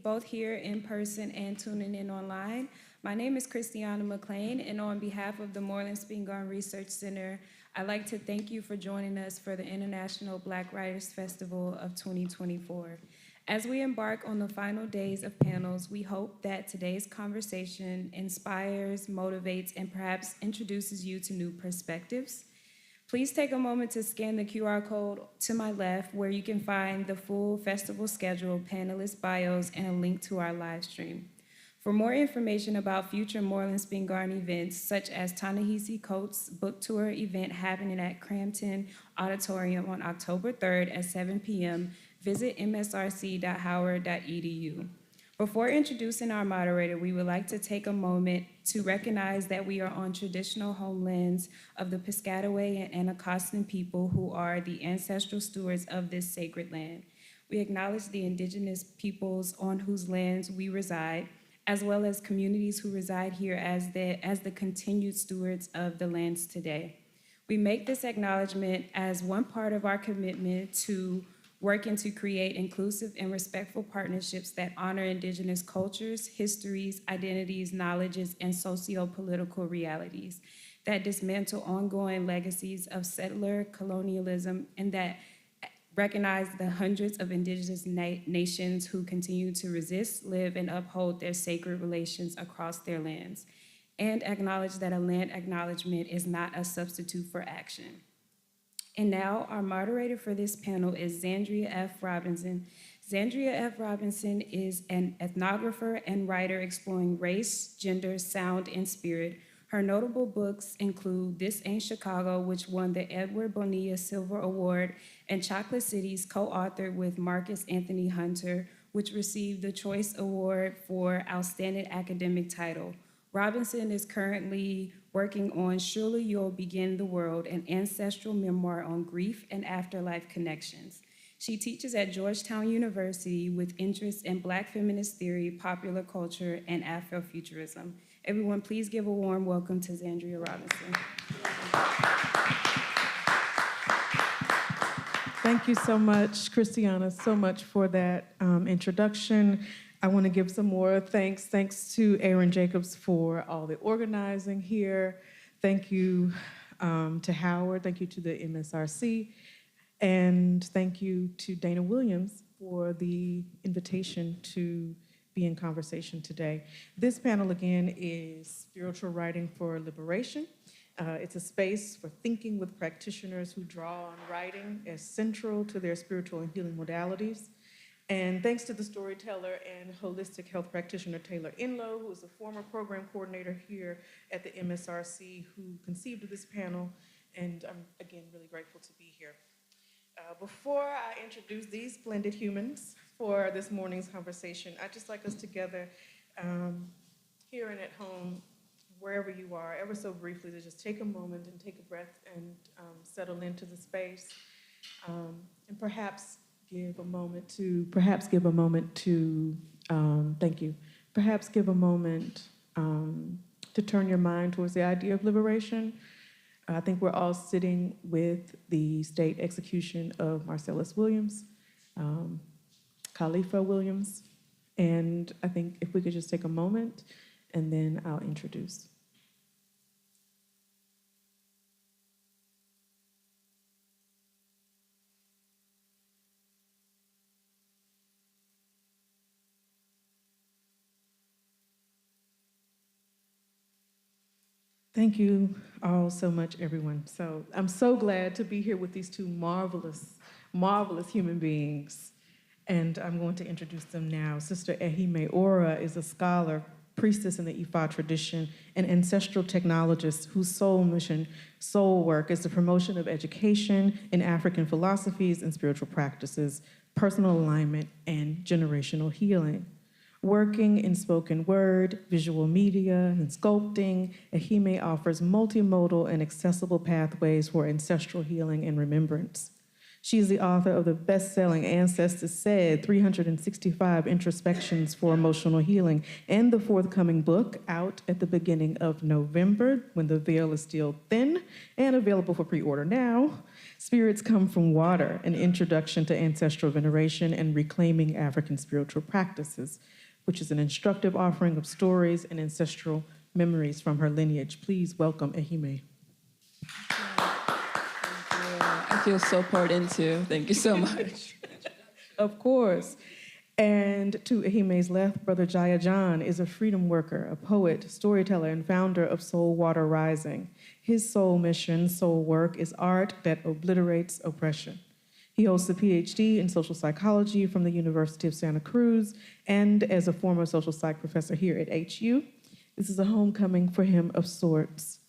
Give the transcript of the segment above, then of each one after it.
both here in person and tuning in online. My name is Christiana McLean, and on behalf of the Moreland Spingarn Research Center, I'd like to thank you for joining us for the International Black Writers Festival of 2024. As we embark on the final days of panels, we hope that today's conversation inspires, motivates, and perhaps introduces you to new perspectives. Please take a moment to scan the QR code to my left where you can find the full festival schedule, panelist bios, and a link to our live stream. For more information about future Moreland Spingarn events, such as Ta-Nehisi Coates' book tour event happening at Crampton Auditorium on October 3rd at 7 p.m., visit msrc.howard.edu. Before introducing our moderator, we would like to take a moment to recognize that we are on traditional homelands of the Piscataway and Anacostan people who are the ancestral stewards of this sacred land. We acknowledge the indigenous peoples on whose lands we reside, as well as communities who reside here as the continued stewards of the lands today. We make this acknowledgement as one part of our commitment to working to create inclusive and respectful partnerships that honor indigenous cultures, histories, identities, knowledges, and socio-political realities, that dismantle ongoing legacies of settler colonialism, and that recognize the hundreds of indigenous nations who continue to resist, live, and uphold their sacred relations across their lands, and acknowledge that a land acknowledgement is not a substitute for action. And now, our moderator for this panel is Zandria F. Robinson. Zandria F. Robinson is an ethnographer and writer exploring race, gender, sound, and spirit. Her notable books include This Ain't Chicago, which won the Edward Bonilla Silver Award, and Chocolate Cities, co-authored with Marcus Anthony Hunter, which received the Choice Award for Outstanding Academic Title. Robinson is currently working on Surely You'll Begin the World, an ancestral memoir on grief and afterlife connections. She teaches at Georgetown University with interests in Black feminist theory, popular culture, and Afrofuturism. Everyone, please give a warm welcome to Zandria Robinson. Thank you so much, Christiana, so much for that introduction. I want to give some more thanks to Aaron Jacobs for all the organizing here. Thank you to Howard, thank you to the MSRC, and thank you to Dana Williams for the invitation to be in conversation today. This panel, again, is Spiritual Writing for Liberation. It's a space for thinking with practitioners who draw on writing as central to their spiritual and healing modalities. And thanks to the storyteller and holistic health practitioner Taylor Enlow, who is a former program coordinator here at the MSRC, who conceived of this panel. And I'm, again, really grateful to be here. Before I introduce these splendid humans for this morning's conversation, I'd just like us together, here and at home, wherever you are, ever so briefly, to just take a moment and take a breath and settle into the space, and perhaps give a moment to turn your mind towards the idea of liberation. I think we're all sitting with the state execution of Marcellus Williams, Khalifa Williams, and I think if we could just take a moment, and then I'll introduce. Thank you all so much, everyone. So I'm so glad to be here with these two marvelous, marvelous human beings. And I'm going to introduce them now. Sister Ehime Ora is a scholar, priestess in the Ifa tradition, an ancestral technologist whose sole mission, soul work, is the promotion of education in African philosophies and spiritual practices, personal alignment, and generational healing. Working in spoken word, visual media, and sculpting, Ehime offers multimodal and accessible pathways for ancestral healing and remembrance. She is the author of the best-selling Ancestors Said, 365 Introspections for Emotional Healing, and the forthcoming book, out at the beginning of November, When the Veil is Still Thin, and available for pre-order now, Spirits Come from Water, an introduction to ancestral veneration and reclaiming African spiritual practices, which is an instructive offering of stories and ancestral memories from her lineage. Please welcome Ehime. I feel so poured into. Thank you so much. Of course. And to Ehime's left, Brother Jaya John is a freedom worker, a poet, storyteller, and founder of Soul Water Rising. His soul mission, soul work, is art that obliterates oppression. He holds a PhD in social psychology from the University of Santa Cruz, and as a former social psych professor here at HU, this is a homecoming for him of sorts.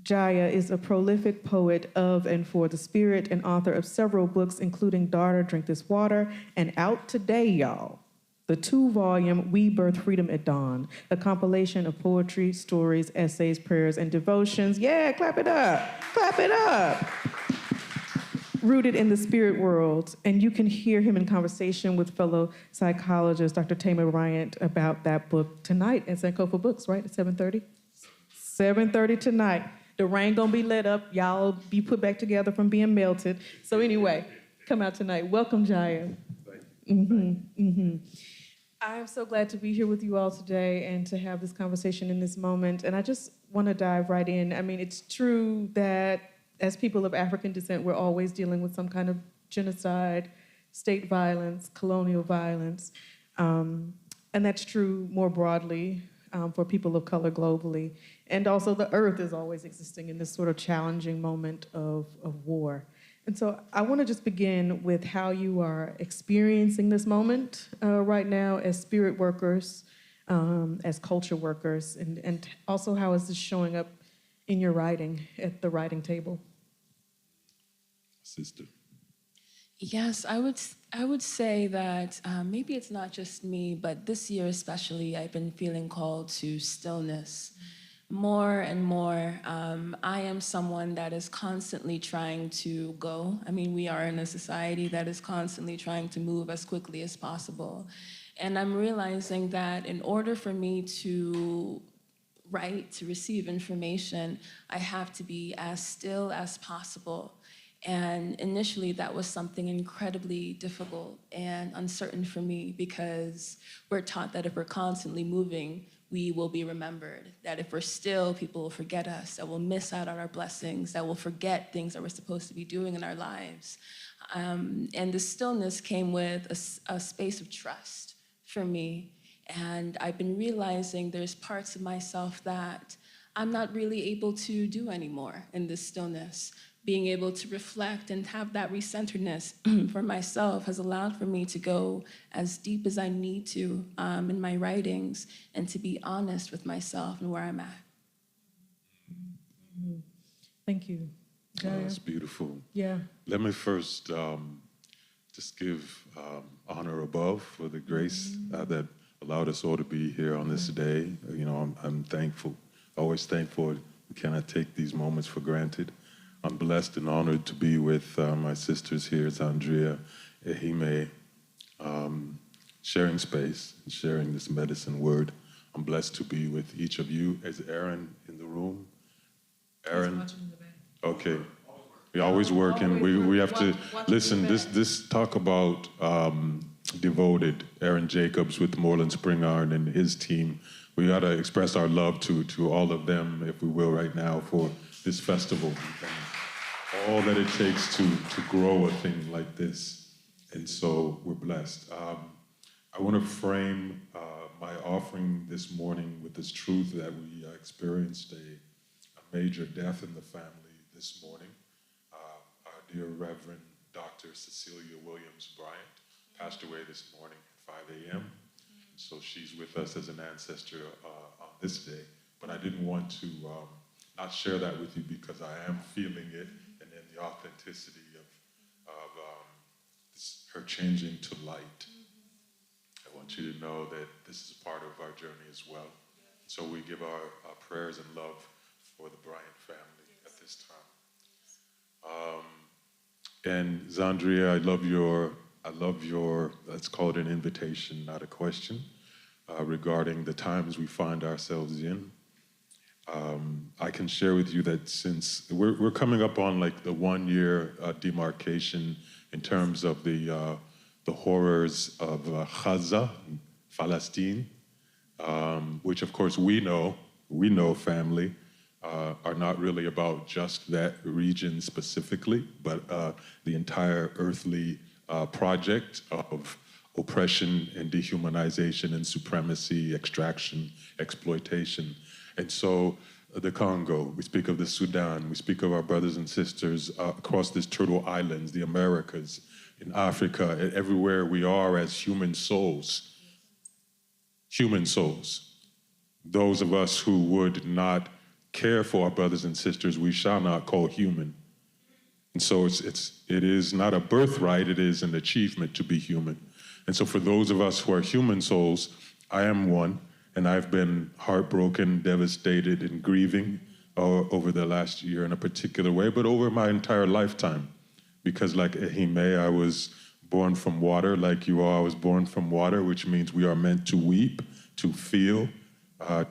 Jaya is a prolific poet of and for the spirit and author of several books, including Daughter, Drink This Water, and out today, y'all, the 2-volume We Birth Freedom at Dawn, a compilation of poetry, stories, essays, prayers, and devotions. Yeah, clap it up, clap it up. Rooted in the spirit world, and you can hear him in conversation with fellow psychologist Dr. Tamar Bryant about that book tonight at Sankofa Books, right, at 7:30? 7:30 tonight. The rain gonna be lit up. Y'all be put back together from being melted. So anyway, come out tonight. Welcome, Jaya. I'm so glad to be here with you all today and to have this conversation in this moment. And I just want to dive right in. I mean, it's true that as people of African descent, we're always dealing with some kind of genocide, state violence, colonial violence. And that's true more broadly for people of color globally. And also the earth is always existing in this sort of challenging moment of war. And so I want to just begin with how you are experiencing this moment right now as spirit workers, as culture workers, and also how is this showing up in your writing at the writing table? Sister. Yes, I would say that maybe it's not just me, but this year especially, I've been feeling called to stillness more and more. I am someone that is constantly trying to go. I mean, we are in a society that is constantly trying to move as quickly as possible. And I'm realizing that in order for me to write, to receive information, I have to be as still as possible. And initially, that was something incredibly difficult and uncertain for me because we're taught that if we're constantly moving, we will be remembered. That if we're still, people will forget us, that we'll miss out on our blessings, that we'll forget things that we're supposed to be doing in our lives. And the stillness came with a space of trust for me. And I've been realizing there's parts of myself that I'm not really able to do anymore in this stillness. Being able to reflect and have that recenteredness for myself has allowed for me to go as deep as I need to in my writings and to be honest with myself and where I'm at. Thank you. Oh, that's beautiful. Yeah. Let me first just give honor above for the grace that allowed us all to be here on this day. You know, I'm thankful, always thankful. We cannot take these moments for granted. I'm blessed and honored to be with my sisters here, Zandria, Ehime, sharing space, sharing this medicine word. I'm blessed to be with each of you. Is Aaron in the room? Aaron? Okay. We're always working. We have to listen. This talk about devoted Aaron Jacobs with Moreland Spring Iron and his team. We got to express our love to all of them, if we will, right now for this festival. And all that it takes to grow a thing like this. And so we're blessed. I want to frame my offering this morning with this truth that we experienced a major death in the family this morning. Our dear Reverend Dr. Cecilia Williams Bryant passed away this morning at 5 a.m. So she's with us as an ancestor on this day. But I didn't want to not share that with you because I am feeling it and then the authenticity of her changing to light. I want you to know that this is a part of our journey as well. So we give our prayers and love for the Bryant family at this time. And Zandria, I love your, let's call it an invitation, not a question, regarding the times we find ourselves in. I can share with you that since we're coming up on like the 1 year demarcation in terms of the horrors of Gaza, Palestine, which of course we know family, are not really about just that region specifically, but the entire earthly project of oppression and dehumanization and supremacy, extraction, exploitation. And so the Congo, we speak of the Sudan, we speak of our brothers and sisters across these Turtle Islands, the Americas, in Africa, and everywhere we are as human souls. Human souls. Those of us who would not care for our brothers and sisters, we shall not call human. And so it is not a birthright, it is an achievement to be human. And so for those of us who are human souls, I am one, and I've been heartbroken, devastated, and grieving over the last year in a particular way, but over my entire lifetime. Because like Ehime, I was born from water, like you are, I was born from water, which means we are meant to weep, to feel,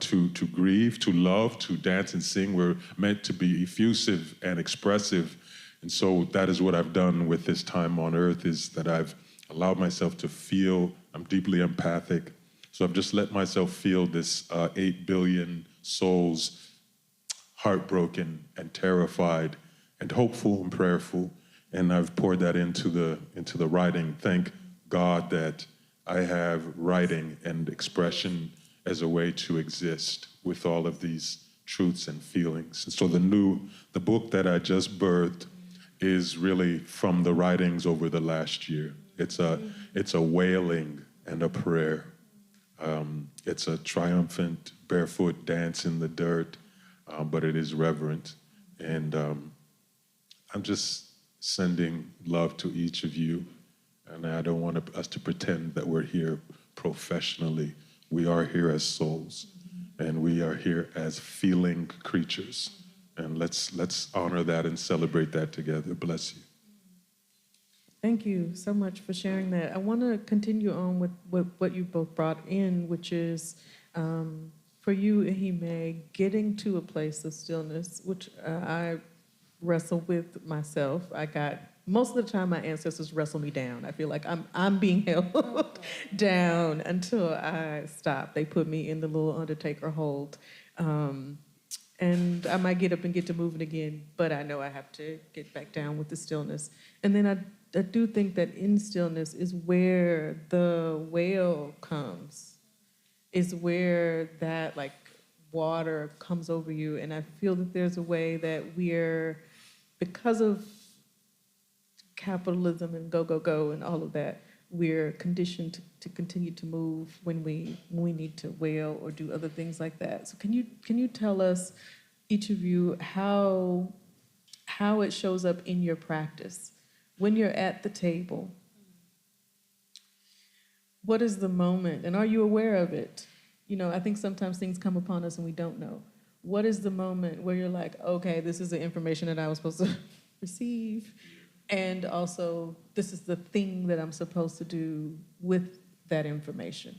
to grieve, to love, to dance and sing. We're meant to be effusive and expressive. And so that is what I've done with this time on earth, is that I've allowed myself to feel. I'm deeply empathic. So I've just let myself feel this 8 billion souls, heartbroken and terrified and hopeful and prayerful. And I've poured that into the writing. Thank God that I have writing and expression as a way to exist with all of these truths and feelings. And so the book that I just birthed is really from the writings over the last year. It's a wailing and a prayer. It's a triumphant barefoot dance in the dirt, but it is reverent. And I'm just sending love to each of you. And I don't want us to pretend that we're here professionally. We are here as souls, and we are here as feeling creatures. And let's honor that and celebrate that together. Bless you. Thank you so much for sharing that. I want to continue on with what you both brought in, which is for you, Ehime, getting to a place of stillness, which I wrestle with myself. Most of the time, my ancestors wrestle me down. I feel like I'm being held down until I stop. They put me in the little Undertaker hold. And I might get up and get to moving again, but I know I have to get back down with the stillness. And then I do think that in stillness is where the wail comes, is where that like water comes over you. And I feel that there's a way that because of capitalism and go, and all of that, we're conditioned to continue to move when we need to wail or do other things like that. So can you tell us, each of you, how it shows up in your practice? When you're at the table, what is the moment? And are you aware of it? I think sometimes things come upon us and we don't know. What is the moment where you're like, okay, this is the information that I was supposed to receive, and also this is the thing that I'm supposed to do with that information?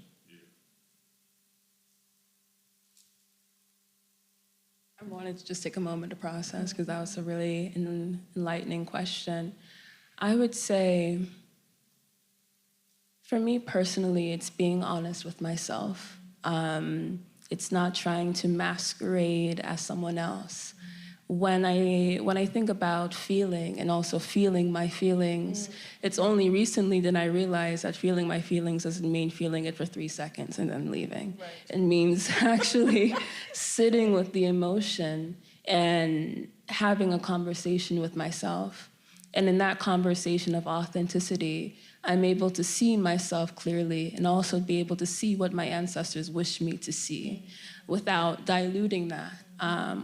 I wanted to just take a moment to process, because that was a really enlightening question. I would say, for me personally, it's being honest with myself. It's not trying to masquerade as someone else. When I think about feeling and also feeling my feelings, it's only recently that I realized that feeling my feelings doesn't mean feeling it for 3 seconds and then leaving. Right. It means actually sitting with the emotion and having a conversation with myself. And in that conversation of authenticity, I'm able to see myself clearly and also be able to see what my ancestors wish me to see without diluting that.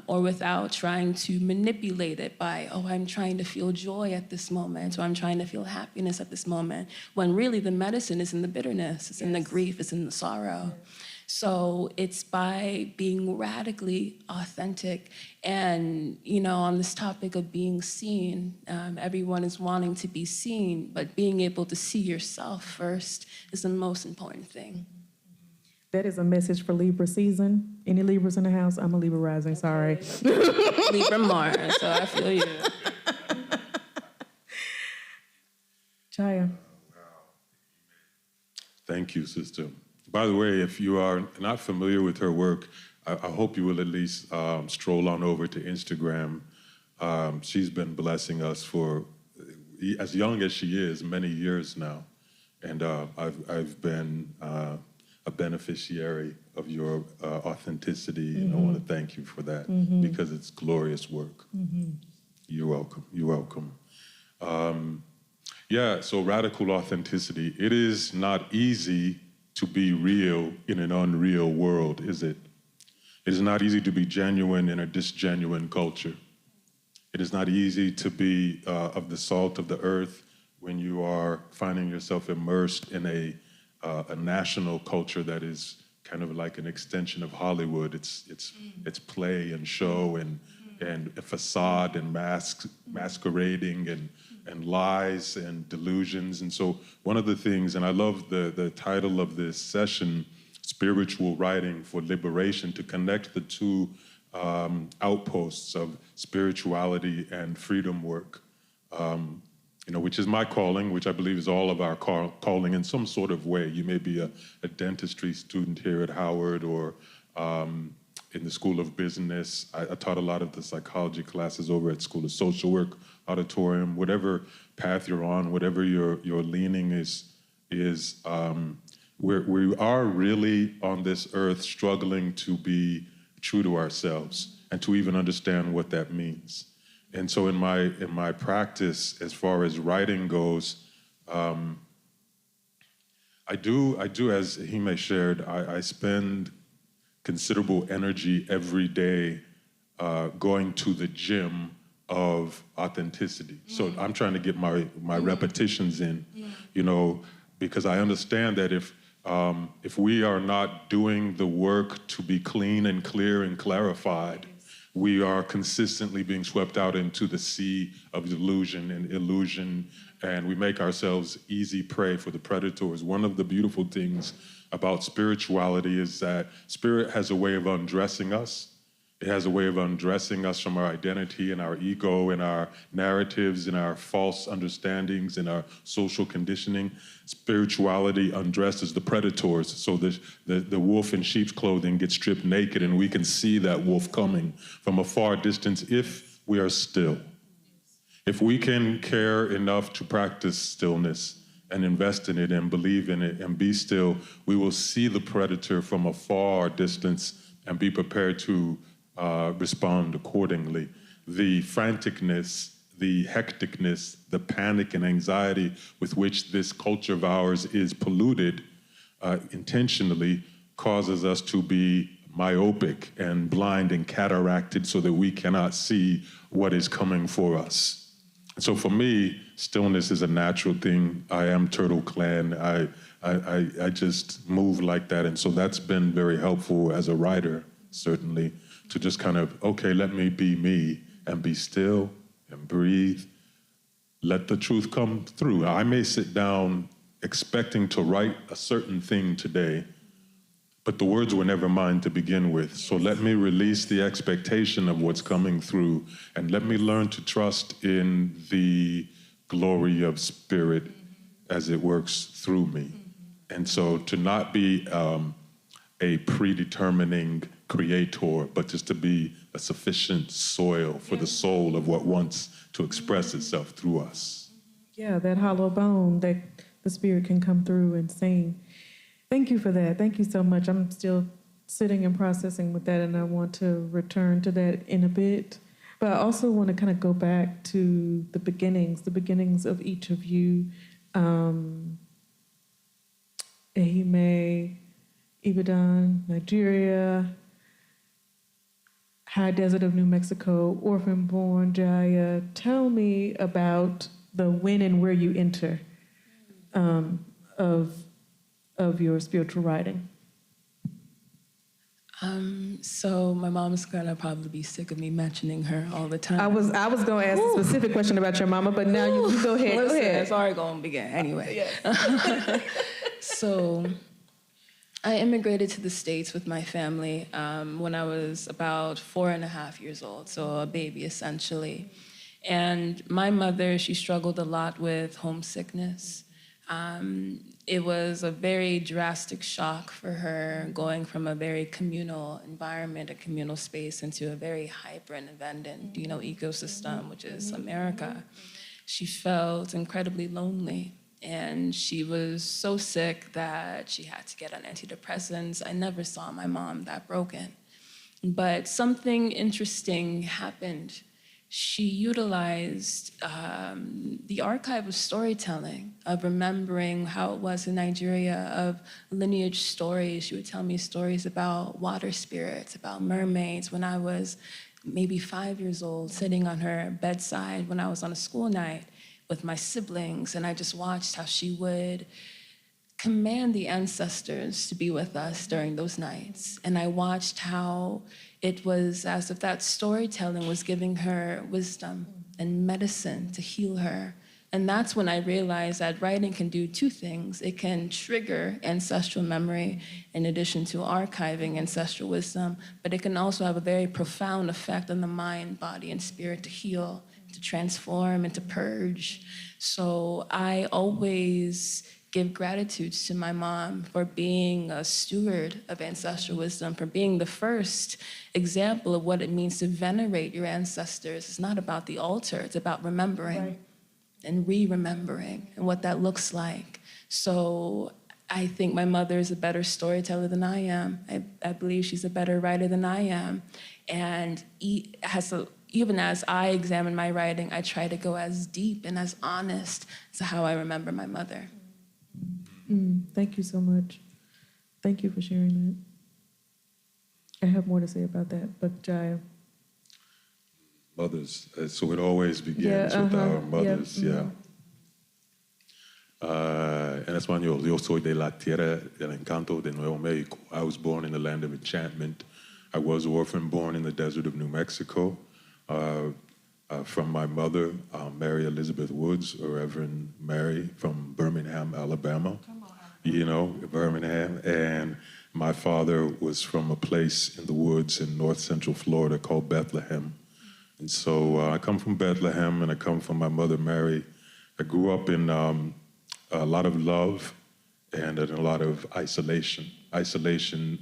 Or without trying to manipulate it by, I'm trying to feel joy at this moment, or I'm trying to feel happiness at this moment, when really the medicine is in the bitterness, it's in the grief, it's in the sorrow. So it's by being radically authentic. And, on this topic of being seen, everyone is wanting to be seen, but being able to see yourself first is the most important thing. That is a message for Libra season. Any Libras in the house? I'm a Libra rising, sorry. Libra Mars, so I feel you. Jaya. Thank you, sister. By the way, if you are not familiar with her work, I hope you will at least stroll on over to Instagram. She's been blessing us for, as young as she is, many years now. And I've been a beneficiary of your authenticity, and I want to thank you for that because it's glorious work. You're welcome. You're welcome. Yeah, so radical authenticity. It is not easy to be real in an unreal world, is it? It is not easy to be genuine in a disgenuine culture. It is not easy to be of the salt of the earth when you are finding yourself immersed in a national culture that is kind of like an extension of Hollywood. It's play and show and a facade and masquerading and lies and delusions. And so one of the things, and I love the title of this session, Spiritual Writing for Liberation, to connect the two outposts of spirituality and freedom work, which is my calling, which I believe is all of our calling in some sort of way. You may be a dentistry student here at Howard or in the School of Business. I taught a lot of the psychology classes over at School of Social Work, Auditorium, whatever path you're on, whatever your leaning is we are really on this earth struggling to be true to ourselves and to even understand what that means. And so in my practice, as far as writing goes, I do, as Hime shared, I spend considerable energy every day going to the gym of authenticity. So I'm trying to get my repetitions in, because I understand that if we are not doing the work to be clean and clear and clarified, we are consistently being swept out into the sea of delusion and illusion, and we make ourselves easy prey for the predators. One of the beautiful things about spirituality is that spirit has a way of undressing us. It has a way of undressing us from our identity and our ego and our narratives and our false understandings and our social conditioning. Spirituality undresses the predators, so the wolf in sheep's clothing gets stripped naked and we can see that wolf coming from a far distance if we are still. If we can care enough to practice stillness and invest in it and believe in it and be still, we will see the predator from a far distance and be prepared to respond accordingly. The franticness, the hecticness, the panic and anxiety with which this culture of ours is polluted intentionally causes us to be myopic and blind and cataracted so that we cannot see what is coming for us. And so for me, stillness is a natural thing. I am Turtle Clan. I just move like that. And so that's been very helpful as a writer, certainly, to just kind of, okay, let me be me and be still and breathe. Let the truth come through. I may sit down expecting to write a certain thing today, but the words were never mine to begin with. So let me release the expectation of what's coming through, and let me learn to trust in the glory of spirit as it works through me. And so to not be a predetermining creator, but just to be a sufficient soil for the soul of what wants to express itself through us. Yeah, that hollow bone that the spirit can come through and sing. Thank you for that. Thank you so much. I'm still sitting and processing with that, and I want to return to that in a bit. But I also want to kind of go back to the beginnings of each of you. Ehime, Ibadan, Nigeria, High Desert of New Mexico, orphan-born Jaya. Tell me about the when and where you enter of your spiritual writing. So my mom's gonna probably be sick of me mentioning her all the time. I was going to ask a specific question about your mama, but now you go ahead. Listen, Go ahead. it's already gonna begin anyway. Yes. So I immigrated to the States with my family when I was about 4.5 years old, so a baby essentially. And my mother, she struggled a lot with homesickness. It was a very drastic shock for her going from a very communal environment, a communal space, into a very hyper-independent, ecosystem, which is America. She felt incredibly lonely. And she was so sick that she had to get on antidepressants. I never saw my mom that broken. But something interesting happened. She utilized the archive of storytelling, of remembering how it was in Nigeria, of lineage stories. She would tell me stories about water spirits, about mermaids when I was maybe 5 years old, sitting on her bedside when I was on a school night with my siblings, and I just watched how she would command the ancestors to be with us during those nights. And I watched how it was as if that storytelling was giving her wisdom and medicine to heal her. And that's when I realized that writing can do two things. It can trigger ancestral memory in addition to archiving ancestral wisdom, but it can also have a very profound effect on the mind, body, and spirit to heal, to transform, and to purge. So I always give gratitude to my mom for being a steward of ancestral wisdom, for being the first example of what it means to venerate your ancestors. It's not about the altar, it's about remembering. Right. And re-remembering and what that looks like. So I think my mother is a better storyteller than I am. I believe she's a better writer than I am. And even as I examine my writing, I try to go as deep and as honest as how I remember my mother. Thank you so much. Thank you for sharing that. I have more to say about that, but Jaya. Mothers. So it always begins with our mothers, yeah. En español, yo soy de la tierra del encanto de Nuevo México. I was born in the land of enchantment. I was orphan born in the desert of New Mexico from my mother, Mary Elizabeth Woods, or Reverend Mary from Birmingham, Alabama. Birmingham. And my father was from a place in the woods in north central Florida called Bethlehem. And so I come from Bethlehem, and I come from my mother, Mary. I grew up in a lot of love and in a lot of isolation. Isolation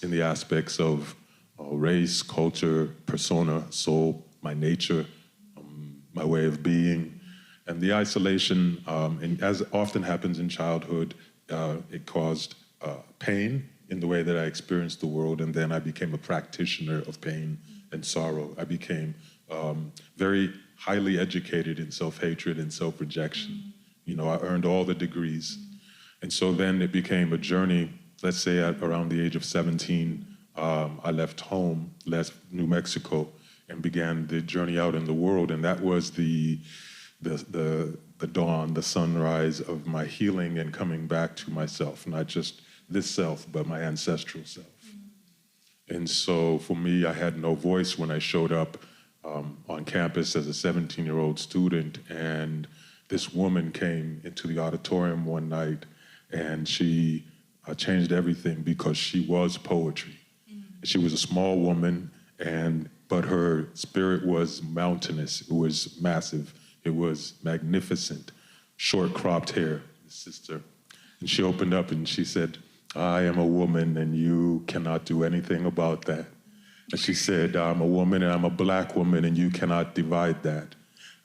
in the aspects of race, culture, persona, soul, my nature, my way of being. And the isolation, and as often happens in childhood, it caused pain in the way that I experienced the world, and then I became a practitioner of pain and sorrow. I became very highly educated in self-hatred and self-rejection. I earned all the degrees. And so then it became a journey. Let's say at around the age of 17, I left home, left New Mexico, and began the journey out in the world. And that was the dawn, the sunrise of my healing and coming back to myself, not just this self, but my ancestral self. And so for me, I had no voice when I showed up on campus as a 17-year-old student, and this woman came into the auditorium one night, and she changed everything because she was poetry. She was a small woman, but her spirit was mountainous. It was massive. It was magnificent. Short cropped hair, sister. And she opened up and she said, "I am a woman and you cannot do anything about that." And she said, "I'm a woman and I'm a black woman and you cannot divide that.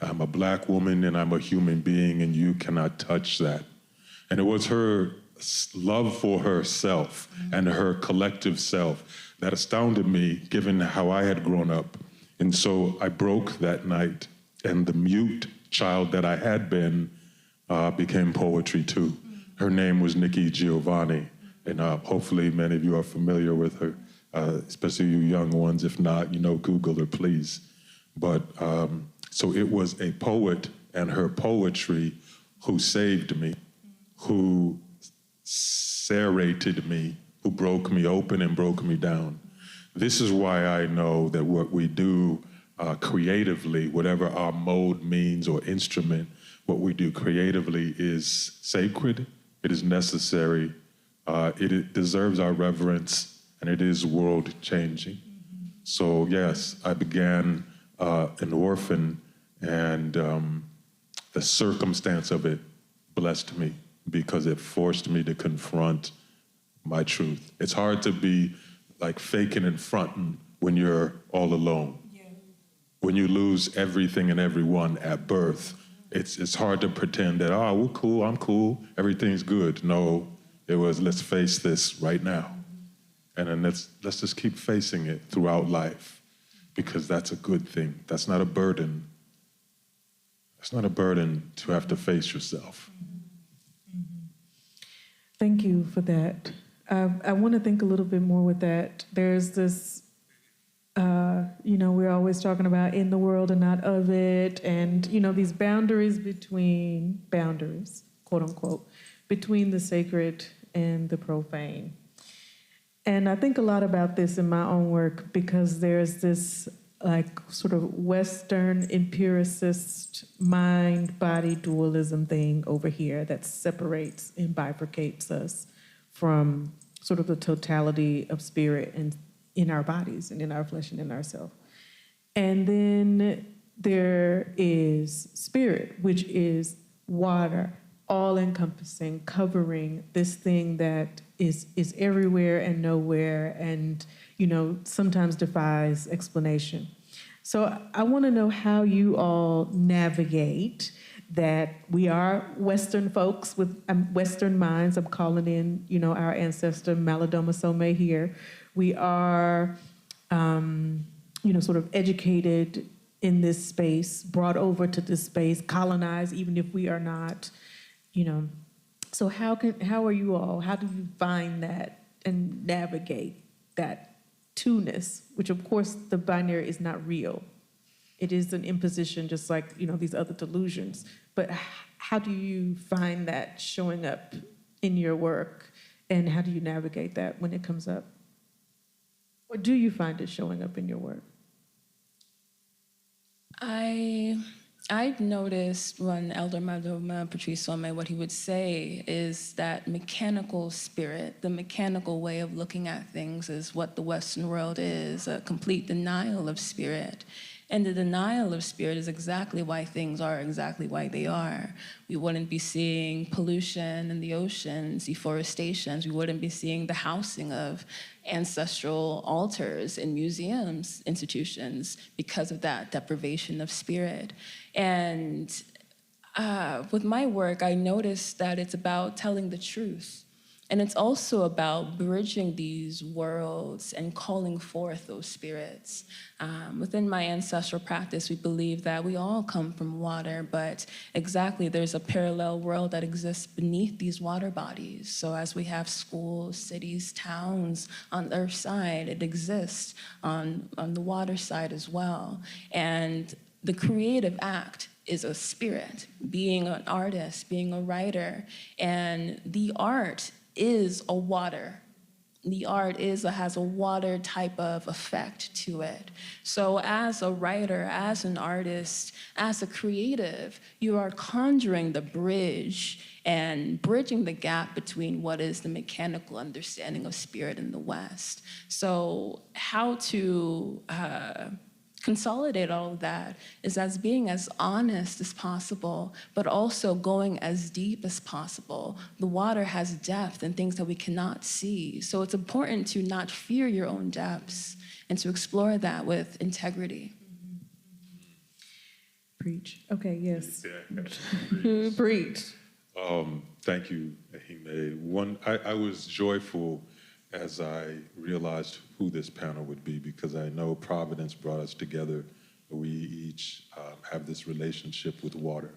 I'm a black woman and I'm a human being and you cannot touch that." And it was her love for herself and her collective self that astounded me, given how I had grown up. And so I broke that night, and the mute child that I had been became poetry too. Her name was Nikki Giovanni, and hopefully many of you are familiar with her, especially you young ones. If not, Google her, please. But so it was a poet and her poetry who saved me, who serrated me, who broke me open and broke me down. This is why I know that what we do creatively, whatever our mode means or instrument, what we do creatively is sacred, it is necessary, It deserves our reverence, and it is world-changing. So yes, I began an orphan, and the circumstance of it blessed me because it forced me to confront my truth. It's hard to be like faking and fronting when you're all alone. When you lose everything and everyone at birth, it's hard to pretend that, oh, we're cool, I'm cool, everything's good. No, it was, let's face this right now. And then let's just keep facing it throughout life, because that's a good thing. That's not a burden. It's not a burden to have to face yourself. Thank you for that. I want to think a little bit more with that. There's this, we're always talking about in the world and not of it, and, these boundaries, quote unquote, between the sacred and the profane. And I think a lot about this in my own work because there's this sort of Western empiricist mind-body dualism thing over here that separates and bifurcates us from sort of the totality of spirit and in our bodies and in our flesh and in ourselves. And then there is spirit, which is water, all-encompassing, covering this thing that is everywhere and nowhere and, sometimes defies explanation. So I want to know how you all navigate that. We are Western folks with Western minds. I'm calling in, our ancestor Malidoma Somé here. We are, sort of educated in this space, brought over to this space, colonized, even if we are not, So how are you all? How do you find that and navigate that two-ness, which of course the binary is not real. It is an imposition, just like, these other delusions. But how do you find that showing up in your work, and how do you navigate that when it comes up? Or do you find it showing up in your work? I've noticed when Elder Madoma Patrice Somé, what he would say is that mechanical spirit, the mechanical way of looking at things is what the Western world is, a complete denial of spirit. And the denial of spirit is exactly why things are exactly why they are. We wouldn't be seeing pollution in the oceans, deforestations. We wouldn't be seeing the housing of ancestral altars in museums, institutions, because of that deprivation of spirit. And with my work, I noticed that it's about telling the truth. And it's also about bridging these worlds and calling forth those spirits. Within my ancestral practice, we believe that we all come from water, but exactly there's a parallel world that exists beneath these water bodies. So as we have schools, cities, towns on the earth side, it exists on the water side as well. And the creative act is a spirit, being an artist, being a writer, and the art is a water. The art has a water type of effect to it. So as a writer, as an artist, as a creative, you are conjuring the bridge and bridging the gap between what is the mechanical understanding of spirit in the West. So how to consolidate all of that is as being as honest as possible, but also going as deep as possible. The water has depth and things that we cannot see. So it's important to not fear your own depths and to explore that with integrity. Preach. Okay, yes. Yeah. Preach. Thank you, Ahime. I was joyful as I realized who this panel would be, because I know Providence brought us together. We each have this relationship with water.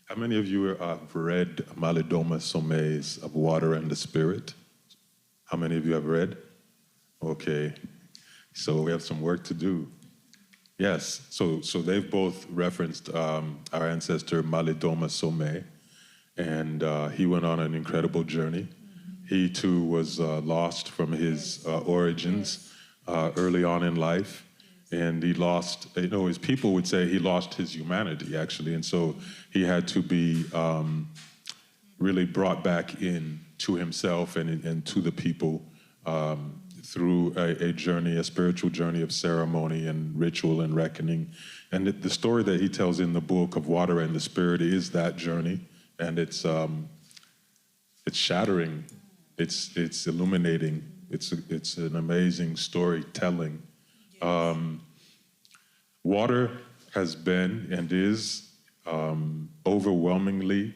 How many of you have read Malidoma Somé's Of Water and the Spirit? How many of you have read? Okay, so we have some work to do. Yes, so they've both referenced our ancestor Malidoma Somé, and he went on an incredible journey. He too was lost from his origins early on in life, and he lost, his people would say he lost his humanity, actually, and so he had to be really brought back in to himself and to the people through a journey, a spiritual journey of ceremony and ritual and reckoning. And the story that he tells in the book of Water and the Spirit is that journey, and it's shattering, it's illuminating, it's an amazing storytelling. Water has been and is overwhelmingly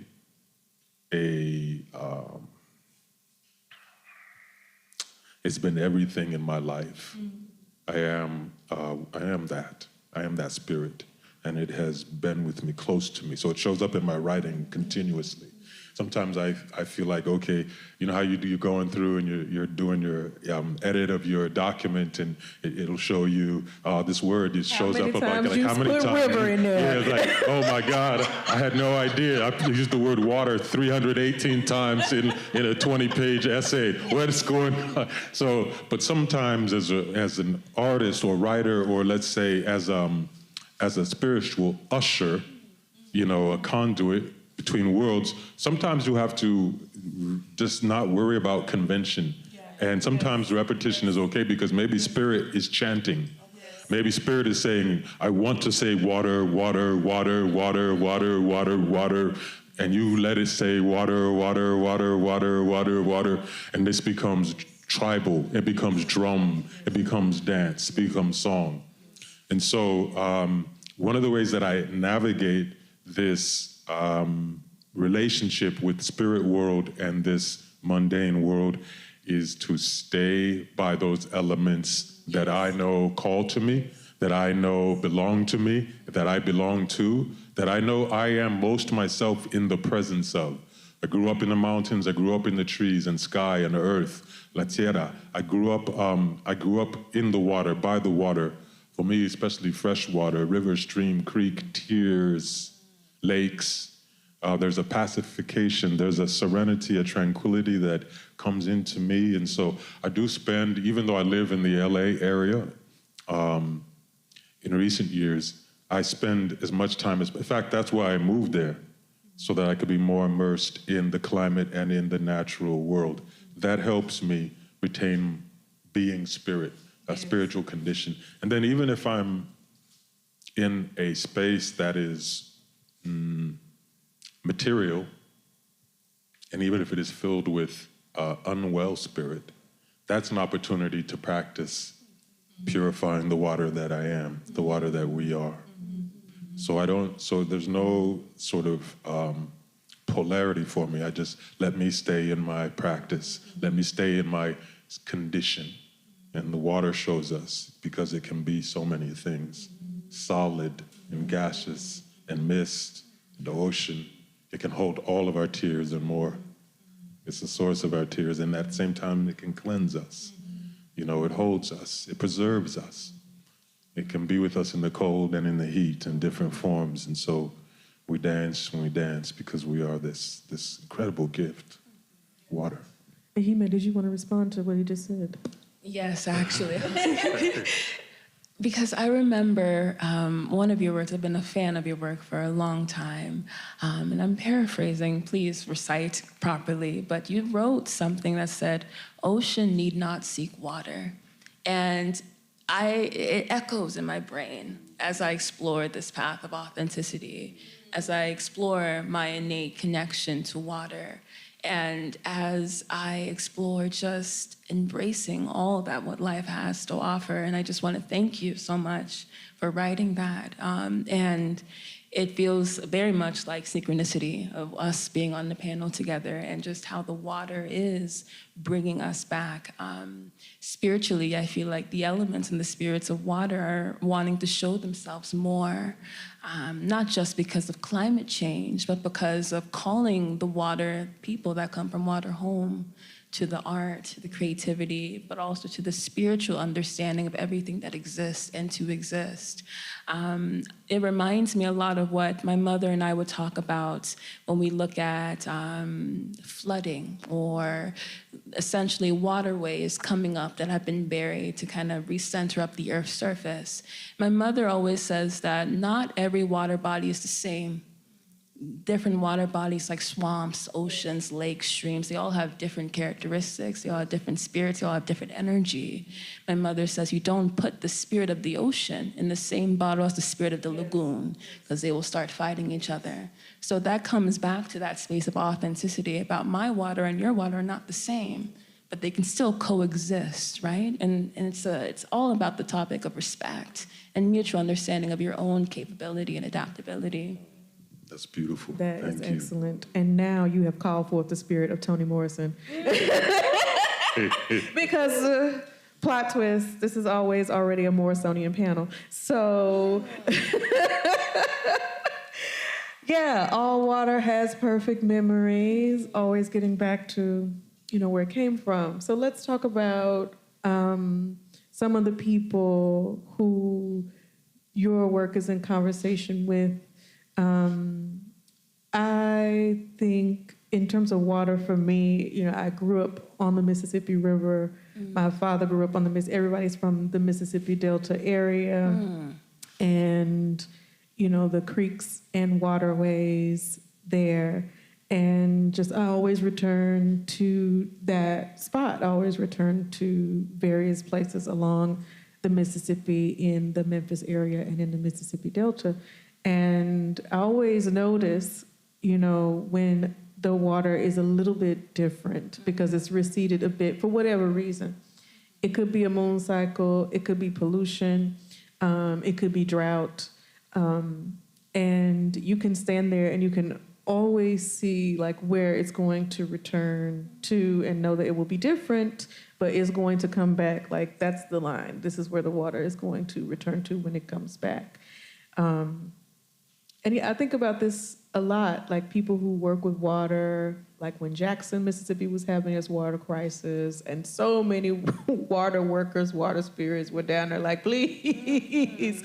it's been everything in my life. I am that. I am that spirit, and it has been with me, close to me. So it shows up in my writing continuously. Sometimes I feel like, okay, you know how you're going through and you're doing your edit of your document, and it'll show you this word. It shows up like how many times. River in there. Yeah, it's like, oh my God, I had no idea. I used the word water 318 times in a 20-page essay. What's going on? So, but sometimes as an artist or writer, or let's say as a spiritual usher, a conduit between worlds, sometimes you have to just not worry about convention. And sometimes repetition is okay, because maybe spirit is chanting. Maybe spirit is saying, I want to say water, water, water, water, water, water, water. And you let it say water, water, water, water, water, water. And this becomes tribal. It becomes drum. It becomes dance. It becomes song. And so one of the ways that I navigate this relationship with spirit world and this mundane world is to stay by those elements that I know call to me, that I know belong to me, that I belong to, that I know I am most myself in the presence of. I grew up in the mountains, I grew up in the trees and sky and the earth, la tierra. I grew up in the water, by the water. For me, especially fresh water, river, stream, creek, tears, lakes. There's a pacification, there's a serenity, a tranquility that comes into me. And so I do spend, even though I live in the LA area, in recent years, I spend as much time in fact, that's why I moved there, so that I could be more immersed in the climate and in the natural world. That helps me retain being spirit, a spiritual condition. And then even if I'm in a space that is material, and even if it is filled with unwell spirit, that's an opportunity to practice purifying the water that I am, the water that we are. So there's no sort of polarity for me. I just let me stay in my practice, let me stay in my condition. And the water shows us, because it can be so many things, solid and gaseous and mist, the ocean. It can hold all of our tears and more. It's the source of our tears, and at the same time, it can cleanse us. It holds us, it preserves us. It can be with us in the cold and in the heat in different forms, and so we dance when we dance because we are this incredible gift, water. Hime, did you want to respond to what he just said? Yes, actually. Because I remember one of your works, I've been a fan of your work for a long time, and I'm paraphrasing, please recite properly, but you wrote something that said, ocean need not seek water. And it echoes in my brain as I explore this path of authenticity, as I explore my innate connection to water. And as I explore just embracing all that what life has to offer, and I just want to thank you so much for writing that. And it feels very much like synchronicity of us being on the panel together, and just how the water is bringing us back. Spiritually, I feel like the elements and the spirits of water are wanting to show themselves more. Not just because of climate change, but because of calling the water people that come from water home, to the art, to the creativity, but also to the spiritual understanding of everything that exists and to exist. It reminds me a lot of what my mother and I would talk about when we look at flooding, or essentially waterways coming up that have been buried to kind of recenter up the Earth's surface. My mother always says that not every water body is the same. different water bodies like swamps, oceans, lakes, streams, they all have different characteristics. They all have different spirits. They all have different energy. My mother says you don't put the spirit of the ocean in the same bottle as the spirit of the lagoon, because they will start fighting each other. So that comes back to that space of authenticity about my water and your water are not the same, but they can still coexist, right? And it's all about the topic of respect and mutual understanding of your own capability and adaptability. That's beautiful. That is Thank you. excellent. And now you have called forth the spirit of Toni Morrison. Because, plot twist, this is always already a Morrisonian panel. So, yeah, all water has perfect memories, always getting back to, where it came from. So let's talk about some of the people who your work is in conversation with. I think in terms of water for me, I grew up on the Mississippi River. My father grew up on the everybody's from the Mississippi Delta area. And, the creeks and waterways there. And just I always return to that spot. I always return to various places along the Mississippi in the Memphis area and in the Mississippi Delta. And I always notice, when the water is a little bit different because it's receded a bit for whatever reason. It could be a moon cycle, it could be pollution, it could be drought. And you can stand there and you can always see like where it's going to return to and know that it will be different, but it's going to come back. Like that's the line. This is where the water is going to return to when it comes back. And yeah, I think about this a lot, like people who work with water, like when Jackson, Mississippi was having its water crisis, and so many water workers, water spirits were down there like, please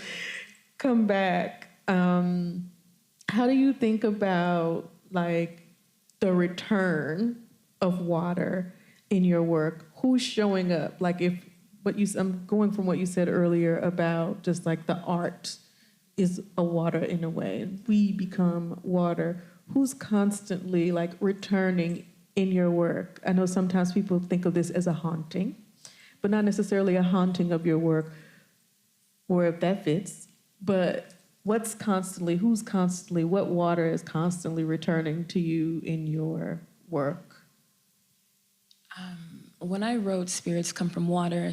come back. How do you think about like the return of water in your work? Who's showing up? Like I'm going from what you said earlier about just like the art is a water in a way, and we become water. Who's constantly like returning in your work? I know sometimes people think of this as a haunting, but not necessarily a haunting of your work, or if that fits, but who's constantly, what water is constantly returning to you in your work? When I wrote Spirits Come From Water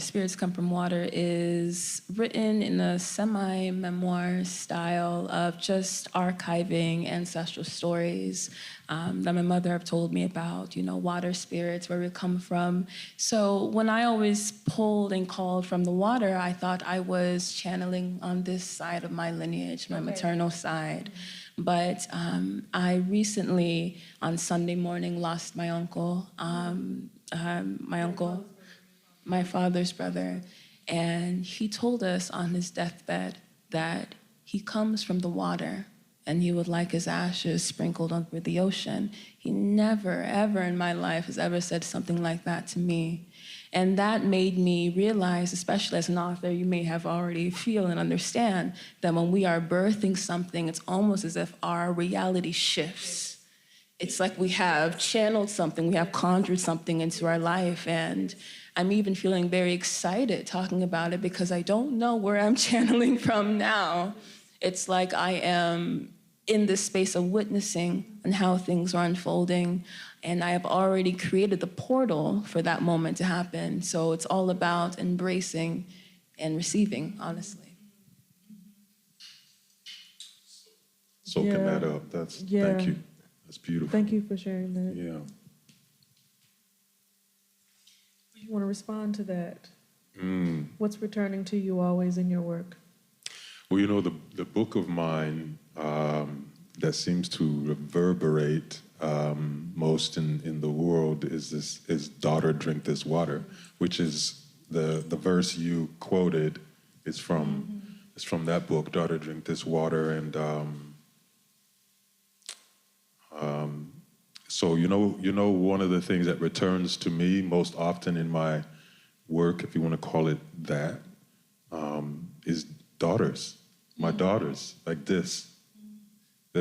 is written in a semi-memoir style of just archiving ancestral stories that my mother have told me about, water spirits, where we come from. So when I always pulled and called from the water, I thought I was channeling on this side of my lineage, my maternal side. But I recently, on Sunday morning, lost my uncle. My father's brother, and he told us on his deathbed that he comes from the water and he would like his ashes sprinkled over the ocean. He never, ever in my life has ever said something like that to me. And that made me realize, especially as an author, you may have already feel and understand that when we are birthing something, it's almost as if our reality shifts. It's like we have channeled something, we have conjured something into our life, and I'm even feeling very excited talking about it because I don't know where I'm channeling from now. It's like I am in this space of witnessing and how things are unfolding, and I have already created the portal for that moment to happen. So it's all about embracing and receiving, honestly. Soaking that up, thank you. That's beautiful. Thank you for sharing that. Yeah. You want to respond to that? What's returning to you always in your work? Well, the book of mine that seems to reverberate most in the world is "Daughter, Drink This Water," which is the verse you quoted. It's from that book, "Daughter, Drink This Water," and so one of the things that returns to me most often in my work, if you want to call it that, is daughters. My daughters, like this.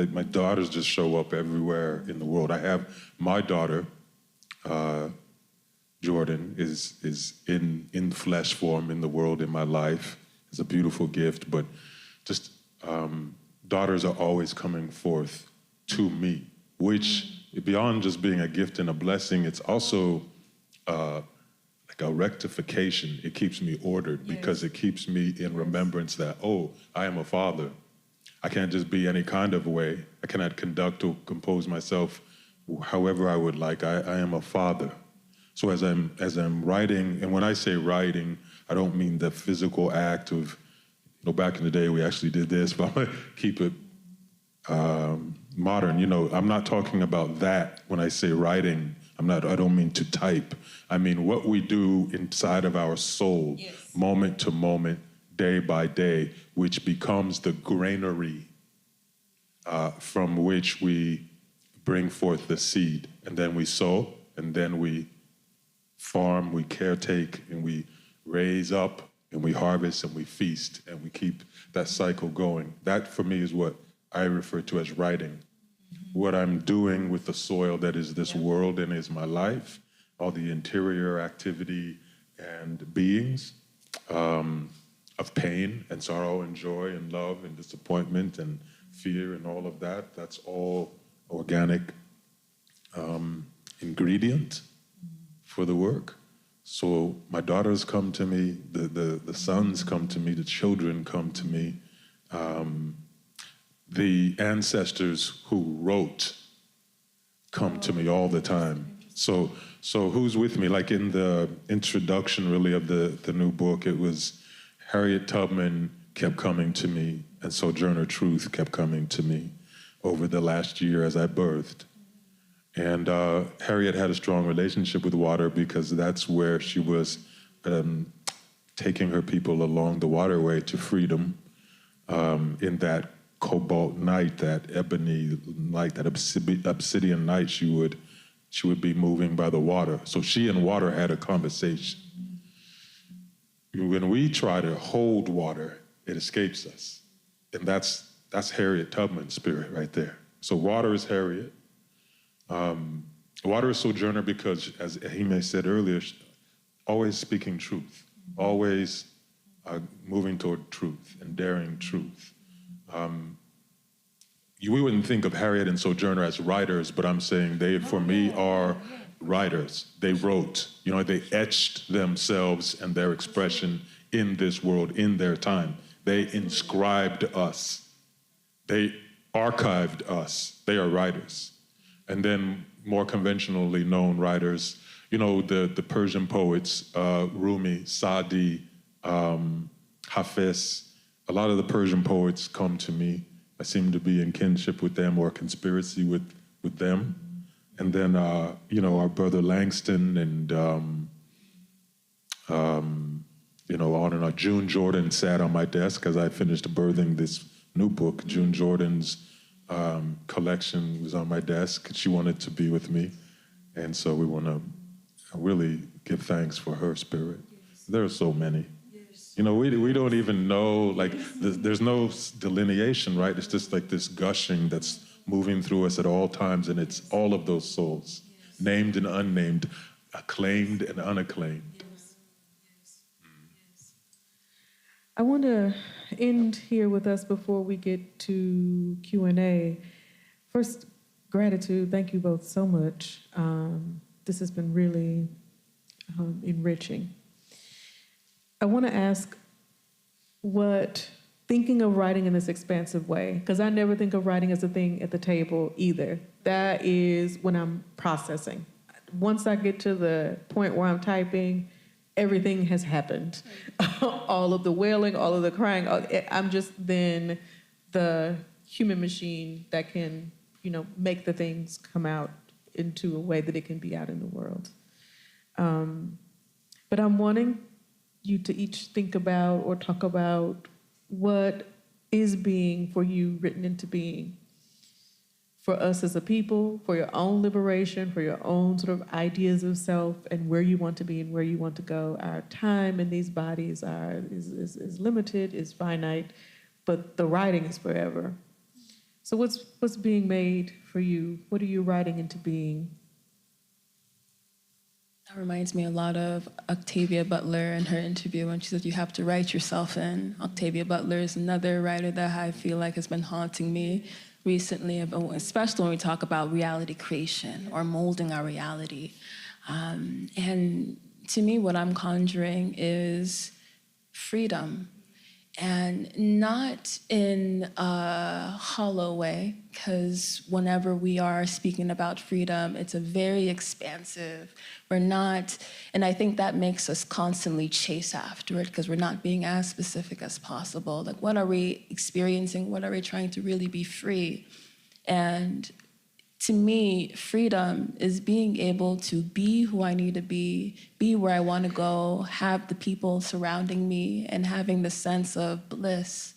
My daughters just show up everywhere in the world. I have my daughter, Jordan, is in flesh form in the world in my life. It's a beautiful gift, but just daughters are always coming forth to me, which beyond just being a gift and a blessing, it's also like a rectification. It keeps me ordered because it keeps me in remembrance that, oh, I am a father. I can't just be any kind of way. I cannot conduct or compose myself however I would like. I am a father. So as I'm writing, and when I say writing, I don't mean the physical act of, back in the day we actually did this, but I'm gonna keep it modern. I'm not talking about that when I say writing. I don't mean to type. I mean what we do inside of our soul, moment to moment, day by day, which becomes the granary from which we bring forth the seed. And then we sow, and then we farm, we caretake, and we raise up, and we harvest, and we feast, and we keep that cycle going. That, for me, is what I refer to as writing. What I'm doing with the soil that is this world and is my life, all the interior activity and beings of pain and sorrow and joy and love and disappointment and fear and all of that, that's all organic ingredient for the work. So my daughters come to me, the sons come to me, the children come to me. The ancestors who wrote come to me all the time. So who's with me? Like in the introduction, really, of the new book, it was Harriet Tubman kept coming to me, and Sojourner Truth kept coming to me over the last year as I birthed. And Harriet had a strong relationship with water because that's where she was taking her people along the waterway to freedom in that cobalt night, that ebony night, that obsidian night. She would be moving by the water. So she and water had a conversation. When we try to hold water, it escapes us. And that's Harriet Tubman's spirit right there. So water is Harriet. Water is Sojourner because, as Ahime said earlier, always speaking truth, always moving toward truth and daring truth. We wouldn't think of Harriet and Sojourner as writers, but I'm saying they, for me, are writers. They wrote, they etched themselves and their expression in this world, in their time. They inscribed us. They archived us. They are writers. And then more conventionally known writers, the Persian poets, Rumi, Sa'di, Hafiz. A lot of the Persian poets come to me. I seem to be in kinship with them or conspiracy with them. And then, our brother Langston and, on and on. June Jordan sat on my desk as I finished birthing this new book. June Jordan's collection was on my desk. She wanted to be with me. And so we want to really give thanks for her spirit. There are so many. We don't even know, there's no delineation, right? It's just like this gushing that's moving through us at all times, and it's all of those souls, named and unnamed, acclaimed and unacclaimed. I want to end here with us before we get to Q&A. First, gratitude. Thank you both so much. This has been really enriching. I want to ask thinking of writing in this expansive way, because I never think of writing as a thing at the table either. That is when I'm processing. Once I get to the point where I'm typing, everything has happened. All of the wailing, all of the crying. I'm just then the human machine that can, make the things come out into a way that it can be out in the world. But I'm wanting you to each think about or talk about what is being for you written into being. For us as a people, for your own liberation, for your own sort of ideas of self and where you want to be and where you want to go. Our time in these bodies is limited, is finite, but the writing is forever. So what's being made for you? What are you writing into being? That reminds me a lot of Octavia Butler in her interview when she said you have to write yourself in. Octavia Butler is another writer that I feel like has been haunting me recently, especially when we talk about reality creation or molding our reality. And to me, what I'm conjuring is freedom. And not in a hollow way, because whenever we are speaking about freedom, it's a very expansive, we're not, and I think that makes us constantly chase after it because we're not being as specific as possible. Like, what are we experiencing? What are we trying to really be free? And to me, freedom is being able to be who I need to be where I want to go, have the people surrounding me, and having the sense of bliss.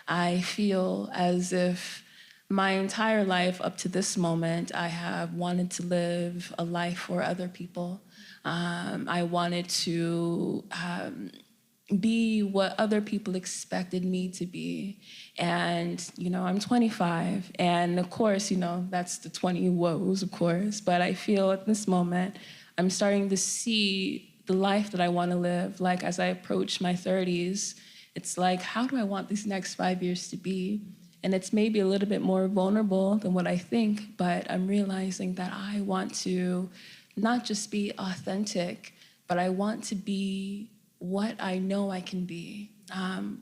I feel as if my entire life up to this moment, I have wanted to live a life for other people. I wanted to be what other people expected me to be. And, I'm 25. And of course, that's the 20 woes, of course. But I feel at this moment, I'm starting to see the life that I want to live. Like, as I approach my 30s, it's like, how do I want these next 5 years to be? And it's maybe a little bit more vulnerable than what I think, but I'm realizing that I want to not just be authentic, but I want to be what I know I can be.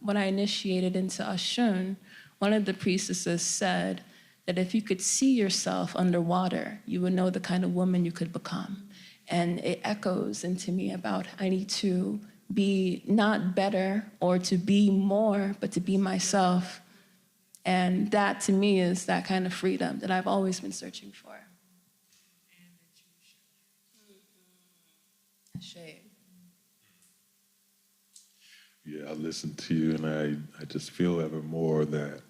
When I initiated into Ashun, one of the priestesses said that if you could see yourself underwater, you would know the kind of woman you could become. And it echoes into me about I need to be not better or to be more, but to be myself. And that, to me, is that kind of freedom that I've always been searching for. Shame. Yeah, I listen to you, and I just feel ever more that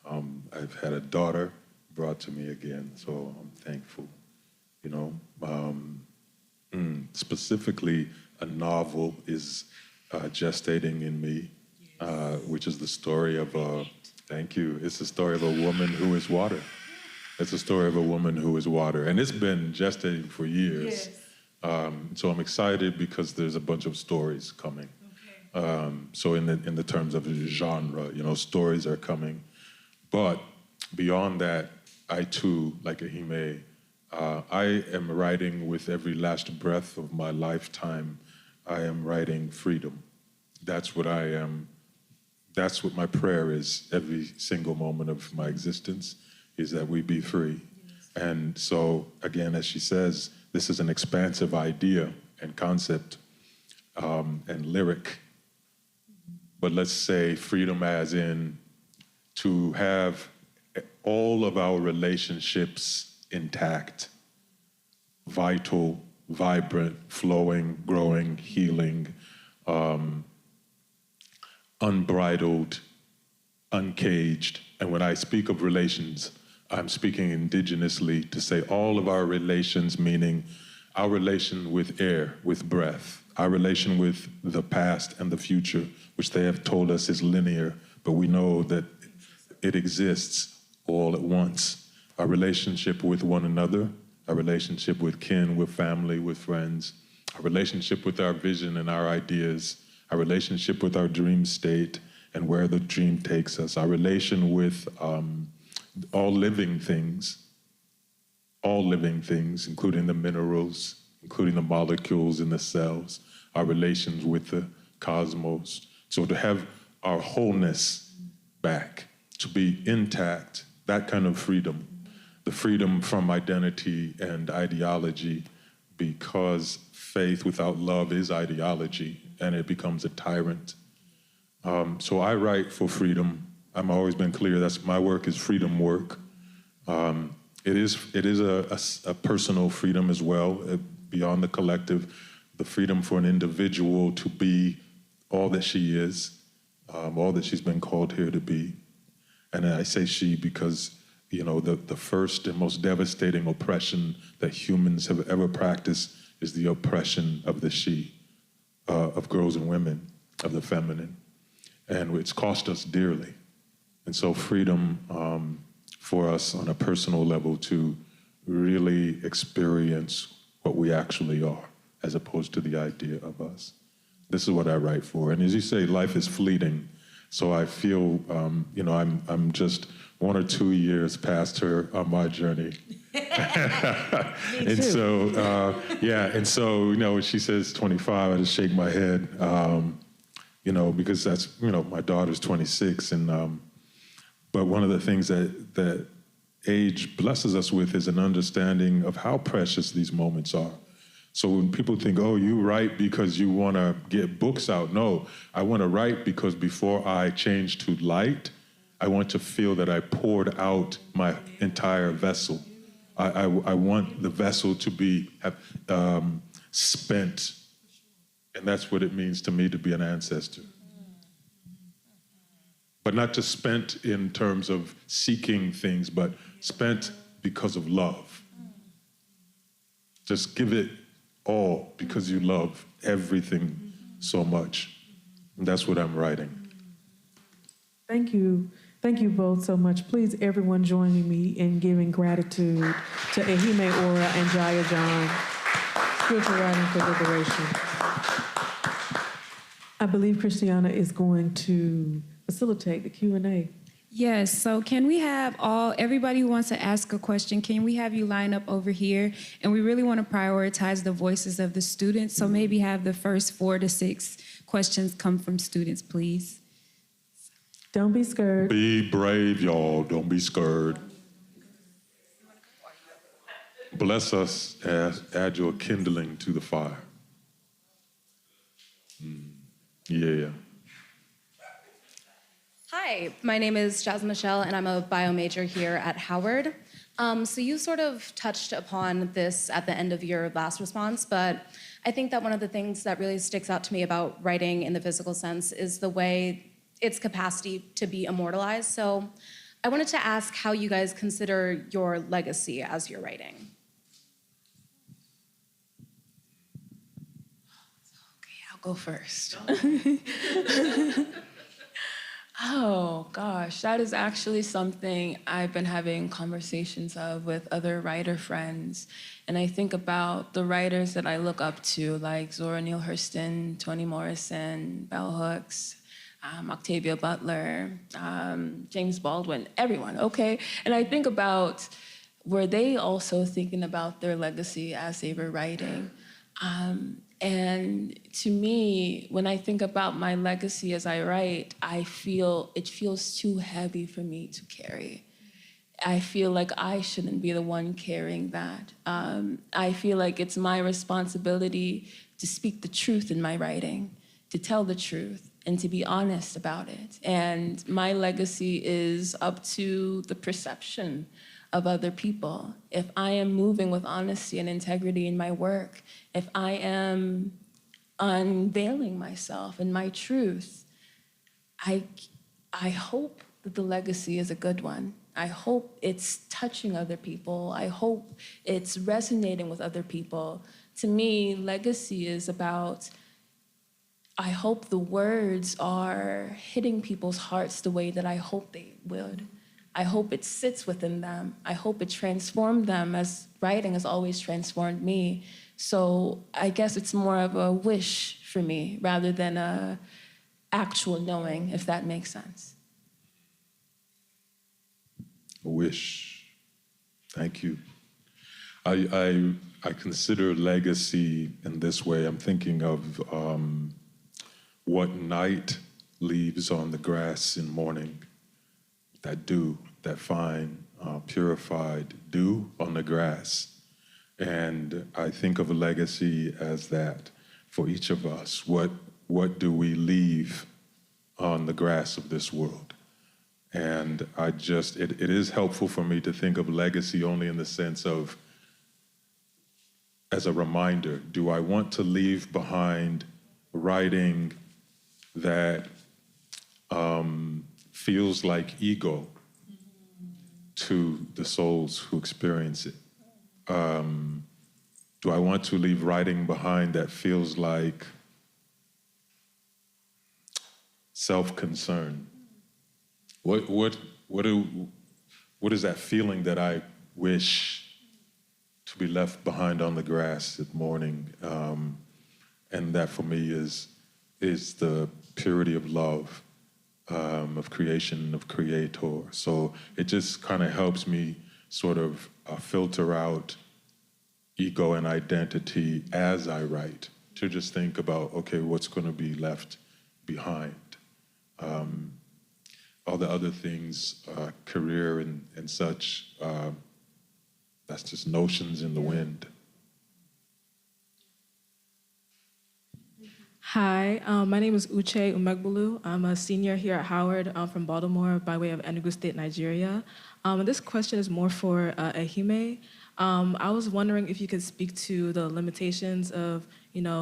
I've had a daughter brought to me again, so I'm thankful. Specifically, a novel is gestating in me, which is the story of thank you. It's the story of a woman who is water. It's the story of a woman who is water, and it's been gestating for years. Yes. So I'm excited because there's a bunch of stories coming. So in the terms of genre, stories are coming. But beyond that, I too, like Ahime, I am writing with every last breath of my lifetime. I am writing freedom. That's what I am. That's what my prayer is every single moment of my existence, is that we be free. Yes. And so, again, as she says, this is an expansive idea and concept and lyric. But let's say freedom as in to have all of our relationships intact, vital, vibrant, flowing, growing, healing, unbridled, uncaged. And when I speak of relations, I'm speaking indigenously to say all of our relations, meaning our relation with air, with breath, our relation with the past and the future, which they have told us is linear, but we know that it exists all at once. Our relationship with one another, our relationship with kin, with family, with friends, our relationship with our vision and our ideas, our relationship with our dream state and where the dream takes us, our relation with all living things, including the minerals, including the molecules in the cells, our relations with the cosmos. So to have our wholeness back, to be intact, that kind of freedom, the freedom from identity and ideology, because faith without love is ideology and it becomes a tyrant. So I write for freedom. I've always been clear, that's my work is freedom work. It is a personal freedom as well, beyond the collective, the freedom for an individual to be all that she is, all that she's been called here to be. And I say she because, the first and most devastating oppression that humans have ever practiced is the oppression of the she, of girls and women, of the feminine. And it's cost us dearly. And so freedom for us on a personal level to really experience what we actually are, as opposed to the idea of us. This is what I write for. And as you say, life is fleeting. So I feel, I'm just 1 or 2 years past her on my journey. And so, when she says 25, I just shake my head, because that's, my daughter's 26. But one of the things that age blesses us with is an understanding of how precious these moments are. So when people think, oh, you write because you want to get books out. No, I want to write because before I change to light, I want to feel that I poured out my entire vessel. I want the vessel to be spent. And that's what it means to me to be an ancestor. But not just spent in terms of seeking things, but spent because of love. Just give it all because you love everything so much. And that's what I'm writing. Thank you. Thank you both so much. Please, everyone joining me in giving gratitude to Ehime Ora and Jaya John, Spiritual Writing for Liberation. I believe Christiana is going to facilitate the Q&A. Yes, so can we have everybody who wants to ask a question, can we have you line up over here? And we really want to prioritize the voices of the students, so maybe have the first 4 to 6 questions come from students, please. Don't be scared. Be brave, y'all. Don't be scared. Bless us, add your kindling to the fire. Yeah. Hi, my name is Jasmine Michelle, and I'm a bio major here at Howard. So you sort of touched upon this at the end of your last response, but I think that one of the things that really sticks out to me about writing in the physical sense is the way its capacity to be immortalized. So I wanted to ask how you guys consider your legacy as you're writing. Okay, I'll go first. Oh, gosh, that is actually something I've been having conversations of with other writer friends. And I think about the writers that I look up to, like Zora Neale Hurston, Toni Morrison, Bell Hooks, Octavia Butler, James Baldwin, everyone, okay? And I think about, were they also thinking about their legacy as they were writing? And to me, when I think about my legacy as I write, I feel it feels too heavy for me to carry. I feel like I shouldn't be the one carrying that. I feel like it's my responsibility to speak the truth in my writing, to tell the truth, and to be honest about it. And my legacy is up to the perception of other people. If I am moving with honesty and integrity in my work, if I am unveiling myself and my truth, I hope that the legacy is a good one. I hope it's touching other people. I hope it's resonating with other people. To me, legacy is about, I hope the words are hitting people's hearts the way that I hope they would. I hope it sits within them. I hope it transformed them as writing has always transformed me. So I guess it's more of a wish for me rather than a actual knowing, if that makes sense. A wish. Thank you. I consider legacy in this way. I'm thinking of what night leaves on the grass in morning. That dew, that fine, purified dew on the grass. And I think of a legacy as that for each of us. What do we leave on the grass of this world? And it is helpful for me to think of legacy only in the sense of, as a reminder, do I want to leave behind writing that feels like ego to the souls who experience it? Do I want to leave writing behind that feels like self-concern? What what is that feeling that I wish to be left behind on the grass at morning? And that for me is the purity of love, of creation, of creator. So it just kind of helps me sort of filter out ego and identity as I write, to just think about, okay, what's going to be left behind? All the other things, career and such, that's just notions in the wind. Hi, my name is Uche Umegbulu. I'm a senior here at Howard. I'm from Baltimore by way of Enugu State, Nigeria. This question is more for Ehime. I was wondering if you could speak to the limitations of,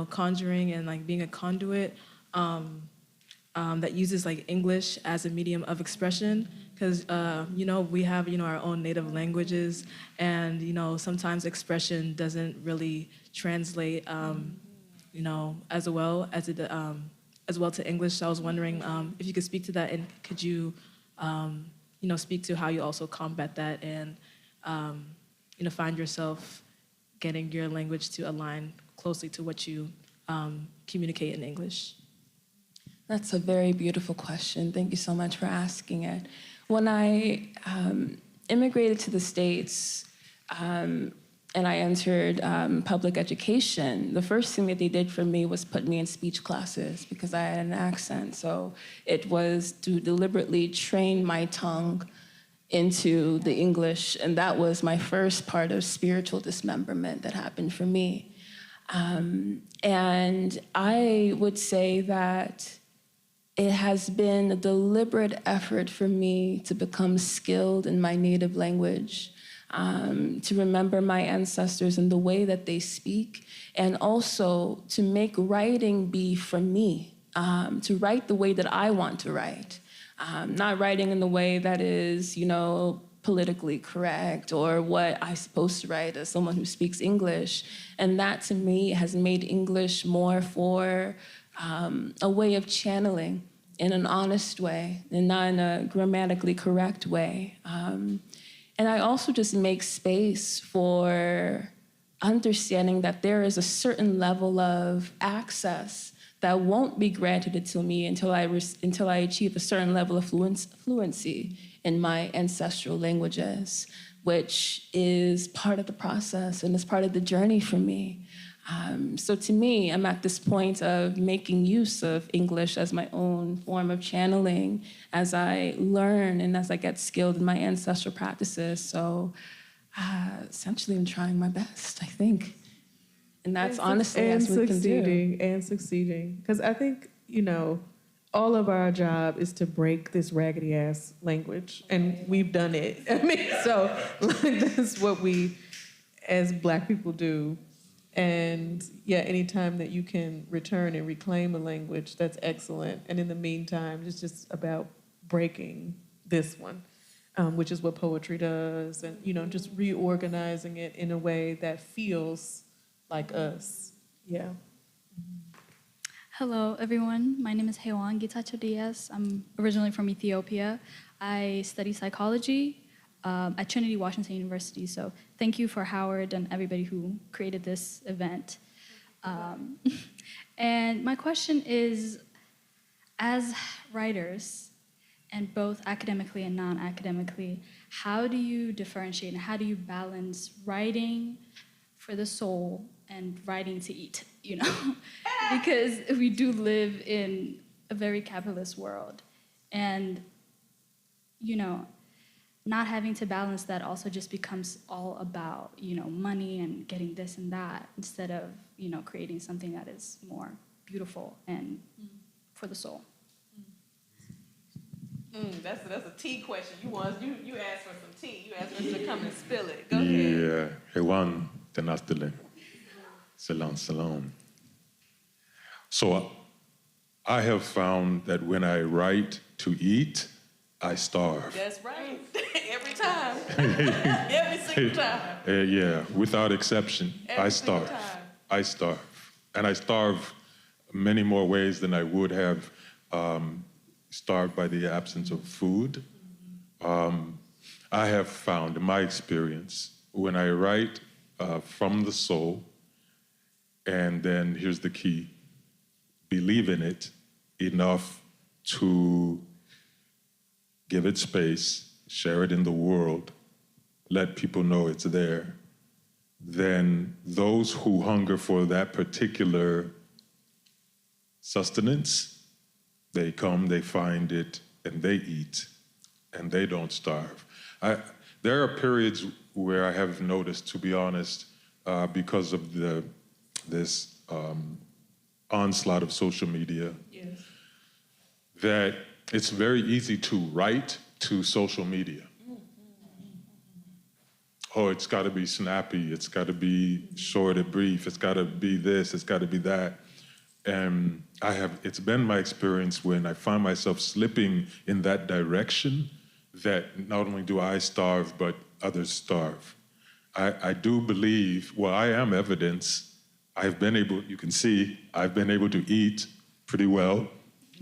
conjuring and like being a conduit that uses like English as a medium of expression, because we have our own native languages, and sometimes expression doesn't really translate as well to English. So I was wondering if you could speak to that, and could you speak to how you also combat that and find yourself getting your language to align closely to what you communicate in English. That's a very beautiful question. Thank you so much for asking it. When I immigrated to the States and I entered public education, the first thing that they did for me was put me in speech classes because I had an accent. So it was to deliberately train my tongue into the English, and that was my first part of spiritual dismemberment that happened for me. And I would say that it has been a deliberate effort for me to become skilled in my native language, to remember my ancestors and the way that they speak, and also to make writing be for me, to write the way that I want to write, not writing in the way that is, politically correct or what I'm supposed to write as someone who speaks English. And that to me has made English more for a way of channeling in an honest way and not in a grammatically correct way. And I also just make space for understanding that there is a certain level of access that won't be granted to me until I achieve a certain level of fluency in my ancestral languages, which is part of the process and is part of the journey for me. So to me, I'm at this point of making use of English as my own form of channeling as I learn and as I get skilled in my ancestral practices. So essentially, I'm trying my best, I think. And that's honestly as we can do. And succeeding. Because I think, all of our job is to break this raggedy ass language, and we've done it. So that's what we as Black people do. And yeah, anytime that you can return and reclaim a language, that's excellent. And in the meantime, it's just about breaking this one, which is what poetry does, and just reorganizing it in a way that feels like us. Yeah. Hello, everyone. My name is Hewan Gitacho Diaz. I'm originally from Ethiopia. I study psychology at Trinity Washington University. So thank you for Howard and everybody who created this event. And my question is, as writers, and both academically and non-academically, how do you differentiate and how do you balance writing for the soul and writing to eat, because we do live in a very capitalist world. And, not having to balance that also just becomes all about, money and getting this and that, instead of, creating something that is more beautiful and for the soul. That's a tea question. You asked for some tea. You asked for us to come and spill it. Go ahead. Yeah, Hewan Tenastele. Salam. So I have found that when I write to eat, I starve. That's right. Every time. Every single time. Yeah, without exception, I starve. I starve. And I starve many more ways than I would have starved by the absence of food. I I have found in my experience, when I write from the soul, and then here's the key, believe in it enough to give it space, share it in the world, let people know it's there, then those who hunger for that particular sustenance, they come, they find it, and they eat, and they don't starve. There are periods where I have noticed, to be honest, because of this onslaught of social media, yes, that it's very easy to write to social media. Oh, it's got to be snappy, it's got to be short and brief, it's got to be this, it's got to be that. And it's been my experience when I find myself slipping in that direction that not only do I starve, but others starve. I do believe, well, I am evidence. You can see, I've been able to eat pretty well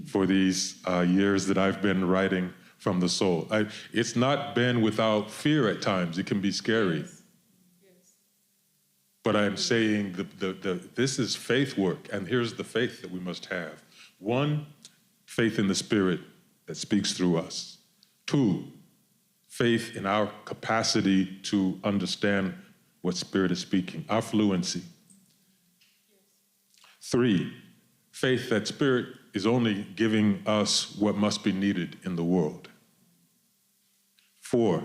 for these years that I've been writing from the soul. It's not been without fear at times. It can be scary. Yes. Yes. But I'm saying this is faith work, and here's the faith that we must have. 1, faith in the Spirit that speaks through us. 2, faith in our capacity to understand what Spirit is speaking, our fluency. 3, faith that Spirit is only giving us what must be needed in the world. 4,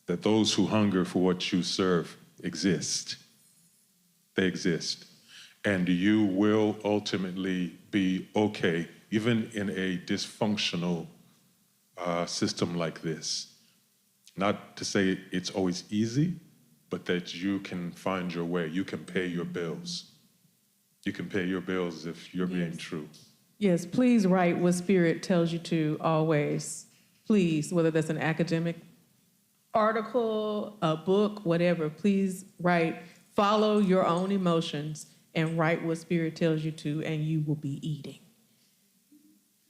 that those who hunger for what you serve exist. They exist. And you will ultimately be okay, even in a dysfunctional system like this. Not to say it's always easy, but that you can find your way. You can pay your bills. You can pay your bills if you're being true. Yes, please write what Spirit tells you to always. Please, whether that's an academic article, a book, whatever, please write. Follow your own emotions and write what Spirit tells you to, and you will be eating.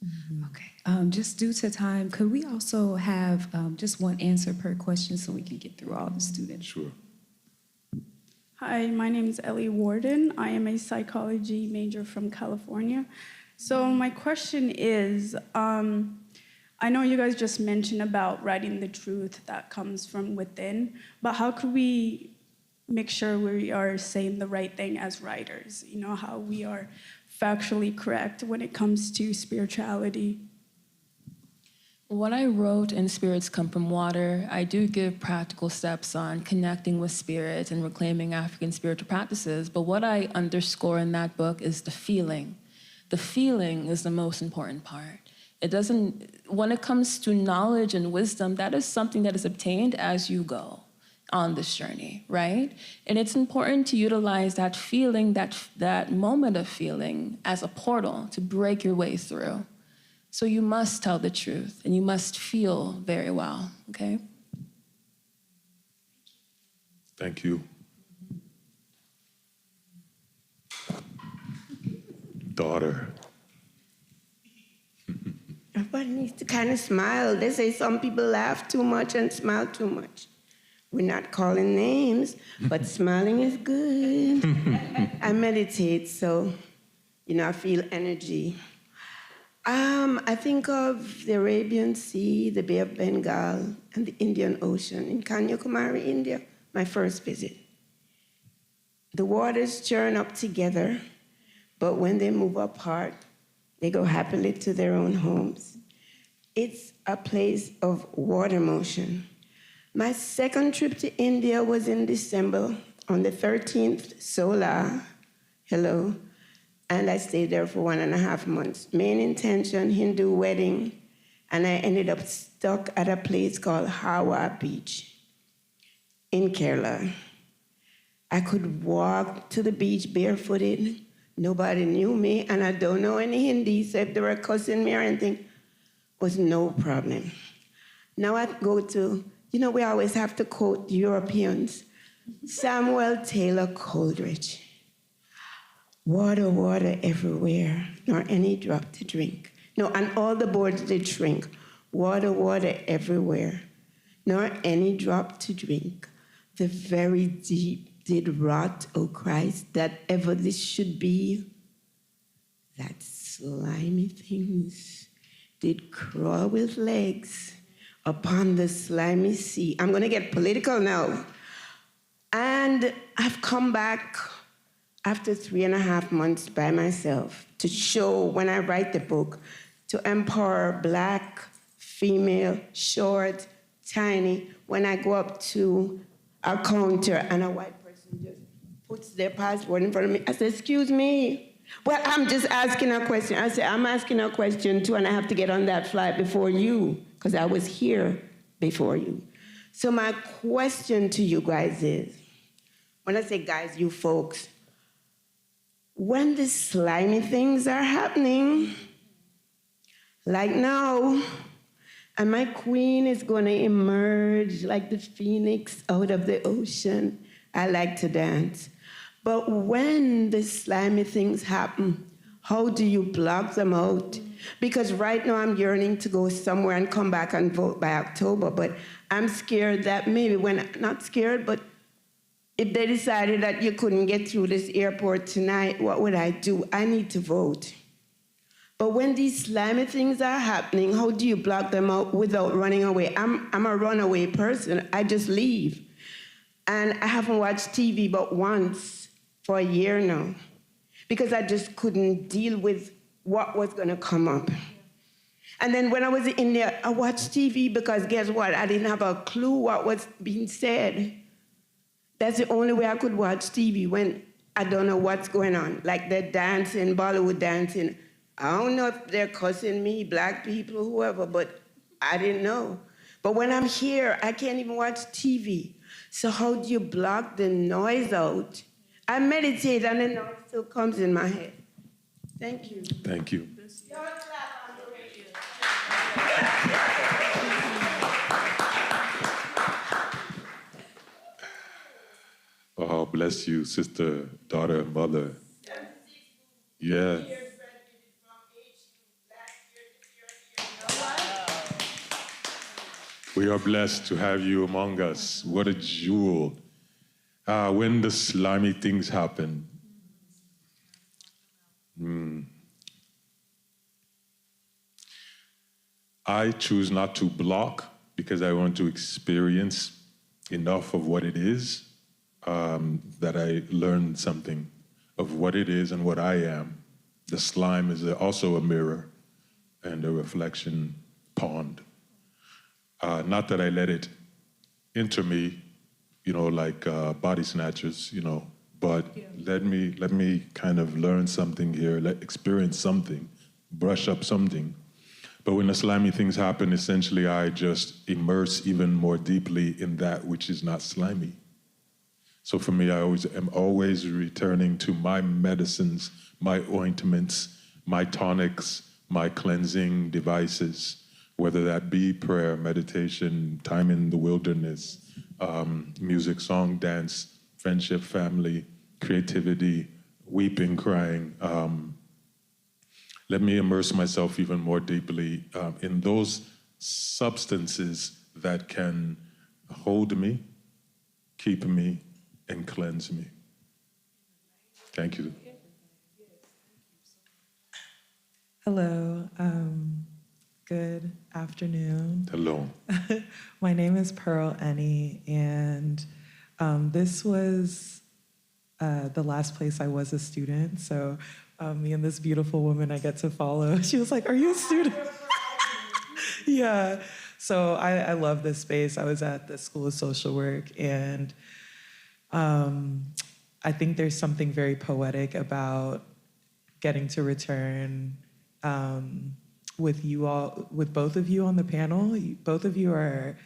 Mm-hmm. Okay. Just due to time, could we also have just one answer per question so we can get through all the students? Sure. Hi, my name is Ellie Warden. I am a psychology major from California. So my question is, I know you guys just mentioned about writing the truth that comes from within, but how could we make sure we are saying the right thing as writers? You know, how we are factually correct when it comes to spirituality. What I wrote in Spirits Come From Water, I do give practical steps on connecting with spirit and reclaiming African spiritual practices, but what I underscore in that book is the feeling. The feeling is the most important part. When it comes to knowledge and wisdom, that is something that is obtained as you go on this journey, right? And it's important to utilize that feeling, that moment of feeling as a portal to break your way through. So you must tell the truth and you must feel very well, okay? Thank you. Daughter. Everybody needs to kind of smile. They say some people laugh too much and smile too much. We're not calling names, but smiling is good. I meditate, so, I feel energy. I think of the Arabian Sea, the Bay of Bengal, and the Indian Ocean in Kanyakumari, India, my first visit. The waters churn up together, but when they move apart, they go happily to their own homes. It's a place of water motion. My second trip to India was in December on the 13th, Solar, hello, and I stayed there for 1.5 months. Main intention, Hindu wedding, and I ended up stuck at a place called Hawa Beach in Kerala. I could walk to the beach barefooted. Nobody knew me, and I don't know any Hindi, so if they were cussing me or anything, was no problem. Now I go to, we always have to quote Europeans. Samuel Taylor Coleridge. Water, water everywhere, nor any drop to drink. No, and all the boards did shrink. Water, water everywhere, nor any drop to drink. The very deep did rot, O Christ, that ever this should be. That slimy things did crawl with legs upon the slimy sea. I'm going to get political now. And I've come back after 3.5 months by myself to show, when I write the book, to empower Black, female, short, tiny. When I go up to a counter and a white person just puts their passport in front of me, I say, excuse me. Well, I'm just asking a question. I say, I'm asking a question too, and I have to get on that flight before you, because I was here before you. So my question to you guys is, when I say guys, you folks, when the slimy things are happening, like now, and my queen is going to emerge like the phoenix out of the ocean. I like to dance. But when the slimy things happen, how do you block them out? Because right now I'm yearning to go somewhere and come back and vote by October, but I'm scared that maybe not scared, but if they decided that you couldn't get through this airport tonight, what would I do? I need to vote. But when these slimy things are happening, how do you block them out without running away? I'm a runaway person. I just leave. And I haven't watched TV but once for a year now, because I just couldn't deal with what was going to come up. And then when I was in there, I watched TV because guess what? I didn't have a clue what was being said. That's the only way I could watch TV, when I don't know what's going on. Like they're dancing, Bollywood dancing. I don't know if they're cussing me, Black people, whoever, but I didn't know. But when I'm here, I can't even watch TV. So how do you block the noise out? I meditate and the noise still comes in my head. Thank you. Thank you. Oh, bless you, sister, daughter, mother. Yeah. We are blessed to have you among us. What a jewel. When the slimy things happen, I choose not to block because I want to experience enough of what it is, that I learn something of what it is and what I am. The slime is also a mirror and a reflection pond. Not that I let it enter me, like body snatchers, but let me kind of learn something here, experience something, brush up something. But when the slimy things happen, essentially I just immerse even more deeply in that which is not slimy. So for me, I am always returning to my medicines, my ointments, my tonics, my cleansing devices, whether that be prayer, meditation, time in the wilderness, music, song, dance, friendship, family, creativity, weeping, crying. Let me immerse myself even more deeply in those substances that can hold me, keep me, and cleanse me. Thank you. Hello. Good afternoon. Hello. My name is Pearl Eni, and this was the last place I was a student. So me and this beautiful woman I get to follow, she was like, "Are you a student?" Yeah. So I love this space. I was at the School of Social Work, and I think there's something very poetic about getting to return with you all, with both of you on the panel. Both of you are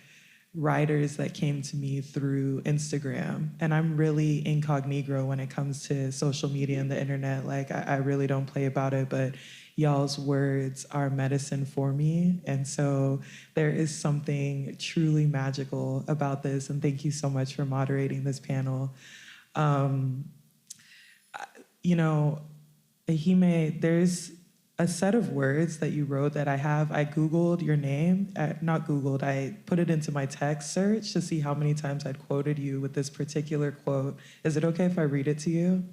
writers that came to me through Instagram, and I'm really incognito when it comes to social media and the internet. Like, I really don't play about it, but y'all's words are medicine for me, and so there is something truly magical about this, and thank you so much for moderating this panel. You know, Ehime, there's a set of words that you wrote that I have. I Googled your name, not Googled, I put it into my text search to see how many times I'd quoted you with this particular quote. Is it okay if I read it to you?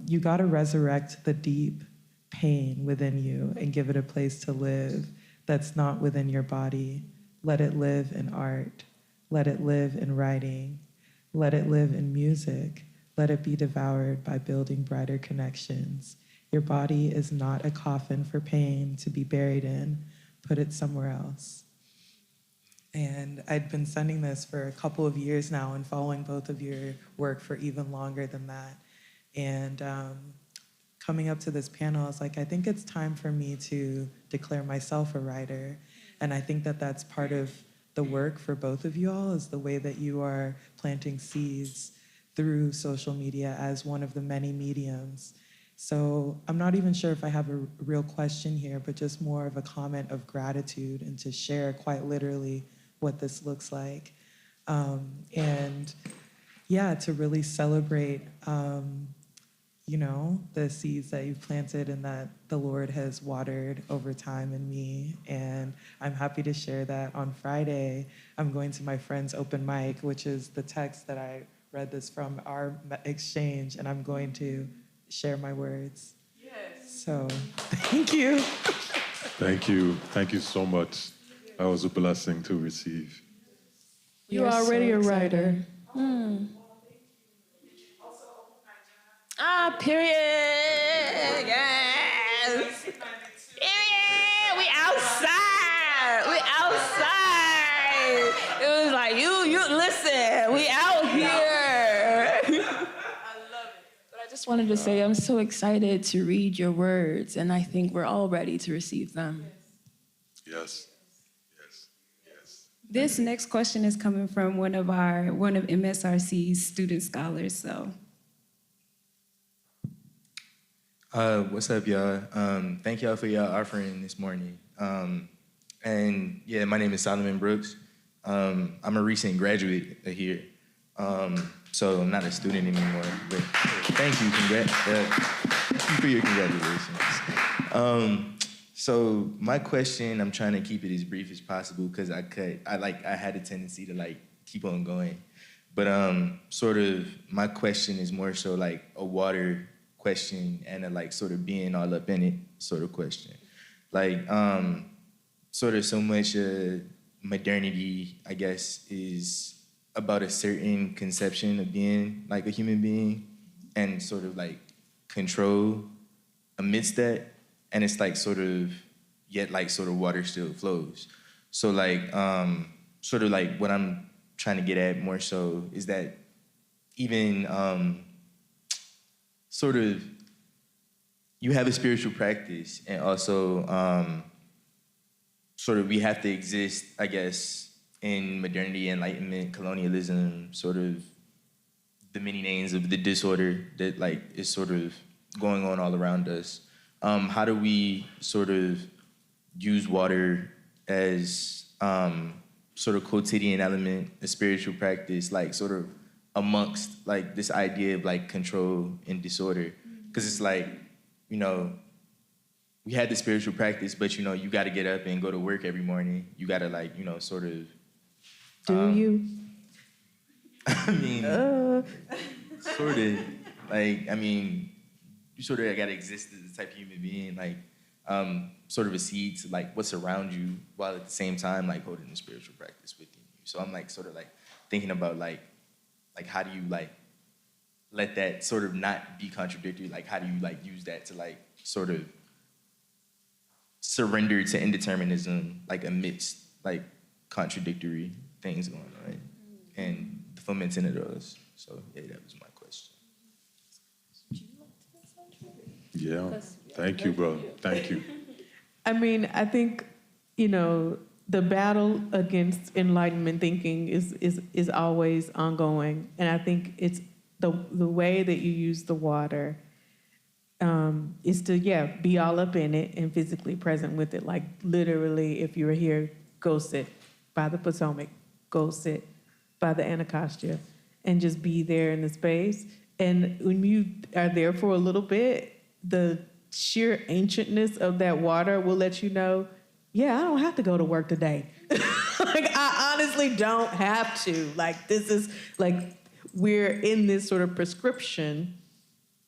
You gotta resurrect the deep pain within you and give it a place to live that's not within your body. Let it live in art. Let it live in writing. Let it live in music. Let it be devoured by building brighter connections. Your body is not a coffin for pain to be buried in. Put it somewhere else. And I'd been sending this for a couple of years now and following both of your work for even longer than that. And coming up to this panel, I was like, I think it's time for me to declare myself a writer. And I think that that's part of the work for both of you all, is the way that you are planting seeds through social media as one of the many mediums. So I'm not even sure if I have a real question here, but just more of a comment of gratitude and to share quite literally what this looks like. And yeah, to really celebrate, you know, the seeds that you've planted and that the Lord has watered over time in me. And I'm happy to share that on Friday, I'm going to my friend's open mic, which is the text that I read this from our exchange, and I'm going to share my words. Yes. So, thank you. Thank you. Thank you so much. That was a blessing to receive. You're already a writer. Period. Yes. Period. We outside. We outside. It was like, you listen, we out here. But I just wanted to say I'm so excited to read your words, and I think we're all ready to receive them. Yes. Yes. Yes. This next question is coming from one of MSRC's student scholars, so. What's up, y'all? Thank y'all for y'all offering this morning. And yeah, my name is Solomon Brooks. I'm a recent graduate here. So I'm not a student anymore, but thank you, thank you for your congratulations. So my question, I'm trying to keep it as brief as possible because I had a tendency to keep on going. But sort of my question is more so like a water question and a sort of being all up in it sort of question. Sort of so much modernity, I guess, is about a certain conception of being like a human being and sort of control amidst that. And it's sort of, yet sort of water still flows. So sort of what I'm trying to get at more so is that even sort of you have a spiritual practice and also sort of we have to exist, I guess, in modernity, enlightenment, colonialism, sort of the many names of the disorder that is sort of going on all around us. How do we sort of use water as sort of quotidian element, a spiritual practice, sort of amongst this idea of control and disorder? Because it's you know, we had the spiritual practice, but you know, you got to get up and go to work every morning. You got to you know, sort of. Do you? I mean, sort of. I mean, you sort of got to exist as a type of human being, sort of a seed to what's around you, while at the same time holding the spiritual practice within you. So I'm sort of thinking about how do you let that sort of not be contradictory? How do you use that to sort of surrender to indeterminism amidst contradictory things going on and the fomenting of those. So yeah, that was my question. Yeah. Thank you, bro. Thank you. I mean, I think, you know, the battle against enlightenment thinking is always ongoing. And I think it's the way that you use the water is to, be all up in it and physically present with it. Literally, if you were here, go sit by the Potomac, go sit by the Anacostia, and just be there in the space. And when you are there for a little bit, the sheer ancientness of that water will let you know, yeah, I don't have to go to work today. Like, I honestly don't have to. Like, this is, like, we're in this sort of prescription,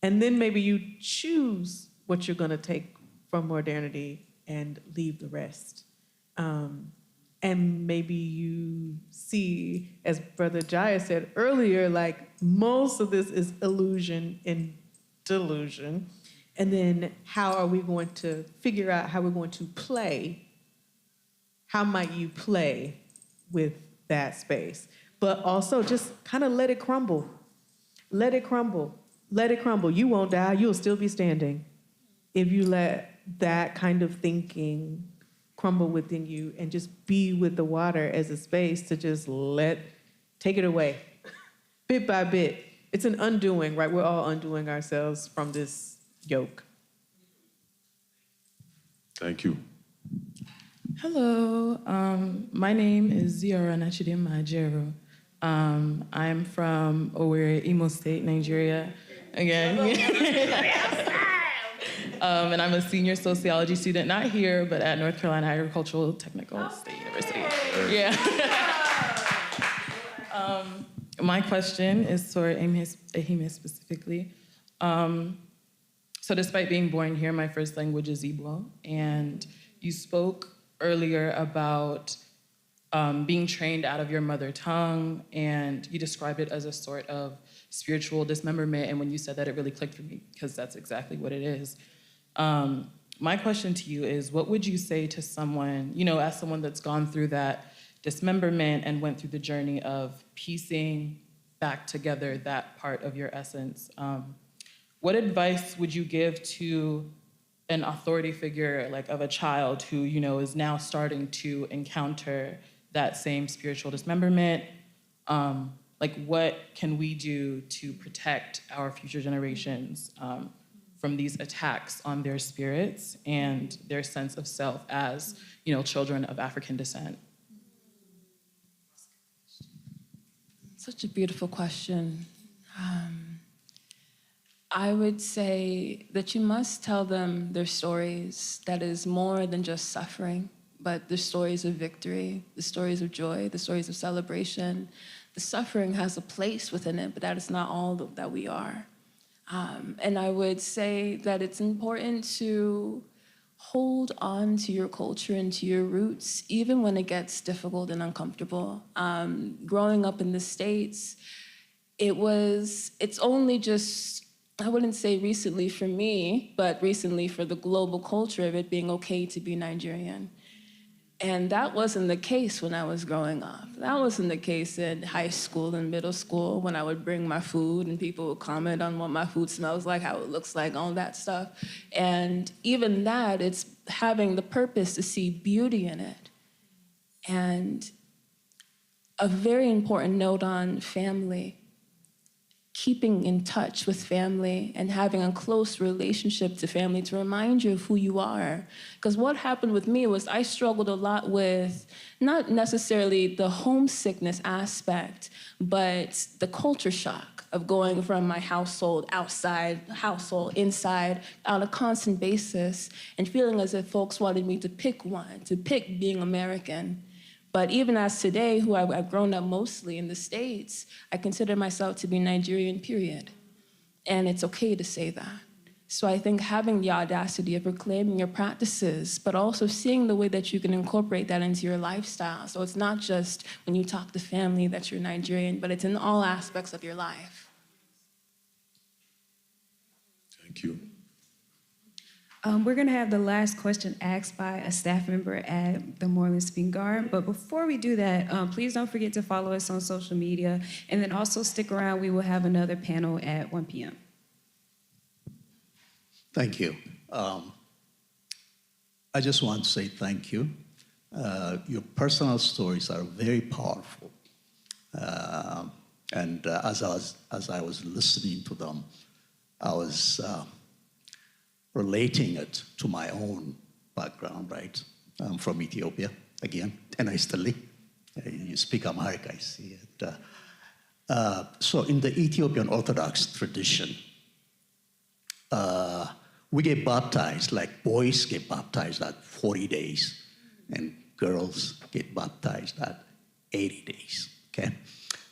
and then maybe you choose what you're gonna take from modernity and leave the rest. And maybe you see, as Brother Jaya said earlier, like, most of this is illusion and delusion. And then how are we going to figure out how we're going to play? How might you play with that space? But also just kind of let it crumble. Let it crumble. Let it crumble. You won't die. You'll still be standing if you let that kind of thinking crumble within you and just be with the water as a space to just take it away, bit by bit. It's an undoing, right? We're all undoing ourselves from this yoke. Thank you. Hello, my name is Ziora Nachidim Majero. I'm from Owerri, Imo State, Nigeria. Again. And I'm a senior sociology student, not here, but at North Carolina Agricultural Technical State University. Yeah. My question is for Ehime specifically. So despite being born here, my first language is Igbo, and you spoke earlier about being trained out of your mother tongue, and you described it as a sort of spiritual dismemberment, and when you said that, it really clicked for me, because that's exactly what it is. My question to you is, what would you say to someone, as someone that's gone through that dismemberment and went through the journey of piecing back together that part of your essence? What advice would you give to an authority figure, like of a child who, is now starting to encounter that same spiritual dismemberment? What can we do to protect our future generations from these attacks on their spirits and their sense of self as, children of African descent? Such a beautiful question. I would say that you must tell them their stories that is more than just suffering, but the stories of victory, the stories of joy, the stories of celebration. The suffering has a place within it, but that is not all that we are. And I would say that it's important to hold on to your culture and to your roots, even when it gets difficult and uncomfortable. Growing up in the States, it's only just, I wouldn't say recently for me, but recently for the global culture of it being okay to be Nigerian. And that wasn't the case when I was growing up. That wasn't the case in high school and middle school when I would bring my food and people would comment on what my food smells like, how it looks like, all that stuff. And even that, it's having the purpose to see beauty in it. And a very important note on family. Keeping in touch with family and having a close relationship to family to remind you of who you are. Because what happened with me was I struggled a lot with not necessarily the homesickness aspect, but the culture shock of going from my household outside, household inside on a constant basis and feeling as if folks wanted me to pick being American. But even as today, who I've grown up mostly in the States, I consider myself to be Nigerian, period. And it's okay to say that. So I think having the audacity of reclaiming your practices, but also seeing the way that you can incorporate that into your lifestyle. So it's not just when you talk to family that you're Nigerian, but it's in all aspects of your life. Thank you. We're going to have the last question asked by a staff member at the Moreland Spingarn. But before we do that, please don't forget to follow us on social media. And then also stick around. We will have another panel at 1 p.m. Thank you. I just want to say thank you. Your personal stories are very powerful. And as I was listening to them, I was relating it to my own background, right? I'm from Ethiopia, again, and I still live. You speak Amharic, I see it. So in the Ethiopian Orthodox tradition, we get baptized, like boys get baptized at 40 days, and girls get baptized at 80 days, okay?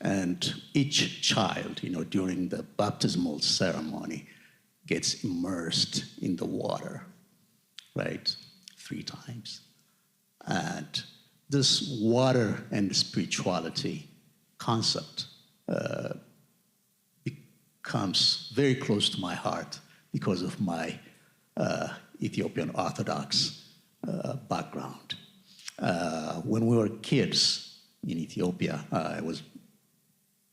And each child, during the baptismal ceremony, gets immersed in the water, right? 3 times. And this water and spirituality concept becomes very close to my heart because of my Ethiopian Orthodox background. When we were kids in Ethiopia, I was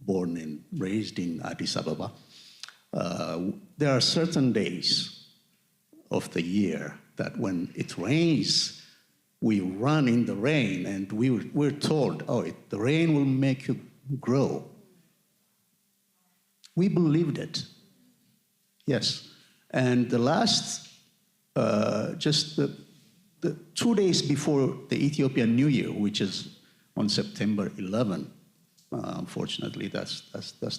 born and raised in Addis Ababa. There are certain days of the year that when it rains, we run in the rain, and we're told, the rain will make you grow. We believed it. Yes. And the last, just the 2 days before the Ethiopian New Year, which is on September 11, unfortunately, that's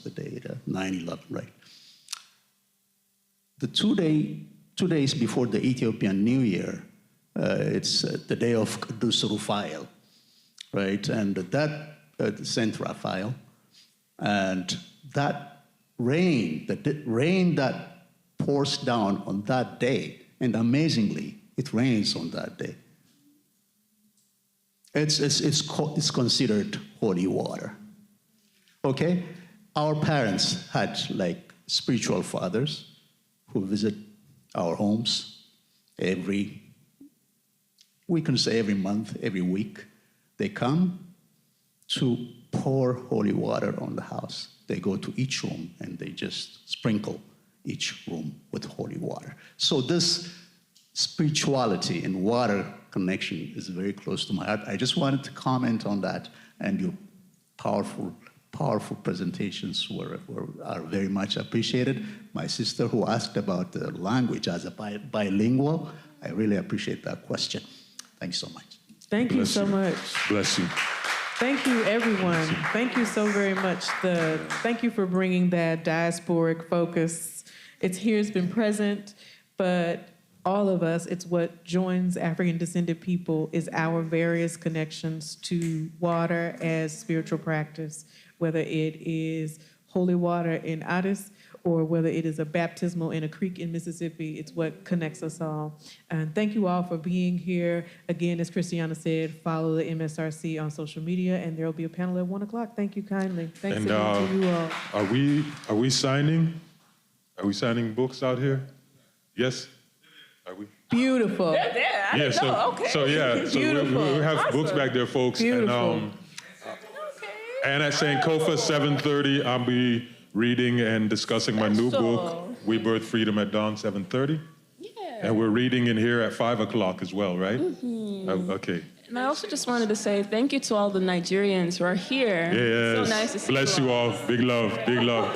the day, 9/11, right? The 2 days before the Ethiopian New Year, it's the day of Qudus Rufael, right? And that, Saint Raphael, and that rain, the rain that pours down on that day, and amazingly, it rains on that day. It's considered holy water. Okay? Our parents had like spiritual fathers who visit our homes we can say every month, every week. They come to pour holy water on the house. They go to each room and they just sprinkle each room with holy water. So this spirituality and water connection is very close to my heart. I just wanted to comment on that, and your powerful presentations are very much appreciated. My sister who asked about the language as a bilingual, I really appreciate that question. Thanks so much. Thank you so much. Bless you. Thank you, everyone. Thank you so very much. Thank you for bringing that diasporic focus. It's been present, but all of us, it's what joins African descended people is our various connections to water as spiritual practice, whether it is holy water in Addis or whether it is a baptismal in a creek in Mississippi. It's what connects us all. And thank you all for being here. Again, as Christiana said, follow the MSRC on social media, and there will be a panel at 1 o'clock. Thank you kindly. Thanks And again to you all. are we signing? Are we signing books out here? Yes? Are we? Beautiful. Yeah, so we have books back there, folks. Beautiful. And at St. Kofa, 7:30, I'll be reading and discussing my new book, We Birth Freedom at Dawn, 7:30. Yeah. And we're reading in here at 5 o'clock as well, right? Mm-hmm. Okay. And I also just wanted to say thank you to all the Nigerians who are here. Yes. So nice to see Bless you all. Big love. Big love.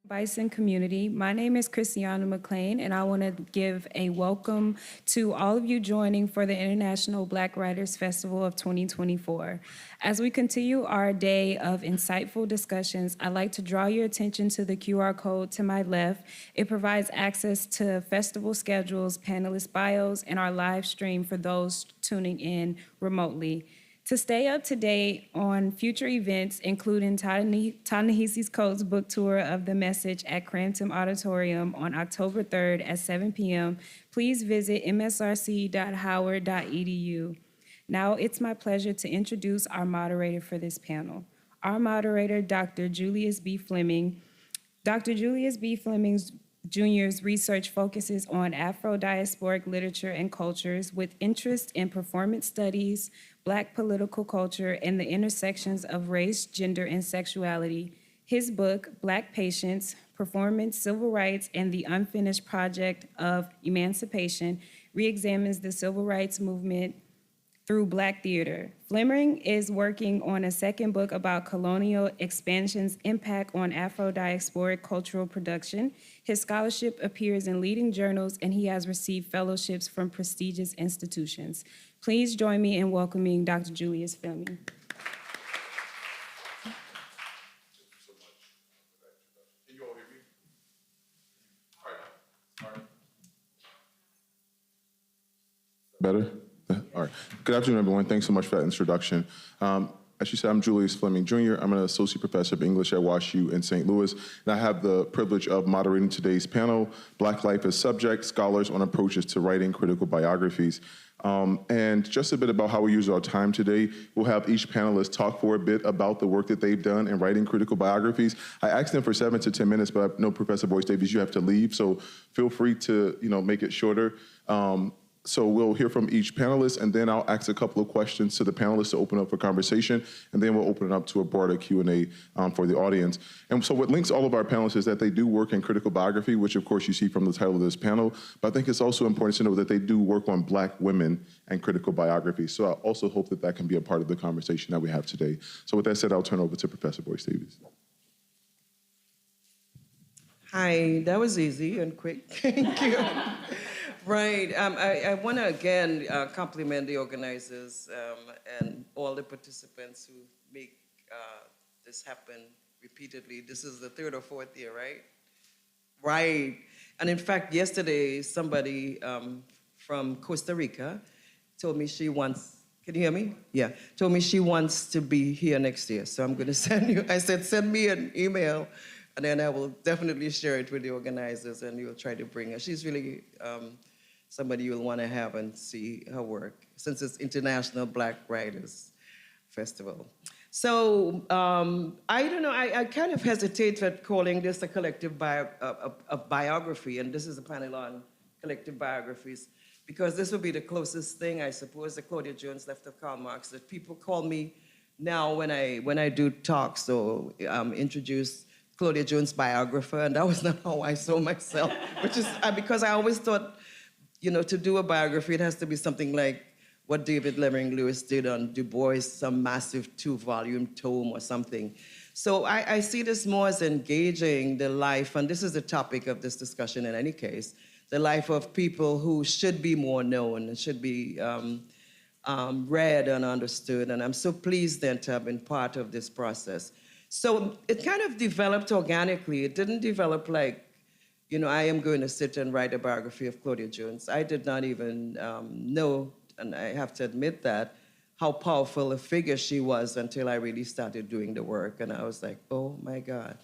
Bison community. My name is Christiana McLean, and I want to give a welcome to all of you joining for the International Black Writers Festival of 2024. As we continue our day of insightful discussions, I'd like to draw your attention to the QR code to my left. It provides access to festival schedules, panelist bios, and our live stream for those tuning in remotely. To stay up to date on future events, including Ta-Nehisi's Codes book tour of The Message at Crampton Auditorium on October 3rd at 7 p.m., please visit msrc.howard.edu. Now it's my pleasure to introduce our moderator for this panel. Our moderator, Dr. Julius B. Fleming. Dr. Julius B. Fleming Jr.'s research focuses on Afro-diasporic literature and cultures with interest in performance studies, Black political culture, and the intersections of race, gender, and sexuality. His book, Black Patience, Performance, Civil Rights, and the Unfinished Project of Emancipation, reexamines the civil rights movement through Black theater. Fleming is working on a second book about colonial expansion's impact on Afro-diasporic cultural production. His scholarship appears in leading journals, and he has received fellowships from prestigious institutions. Please join me in welcoming Dr. Julius Fleming. Better? All right. Good afternoon, everyone. Thanks so much for that introduction. As you said, I'm Julius Fleming Jr. I'm an associate professor of English at WashU in St. Louis, and I have the privilege of moderating today's panel, Black Life as Subject, Scholars on Approaches to Writing Critical Biographies. And just a bit about how we use our time today. We'll have each panelist talk for a bit about the work that they've done in writing critical biographies. I asked them for 7 to 10 minutes, but I know Professor Boyce Davies, you have to leave, so feel free to make it shorter. So we'll hear from each panelist, and then I'll ask a couple of questions to the panelists to open up for conversation, and then we'll open it up to a broader Q&A for the audience. And so what links all of our panelists is that they do work in critical biography, which of course you see from the title of this panel, but I think it's also important to know that they do work on Black women and critical biography. So I also hope that that can be a part of the conversation that we have today. So with that said, I'll turn over to Professor Boyce Davies. Hi, that was easy and quick. Thank you. Right. I want to again compliment the organizers and all the participants who make this happen repeatedly. This is the 3rd or 4th year, right? Right. And in fact, yesterday, somebody from Costa Rica told me she wants, can you hear me? Yeah. Told me she wants to be here next year. So I'm going to send you, I said, send me an email, and then I will definitely share it with the organizers, and you'll try to bring her. She's really somebody you'll want to have and see her work, since it's International Black Writers Festival. So I don't know, I kind of hesitate at calling this a collective biography, and this is a panel on collective biographies, because this would be the closest thing, I suppose, that Claudia Jones left of Karl Marx, that people call me now when I do talks or introduce Claudia Jones biographer, and that was not how I saw myself, which is because I always thought, to do a biography, it has to be something like what David Lemmering Lewis did on Du Bois, some massive 2-volume tome or something. So I see this more as engaging the life, and this is the topic of this discussion in any case, the life of people who should be more known and should be read and understood. And I'm so pleased then to have been part of this process. So it kind of developed organically. It didn't develop like, I am going to sit and write a biography of Claudia Jones. I did not even know, and I have to admit that, how powerful a figure she was until I really started doing the work. And I was like, oh my God.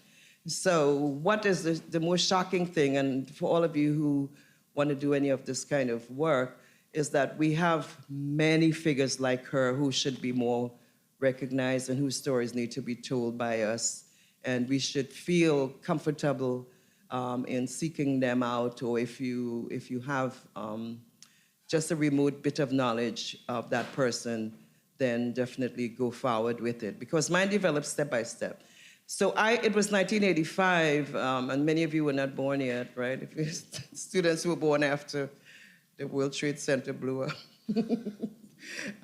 So what is the most shocking thing, and for all of you who want to do any of this kind of work, is that we have many figures like her who should be more recognized and whose stories need to be told by us. And we should feel comfortable in seeking them out, or if you have just a remote bit of knowledge of that person, then definitely go forward with it, because mine developed step by step. So it was 1985, and many of you were not born yet, right? If you're students who were born after the World Trade Center blew up.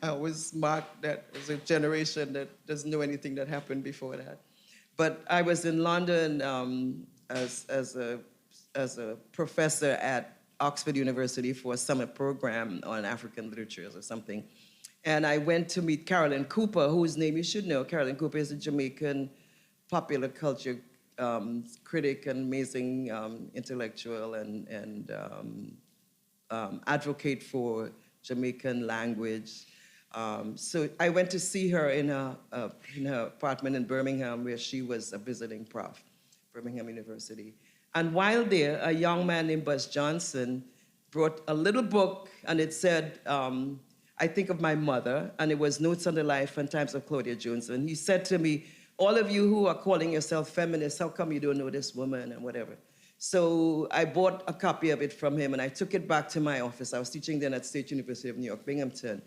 I always mark that as a generation that doesn't know anything that happened before that. But I was in London as a professor at Oxford University for a summer program on African literatures or something. And I went to meet Carolyn Cooper, whose name you should know. Carolyn Cooper is a Jamaican popular culture critic and amazing intellectual and advocate for Jamaican language. So I went to see her in her apartment in Birmingham, where she was a visiting prof, Birmingham University. And while there, a young man named Buzz Johnson brought a little book, and it said, I think of my mother, and it was Notes on the Life and Times of Claudia Jones. And he said to me, all of you who are calling yourself feminists, how come you don't know this woman and whatever? So I bought a copy of it from him, and I took it back to my office. I was teaching then at State University of New York, Binghamton.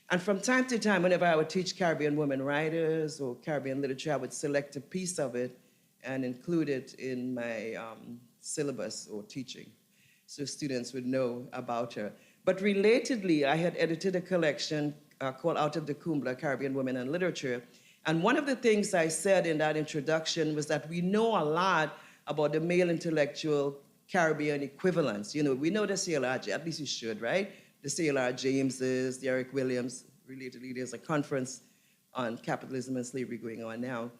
And from time to time, whenever I would teach Caribbean women writers or Caribbean literature, I would select a piece of it and include it in my syllabus or teaching, so students would know about her. But relatedly, I had edited a collection called Out of the Kumbla, Caribbean Women and Literature. And one of the things I said in that introduction was that we know a lot about the male intellectual Caribbean equivalents. You know, we know the CLR, at least you should, right? The CLR Jameses, the Eric Williams. Relatedly, there's a conference on capitalism and slavery going on now.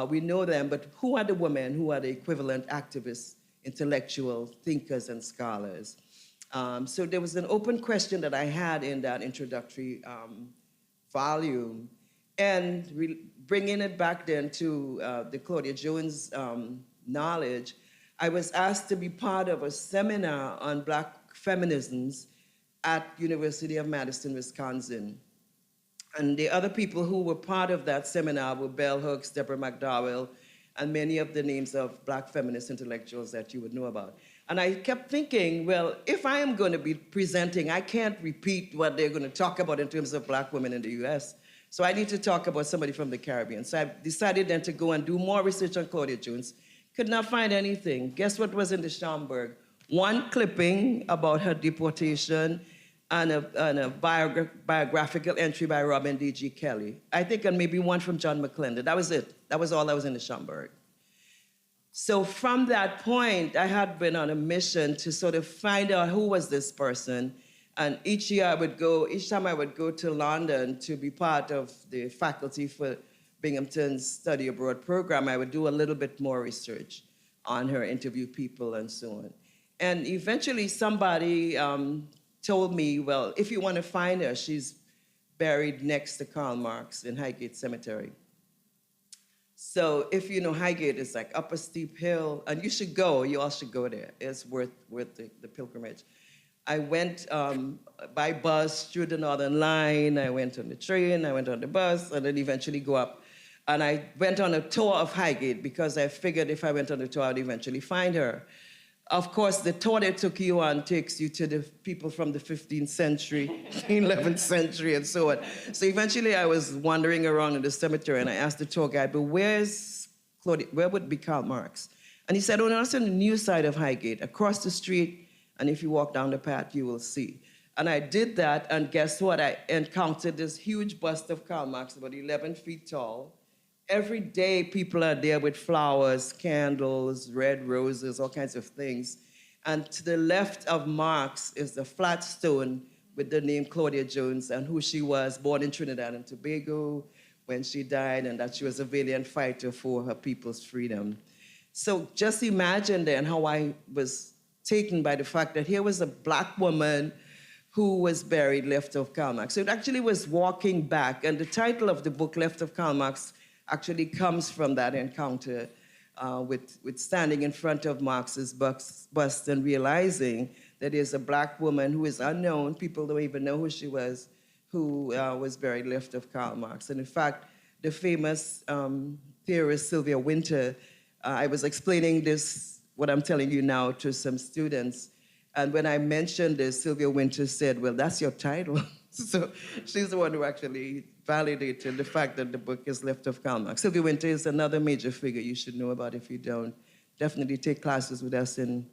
We know them, but who are the women who are the equivalent activists, intellectual thinkers, and scholars? So there was an open question that I had in that introductory volume. And bringing it back then to the Claudia Jones knowledge, I was asked to be part of a seminar on Black feminisms at University of Madison, Wisconsin. And the other people who were part of that seminar were Bell Hooks, Deborah McDowell, and many of the names of Black feminist intellectuals that you would know about. And I kept thinking, well, if I am going to be presenting, I can't repeat what they're going to talk about in terms of Black women in the US. So I need to talk about somebody from the Caribbean. So I decided then to go and do more research on Claudia Jones. Could not find anything. Guess what was in the Schomburg? One clipping about her deportation and a biographical entry by Robin D.G. Kelly. I think, and maybe one from John McClendon. That was it. That was all that was in the Schomburg. So from that point, I had been on a mission to sort of find out who was this person. And each time I would go to London to be part of the faculty for Binghamton's study abroad program, I would do a little bit more research on her, interview people and so on. And eventually somebody told me, well, if you want to find her, she's buried next to Karl Marx in Highgate Cemetery. So if you know Highgate, it's like up a steep hill, and you should go, you all should go there. It's worth the pilgrimage. I went by bus through the Northern Line, I went on the train, I went on the bus, and then eventually go up. And I went on a tour of Highgate because I figured if I went on the tour, I'd eventually find her. Of course, the tour they took you on takes you to the people from the 15th century, 11th century, and so on. So eventually I was wandering around in the cemetery, and I asked the tour guide, but where would be Karl Marx? And he said, oh, no, it's on the new side of Highgate, across the street, and if you walk down the path, you will see. And I did that, and guess what? I encountered this huge bust of Karl Marx, about 11 feet tall. Every day, people are there with flowers, candles, red roses, all kinds of things. And to the left of Marx is the flat stone with the name Claudia Jones and who she was, born in Trinidad and Tobago when she died, and that she was a valiant fighter for her people's freedom. So just imagine then how I was taken by the fact that here was a Black woman who was buried left of Karl Marx. So it actually was walking back, and the title of the book, Left of Karl Marx, actually comes from that encounter with standing in front of Marx's bust and realizing that there's a Black woman who is unknown, people don't even know who she was, who was buried left of Karl Marx. And in fact, the famous theorist Sylvia Wynter, I was explaining this, what I'm telling you now, to some students. And when I mentioned this, Sylvia Wynter said, well, that's your title. So she's the one who actually validated the fact that the book is left of Karl Marx. Sylvia Wynter is another major figure you should know about if you don't. Definitely take classes with us in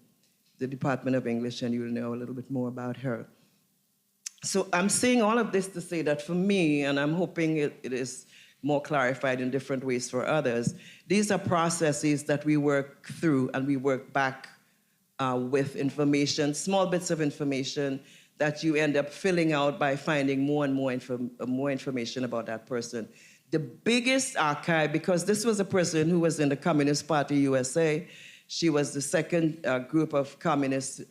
the Department of English and you'll know a little bit more about her. So I'm saying all of this to say that for me, and I'm hoping it is more clarified in different ways for others. These are processes that we work through and we work back with information, small bits of information that you end up filling out by finding more and more information about that person. The biggest archive, because this was a person who was in the Communist Party USA, she was the second group of communists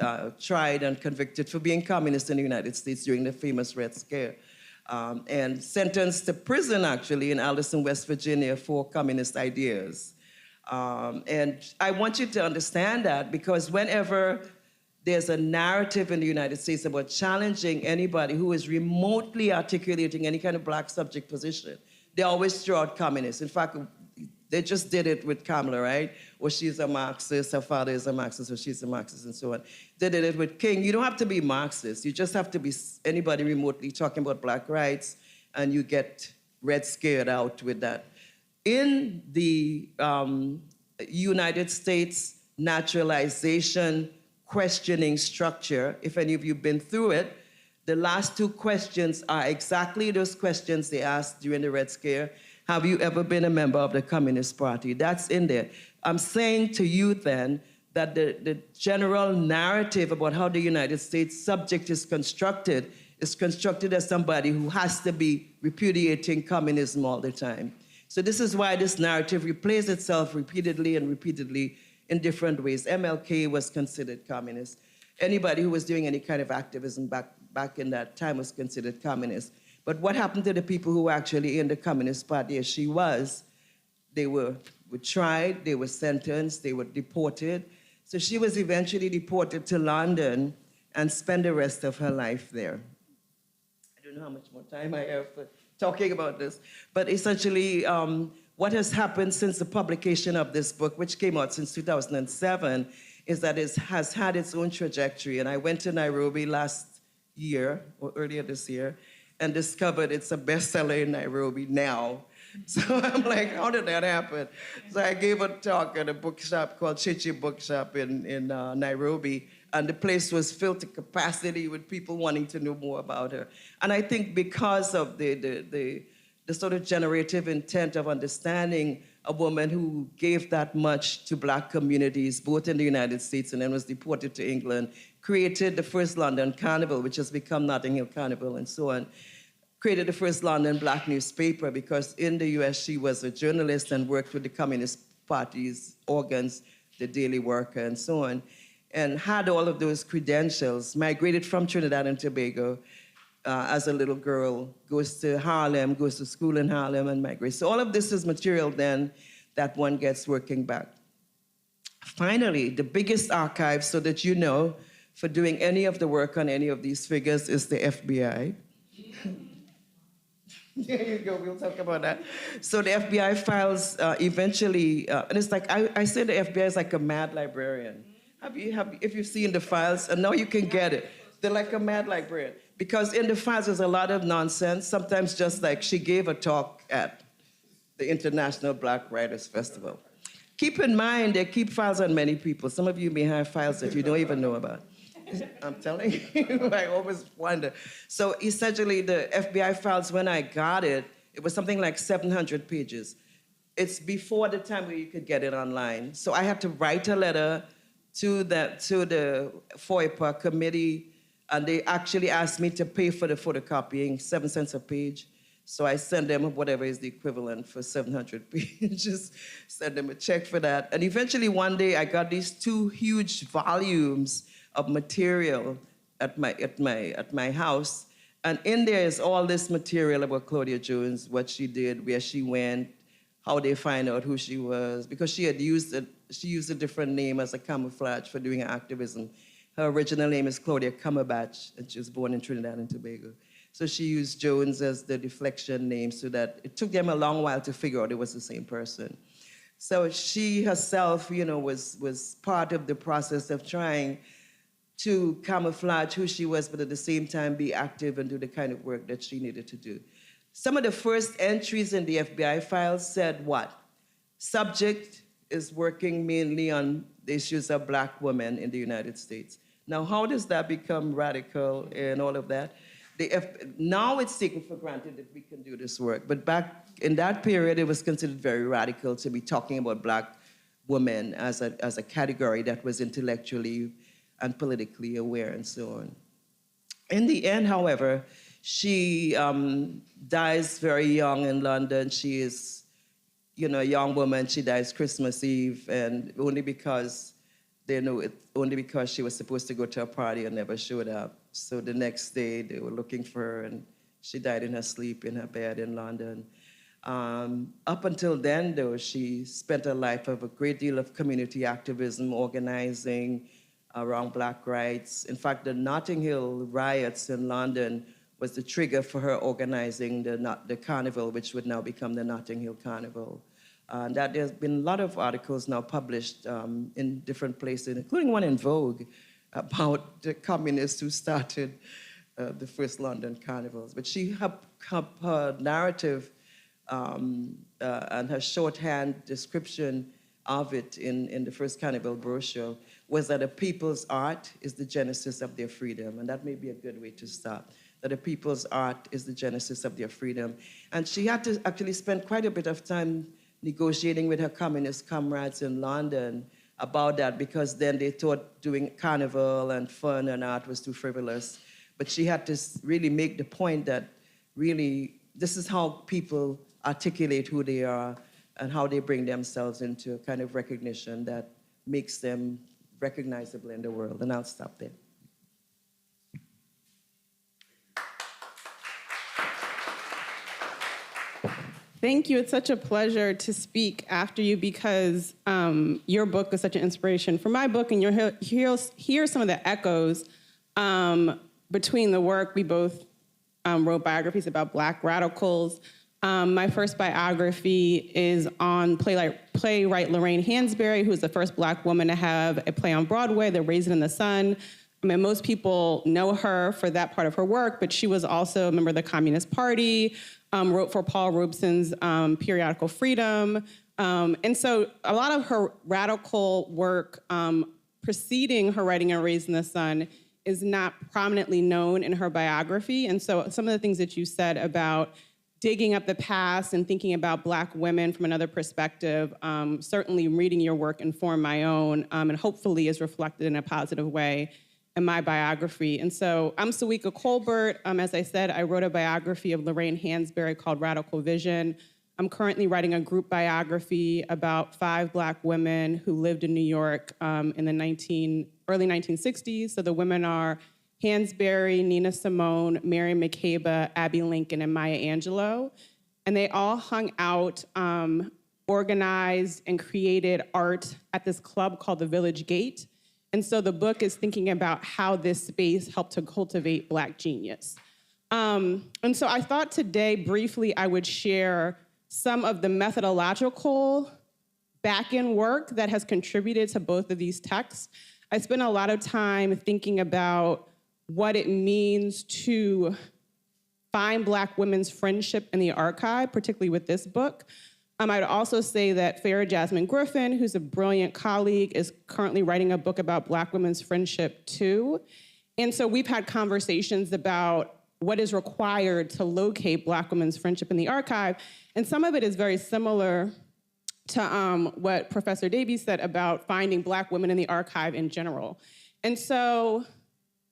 tried and convicted for being communists in the United States during the famous Red Scare, and sentenced to prison, actually, in Alderson, West Virginia for communist ideas. And I want you to understand that, because whenever there's a narrative in the United States about challenging anybody who is remotely articulating any kind of black subject position, they always throw out communists. In fact, they just did it with Kamala, right? Or she's a Marxist, her father is a Marxist, or she's a Marxist, and so on. They did it with King. You don't have to be Marxist. You just have to be anybody remotely talking about black rights, and you get red scared out with that. In the United States naturalization questioning structure, if any of you have been through it, the last two questions are exactly those questions they asked during the Red Scare. Have you ever been a member of the Communist Party? That's in there. I'm saying to you then that the general narrative about how the United States subject is constructed as somebody who has to be repudiating communism all the time. So this is why this narrative replays itself repeatedly and repeatedly in different ways. MLK was considered communist. Anybody who was doing any kind of activism back in that time was considered communist. But what happened to the people who were actually in the Communist Party as she was? They were tried, they were sentenced, they were deported. So she was eventually deported to London and spent the rest of her life there. I don't know how much more time I have for talking about this, but essentially what has happened since the publication of this book, which came out since 2007, is that it has had its own trajectory. And I went to Nairobi last year, or earlier this year, and discovered it's a bestseller in Nairobi now. So I'm like, how did that happen? So I gave a talk at a bookshop called Chichi Bookshop in Nairobi, and the place was filled to capacity with people wanting to know more about her. And I think because of the sort of generative intent of understanding a woman who gave that much to black communities, both in the United States and then was deported to England, created the first London Carnival, which has become Notting Hill Carnival and so on, created the first London black newspaper, because in the US she was a journalist and worked with the Communist Party's organs, the Daily Worker and so on, and had all of those credentials, migrated from Trinidad and Tobago as a little girl, goes to Harlem, goes to school in Harlem and migrates. So all of this is material then that one gets working back. Finally, the biggest archive, so that you know, for doing any of the work on any of these figures is the FBI. There you go, we'll talk about that. So the FBI files eventually, and it's like, I say the FBI is like a mad librarian. If you've seen the files, and now you can get it. They're like a mad librarian. Because in the files there's a lot of nonsense, sometimes just like she gave a talk at the International Black Writers Festival. Keep in mind, they keep files on many people. Some of you may have files that you don't even know about. I'm telling you, I always wonder. So essentially, the FBI files, when I got it, it was something like 700 pages. It's before the time where you could get it online. So I had to write a letter to the FOIPA committee, and they actually asked me to pay for the photocopying, 7 cents a page. So I sent them whatever is the equivalent for 700 pages, send them a check for that. And eventually one day I got these 2 huge volumes of material at my house. And in there is all this material about Claudia Jones, what she did, where she went, how they find out who she was, because she used a different name as a camouflage for doing her activism. Her original name is Claudia Cumberbatch, and she was born in Trinidad and Tobago. So she used Jones as the deflection name, so that it took them a long while to figure out it was the same person. So she herself, was part of the process of trying to camouflage who she was, but at the same time be active and do the kind of work that she needed to do. Some of the first entries in the FBI files said what? Subject is working mainly on the issues of black women in the United States. Now, how does that become radical and all of that? Now it's taken for granted that we can do this work, but back in that period, it was considered very radical to be talking about Black women as a category that was intellectually and politically aware and so on. In the end, however, she dies very young in London. She is, a young woman. She dies Christmas Eve, and only because she was supposed to go to a party and never showed up. So the next day, they were looking for her, and she died in her sleep in her bed in London. Up until then, though, she spent a life of a great deal of community activism, organizing around Black rights. In fact, the Notting Hill riots in London was the trigger for her organizing the carnival, which would now become the Notting Hill Carnival. That there's been a lot of articles now published in different places, including one in Vogue, about the communists who started the first London carnivals. But her narrative and her shorthand description of it in the first carnival brochure was that a people's art is the genesis of their freedom. And that may be a good way to start, that a people's art is the genesis of their freedom. And she had to actually spend quite a bit of time negotiating with her communist comrades in London about that, because then they thought doing carnival and fun and art was too frivolous. But she had to really make the point that really this is how people articulate who they are and how they bring themselves into a kind of recognition that makes them recognizable in the world. And I'll stop there. Thank you. It's such a pleasure to speak after you, because your book is such an inspiration for my book, and you'll hear some of the echoes between the work. We both wrote biographies about Black radicals. My first biography is on playwright Lorraine Hansberry, who's the first Black woman to have a play on Broadway, The Raisin in the Sun. I mean, most people know her for that part of her work, but she was also a member of the Communist Party, wrote for Paul Robeson's periodical Freedom. And so a lot of her radical work preceding her writing on Raisin in the Sun is not prominently known in her biography. And so some of the things that you said about digging up the past and thinking about Black women from another perspective, certainly reading your work informed my own, and hopefully is reflected in a positive way in my biography. And so I'm Sawika Colbert. As I said, I wrote a biography of Lorraine Hansberry called Radical Vision. I'm currently writing a group biography about 5 Black women who lived in New York in the early 1960s. So the women are Hansberry, Nina Simone, Mary McCabe, Abby Lincoln, and Maya Angelou. And they all hung out, organized, and created art at this club called the Village Gate. And so the book is thinking about how this space helped to cultivate Black genius. And so I thought today, briefly, I would share some of the methodological back-end work that has contributed to both of these texts. I spent a lot of time thinking about what it means to find Black women's friendship in the archive, particularly with this book. I'd also say that Farah Jasmine Griffin, who's a brilliant colleague, is currently writing a book about Black women's friendship too. And so we've had conversations about what is required to locate Black women's friendship in the archive. And some of it is very similar to what Professor Davies said about finding Black women in the archive in general. And so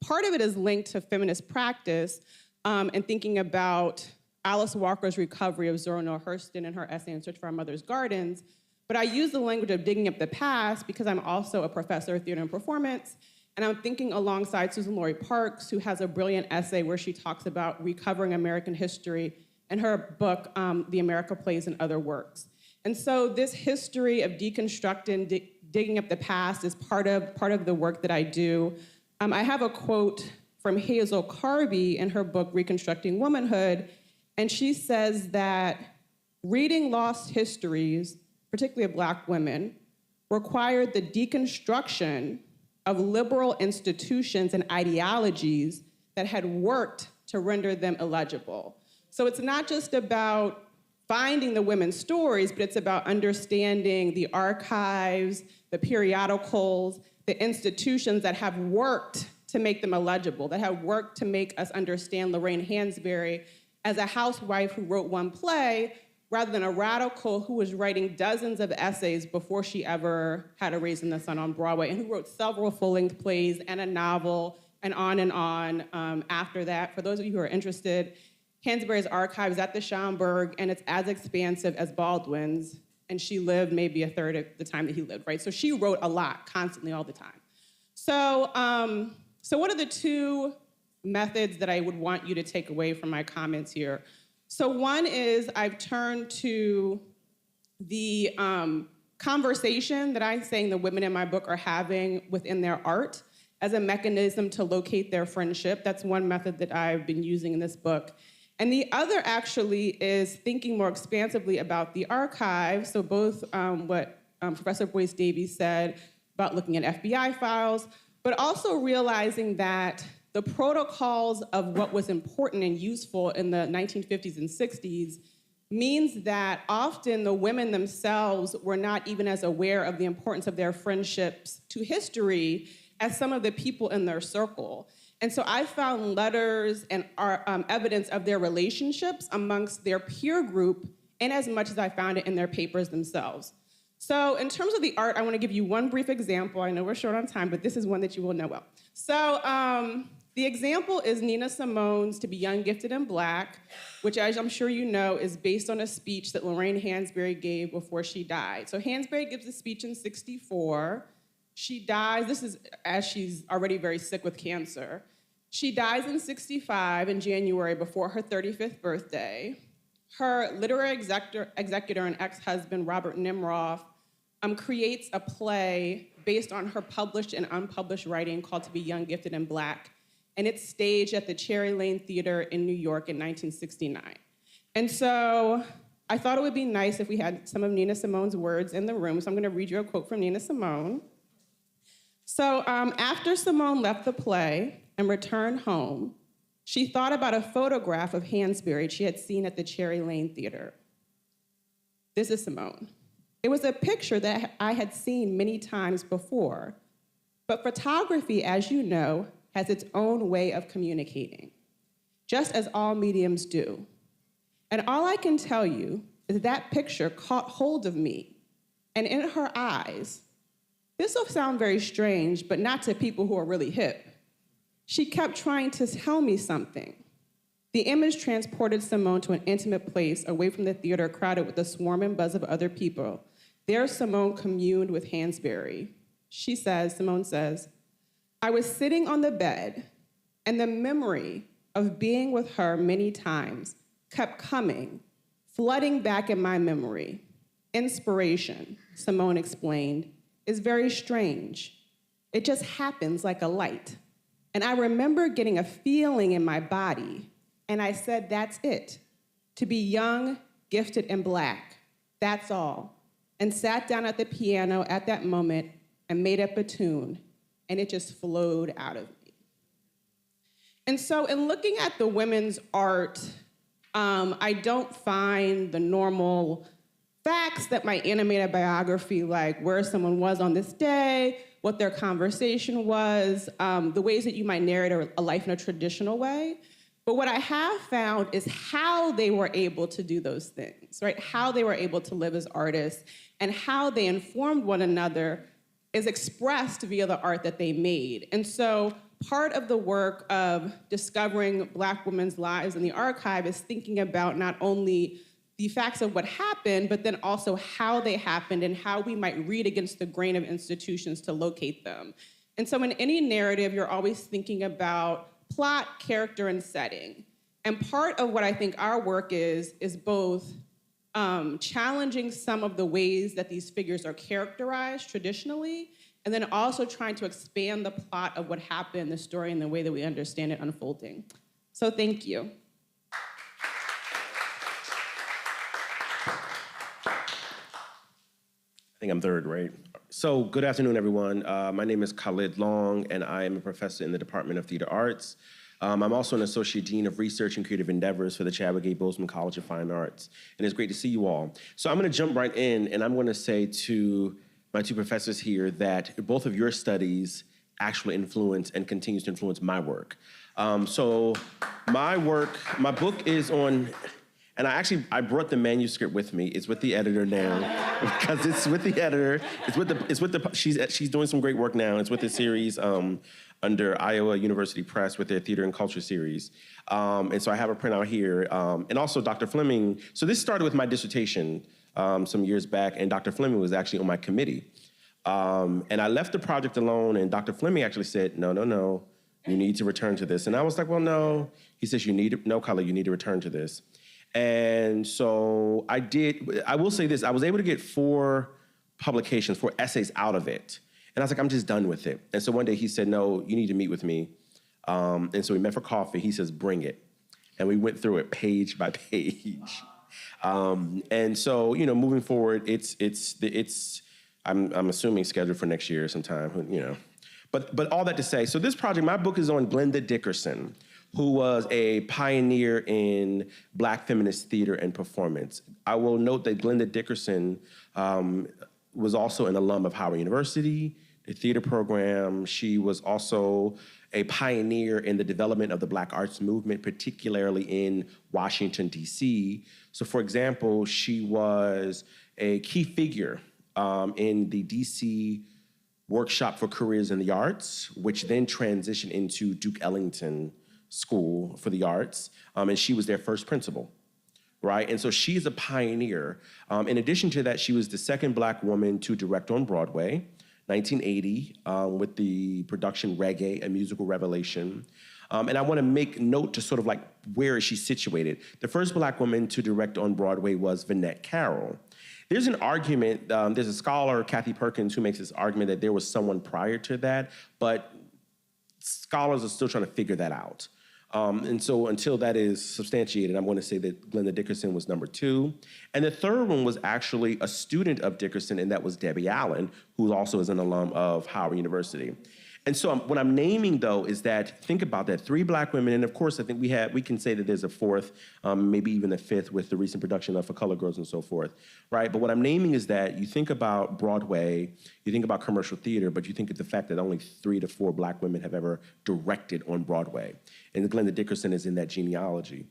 part of it is linked to feminist practice and thinking about Alice Walker's recovery of Zora Neale Hurston in her essay in Search for Our Mother's Gardens. But I use the language of digging up the past because I'm also a professor of theater and performance. And I'm thinking alongside Susan Laurie Parks, who has a brilliant essay where she talks about recovering American history in her book, The America Plays and Other Works. And so this history of deconstructing, digging up the past is part of the work that I do. I have a quote from Hazel Carby in her book, Reconstructing Womanhood, and she says that reading lost histories, particularly of Black women, required the deconstruction of liberal institutions and ideologies that had worked to render them illegible. So it's not just about finding the women's stories, but it's about understanding the archives, the periodicals, the institutions that have worked to make them illegible, that have worked to make us understand Lorraine Hansberry as a housewife who wrote one play rather than a radical who was writing dozens of essays before she ever had a Raising the Sun on Broadway, and who wrote several full-length plays and a novel and on after that. For those of you who are interested, Hansberry's archive is at the Schomburg, and it's as expansive as Baldwin's, and she lived maybe a third of the time that he lived, right? So she wrote a lot, constantly, all the time. So what are the two methods that I would want you to take away from my comments here? So one is I've turned to the conversation that I'm saying the women in my book are having within their art as a mechanism to locate their friendship. That's one method that I've been using in this book. And the other actually is thinking more expansively about the archive. So both what Professor Boyce Davies said about looking at FBI files, but also realizing that the protocols of what was important and useful in the 1950s and 60s means that often the women themselves were not even as aware of the importance of their friendships to history as some of the people in their circle. And so I found letters and evidence of their relationships amongst their peer group, and as much as I found it in their papers themselves. So in terms of the art, I want to give you one brief example. I know we're short on time, but this is one that you will know well. So the example is Nina Simone's To Be Young, Gifted, and Black, which, as I'm sure you know, is based on a speech that Lorraine Hansberry gave before she died. So Hansberry gives a speech in '64. She dies, this is as she's already very sick with cancer. She dies in '65 in January before her 35th birthday. Her literary executor and ex-husband, Robert Nimroff, creates a play based on her published and unpublished writing called To Be Young, Gifted, and Black. And it's staged at the Cherry Lane Theater in New York in 1969. And so I thought it would be nice if we had some of Nina Simone's words in the room. So I'm gonna read you a quote from Nina Simone. So after Simone left the play and returned home, she thought about a photograph of Hansberry she had seen at the Cherry Lane Theater. This is Simone. It was a picture that I had seen many times before, but photography, as you know, has its own way of communicating, just as all mediums do. And all I can tell you is that picture caught hold of me, and in her eyes, this will sound very strange, but not to people who are really hip, she kept trying to tell me something. The image transported Simone to an intimate place away from the theater crowded with a swarm and buzz of other people. There Simone communed with Hansberry. Simone says, I was sitting on the bed, and the memory of being with her many times kept coming, flooding back in my memory. Inspiration, Simone explained, is very strange. It just happens like a light. And I remember getting a feeling in my body, and I said, that's it. To be young, gifted, and Black, that's all. And sat down at the piano at that moment and made up a tune, and it just flowed out of me. And so in looking at the women's art, I don't find the normal facts that might animate a biography, like where someone was on this day, what their conversation was, the ways that you might narrate a life in a traditional way. But what I have found is how they were able to do those things, right? How they were able to live as artists and how they informed one another is expressed via the art that they made. And so part of the work of discovering Black women's lives in the archive is thinking about not only the facts of what happened, but then also how they happened and how we might read against the grain of institutions to locate them. And so in any narrative, you're always thinking about plot, character, and setting. And part of what I think our work is both challenging some of the ways that these figures are characterized traditionally, and then also trying to expand the plot of what happened in the story and the way that we understand it unfolding. So thank you. I think I'm third, right? So good afternoon, everyone. My name is Khalid Long, and I am a professor in the Department of Theater Arts. I'm also an Associate Dean of Research and Creative Endeavors for the Chadwick A. Boseman College of Fine Arts. And it's great to see you all. So I'm gonna jump right in, and I'm gonna say to my two professors here that both of your studies actually influence and continues to influence my work. So my book is on, and I brought the manuscript with me. It's with the editor now because it's with the editor. She's doing some great work now. It's with the series under Iowa University Press with their Theater and Culture series. And so I have a printout here. And also Dr. Fleming, so this started with my dissertation some years back, and Dr. Fleming was actually on my committee. And I left the project alone, and Dr. Fleming actually said, no, you need to return to this. And I was like, well, no. He says, you need to return to this. And so I did. I will say this, I was able to get 4 essays out of it. And I was like, I'm just done with it. And so one day he said, no, you need to meet with me. And so we met for coffee. He says, bring it. And we went through it page by page. And so, moving forward, I'm assuming scheduled for next year sometime, But all that to say, so this project, my book is on Glenda Dickerson, who was a pioneer in Black feminist theater and performance. I will note that Glenda Dickerson was also an alum of Howard University, the theater program. She was also a pioneer in the development of the Black arts movement, particularly in Washington, D.C. So for example, she was a key figure in the D.C. Workshop for Careers in the Arts, which then transitioned into Duke Ellington School for the Arts, and she was their first principal, right? And so she's a pioneer. In addition to that, she was the second Black woman to direct on Broadway, 1980, with the production Reggae, a musical revelation. And I want to make note to sort of like where is she situated. The first Black woman to direct on Broadway was Vinette Carroll. There's an argument, there's a scholar, Kathy Perkins, who makes this argument that there was someone prior to that, but scholars are still trying to figure that out. And so until that is substantiated, I'm going to say that Glenda Dickerson was number 2. And the third one was actually a student of Dickerson, and that was Debbie Allen, who also is an alum of Howard University. And so what I'm naming, though, is that, think about that, 3 Black women, and of course, I think we can say that there's a 4th, maybe even a 5th with the recent production of For Color Girls and so forth, right? But what I'm naming is that you think about Broadway, you think about commercial theater, but you think of the fact that only 3 to 4 Black women have ever directed on Broadway. And Glenda Dickerson is in that genealogy.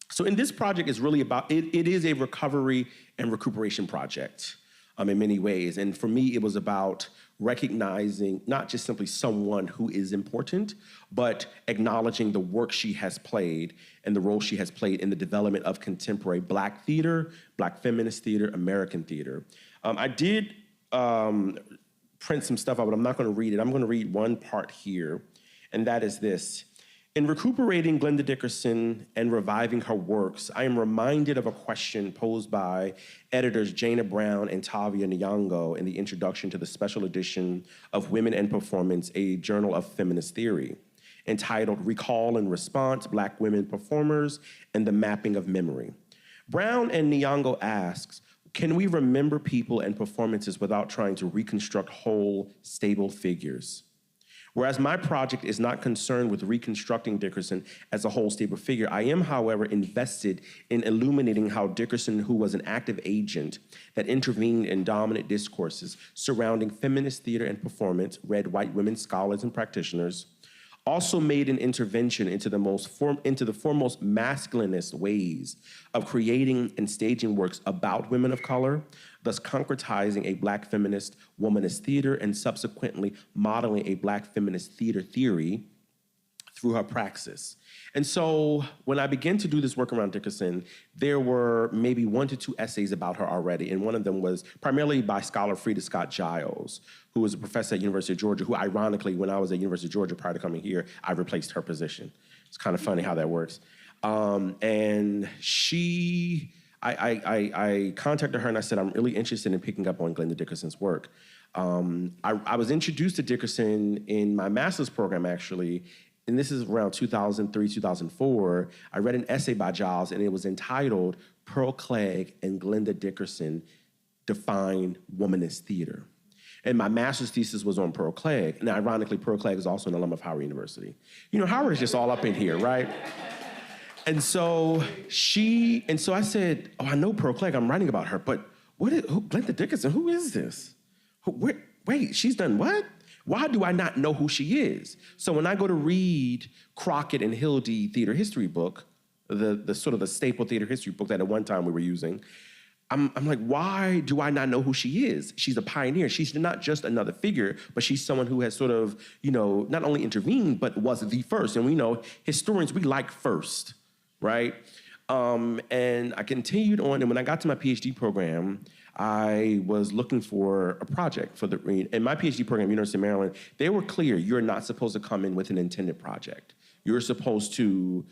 So in this project, it's really about, it is a recovery and recuperation project in many ways. And for me, it was about recognizing not just simply someone who is important, but acknowledging the work she has played and the role she has played in the development of contemporary Black theater, Black feminist theater, American theater. I did print some stuff out, but I'm not going to read it. I'm going to read one part here, and that is this. In recuperating Glenda Dickerson and reviving her works, I am reminded of a question posed by editors Jana Brown and Tavia Nyong'o in the introduction to the special edition of Women and Performance, a journal of feminist theory, entitled Recall and Response, Black Women Performers and the Mapping of Memory. Brown and Nyong'o asks, can we remember people and performances without trying to reconstruct whole, stable figures? Whereas my project is not concerned with reconstructing Dickerson as a whole stable figure, I am, however, invested in illuminating how Dickerson, who was an active agent that intervened in dominant discourses surrounding feminist theater and performance, read white women scholars and practitioners, also made an intervention into the foremost masculinist ways of creating and staging works about women of color, thus concretizing a Black feminist womanist theater and subsequently modeling a Black feminist theater theory through her praxis. And so when I began to do this work around Dickerson, there were maybe 1 to 2 essays about her already, and one of them was primarily by scholar Frida Scott Giles, who was a professor at University of Georgia, who ironically, when I was at University of Georgia prior to coming here, I replaced her position. It's kind of funny how that works. And I contacted her and I said, I'm really interested in picking up on Glenda Dickerson's work. I was introduced to Dickerson in my master's program, actually, and this is around 2003, 2004. I read an essay by Giles, and it was entitled Pearl Clegg and Glenda Dickerson Define Womanist Theater. And my master's thesis was on Pearl Clegg. And ironically, Pearl Clegg is also an alum of Howard University. You know, Howard is just all up in here, right? And so I said, oh, I know Pearl Clegg, I'm writing about her, but Glenda Dickerson, who is this? Wait, she's done what? Why do I not know who she is? So when I go to read Crockett and Hildy theater history book, the sort of the staple theater history book that at one time we were using, I'm like, why do I not know who she is? She's a pioneer. She's not just another figure, but she's someone who has sort of, not only intervened, but was the first. And we know historians, we like first, right? And I continued on, and when I got to my PhD program, I was looking for a project for in my PhD program, University of Maryland, they were clear, you're not supposed to come in with an intended project. You're supposed to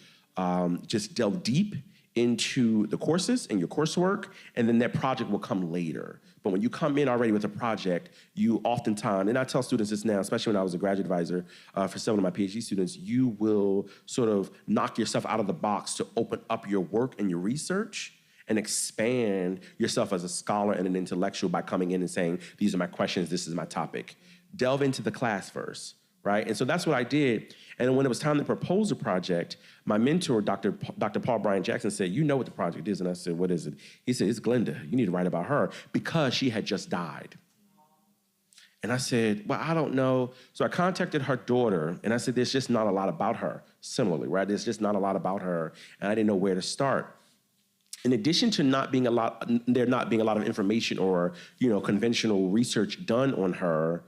just delve deep into the courses and your coursework, and then that project will come later. But when you come in already with a project, you oftentimes, and I tell students this now, especially when I was a graduate advisor for several of my PhD students, you will sort of knock yourself out of the box to open up your work and your research and expand yourself as a scholar and an intellectual by coming in and saying, these are my questions, this is my topic. Delve into the class first, right? And so that's what I did. And when it was time to propose a project, my mentor, Dr. Paul Bryan Jackson, said, you know what the project is? And I said, what is it? He said, it's Glenda. You need to write about her because she had just died. And I said, well, I don't know. So I contacted her daughter, and I said, there's just not a lot about her. Similarly, right? There's just not a lot about her, and I didn't know where to start. In addition to there not being a lot of information or, conventional research done on her,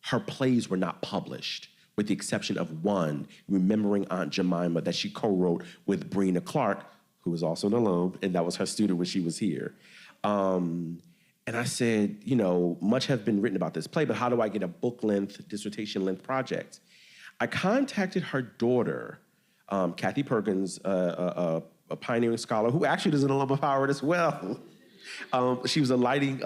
her plays were not published, with the exception of one, Remembering Aunt Jemima, that she co-wrote with Brina Clark, who was also an alum, and that was her student when she was here. And I said, much has been written about this play, but how do I get a book-length, dissertation-length project? I contacted her daughter, Kathy Perkins, a pioneering scholar who actually is an alum of Howard as well. She was a lighting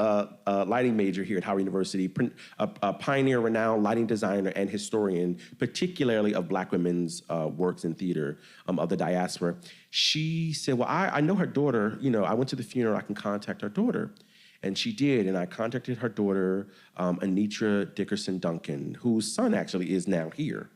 major here at Howard University, a pioneer, renowned lighting designer and historian, particularly of Black women's works in theater of the diaspora. She said, well, I know her daughter. I went to the funeral. I can contact her daughter. And she did, and I contacted her daughter, Anitra Dickerson Duncan, whose son actually is now here.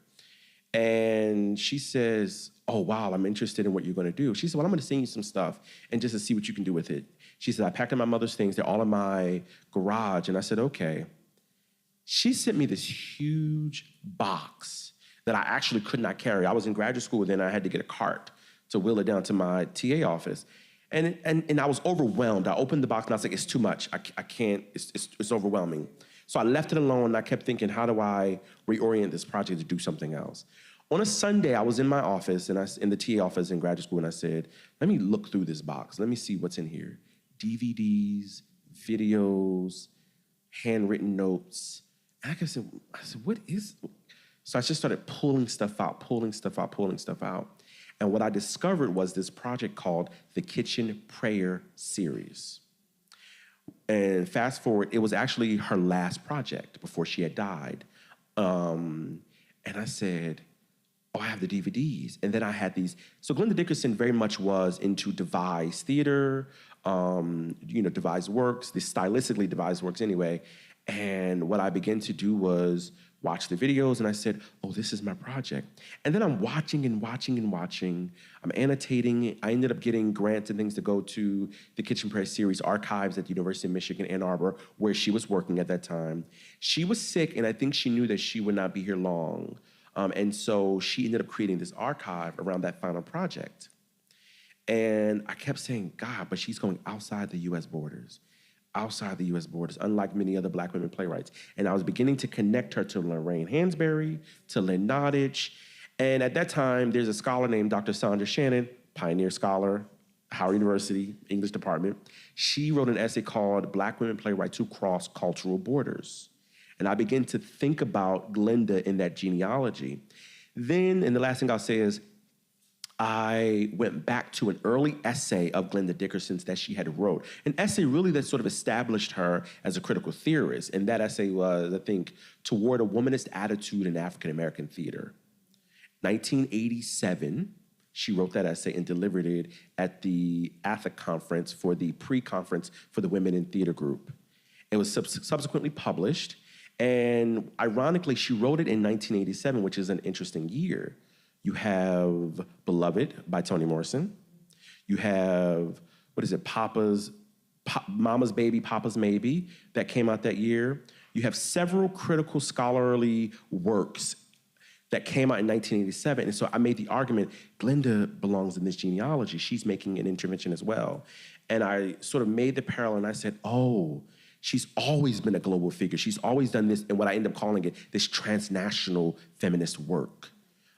And she says, oh, wow, I'm interested in what you're going to do. She said, well, I'm going to send you some stuff and just to see what you can do with it. She said, I packed up my mother's things. They're all in my garage. And I said, okay. She sent me this huge box that I actually could not carry. I was in graduate school then. I had to get a cart to wheel it down to my TA office. And I was overwhelmed. I opened the box and I was like, it's too much. I can't, it's overwhelming. So I left it alone and I kept thinking, how do I reorient this project to do something else? On a Sunday, I was in my office, in the TA office in graduate school, and I said, let me look through this box. Let me see what's in here. DVDs, videos, handwritten notes. And I said, what is? So I just started pulling stuff out. And what I discovered was this project called the Kitchen Prayer Series. And fast forward, it was actually her last project before she had died. And I said, oh, I have the DVDs. And then I had these. So Glenda Dickerson very much was into devised theater, devised works, the stylistically devised works anyway. And what I began to do was watch the videos, and I said, oh, this is my project. And then I'm watching. I'm annotating. I ended up getting grants and things to go to the Kitchen Prayer Series archives at the University of Michigan, Ann Arbor, where she was working at that time. She was sick, and I think she knew that she would not be here long. And so she ended up creating this archive around that final project. And I kept saying, God, but she's going outside the U.S. borders. Unlike many other Black women playwrights. And I was beginning to connect her to Lorraine Hansberry, to Lynn Nottage. And at that time, there's a scholar named Dr. Sandra Shannon, pioneer scholar, Howard University, English department. She wrote an essay called Black Women Playwrights Who Cross Cultural Borders. And I began to think about Glenda in that genealogy. Then, and the last thing I'll say is, I went back to an early essay of Glenda Dickerson's that she had wrote, an essay really that sort of established her as a critical theorist. And that essay was, I think, Toward a Womanist Attitude in African-American Theater. 1987, she wrote that essay and delivered it at the ATHIC conference for the pre-conference for the Women in Theater group. It was subsequently published. And ironically, she wrote it in 1987, which is an interesting year. You have Beloved by Toni Morrison. You have, Mama's Baby, Papa's Maybe, that came out that year. you have several critical scholarly works that came out in 1987. And so I made the argument, Glenda belongs in this genealogy. She's making an intervention as well. And I sort of made the parallel and I said, oh, she's always been a global figure. She's always done this, and what I end up calling it, this transnational feminist work.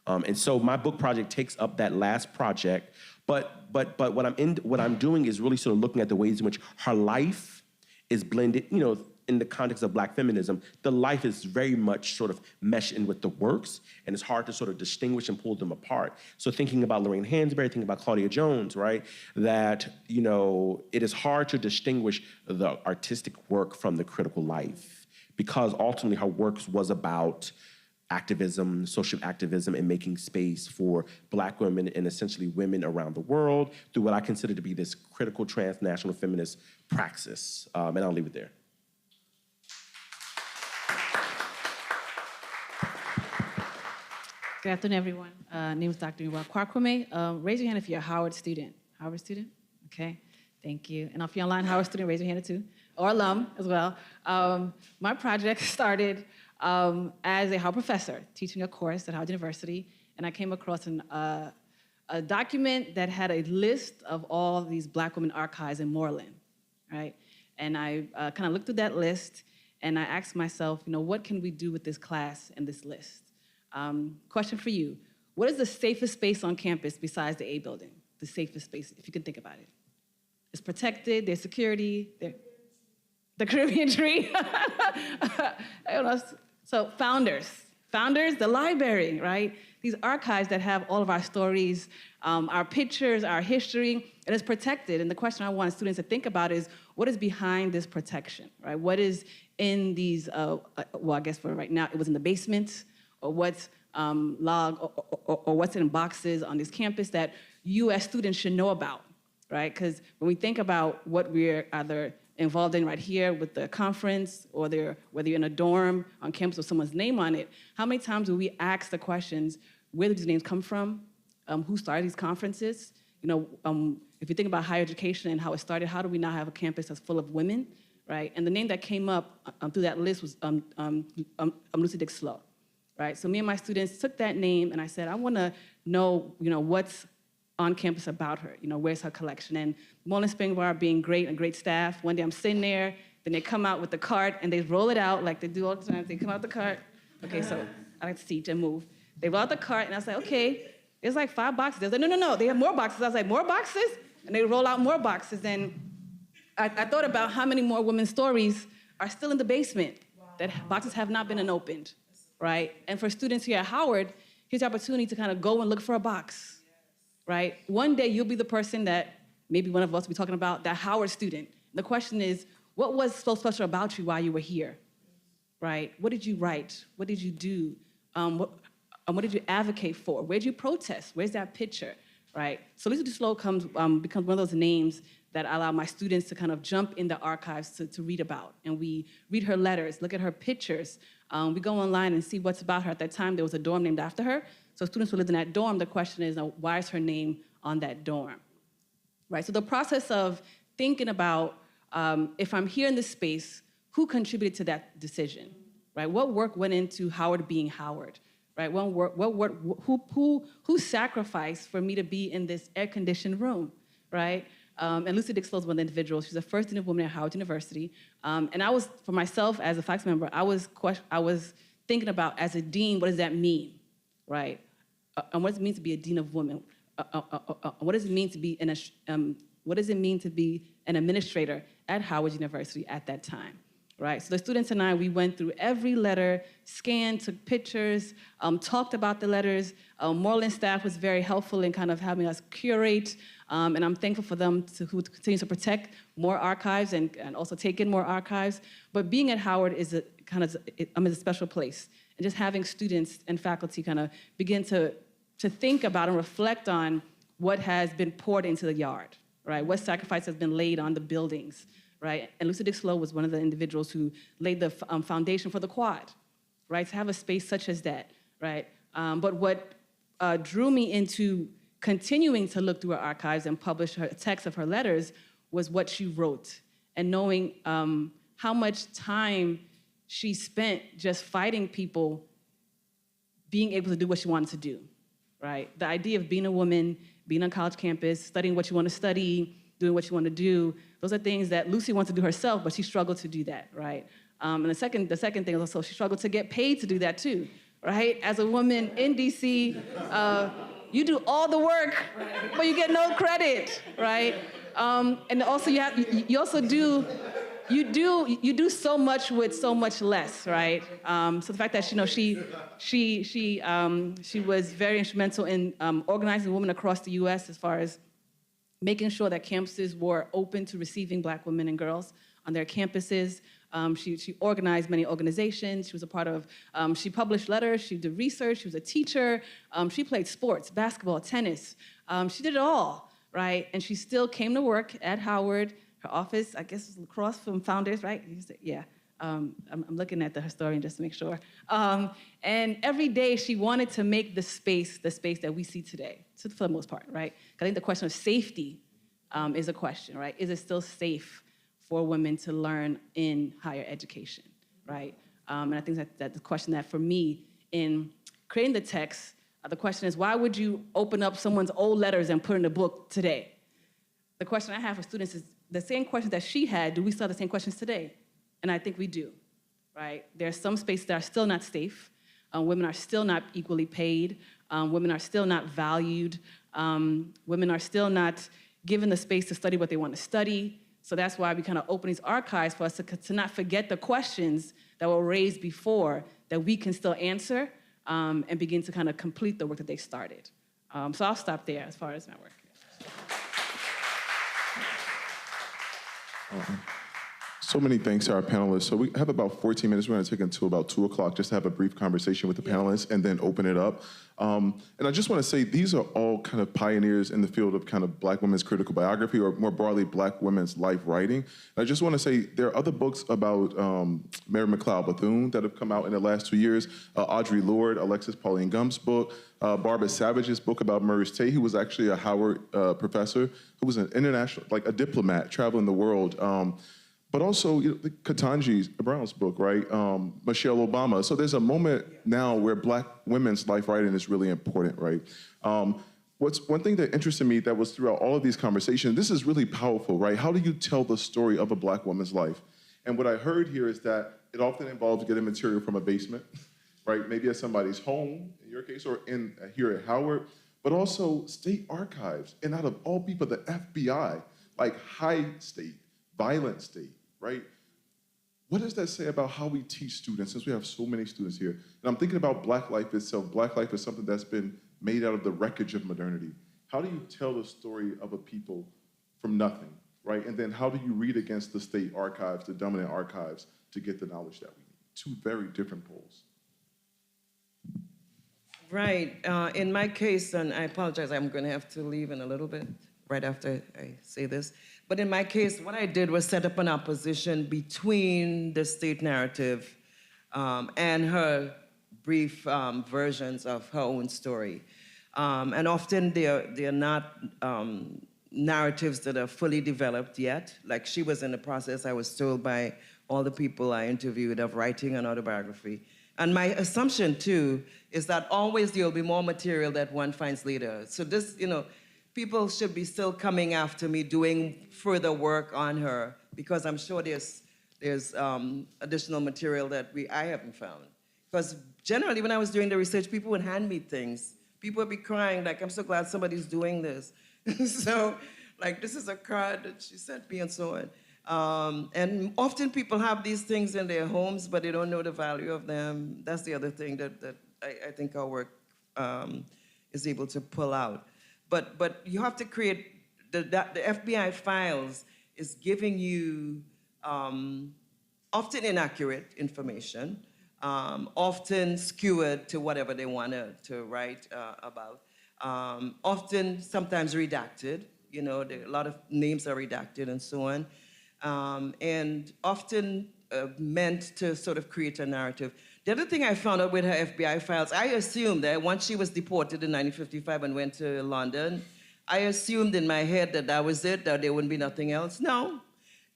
And so my book project takes up that last project, but what I'm doing is really sort of looking at the ways in which her life is blended, you know, in the context of Black feminism. The life is very much sort of meshed in with the works, and it's hard to sort of distinguish and pull them apart. So thinking about Lorraine Hansberry, thinking about Claudia Jones, right? That, you know, it is hard to distinguish the artistic work from the critical life, because ultimately her works was about activism, social activism, and making space for Black women and essentially women around the world through what I consider to be this critical transnational feminist praxis. And I'll leave it there. Good afternoon, everyone. Name is Dr. Iwa Kwakwame. Raise your hand if you're a Howard student. Howard student? Okay, thank you. And if you're online Howard student, raise your hand too, or alum as well. My project started as a Howard professor teaching a course at Howard University, and I came across a document that had a list of all these Black women archives in Moreland, right? And I kind of looked through that list, and I asked myself, you know, what can we do with this class and this list? Question for you. What is the safest space on campus besides the A building? The safest space, if you can think about it. It's protected, there's security, the Caribbean tree. I don't know. So founders, the library, right? These archives that have all of our stories, our pictures, our history, and it's protected. And the question I want students to think about is, what is behind this protection, right? What is in these, well, I guess for right now, it was in the basement, or what's logged, or what's in boxes on this campus that you as students should know about, right? Because when we think about what we're either involved in right here with the conference, or whether you're in a dorm on campus with someone's name on it, how many times do we ask the questions, where do these names come from? Who started these conferences? You know, if you think about higher education and how it started, how do we now have a campus that's full of women, right? And the name that came up through that list was Lucy Dick Slow. Right, so me and my students took that name, and I said, I want to know, you know, what's on campus about her. You know, where's her collection? And Moreland Spring Bar being great and great staff. One day I'm sitting there, then they come out with the cart and they roll it out like they do all the time. They come out the cart. Okay, so I like to teach and move. They roll out the cart, and I was like, okay, there's like 5 boxes. They was like, no, they have more boxes. I was like, more boxes? And they roll out more boxes. And I thought about how many more women's stories are still in the basement that boxes have not been unopened. Right? And for students here at Howard, here's the opportunity to kind of go and look for a box, right? One day you'll be the person that maybe one of us will be talking about, that Howard student. The question is, what was so special about you while you were here, right? What did you write? What did you do? What did you advocate for? Where did you protest? Where's that picture, right? So Lisa Slow becomes one of those names that I allow my students to kind of jump in the archives to read about. And we read her letters, look at her pictures. We go online and see what's about her. At that time, there was a dorm named after her. So students who lived in that dorm, the question is, why is her name on that dorm? Right, so the process of thinking about, if I'm here in this space, who contributed to that decision, right? What work went into Howard being Howard, right? Who sacrificed for me to be in this air-conditioned room, right? And Lucy Dick Slow is one of the individuals. She's the first Indian woman at Howard University. And I was, for myself as a faculty member, I was thinking about, as a dean, what does that mean, right? And what does it mean to be a dean of women? What does it mean to be an administrator at Howard University at that time, right? So the students and I, we went through every letter, scanned, took pictures, talked about the letters. Moreland staff was very helpful in kind of having us curate, and I'm thankful for them who continue to protect more archives and also take in more archives. But being at Howard is a special place. And just having students and faculty kind of begin to think about and reflect on what has been poured into the yard, right? What sacrifice has been laid on the buildings, right? And Lucy Dick Slow was one of the individuals who laid the foundation for the quad, right? To have a space such as that, right? But what drew me into continuing to look through her archives and publish her text of her letters was what she wrote, and knowing how much time she spent just fighting people being able to do what she wanted to do, right? The idea of being a woman, being on college campus, studying what you want to study, doing what you want to do, those are things that Lucy wants to do herself, but she struggled to do that, right? And the second thing is also she struggled to get paid to do that too, right? As a woman in DC, you do all the work, but you get no credit, right? And also you do so much with so much less, right? So the fact that she was very instrumental in organizing women across the U.S. as far as making sure that campuses were open to receiving Black women and girls on their campuses. She organized many organizations. She was a part of, she published letters, she did research, she was a teacher. She played sports, basketball, tennis. She did it all, right? And she still came to work at Howard. Her office, I guess, was across from Founders, right? Yeah. I'm looking at the historian just to make sure. And every day she wanted to make the space that we see today, for the most part, right? I think the question of safety is a question, right? Is it still safe for women to learn in higher education, right? And I think that's the question that for me, in creating the text, the question is, why would you open up someone's old letters and put in a book today? The question I have for students is the same questions that she had, do we still have the same questions today? And I think we do, right? There are some spaces that are still not safe. Women are still not equally paid. Women are still not valued. Women are still not given the space to study what they want to study. So that's why we kind of open these archives for us to not forget the questions that were raised before that we can still answer and begin to kind of complete the work that they started. So I'll stop there as far as my work. So many thanks to our panelists. So we have about 14 minutes. We're going to take until about 2 o'clock just to have a brief conversation with the panelists and then open it up. And I just want to say these are all kind of pioneers in the field of kind of Black women's critical biography, or more broadly, Black women's life writing. And I just want to say there are other books about Mary McLeod Bethune that have come out in the last 2 years. Audre Lorde, Alexis Pauline Gumb's book, Barbara Savage's book about Maurice Tay, who was actually a Howard professor, who was an international, like a diplomat traveling the world. But also, Ketanji Brown's book, right? Michelle Obama. So there's a moment now where Black women's life writing is really important, right? One thing that interested me that was throughout all of these conversations, this is really powerful, right? How do you tell the story of a Black woman's life? And what I heard here is that it often involves getting material from a basement, right? Maybe at somebody's home, in your case, or here at Howard, but also state archives. And out of all people, the FBI, like high state, violent state, right? What does that say about how we teach students, since we have so many students here? And I'm thinking about Black life itself. Black life is something that's been made out of the wreckage of modernity. How do you tell the story of a people from nothing, right? And then how do you read against the state archives, the dominant archives, to get the knowledge that we need? Two very different poles. Right. In my case, and I apologize, I'm going to have to leave in a little bit, right after I say this. But in my case, what I did was set up an opposition between the state narrative and her brief versions of her own story. And often they're not narratives that are fully developed yet. Like she was in the process, I was told by all the people I interviewed, of writing an autobiography. And my assumption too is that always there'll be more material that one finds later. So this, people should be still coming after me doing further work on her, because I'm sure there's additional material that I haven't found. Because generally when I was doing the research, people would hand me things. People would be crying like, I'm so glad somebody's doing this. So like, this is a card that she sent me and so on. And often people have these things in their homes, but they don't know the value of them. That's the other thing that I think our work is able to pull out. But you have to create, the FBI files is giving you often inaccurate information, often skewed to whatever they want to write about, often sometimes redacted, a lot of names are redacted and so on, and often meant to sort of create a narrative. The other thing I found out with her FBI files, I assumed that once she was deported in 1955 and went to London, I assumed in my head that was it, that there wouldn't be nothing else. No.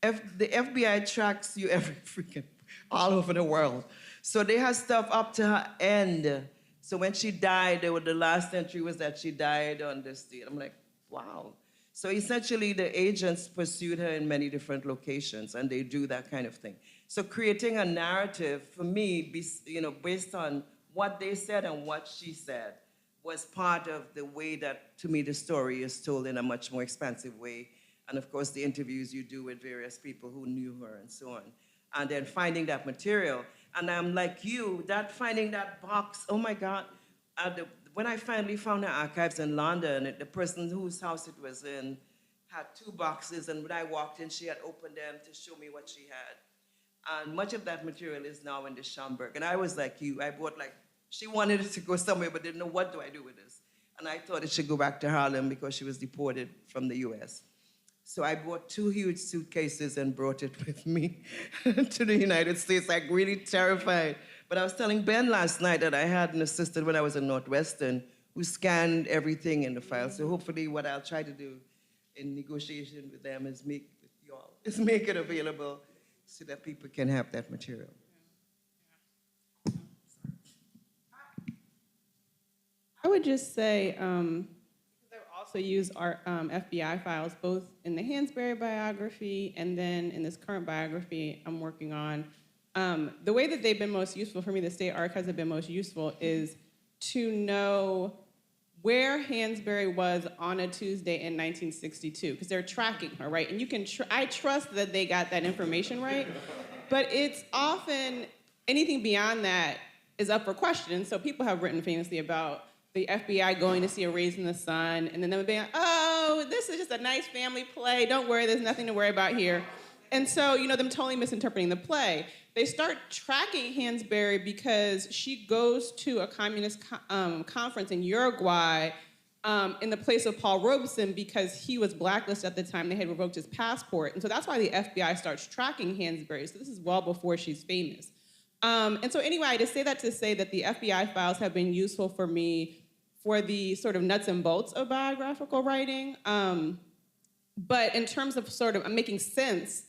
The FBI tracks you every freaking all over the world. So they had stuff up to her end. So when she died, the last entry was that she died on this date. I'm like, wow. So essentially, the agents pursued her in many different locations, and they do that kind of thing. So creating a narrative, for me, based on what they said and what she said, was part of the way that, to me, the story is told in a much more expansive way. And of course, the interviews you do with various people who knew her and so on. And then finding that material. And I'm like you, finding that box, oh my God. When I finally found her archives in London, the person whose house it was in had 2 boxes, and when I walked in, she had opened them to show me what she had. And much of that material is now in the Schomburg. And I was like you, I bought she wanted it to go somewhere, but didn't know what do I do with this. And I thought it should go back to Harlem because she was deported from the US. So I bought 2 huge suitcases and brought it with me to the United States, really terrified. But I was telling Ben last night that I had an assistant when I was in Northwestern who scanned everything in the file. So hopefully what I'll try to do in negotiation with them is make it available so that people can have that material. I would just say, I've also used our FBI files, both in the Hansberry biography and then in this current biography I'm working on. The way that they've been most useful for me, the state archives have been most useful, is to know where Hansberry was on a Tuesday in 1962, because they're tracking her, right? And you can, I trust that they got that information right, but it's often, anything beyond that is up for question. So people have written famously about the FBI going to see A Raise in the Sun, and then them being like, oh, this is just a nice family play. Don't worry, there's nothing to worry about here. And so, them totally misinterpreting the play. They start tracking Hansberry because she goes to a communist conference in Uruguay in the place of Paul Robeson because he was blacklisted at the time. They had revoked his passport. And so that's why the FBI starts tracking Hansberry. So this is well before she's famous. And so anyway, I just say that to say that the FBI files have been useful for me for the sort of nuts and bolts of biographical writing. But in terms of sort of making sense,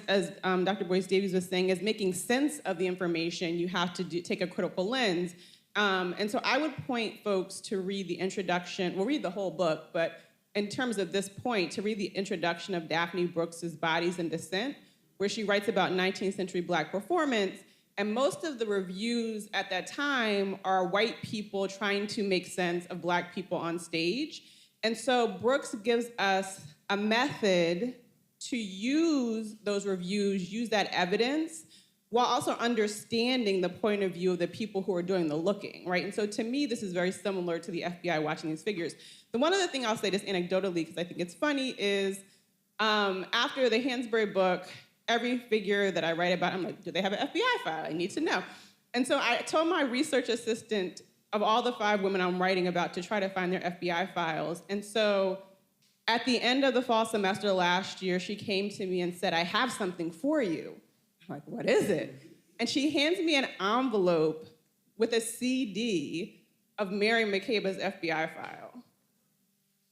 as Dr. Boyce Davies was saying, is making sense of the information, you have to take a critical lens. And so I would point folks to read the introduction, read the whole book, but in terms of this point, to read the introduction of Daphne Brooks's Bodies in Dissent, where she writes about 19th century Black performance. And most of the reviews at that time are white people trying to make sense of Black people on stage. And so Brooks gives us a method to use those reviews, use that evidence, while also understanding the point of view of the people who are doing the looking, right? And so to me, this is very similar to the FBI watching these figures. The one other thing I'll say just anecdotally, because I think it's funny, is after the Hansberry book, every figure that I write about, I'm like, do they have an FBI file? I need to know. And so I told my research assistant of all the 5 women I'm writing about to try to find their FBI files. And so at the end of the fall semester last year, she came to me and said, I have something for you. I'm like, what is it? And she hands me an envelope with a CD of Mary McCabe's FBI file.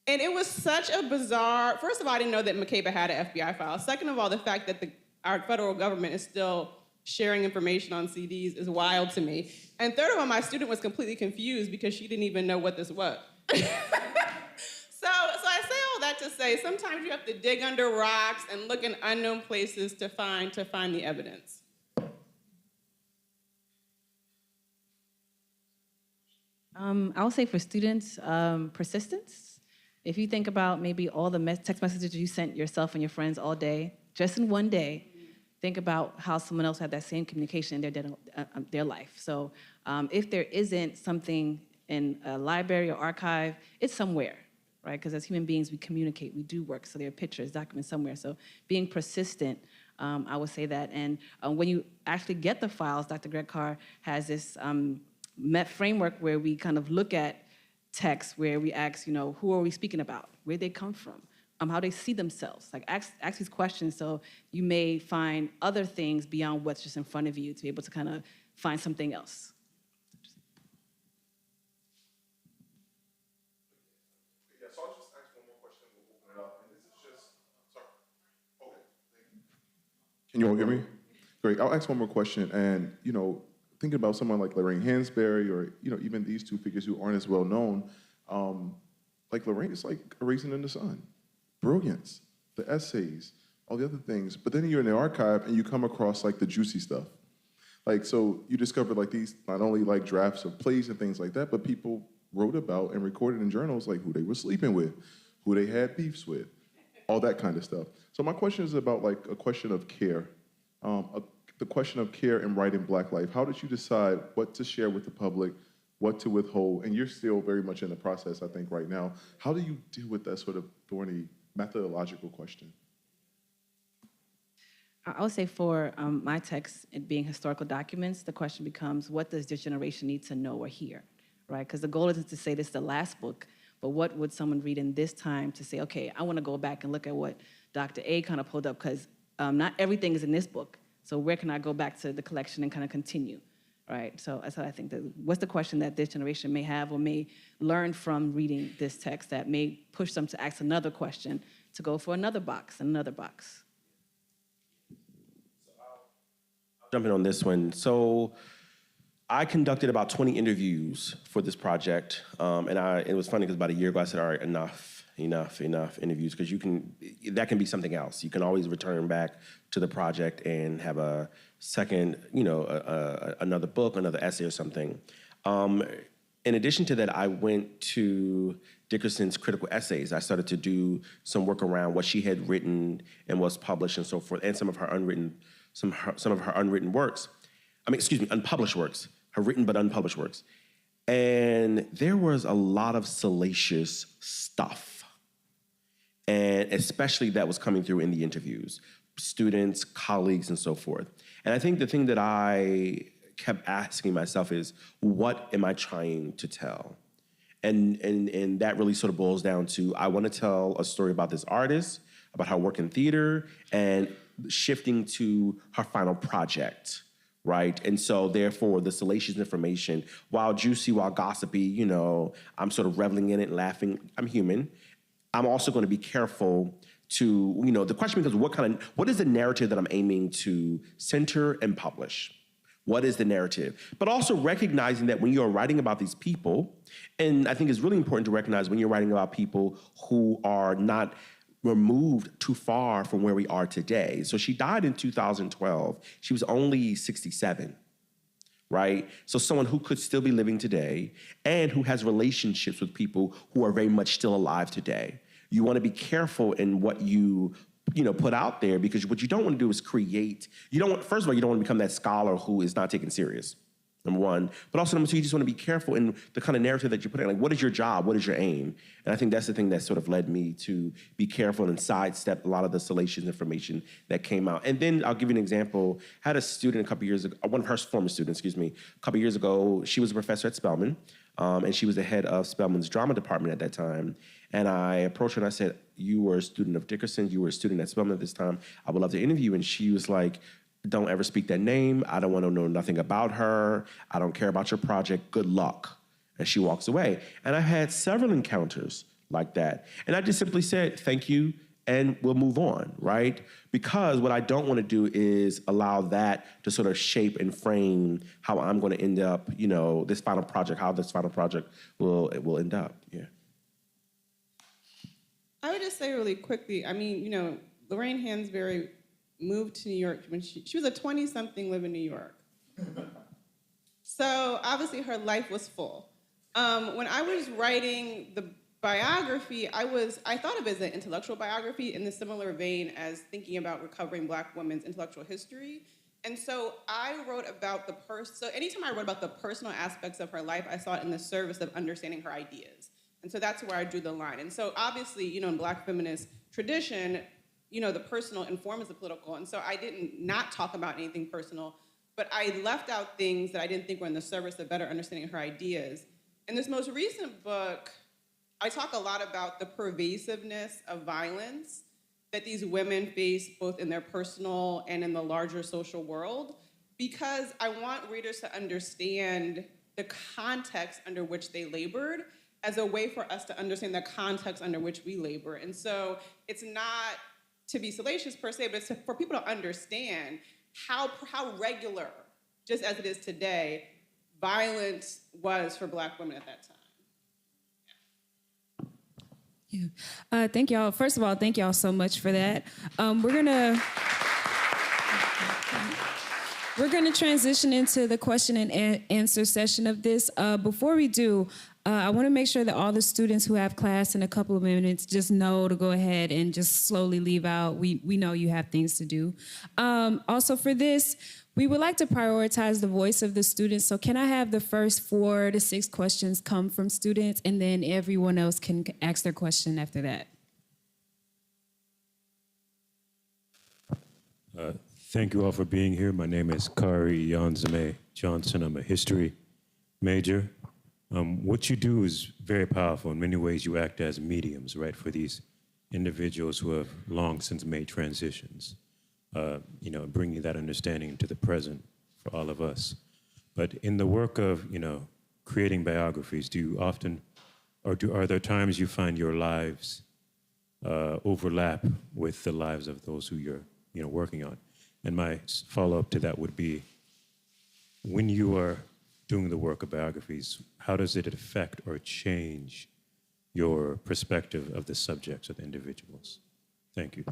And it was such a bizarre, first of all, I didn't know that McCabe had an FBI file. Second of all, the fact that our federal government is still sharing information on CDs is wild to me. And third of all, my student was completely confused because she didn't even know what this was. So I say all that to say, sometimes you have to dig under rocks and look in unknown places to find the evidence. I would say for students, persistence. If you think about maybe all the text messages you sent yourself and your friends all day, just in one day, think about how someone else had that same communication in their life. So if there isn't something in a library or archive, it's somewhere, right? Because as human beings, we communicate, we do work, so there are pictures, documents somewhere. So being persistent, I would say that. And when you actually get the files, Dr. Greg Carr has this framework where we kind of look at texts where we ask, who are we speaking about? Where they come from? How they see themselves. Like ask these questions so you may find other things beyond what's just in front of you to be able to kind of find something else. Yeah, so I'll just ask one more question and we'll open it up. And this is just, sorry. Okay, thank you. Can you all hear me? Great. I'll ask one more question. And, thinking about someone like Lorraine Hansberry or, even these two figures who aren't as well known, like Lorraine is like a raisin in the sun. Brilliance, the essays, all the other things. But then you're in the archive and you come across like the juicy stuff. Like, so you discover like these, not only like drafts of plays and things like that, but people wrote about and recorded in journals like who they were sleeping with, who they had beefs with, all that kind of stuff. So my question is about like a question of care. The question of care in writing Black life. How did you decide what to share with the public, what to withhold? And you're still very much in the process, I think, right now. How do you deal with that sort of thorny methodological question? I would say for my text, it being historical documents, the question becomes, what does this generation need to know or hear, right? Because the goal isn't to say this is the last book, but what would someone read in this time to say, okay, I want to go back and look at what Dr. A kind of pulled up, because not everything is in this book. So where can I go back to the collection and kind of continue, right? So that's what I think. What's the question that this generation may have or may learn from reading this text that may push them to ask another question, to go for another box and another box? Jumping on this one. So I conducted about 20 interviews for this project. And it was funny because about a year ago I said, all right, enough interviews, because that can be something else. You can always return back to the project and have a second, another book, another essay or something. In addition to that, I went to Dickerson's critical essays. I started to do some work around what she had written and was published and so forth, and some of her unwritten works. Unpublished works. Her written but unpublished works. And there was a lot of salacious stuff. And especially that was coming through in the interviews, students, colleagues, and so forth. And I think the thing that I kept asking myself is, what am I trying to tell? And that really sort of boils down to, I want to tell a story about this artist, about her work in theater, and shifting to her final project, right? And so therefore the salacious information, while juicy, while gossipy, I'm sort of reveling in it, laughing, I'm human. I'm also going to be careful to, the question becomes, what is the narrative that I'm aiming to center and publish? What is the narrative? But also recognizing that when you're writing about these people, and I think it's really important to recognize when you're writing about people who are not removed too far from where we are today. So she died in 2012. She was only 67, right? So someone who could still be living today and who has relationships with people who are very much still alive today. You want to be careful in what you put out there, because what you don't want to do is create, first of all, you don't want to become that scholar who is not taken serious, number one. But also, number two, you just want to be careful in the kind of narrative that you're putting. Like, what is your job? What is your aim? And I think that's the thing that sort of led me to be careful and sidestep a lot of the salacious information that came out. And then I'll give you an example. I had a student a couple years ago, one of her former students, a couple years ago. She was a professor at Spelman, and she was the head of Spelman's drama department at that time. And I approached her and I said, you were a student of Dickerson, you were a student at Spelman at this time, I would love to interview you. And she was like, don't ever speak that name. I don't want to know nothing about her. I don't care about your project. Good luck. And she walks away. And I had several encounters like that. And I just simply said, thank you, and we'll move on, right? Because what I don't want to do is allow that to sort of shape and frame how I'm going to end up, this final project, how this final project will end up, yeah. I would just say really quickly, Lorraine Hansberry moved to New York when she was a 20-something living in New York. So obviously her life was full. When I was writing the biography, I thought of it as an intellectual biography in the similar vein as thinking about recovering Black women's intellectual history. And so I wrote about so anytime I wrote about the personal aspects of her life, I saw it in the service of understanding her ideas. And so that's where I drew the line. And so obviously, in Black feminist tradition, the personal informs the political. And so I didn't not talk about anything personal, but I left out things that I didn't think were in the service of better understanding her ideas. In this most recent book, I talk a lot about the pervasiveness of violence that these women face both in their personal and in the larger social world, because I want readers to understand the context under which they labored as a way for us to understand the context under which we labor. And so it's not to be salacious per se, but it's for people to understand how regular, just as it is today, violence was for Black women at that time. Thank y'all. First of all, thank y'all so much for that. We're gonna transition into the question and answer session of this. Before we do, I want to make sure that all the students who have class in a couple of minutes just know to go ahead and just slowly leave out. We know you have things to do. Also for this, we would like to prioritize the voice of the students. So can I have the first 4 to 6 questions come from students, and then everyone else can ask their question after that? Thank you all for being here. My name is Kari Yanzame Johnson. I'm a history major. What you do is very powerful. In many ways, you act as mediums, right, for these individuals who have long since made transitions, bringing that understanding into the present for all of us. But in the work of, creating biographies, do you often, are there times you find your lives overlap with the lives of those who you're, working on? And my follow-up to that would be, when you are doing the work of biographies, how does it affect or change your perspective of the subjects or the individuals? Thank you.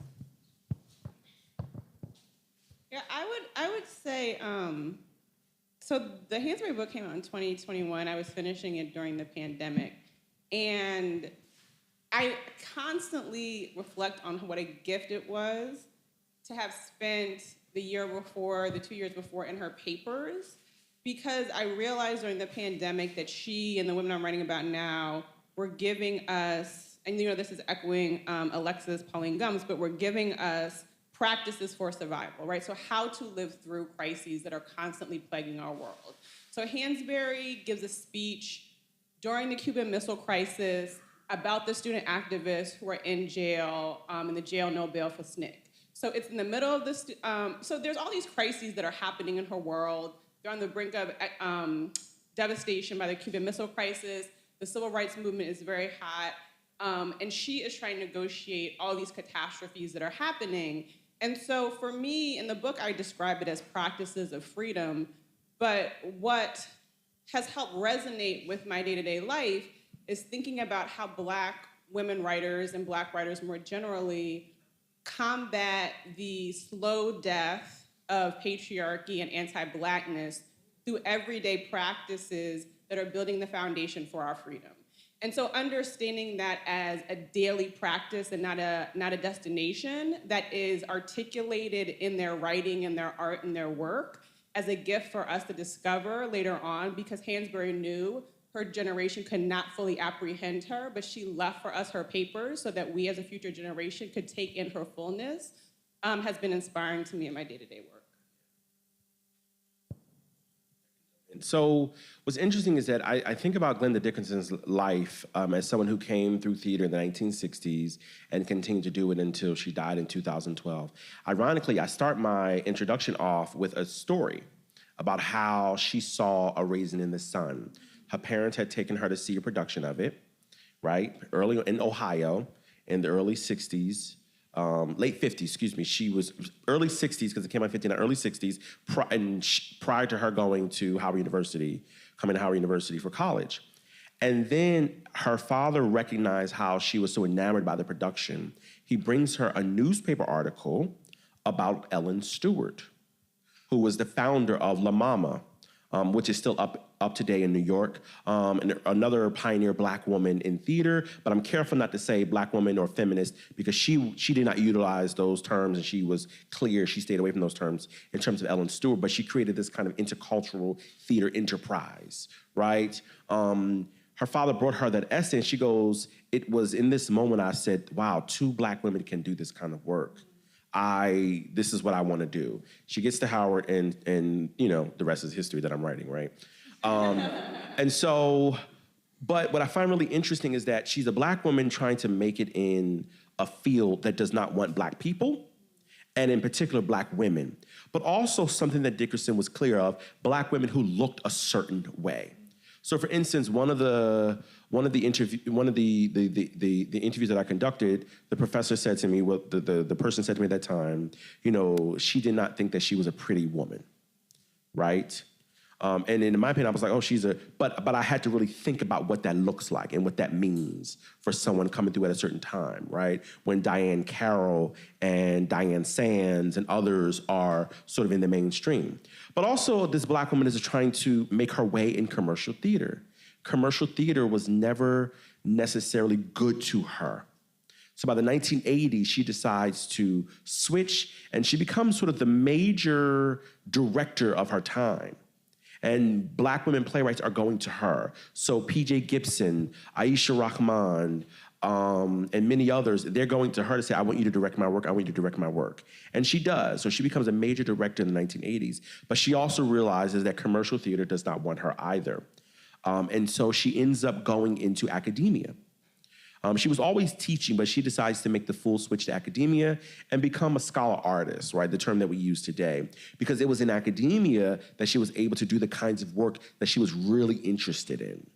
Yeah, I would say, so the Hansberry book came out in 2021. I was finishing it during the pandemic. And I constantly reflect on what a gift it was to have spent the year before, the 2 years before in her papers, because I realized during the pandemic that she and the women I'm writing about now were giving us, and this is echoing Alexis Pauline Gumbs, but we're giving us practices for survival, right? So how to live through crises that are constantly plaguing our world. So Hansberry gives a speech during the Cuban Missile Crisis about the student activists who are in jail, in the jail no bail for SNCC. So it's in the middle of this, so there's all these crises that are happening in her world. They're on the brink of devastation by the Cuban Missile Crisis. The civil rights movement is very hot. And she is trying to negotiate all these catastrophes that are happening. And so for me, in the book, I describe it as practices of freedom. But what has helped resonate with my day-to-day life is thinking about how Black women writers and Black writers more generally combat the slow death of patriarchy and anti-Blackness through everyday practices that are building the foundation for our freedom. And so understanding that as a daily practice and not a destination that is articulated in their writing and their art and their work as a gift for us to discover later on, because Hansberry knew her generation could not fully apprehend her, but she left for us her papers so that we as a future generation could take in her fullness, has been inspiring to me in my day-to-day work. So what's interesting is that I think about Glenda Dickinson's life as someone who came through theater in the 1960s and continued to do it until she died in 2012. Ironically, I start my introduction off with a story about how she saw A Raisin in the Sun. Her parents had taken her to see a production of it, right? Early in Ohio in the early 60s. Late 50s, excuse me. She was early 60s, because it came out in 59, early 60s, prior to her going to Howard University, coming to Howard University for college. And then her father recognized how she was so enamored by the production. He brings her a newspaper article about Ellen Stewart, who was the founder of La Mama, which is still up today in New York, and another pioneer Black woman in theater, but I'm careful not to say Black woman or feminist, because she did not utilize those terms, and she was clear, she stayed away from those terms in terms of Ellen Stewart, but she created this kind of intercultural theater enterprise, right? Her father brought her that essay, and she goes, it was in this moment I said, wow, 2 Black women can do this kind of work. This is what I want to do. She gets to Howard, and the rest is history that I'm writing, right? And so, but what I find really interesting is that she's a Black woman trying to make it in a field that does not want Black people, and in particular Black women, but also something that Dickerson was clear of, Black women who looked a certain way. So, for instance, one of the interviews that I conducted, the professor said to me, well, the person said to me at that time, you know, she did not think that she was a pretty woman, right? And in my opinion, I was like, oh, but I had to really think about what that looks like and what that means for someone coming through at a certain time, right? When Diane Carroll and Diane Sands and others are sort of in the mainstream. But also, this Black woman is trying to make her way in commercial theater. Commercial theater was never necessarily good to her. So by the 1980s, she decides to switch, and she becomes sort of the major director of her time. And Black women playwrights are going to her. So P.J. Gibson, Aisha Rahman, and many others, they're going to her to say, I want you to direct my work, I want you to direct my work. And she does. So she becomes a major director in the 1980s. But she also realizes that commercial theater does not want her either. And so she ends up going into academia. She was always teaching, but she decides to make the full switch to academia and become a scholar artist, right? The term that we use today. Because it was in academia that she was able to do the kinds of work that she was really interested in.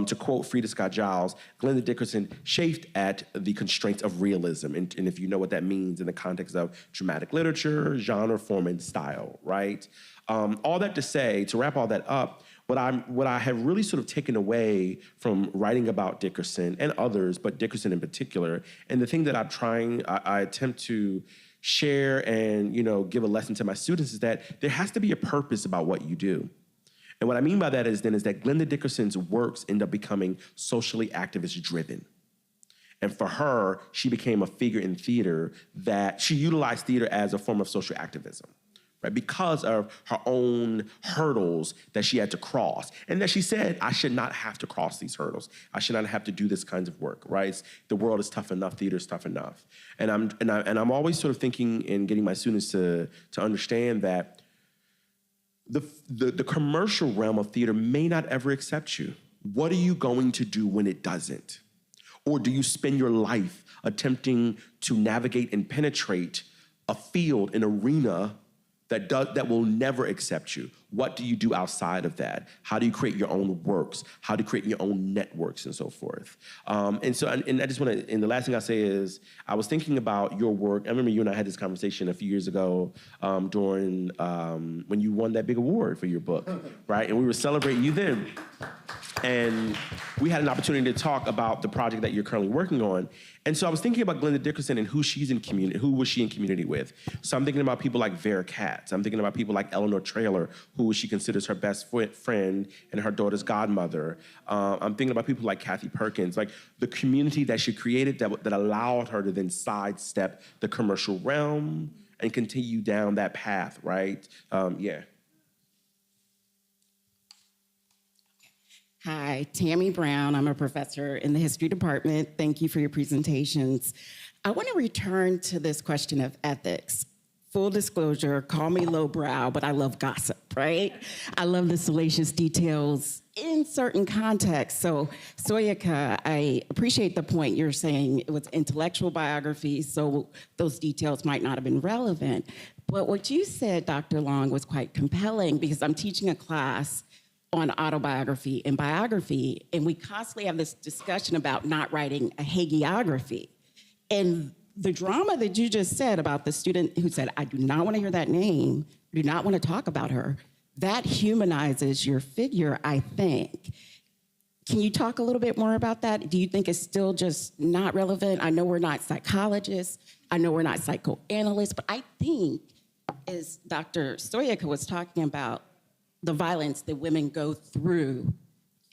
To quote Frida Scott Giles, Glenda Dickerson chafed at the constraints of realism. And if you know what that means in the context of dramatic literature, genre, form, and style, right? All that to say, to wrap all that up, what I have really sort of taken away from writing about Dickerson and others, but Dickerson in particular, and the thing that I attempt to share and, you know, give a lesson to my students is that there has to be a purpose about what you do. And what I mean by that is that Glenda Dickerson's works end up becoming socially activist driven. And for her, she became a figure in theater that she utilized theater as a form of social activism. Right, because of her own hurdles that she had to cross. And that she said, I should not have to cross these hurdles. I should not have to do this kinds of work, right? The world is tough enough, theater is tough enough. And I'm always sort of thinking and getting my students to understand that the commercial realm of theater may not ever accept you. What are you going to do when it doesn't? Or do you spend your life attempting to navigate and penetrate a field, an arena that will never accept you? What do you do outside of that? How do you create your own works? How do you create your own networks and so forth? And I just want to, and the last thing I'll say is, I was thinking about your work. I remember you and I had this conversation a few years ago during, when you won that big award for your book, right? And we were celebrating you then. And we had an opportunity to talk about the project that you're currently working on. And so I was thinking about Glenda Dickerson and who was she in community with. So I'm thinking about people like Vera Katz. I'm thinking about people like Eleanor Traylor, who she considers her best friend and her daughter's godmother. I'm thinking about people like Kathy Perkins, like the community that she created that allowed her to then sidestep the commercial realm and continue down that path, right? Yeah. Hi, Tammy Brown. I'm a professor in the history department. Thank you for your presentations. I want to return to this question of ethics. Full disclosure, call me lowbrow, but I love gossip, right? I love the salacious details in certain contexts. So, Soyaka, I appreciate the point you're saying it was intellectual biographies, so those details might not have been relevant. But what you said, Dr. Long, was quite compelling because I'm teaching a class on autobiography and biography, and we constantly have this discussion about not writing a hagiography. And the drama that you just said about the student who said, I do not want to hear that name, do not want to talk about her, that humanizes your figure, I think. Can you talk a little bit more about that? Do you think it's still just not relevant? I know we're not psychologists, I know we're not psychoanalysts, but I think, as Dr. Soyaka was talking about, the violence that women go through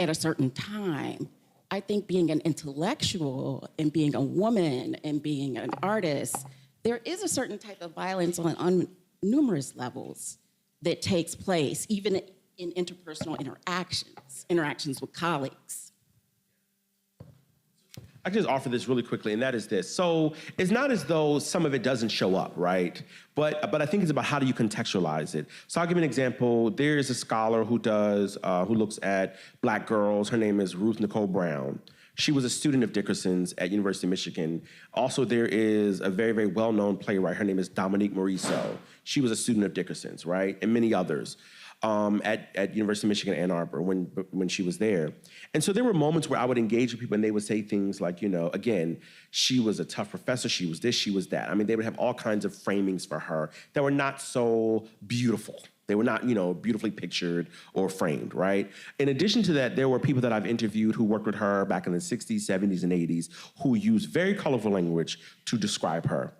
at a certain time, I think being an intellectual and being a woman and being an artist, there is a certain type of violence on numerous levels that takes place, even in interpersonal interactions with colleagues. I can just offer this really quickly, and that is this. So it's not as though some of it doesn't show up, right? But I think it's about how do you contextualize it. So I'll give you an example. There is a scholar who looks at Black girls. Her name is Ruth Nicole Brown. She was a student of Dickerson's at University of Michigan. Also, there is a very, very well-known playwright. Her name is Dominique Morisseau. She was a student of Dickerson's, right? And many others. at University of Michigan, Ann Arbor, when she was there. And so there were moments where I would engage with people and they would say things like, again, she was a tough professor, she was this, she was that. I mean, they would have all kinds of framings for her that were not so beautiful. They were not, beautifully pictured or framed, right? In addition to that, there were people that I've interviewed who worked with her back in the 60s, 70s, and 80s who used very colorful language to describe her.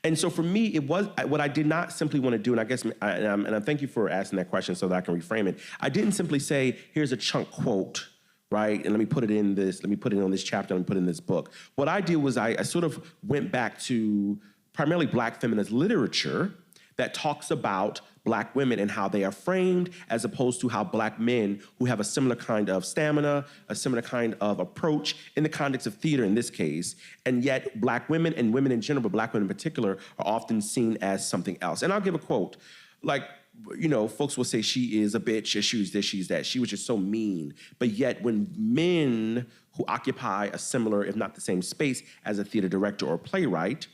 And so for me, it was what I did not simply want to do, and I guess, and I thank you for asking that question so that I can reframe it. I didn't simply say, here's a chunk quote, right? And let me put it on this chapter, let me put it in this book. What I did was I sort of went back to primarily Black feminist literature that talks about Black women and how they are framed, as opposed to how Black men who have a similar kind of stamina, a similar kind of approach in the context of theater in this case, and yet Black women and women in general, but Black women in particular, are often seen as something else. And I'll give a quote, like, folks will say she is a bitch, or she's this, she's that. She was just so mean. But yet when men who occupy a similar, if not the same space as a theater director or playwright,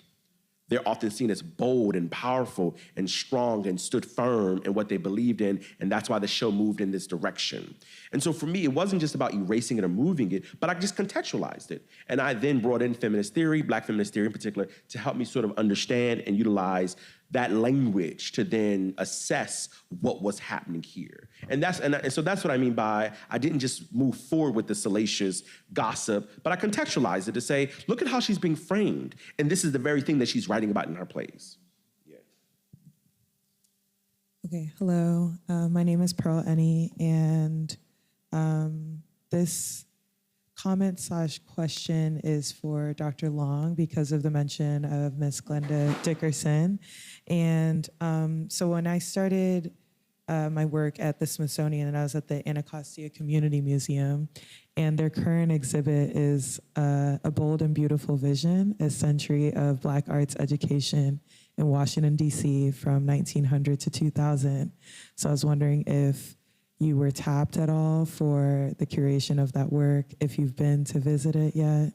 they're often seen as bold and powerful and strong and stood firm in what they believed in, and that's why the show moved in this direction. And so for me, it wasn't just about erasing it or moving it, but I just contextualized it. And I then brought in feminist theory, Black feminist theory in particular, to help me sort of understand and utilize that language to then assess what was happening here. And so that's what I mean by I didn't just move forward with the salacious gossip, but I contextualized it to say, look at how she's being framed. And this is the very thing that she's writing about in her plays. Okay, hello. My name is Pearl Ennie, and this comment/question is for Dr. Long because of the mention of Miss Glenda Dickerson. And so when I started my work at the Smithsonian, and I was at the Anacostia Community Museum, and their current exhibit is A Bold and Beautiful Vision, a century of Black arts education in Washington, D.C. from 1900 to 2000. So I was wondering if you were tapped at all for the curation of that work, if you've been to visit it yet?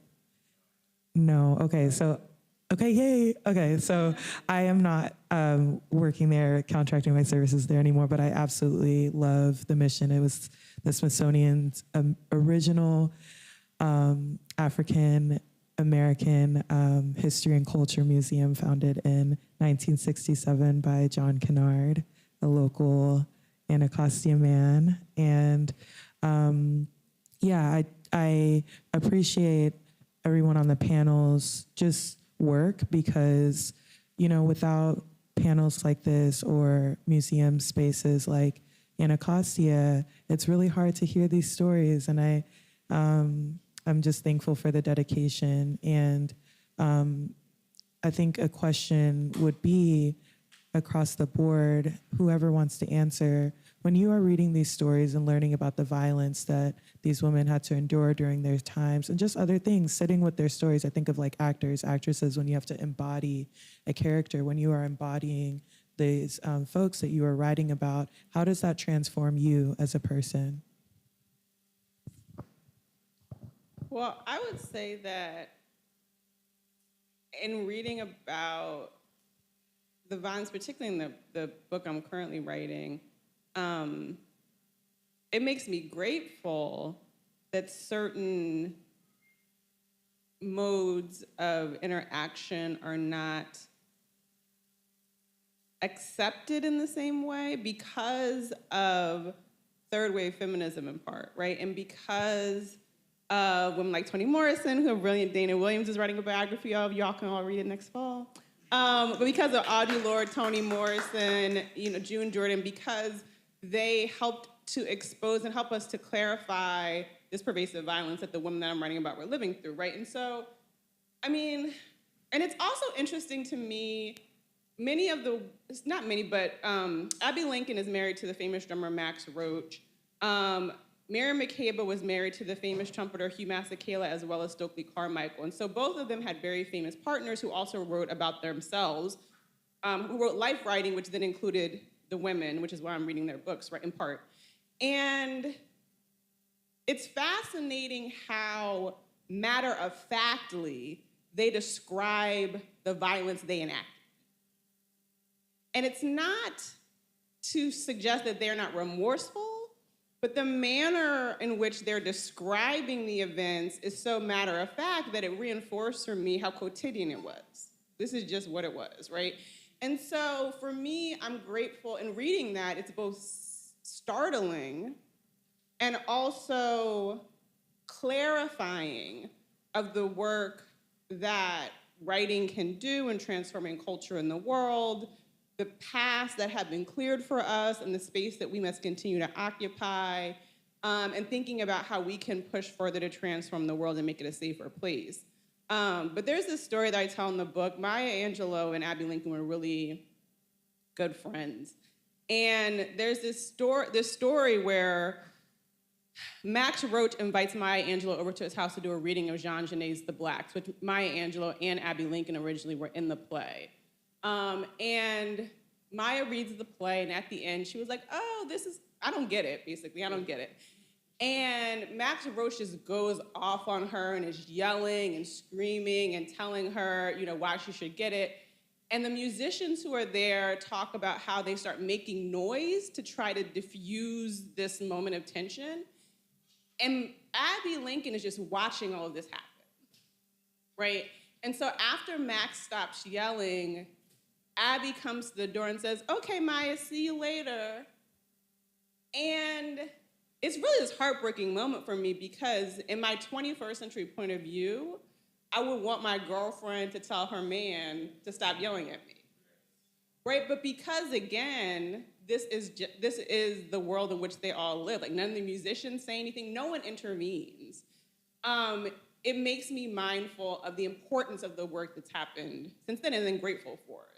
No, okay, so I am not working there, contracting my services there anymore, but I absolutely love the mission. It was the Smithsonian's original African American History and Culture Museum, founded in 1967 by John Kennard, a local Anacostia man. And I appreciate everyone on the panel's just work because, without panels like this or museum spaces like Anacostia, it's really hard to hear these stories. And I'm just thankful for the dedication. And I think a question would be, across the board, whoever wants to answer, when you are reading these stories and learning about the violence that these women had to endure during their times and just other things, sitting with their stories, I think of like actors, actresses, when you have to embody a character, when you are embodying these folks that you are writing about, how does that transform you as a person? Well, I would say that in reading about the violence, particularly in the book I'm currently writing, it makes me grateful that certain modes of interaction are not accepted in the same way because of third wave feminism in part, right? And because women like Toni Morrison, who a brilliant Dana Williams is writing a biography of, y'all can all read it next fall. But because of Audre Lorde, Toni Morrison, June Jordan, because they helped to expose and help us to clarify this pervasive violence that the women that I'm writing about were living through, right? And so, and it's also interesting to me, Abby Lincoln is married to the famous drummer Max Roach. Miriam Makeba was married to the famous trumpeter Hugh Masekela, as well as Stokely Carmichael. And so both of them had very famous partners who also wrote about themselves, who wrote life writing, which then included the women, which is why I'm reading their books, right, in part. And it's fascinating how matter-of-factly they describe the violence they enact. And it's not to suggest that they're not remorseful, but the manner in which they're describing the events is so matter of fact that it reinforced for me how quotidian it was. This is just what it was, right? And so for me, I'm grateful in reading that. It's both startling and also clarifying of the work that writing can do in transforming culture in the world, the paths that have been cleared for us and the space that we must continue to occupy, and thinking about how we can push further to transform the world and make it a safer place. But there's this story that I tell in the book. Maya Angelou and Abby Lincoln were really good friends. And there's this story where Max Roach invites Maya Angelou over to his house to do a reading of Jean Genet's The Blacks, which Maya Angelou and Abby Lincoln originally were in the play. And Maya reads the play, and at the end, she was like, oh, I don't get it, basically, I don't get it. And Max Roach just goes off on her and is yelling and screaming and telling her, why she should get it. And the musicians who are there talk about how they start making noise to try to diffuse this moment of tension. And Abby Lincoln is just watching all of this happen, right? And so after Max stops yelling, Abby comes to the door and says, okay, Maya, see you later. And it's really this heartbreaking moment for me because in my 21st century point of view, I would want my girlfriend to tell her man to stop yelling at me, right? But because, again, this is the world in which they all live. Like, none of the musicians say anything. No one intervenes. It makes me mindful of the importance of the work that's happened since then and then grateful for it.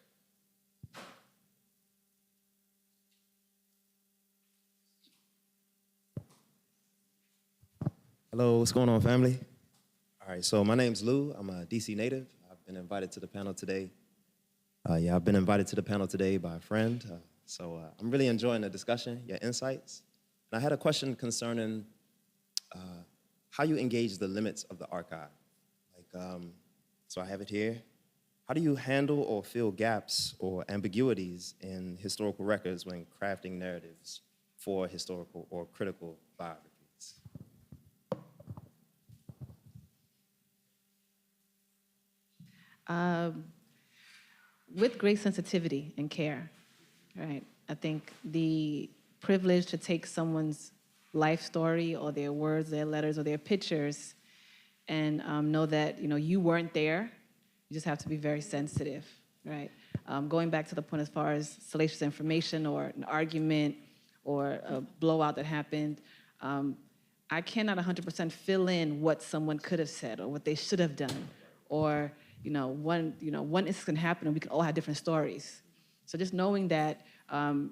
Hello, what's going on, family? All right, so my name's Lou. I'm a DC native. I've been invited to the panel today. I've been invited to the panel today by a friend. So I'm really enjoying the discussion, your insights. And I had a question concerning how you engage the limits of the archive. So I have it here. How do you handle or fill gaps or ambiguities in historical records when crafting narratives for historical or critical biographies? With great sensitivity and care, right? I think the privilege to take someone's life story or their words, their letters, or their pictures and know that, you weren't there. You just have to be very sensitive, right? Going back to the point as far as salacious information or an argument or a blowout that happened, I cannot 100% fill in what someone could have said or what they should have done, or one instance can happen and we can all have different stories. So just knowing that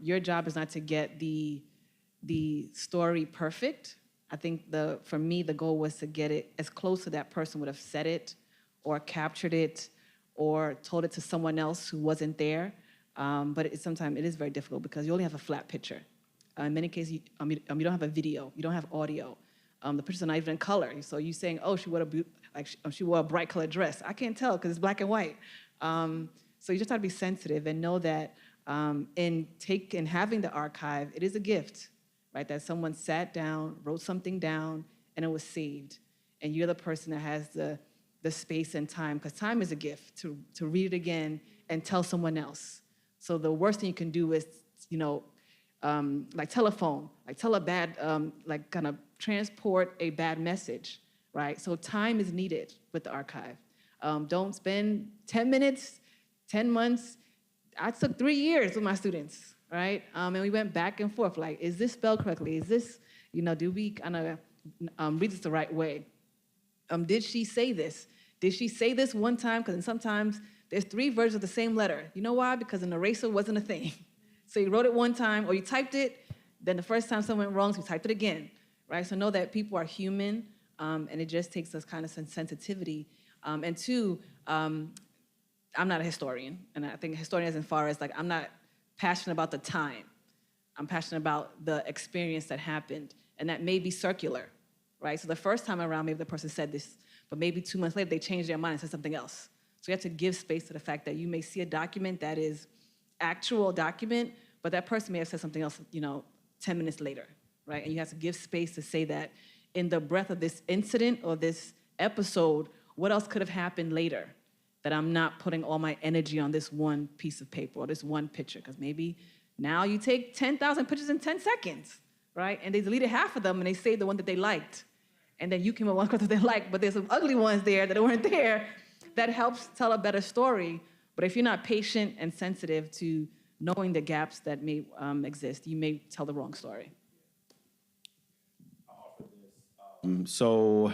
your job is not to get the story perfect. I think for me, the goal was to get it as close to that person would have said it or captured it or told it to someone else who wasn't there. But sometimes it is very difficult because you only have a flat picture. In many cases, you don't have a video, you don't have audio. The pictures are not even in color. So you saying, oh, she wore a bright colored dress. I can't tell because it's black and white. So you just have to be sensitive and know that in having the archive, it is a gift, right? That someone sat down, wrote something down, and it was saved. And you're the person that has the space and time, because time is a gift to read it again and tell someone else. So the worst thing you can do is, like telephone, like tell a bad, like kind of transport a bad message, right? So time is needed with the archive. Don't spend 10 minutes, 10 months. I took 3 years with my students, right? And we went back and forth, like, is this spelled correctly? Is this, do we kind of read this the right way? Did she say this? Did she say this one time? Because sometimes there's 3 versions of the same letter. You know why? Because an eraser wasn't a thing. So you wrote it one time, or you typed it, then the first time something went wrong, so you typed it again, right? So know that people are human, and it just takes this kind of sensitivity. And 2, I'm not a historian, and I think a historian as far as, like, I'm not passionate about the time. I'm passionate about the experience that happened, and that may be circular, right? So the first time around, maybe the person said this, but maybe 2 months later, they changed their mind and said something else. So you have to give space to the fact that you may see a document that is actual document, but that person may have said something else, 10 minutes later, right? And you have to give space to say that in the breadth of this incident or this episode, what else could have happened later that I'm not putting all my energy on this one piece of paper or this one picture? Because maybe now you take 10,000 pictures in 10 seconds, right? And they deleted half of them and they saved the one that they liked. And then you came up with one that they liked, but there's some ugly ones there that weren't there. That helps tell a better story. But if you're not patient and sensitive to knowing the gaps that may exist, you may tell the wrong story. So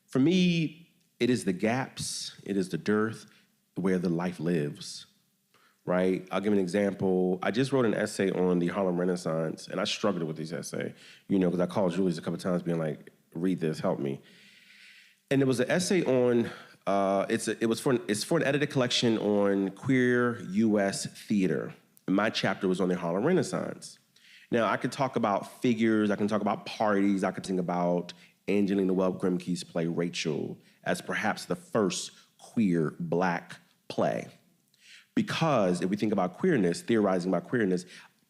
for me, it is the gaps, it is the dearth where the life lives, right? I'll give an example. I just wrote an essay on the Harlem Renaissance, and I struggled with this essay, because I called Julius a couple times being like, read this, help me. And it was an essay on, it's for an edited collection on queer U.S. theater. And my chapter was on the Harlem Renaissance. Now, I could talk about figures, I can talk about parties, I could think about Angelina Webb Grimke's play Rachel as perhaps the first queer Black play. Because if we think about queerness, theorizing about queerness,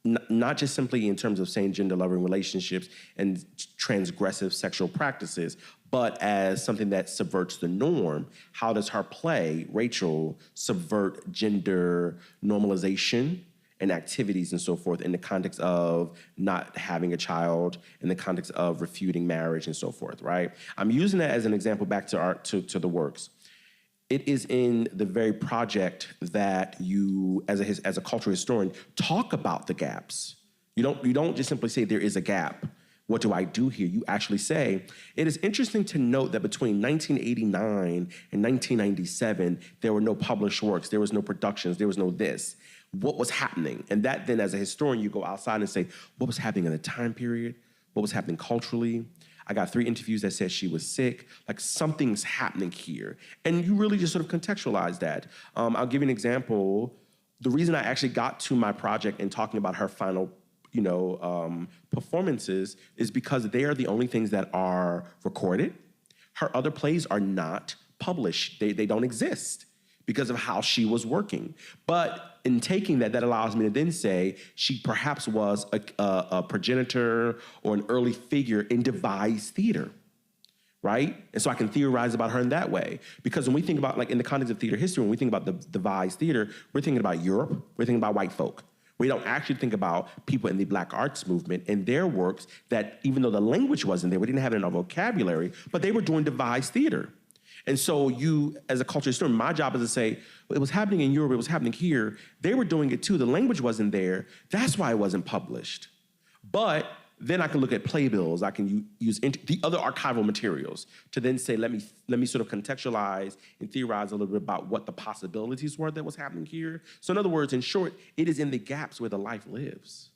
not just simply in terms of same gender loving relationships and transgressive sexual practices, but as something that subverts the norm, how does her play, Rachel, subvert gender normalization and activities and so forth in the context of not having a child, in the context of refuting marriage and so forth, right? I'm using that as an example back to the works. It is in the very project that you, as a cultural historian, talk about the gaps. You don't just simply say there is a gap. What do I do here? You actually say, it is interesting to note that between 1989 and 1997, there were no published works, there was no productions, there was no this. What was happening? And that then, as a historian, you go outside and say, what was happening in the time period? What was happening culturally? I got 3 interviews that said she was sick. Like, something's happening here. And you really just sort of contextualize that. I'll give you an example. The reason I actually got to my project and talking about her final performances is because they are the only things that are recorded. Her other plays are not published. They don't exist because of how she was working. But in taking that allows me to then say she perhaps was a progenitor or an early figure in devised theater, right? And so I can theorize about her in that way. Because when we think about, like, in the context of theater history, when we think about the devised theater, we're thinking about Europe, we're thinking about white folk. We don't actually think about people in the Black arts movement and their works that, even though the language wasn't there, we didn't have it in our vocabulary, but they were doing devised theater. And so you, as a cultural historian, my job is to say, well, it was happening in Europe, it was happening here. They were doing it too. The language wasn't there. That's why it wasn't published. But then I can look at playbills. I can use the other archival materials to then say, let me sort of contextualize and theorize a little bit about what the possibilities were that was happening here. So in other words, in short, it is in the gaps where the life lives.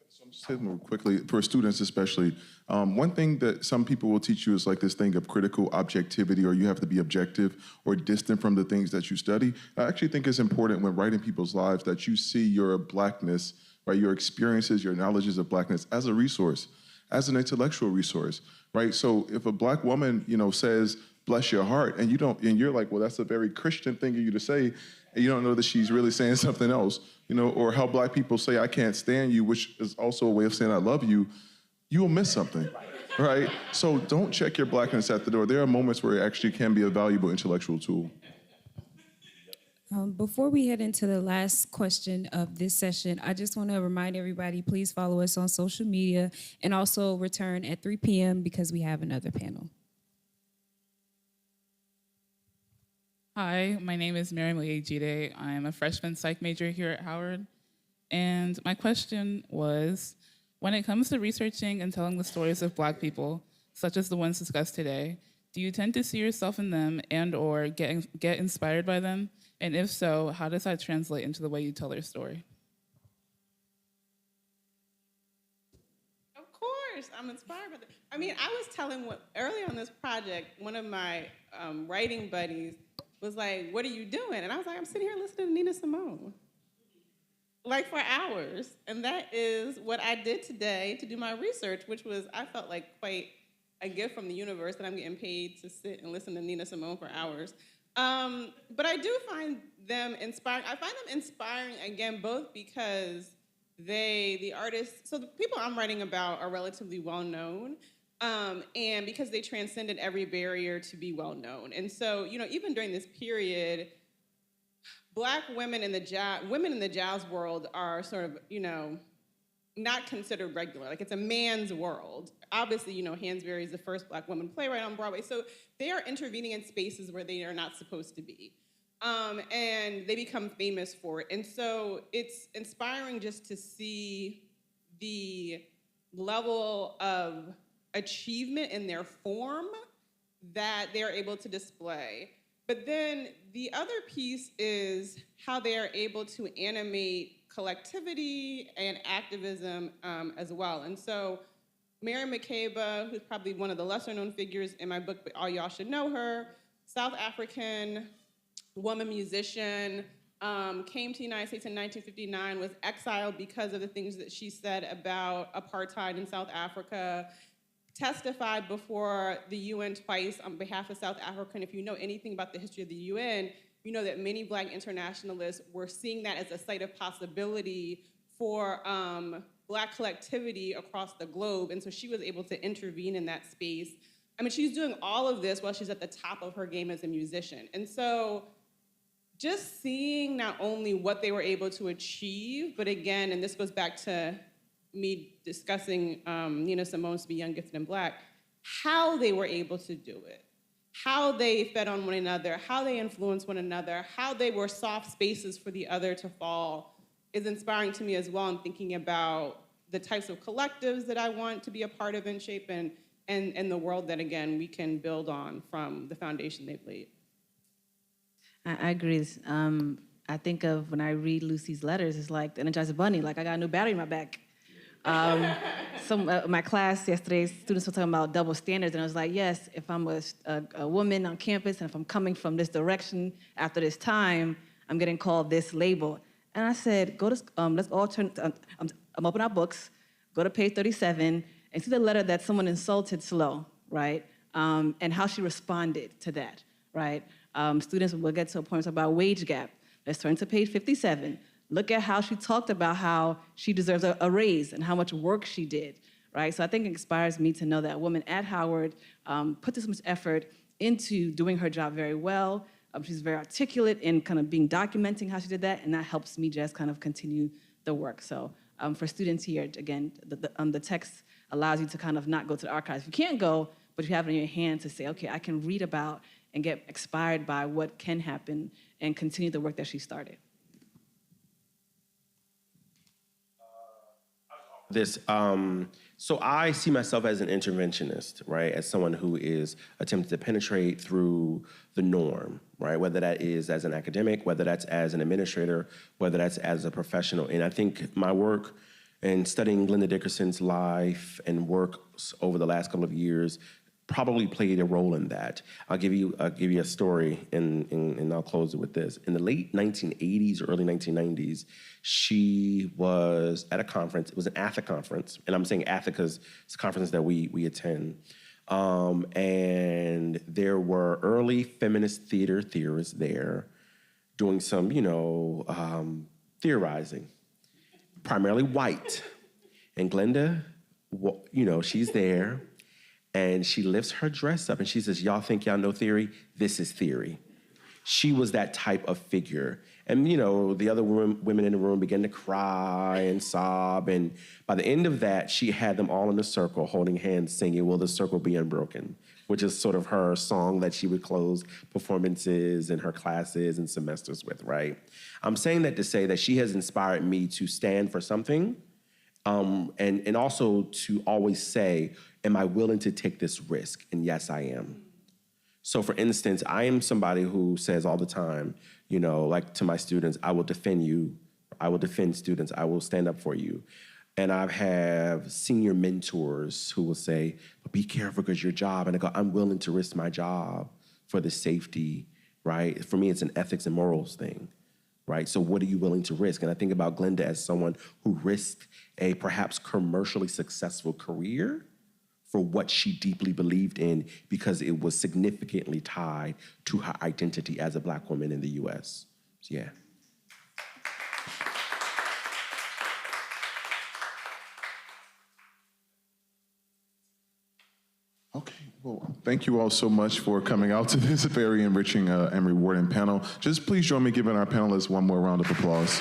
So I'm just hitting real quickly, for students especially, one thing that some people will teach you is like this thing of critical objectivity, or you have to be objective or distant from the things that you study. I actually think it's important when writing people's lives that you see your Blackness, right, your experiences, your knowledges of Blackness as a resource, as an intellectual resource, right? So if a Black woman, says, bless your heart, and you're like, well, that's a very Christian thing of you to say, and you don't know that she's really saying something else, or how Black people say, I can't stand you, which is also a way of saying I love you, you will miss something, right? So don't check your Blackness at the door. There are moments where it actually can be a valuable intellectual tool. Before we head into the last question of this session, I just want to remind everybody, please follow us on social media and also return at 3 p.m. because we have another panel. Hi, my name is Miriam Ejide. I'm a freshman psych major here at Howard. And my question was, when it comes to researching and telling the stories of Black people, such as the ones discussed today, do you tend to see yourself in them and or get inspired by them? And if so, how does that translate into the way you tell their story? Of course, I'm inspired by that. I mean, I was telling early on this project, one of my writing buddies was like, what are you doing? And I was like, I'm sitting here listening to Nina Simone. Like for hours. And that is what I did today to do my research, which was, I felt like quite a gift from the universe that I'm getting paid to sit and listen to Nina Simone for hours. But I do find them inspiring. I find them inspiring, again, both because the artists, so the people I'm writing about are relatively well-known, and because they transcended every barrier to be well-known. And so, even during this period, Black women in the jazz world are sort of, not considered regular. Like, it's a man's world. Obviously, Hansberry is the first Black woman playwright on Broadway. So they are intervening in spaces where they are not supposed to be. And they become famous for it. And so it's inspiring just to see the level of achievement in their form that they're able to display. But then the other piece is how they are able to animate collectivity and activism as well. And so Mary McCabe, who's probably one of the lesser known figures in my book, but all y'all should know her, South African woman musician, came to the United States in 1959, was exiled because of the things that she said about apartheid in South Africa, testified before the UN twice on behalf of South Africa. And if you know anything about the history of the UN, you know that many Black internationalists were seeing that as a site of possibility for Black collectivity across the globe. And so she was able to intervene in that space. I mean, she's doing all of this while she's at the top of her game as a musician. And so just seeing not only what they were able to achieve, but again, and this goes back to me discussing Nina Simone's Be Young, Gifted, and Black, how they were able to do it, how they fed on one another, how they influenced one another, how they were soft spaces for the other to fall is inspiring to me as well. I'm thinking about the types of collectives that I want to be a part of and shape and the world that, again, we can build on from the foundation they've laid. I agree. I think of when I read Lucy's letters, it's like the Energizer Bunny, like I got a new battery in my back. My class yesterday, students were talking about double standards, and I was like, yes, if I'm a woman on campus, and if I'm coming from this direction after this time, I'm getting called this label. And I said, go to, let's all turn, I'm opening our books, go to page 37, and see the letter that someone insulted Slow, right? And how she responded to that, right? Students will get to a point about wage gap. Let's turn to page 57. Look at how she talked about how she deserves a raise and how much work she did, right? So I think it inspires me to know that a woman at Howard put this much effort into doing her job very well. She's very articulate in kind of documenting how she did that, and that helps me just kind of continue the work. So for students here, again, the text allows you to kind of not go to the archives. You can't go, but you have it in your hand to say, okay, I can read about and get inspired by what can happen and continue the work that she started. So I see myself as an interventionist, right? As someone who is attempting to penetrate through the norm, right? Whether that is as an academic, whether that's as an administrator, whether that's as a professional. And I think my work in studying Glenda Dickerson's life and works over the last couple of years probably played a role in that. I'll give you a story, and I'll close it with this. In the late 1980s or early 1990s, she was at a conference. It was an ATHA conference, and I'm saying ATHA because it's a conference that we attend. And there were early feminist theater theorists there doing some, theorizing, primarily white. And Glenda, she's there. And she lifts her dress up and she says, y'all think y'all know theory? This is theory. She was that type of figure. And, the other women in the room began to cry and sob. And by the end of that, she had them all in a circle, holding hands, singing, Will the Circle Be Unbroken? Which is sort of her song that she would close performances in her classes and semesters with, right? I'm saying that to say that she has inspired me to stand for something. And also to always say, am I willing to take this risk? And yes, I am. So for instance, I am somebody who says all the time, like to my students, I will defend you. I will defend students. I will stand up for you. And I have senior mentors who will say, but be careful because your job. And I go, I'm willing to risk my job for the safety, right? For me, it's an ethics and morals thing. Right? So what are you willing to risk? And I think about Glenda as someone who risked a perhaps commercially successful career for what she deeply believed in because it was significantly tied to her identity as a Black woman in the US. So, yeah. Okay, well, thank you all so much for coming out to this very enriching and rewarding panel. Just please join me giving our panelists one more round of applause.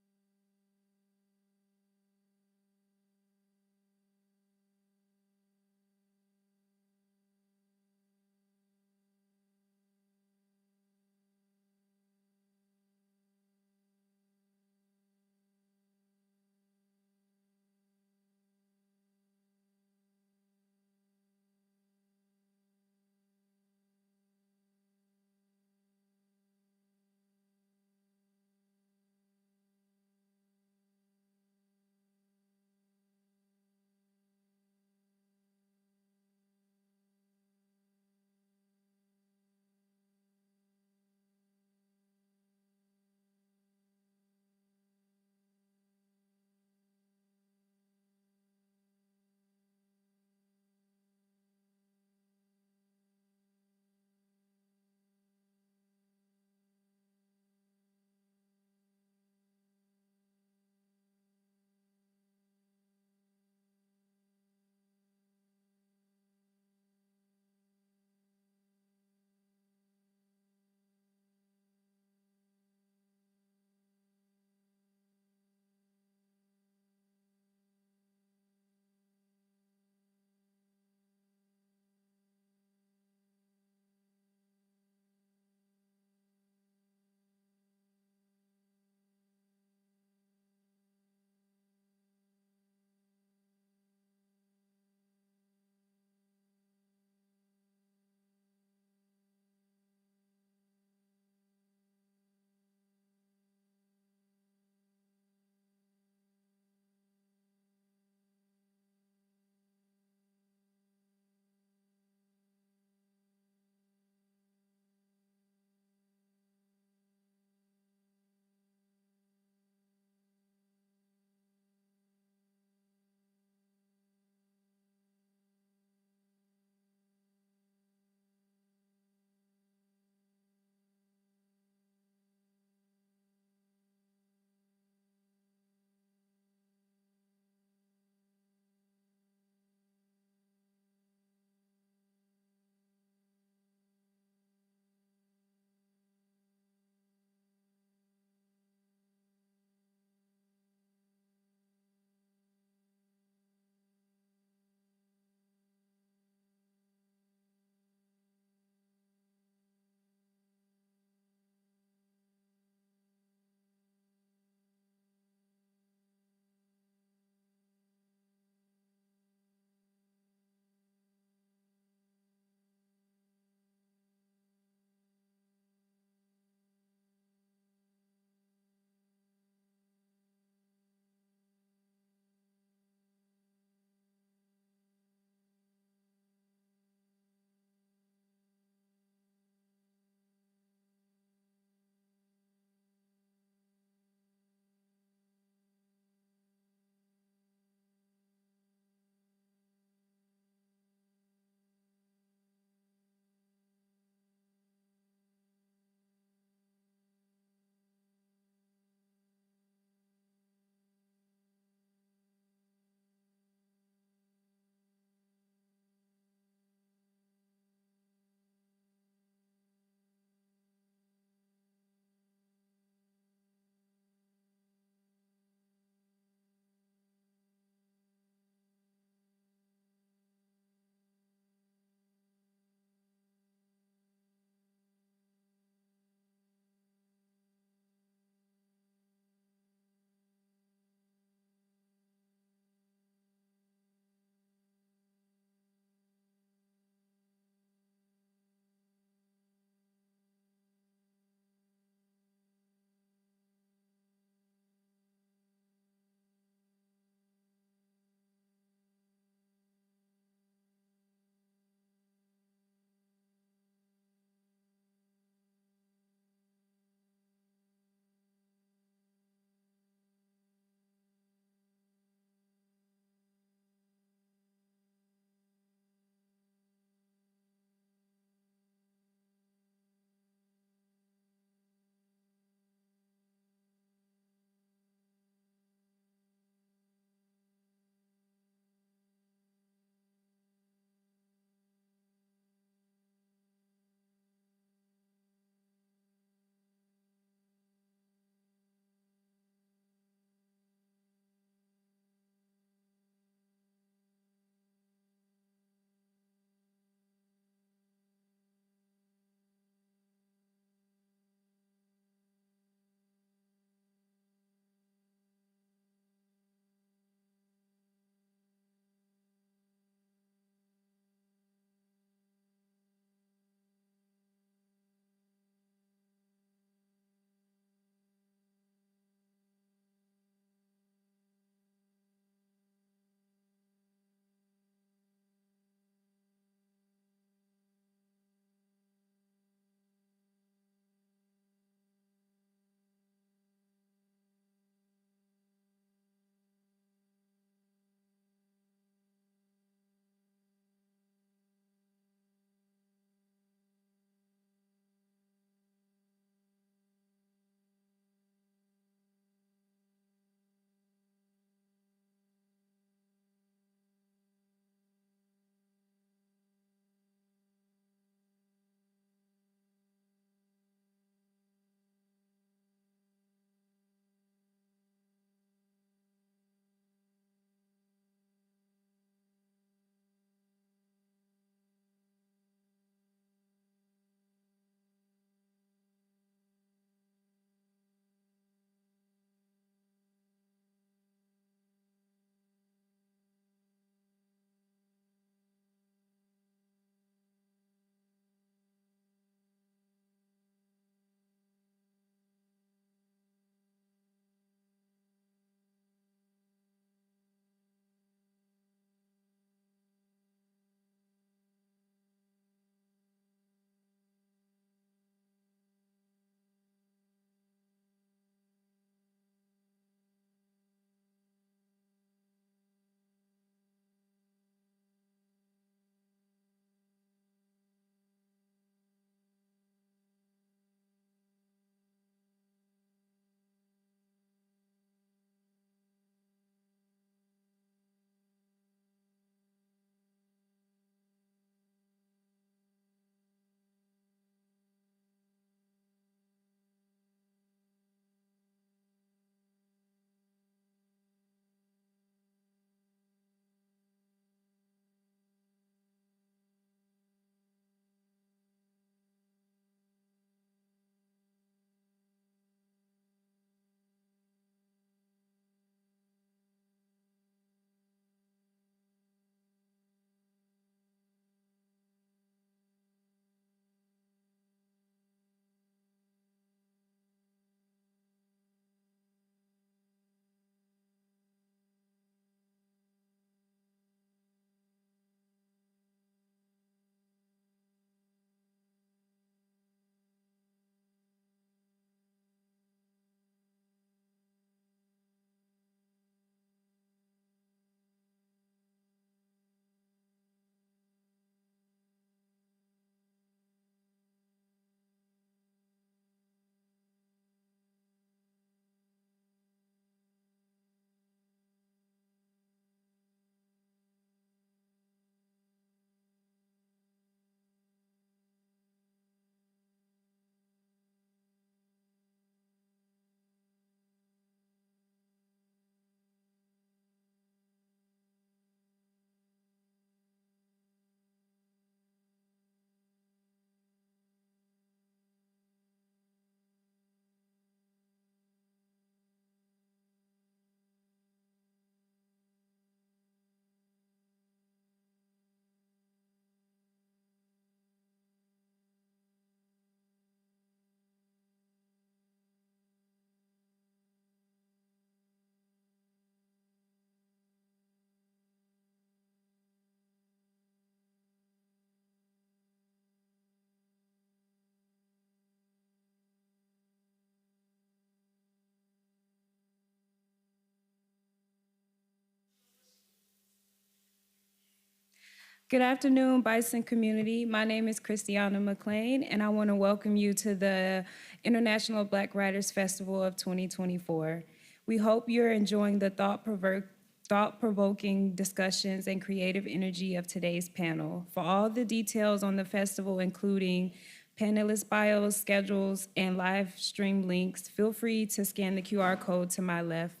Good afternoon, Bison community. My name is Christiana McLean, and I want to welcome you to the International Black Writers Festival of 2024. We hope you're enjoying the thought-provoking discussions and creative energy of today's panel. For all the details on the festival, including panelist bios, schedules, and live stream links, feel free to scan the QR code to my left.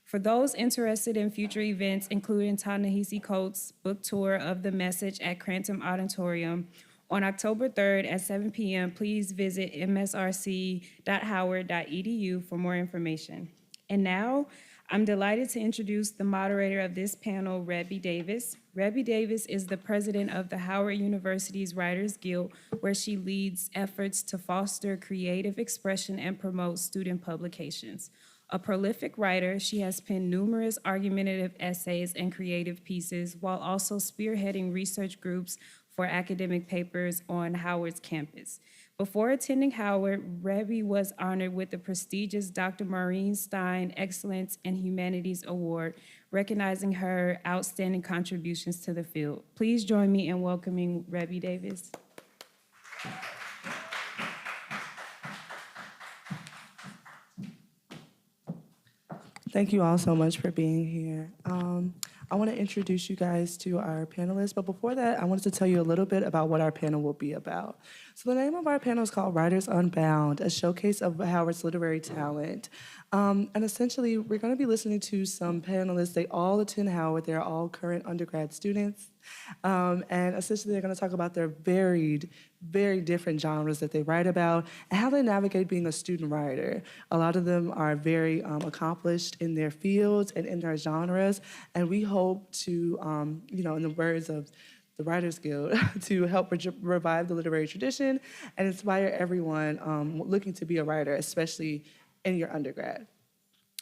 For those interested in future events, including Ta-Nehisi Coates' book tour of The Message at Cranton Auditorium on October 3rd at 7 p.m., please visit msrc.howard.edu for more information. And now, I'm delighted to introduce the moderator of this panel, Rebby Davis. Rebby Davis is the president of the Howard University's Writers Guild, where she leads efforts to foster creative expression and promote student publications. A prolific writer, she has penned numerous argumentative essays and creative pieces while also spearheading research groups for academic papers on Howard's campus. Before attending Howard, Rebby was honored with the prestigious Dr. Maureen Stein Excellence in Humanities Award, recognizing her outstanding contributions to the field. Please join me in welcoming Rebby Davis. Thank you all so much for being here. I want to introduce you guys to our panelists, but before that, I wanted to tell you a little bit about what our panel will be about. So the name of our panel is called Writers Unbound, a showcase of Howard's literary talent. And essentially, we're going to be listening to some panelists. They all attend Howard. They're all current undergrad students. And essentially, they're going to talk about their very different genres that they write about and how they navigate being a student writer. A lot of them are very accomplished in their fields and in their genres. And we hope to, in the words of the Writers Guild, to help revive the literary tradition and inspire everyone looking to be a writer, especially in your undergrad.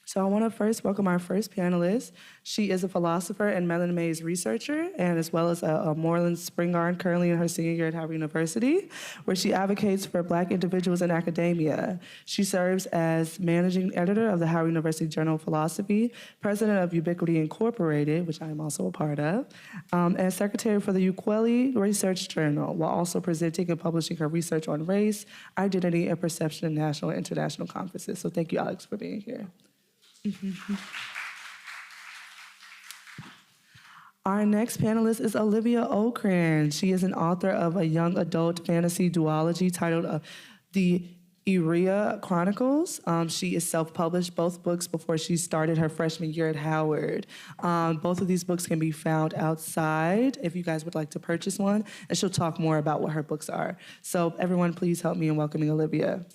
So I want to first welcome our first panelist. She is a philosopher and Mellon Mays researcher, and as well as a Moreland Springard, currently in her senior year at Howard University, where she advocates for Black individuals in academia. She serves as managing editor of the Howard University Journal of Philosophy, president of Ubiquity Incorporated, which I am also a part of, and secretary for the Ukweli Research Journal, while also presenting and publishing her research on race, identity, and perception in national and international conferences. So thank you, Alex, for being here. Our next panelist is Olivia Okran. She is an author of a young adult fantasy duology titled The Iria Chronicles. She is self-published both books before she started her freshman year at Howard. Both of these books can be found outside if you guys would like to purchase one, and she'll talk more about what her books are. So everyone, please help me in welcoming Olivia.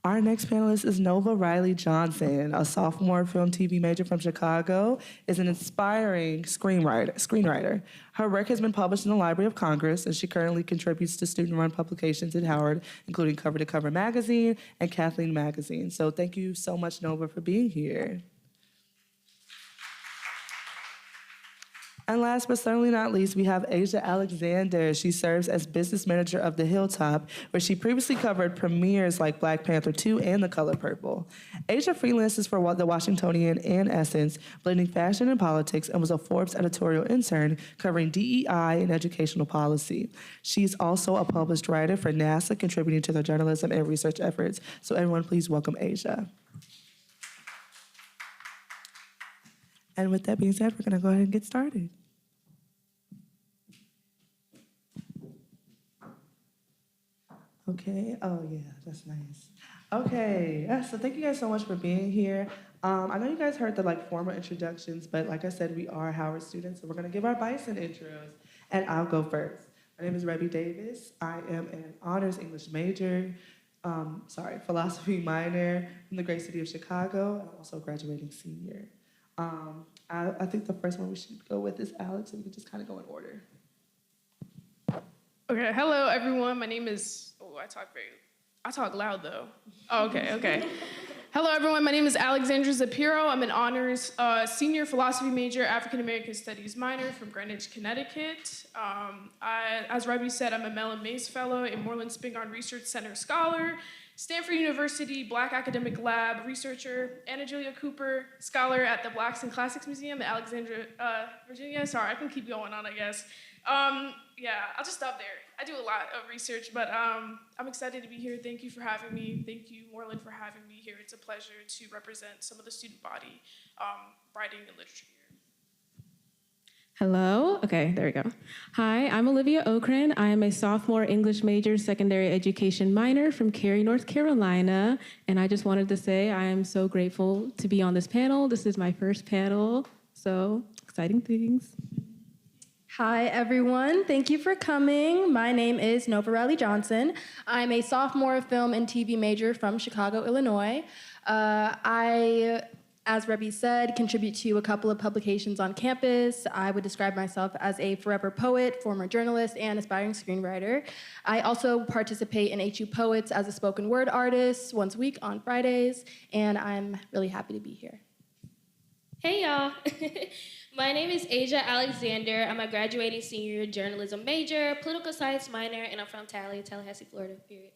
Our next panelist is Nova Riley Johnson, a sophomore film TV major from Chicago, is an inspiring screenwriter. Her work has been published in the Library of Congress, and she currently contributes to student-run publications at Howard, including Cover to Cover Magazine and Kathleen Magazine. So thank you so much, Nova, for being here. And last but certainly not least, we have Asia Alexander. She serves as business manager of The Hilltop, where she previously covered premieres like Black Panther 2 and The Color Purple. Asia freelances for The Washingtonian and Essence, blending fashion and politics, and was a Forbes editorial intern covering DEI and educational policy. She's also a published writer for NASA, contributing to their journalism and research efforts. So everyone, please welcome Asia. And with that being said, we're going to go ahead and get started. Okay, oh yeah, that's nice. Okay, yeah, so thank you guys so much for being here. I know you guys heard the formal introductions, but like I said, we are Howard students, so we're going to give our Bison intros, and I'll go first. My name is Rebby Davis. I am an honors English major, philosophy minor from the great city of Chicago, and I'm also a graduating senior. I think the first one we should go with is Alex, and we can just kind of go in order. Okay, hello everyone. My name is, I talk loud though. Oh, okay. Hello everyone, my name is Alexandra Zapiro. I'm an honors senior philosophy major, African American Studies minor from Greenwich, Connecticut. As Rebby said, I'm a Mellon Mays Fellow, a Moreland Spingarn Research Center scholar, Stanford University Black Academic Lab researcher, Anna Julia Cooper, scholar at the Blacks and Classics Museum in Alexandria, Virginia. Sorry, I can keep going on, I guess. Yeah, I'll just stop there. I do a lot of research, but I'm excited to be here. Thank you for having me. Thank you, Moreland, for having me here. It's a pleasure to represent some of the student body writing and literature here. Hello. Okay, there we go. Hi, I'm Olivia Okren. I am a sophomore English major, secondary education minor from Cary, North Carolina. And I just wanted to say I am so grateful to be on this panel. This is my first panel, so exciting things. Hi, everyone. Thank you for coming. My name is Nova Riley Johnson. I'm a sophomore film and TV major from Chicago, Illinois. As Rebby said, contribute to a couple of publications on campus. I would describe myself as a forever poet, former journalist, and aspiring screenwriter. I also participate in HU Poets as a spoken word artist once a week on Fridays, and I'm really happy to be here. Hey, y'all. My name is Asia Alexander. I'm a graduating senior journalism major, political science minor, and I'm from Tallahassee, Florida, period.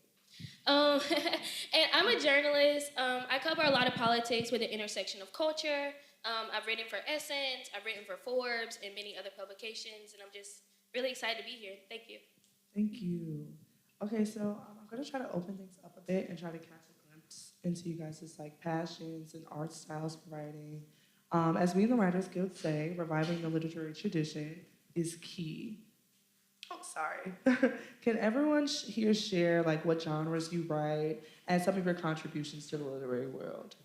And I'm a journalist. I cover a lot of politics with the intersection of culture. I've written for Essence, I've written for Forbes, and many other publications, and I'm just really excited to be here. Thank you. Thank you. Okay, so I'm going to try to open things up a bit and try to catch a glimpse into you guys' passions and art styles for writing. As we in the Writers Guild say, reviving the literary tradition is key. Oh, sorry. Can everyone here share what genres you write and some of your contributions to the literary world?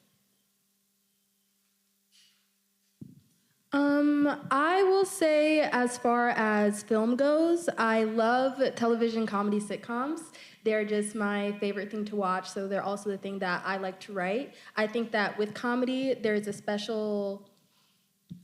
I will say, as far as film goes, I love television comedy sitcoms. They're just my favorite thing to watch, so they're also the thing that I like to write. I think that with comedy, there's a special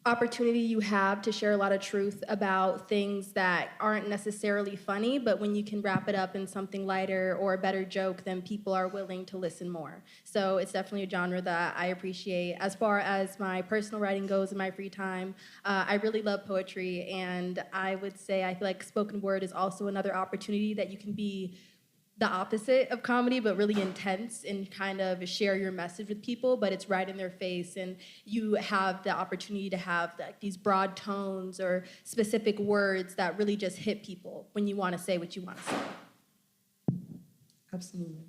opportunity you have to share a lot of truth about things that aren't necessarily funny, but when you can wrap it up in something lighter or a better joke, then people are willing to listen more. So it's definitely a genre that I appreciate. As far as my personal writing goes in my free time, I really love poetry, and I would say I feel like spoken word is also another opportunity that you can be the opposite of comedy, but really intense and kind of share your message with people, but it's right in their face, and you have the opportunity to have these broad tones or specific words that really just hit people when you want to say what you want to say. Absolutely.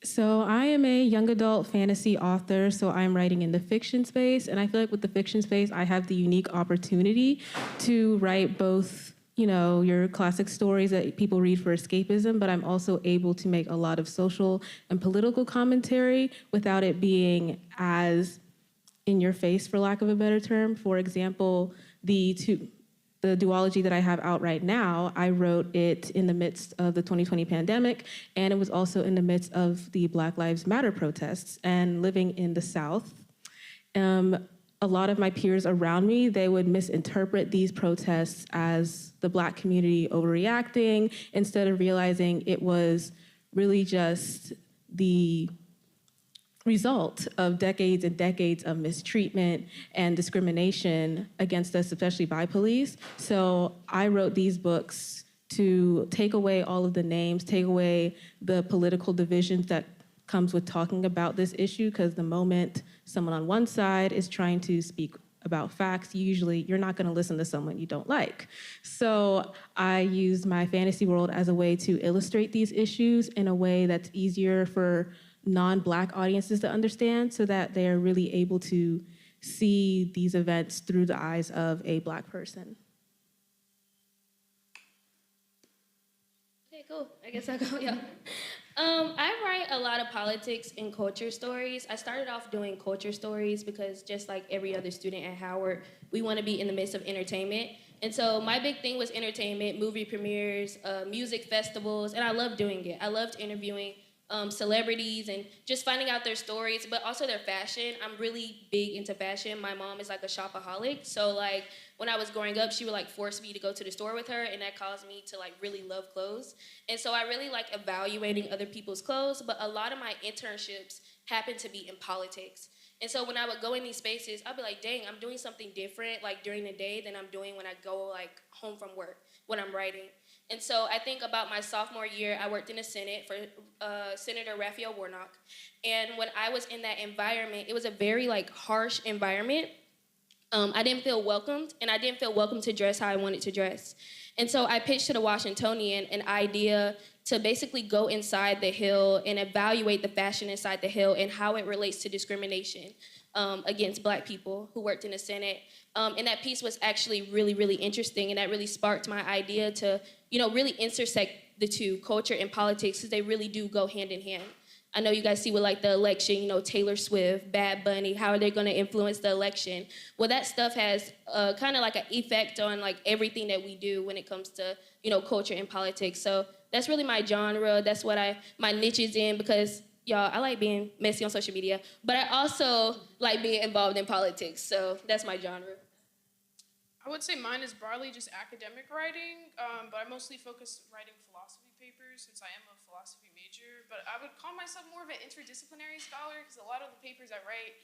So I am a young adult fantasy author, so I'm writing in the fiction space, and I feel like with the fiction space, I have the unique opportunity to write both your classic stories that people read for escapism, but I'm also able to make a lot of social and political commentary without it being as in your face, for lack of a better term. For example, the duology that I have out right now, I wrote it in the midst of the 2020 pandemic, and it was also in the midst of the Black Lives Matter protests. And living in the South, a lot of my peers around me, they would misinterpret these protests as the Black community overreacting instead of realizing it was really just the result of decades and decades of mistreatment and discrimination against us, especially by police. So I wrote these books to take away all of the names, take away the political divisions that comes with talking about this issue, because the moment someone on one side is trying to speak about facts, usually you're not going to listen to someone you don't like. So I use my fantasy world as a way to illustrate these issues in a way that's easier for non-Black audiences to understand, so that they're really able to see these events through the eyes of a Black person. Okay, cool. I guess I'll go, yeah. I write a lot of politics and culture stories. I started off doing culture stories because just like every other student at Howard, we want to be in the midst of entertainment. And so my big thing was entertainment, movie premieres, music festivals, and I loved doing it. I loved interviewing celebrities and just finding out their stories, but also their fashion. I'm really big into fashion. My mom is like a shopaholic, so when I was growing up, she would force me to go to the store with her, and that caused me to really love clothes. And so I really like evaluating other people's clothes, but a lot of my internships happened to be in politics. And so when I would go in these spaces, I'd be like, dang, I'm doing something different during the day than I'm doing when I go home from work, when I'm writing. And so I think about my sophomore year, I worked in the Senate for Senator Raphael Warnock. And when I was in that environment, it was a very like harsh environment. I didn't feel welcomed, and I didn't feel welcome to dress how I wanted to dress. And so I pitched to the Washingtonian an idea to basically go inside the Hill and evaluate the fashion inside the Hill and how it relates to discrimination against Black people who worked in the Senate. And that piece was actually really, really interesting, and that really sparked my idea to, really intersect the two, culture and politics, because they really do go hand in hand. I know you guys see with like the election, Taylor Swift, Bad Bunny, how are they gonna influence the election? Well, that stuff has kind of like an effect on like everything that we do when it comes to, culture and politics. So that's really my genre. That's what my niche is in, because y'all, I like being messy on social media, but I also like being involved in politics. So that's my genre. I would say mine is broadly just academic writing, but I mostly focus writing philosophy papers since I am a philosophy major. But I would call myself more of an interdisciplinary scholar because a lot of the papers I write,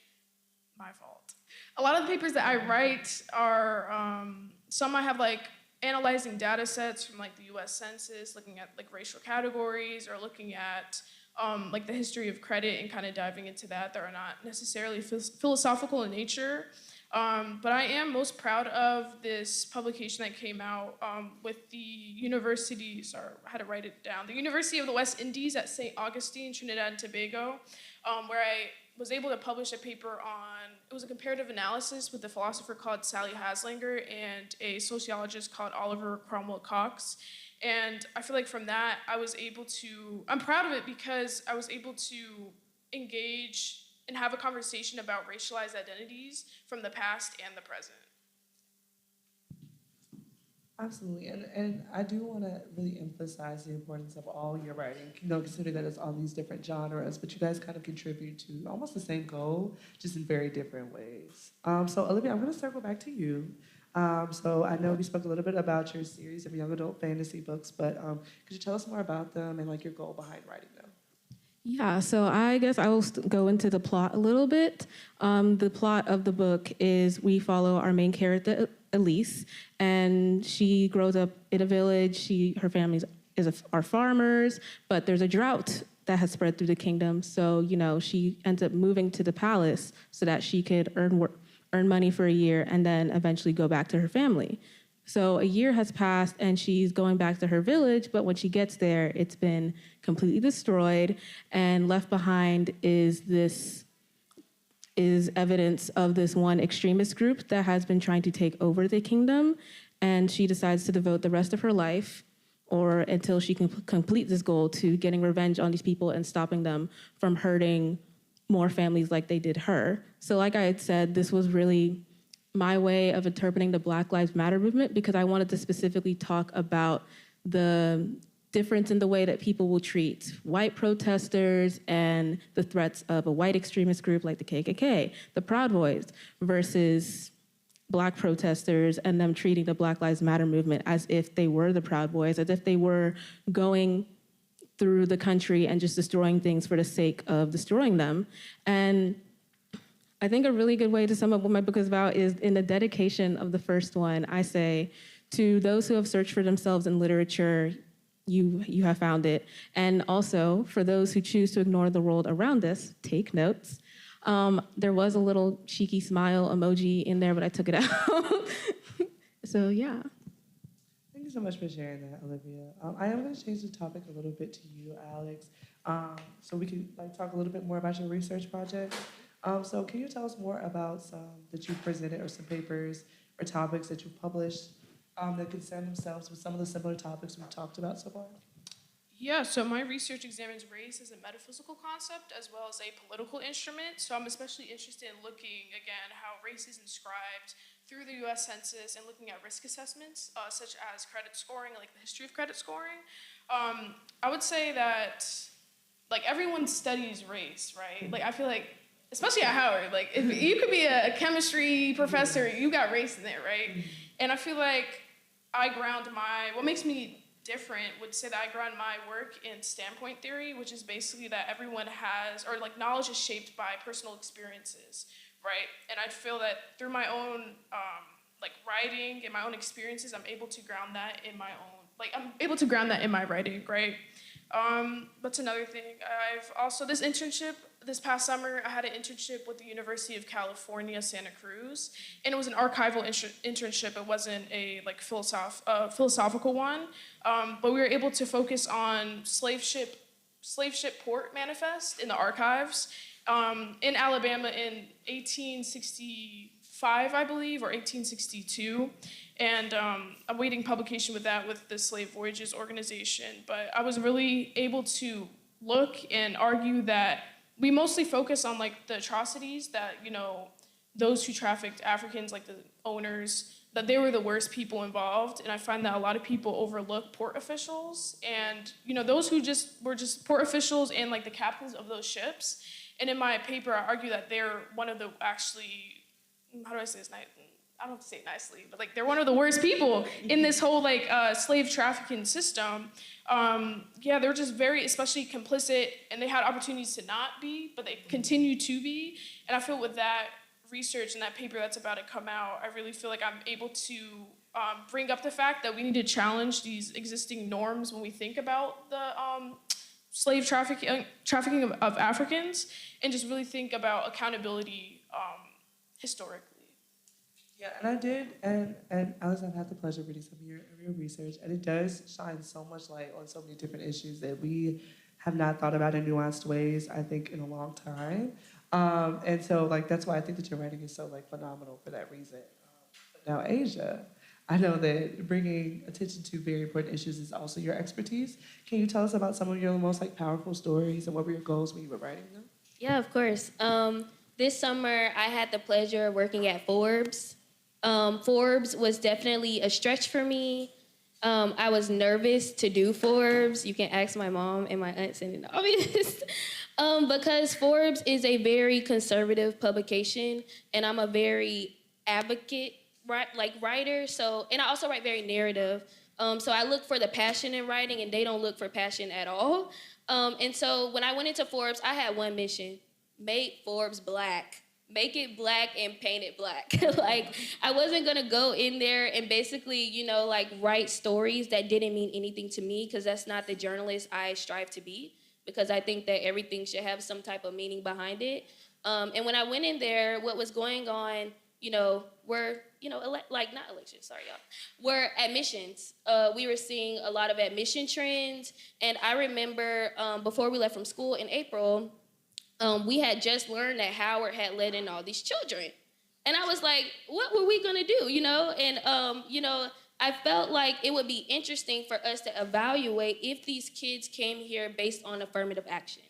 my fault. A lot of the papers that I write are, some I have like analyzing data sets from like the US Census, looking at like racial categories, or looking at like the history of credit and kind of diving into that are not necessarily philosophical in nature. But I am most proud of this publication that came out with the university, sorry, I had to write it down, the University of the West Indies at St. Augustine, Trinidad and Tobago, where I was able to publish a paper on, it was a comparative analysis with a philosopher called Sally Haslinger and a sociologist called Oliver Cromwell Cox. And I feel like from that, I'm proud of it because I was able to engage and have a conversation about racialized identities from the past and the present. Absolutely, and I do want to really emphasize the importance of all your writing, considering that it's all these different genres, but you guys kind of contribute to almost the same goal, just in very different ways. So Olivia, I'm going to circle back to you. So I know we spoke a little bit about your series of young adult fantasy books, but could you tell us more about them and like your goal behind writing them? Yeah, so I guess I will go into the plot a little bit. The plot of the book is we follow our main character, Elise, and she grows up in a village. Her family are farmers, but there's a drought that has spread through the kingdom. So, she ends up moving to the palace so that she could earn money for a year and then eventually go back to her family. So a year has passed and she's going back to her village, but when she gets there, it's been completely destroyed, and left behind is evidence of this one extremist group that has been trying to take over the kingdom, and she decides to devote the rest of her life, or until she can complete this goal, to getting revenge on these people and stopping them from hurting more families like they did her. So like I had said, this was really my way of interpreting the Black Lives Matter movement, because I wanted to specifically talk about the difference in the way that people will treat white protesters and the threats of a white extremist group like the KKK, the Proud Boys, versus Black protesters and them treating the Black Lives Matter movement as if they were the Proud Boys, as if they were going through the country and just destroying things for the sake of destroying them. And I think a really good way to sum up what my book is about is in the dedication of the first one, I say, to those who have searched for themselves in literature, you have found it. And also, for those who choose to ignore the world around us, take notes. There was a little cheeky smile emoji in there, but I took it out. So, yeah. Thank you so much for sharing that, Olivia. I am going to change the topic a little bit to you, Alex, so we can talk a little bit more about your research project. So can you tell us more about some that you've presented, or some papers or topics that you've published that concern themselves with some of the similar topics we've talked about so far? Yeah, so my research examines race as a metaphysical concept as well as a political instrument. So I'm especially interested in looking, again, how race is inscribed through the US Census and looking at risk assessments, such as credit scoring, like the history of credit scoring. I would say that, everyone studies race, right? I feel like, especially at Howard, if you could be a chemistry professor, you got race in there, right? And I feel like what makes me different would say that I ground my work in standpoint theory, which is basically that everyone has, or knowledge is shaped by personal experiences, right? And I feel that through my own writing and my own experiences, I'm able to ground that in my own, I'm able to ground that in my writing, right? That's another thing. I've also, this past summer, I had an internship with the University of California, Santa Cruz, and it was an archival internship. It wasn't a philosophical one, but we were able to focus on slave ship port manifest in the archives in Alabama in 1865, I believe, or 1862. And I'm awaiting publication with that with the Slave Voyages organization. But I was really able to look and argue that we mostly focus on like the atrocities that, those who trafficked Africans, like the owners, that they were the worst people involved. And I find that a lot of people overlook port officials and, those who were just port officials and like the captains of those ships. And in my paper, I argue that they're one of the how do I say this nice? I don't have to say it nicely, but like they're one of the worst people in this whole like slave trafficking system. They're just very, especially complicit, and they had opportunities to not be, but they continue to be. And I feel with that research and that paper that's about to come out, I really feel like I'm able to bring up the fact that we need to challenge these existing norms when we think about the slave trafficking of Africans, and just really think about accountability historically. Yeah, and I did, and Alex, I've had the pleasure of reading some of your research, and it does shine so much light on so many different issues that we have not thought about in nuanced ways, I think, in a long time. And so, that's why I think that your writing is so, phenomenal for that reason. Now, Asia, I know that bringing attention to very important issues is also your expertise. Can you tell us about some of your most, powerful stories, and what were your goals when you were writing them? Yeah, of course. This summer, I had the pleasure of working at Forbes. Forbes was definitely a stretch for me. I was nervous to do Forbes. You can ask my mom and my aunts and all this. Because Forbes is a very conservative publication, and I'm a very advocate writer. So, and I also write very narrative. So I look for the passion in writing, and they don't look for passion at all. And so when I went into Forbes, I had one mission: make Forbes Black. Make it black and paint it black. I wasn't gonna go in there and basically, write stories that didn't mean anything to me, because that's not the journalist I strive to be, because I think that everything should have some type of meaning behind it. And when I went in there, what was going on, were, not elections, sorry, y'all, were admissions. We were seeing a lot of admission trends. And I remember before we left from school in April, we had just learned that Howard had let in all these children. And I was like, what were we gonna do, And, I felt like it would be interesting for us to evaluate if these kids came here based on affirmative action.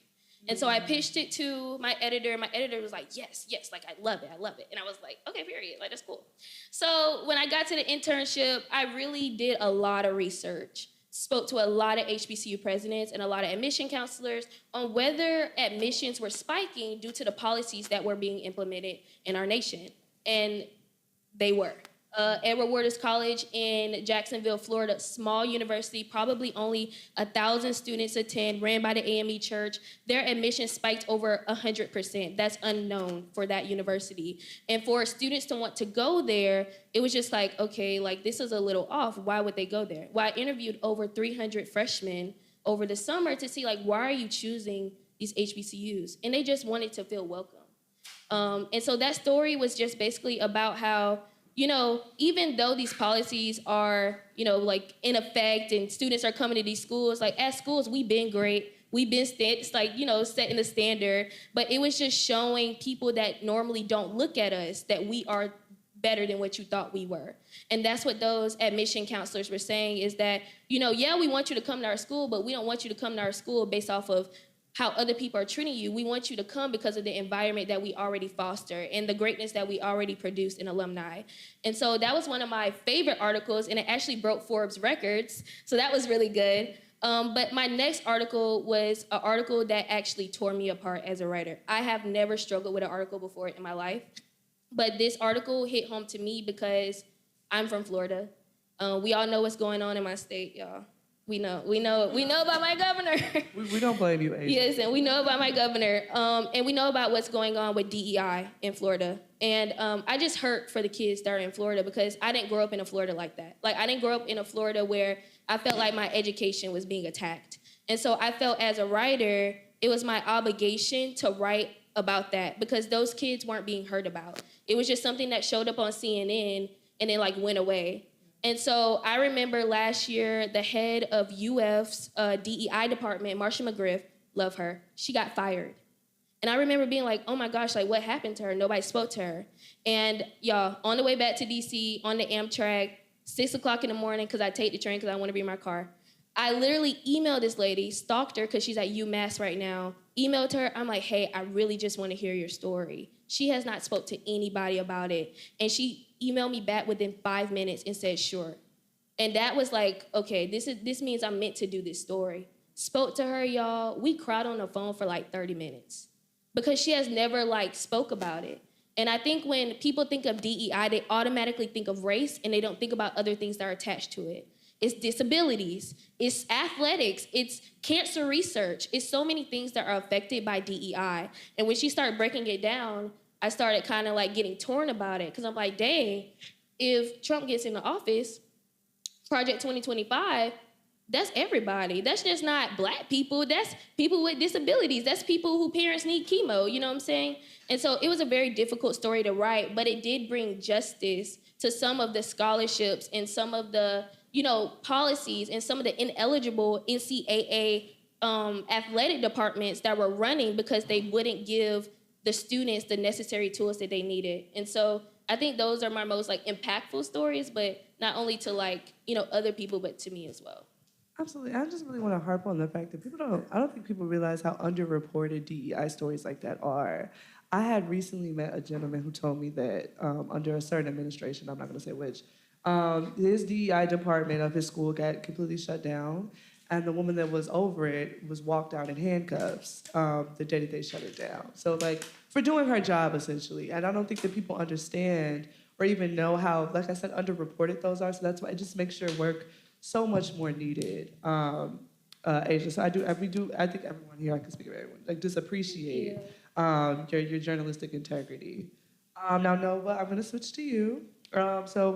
And so I pitched it to my editor. My editor was like, yes, I love it. And I was like, okay, period, that's cool. So when I got to the internship, I really did a lot of research. Spoke to a lot of HBCU presidents and a lot of admission counselors on whether admissions were spiking due to the policies that were being implemented in our nation. And they were. Edward Waters College in Jacksonville, Florida, small university, probably only 1,000 students attend, ran by the AME Church. Their admission spiked over 100%. That's unknown for that university. And for students to want to go there, it was just okay, this is a little off. Why would they go there? Well, I interviewed over 300 freshmen over the summer to see, why are you choosing these HBCUs? And they just wanted to feel welcome. And so that story was just basically about how, even though these policies are, in effect and students are coming to these schools, at schools, we've been great. We've been, setting the standard. But it was just showing people that normally don't look at us that we are better than what you thought we were. And that's what those admission counselors were saying is that, we want you to come to our school, but we don't want you to come to our school based off of how other people are treating you. We want you to come because of the environment that we already foster and the greatness that we already produce in alumni. And so that was one of my favorite articles, and it actually broke Forbes records. So that was really good. But my next article was an article that actually tore me apart as a writer. I have never struggled with an article before in my life. But this article hit home to me because I'm from Florida. We all know what's going on in my state, y'all. We know about my governor. We don't blame you, Asia. Yes, and we know about my governor, and we know about what's going on with DEI in Florida. And I just hurt for the kids that are in Florida because I didn't grow up in a Florida like that. Like, I didn't grow up in a Florida where I felt like my education was being attacked. And so I felt as a writer, it was my obligation to write about that because those kids weren't being heard about. It was just something that showed up on CNN and then like went away. And so I remember last year, the head of UF's DEI department, Marsha McGriff, love her, she got fired. And I remember being like, oh my gosh, like what happened to her? Nobody spoke to her. And y'all, on the way back to DC, on the Amtrak, 6 o'clock in the morning, because I take the train because I want to be in my car, I literally emailed this lady, stalked her because she's at UMass right now, emailed her, I'm like, hey, I really just want to hear your story. She has not spoke to anybody about it. And she emailed me back within 5 minutes and said, sure. And that was like, okay, this means I'm meant to do this story. Spoke to her, y'all. We cried on the phone for like 30 minutes because she has never like spoke about it. And I think when people think of DEI, they automatically think of race and they don't think about other things that are attached to it. It's disabilities, it's athletics, it's cancer research. It's so many things that are affected by DEI. And when she started breaking it down, I started kind of like getting torn about it because I'm like, dang, if Trump gets into office, Project 2025, that's everybody. That's just not Black people. That's people with disabilities. That's people whose parents need chemo, you know what I'm saying? And so it was a very difficult story to write, but it did bring justice to some of the scholarships and some of the, policies and some of the ineligible NCAA athletic departments that were running because they wouldn't give the students the necessary tools that they needed. And so I think those are my most like impactful stories, but not only to other people, but to me as well. Absolutely. I just really want to harp on the fact that I don't think people realize how underreported DEI stories like that are. I had recently met a gentleman who told me that under a certain administration, I'm not going to say which, his DEI department of his school got completely shut down, and the woman that was over it was walked out in handcuffs the day that they shut it down. So, for doing her job, essentially. And I don't think that people understand or even know how, like I said, underreported those are. So that's why it just makes your work so much more needed, Asia. So I think everyone here, I can speak of everyone, just appreciate your journalistic integrity. Now, Nova, I'm going to switch to you. So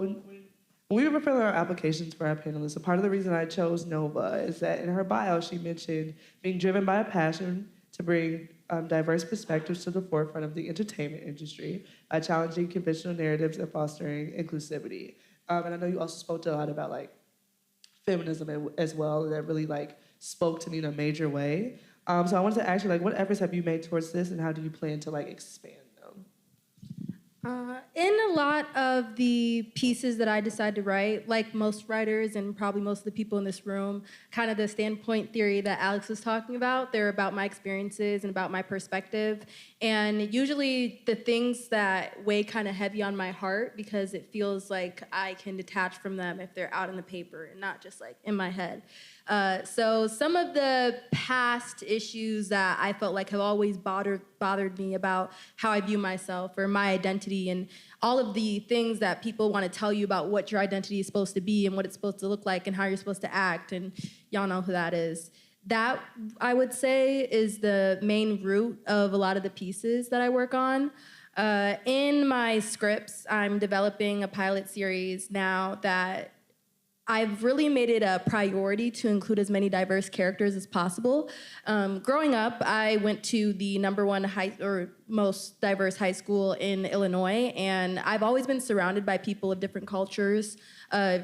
when we were filling our applications for our panelists, a part of the reason I chose Nova is that in her bio, she mentioned being driven by a passion to bring diverse perspectives to the forefront of the entertainment industry by challenging conventional narratives and fostering inclusivity. And I know you also spoke a lot about feminism as well, and that really spoke to me in a major way. So I wanted to ask you, what efforts have you made towards this, and how do you plan to expand them? In a lot of the pieces that I decide to write, like most writers and probably most of the people in this room, kind of the standpoint theory that Alex was talking about, they're about my experiences and about my perspective. And usually the things that weigh kind of heavy on my heart because it feels like I can detach from them if they're out in the paper and not just in my head. So some of the past issues that I felt like have always bothered me about how I view myself or my identity and all of the things that people want to tell you about what your identity is supposed to be and what it's supposed to look like and how you're supposed to act, and y'all know who that is. That, I would say, is the main root of a lot of the pieces that I work on. In my scripts, I'm developing a pilot series now that I've really made it a priority to include as many diverse characters as possible. Growing up, I went to the #1 most diverse high school in Illinois, and I've always been surrounded by people of different cultures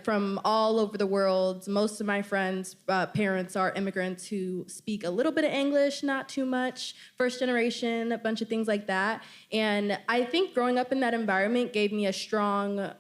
from all over the world. Most of my friends' parents are immigrants who speak a little bit of English, not too much, first generation, a bunch of things like that. And I think growing up in that environment gave me a strong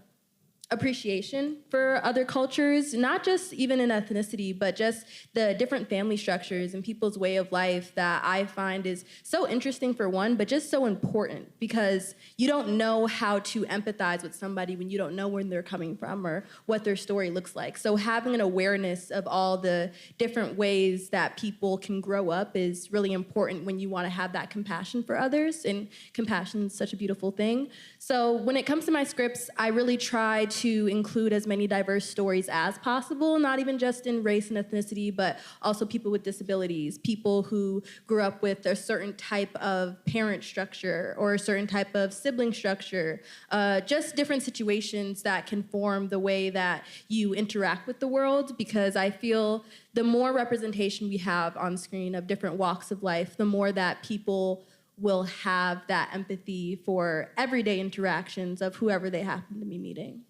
appreciation for other cultures, not just even in ethnicity, but just the different family structures and people's way of life that I find is so interesting for one, but just so important because you don't know how to empathize with somebody when you don't know where they're coming from or what their story looks like. So having an awareness of all the different ways that people can grow up is really important when you want to have that compassion for others, and compassion is such a beautiful thing. So when it comes to my scripts, I really try to include as many diverse stories as possible, not even just in race and ethnicity, but also people with disabilities, people who grew up with a certain type of parent structure or a certain type of sibling structure, just different situations that can form the way that you interact with the world, because I feel the more representation we have on screen of different walks of life, the more that people will have that empathy for everyday interactions of whoever they happen to be meeting.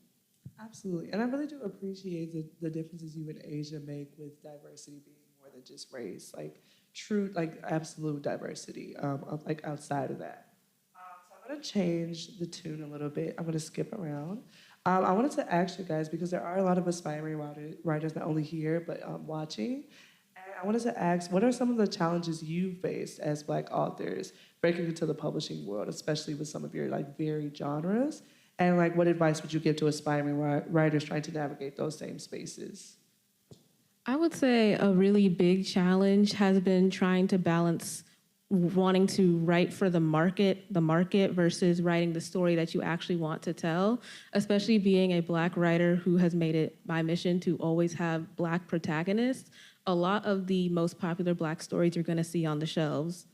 Absolutely. And I really do appreciate the differences you and Asia make with diversity being more than just race, like true, like absolute diversity, like outside of that. So I'm going to change the tune a little bit. I'm going to skip around. I wanted to ask you guys, because there are a lot of aspiring writers not only here, but watching. And I wanted to ask, what are some of the challenges you faced as Black authors breaking into the publishing world, especially with some of your like varied genres? And like, what advice would you give to aspiring writers trying to navigate those same spaces? I would say a really big challenge has been trying to balance wanting to write for the market versus writing the story that you actually want to tell, especially being a Black writer who has made it my mission to always have Black protagonists. A lot of the most popular Black stories you're gonna see on the shelves,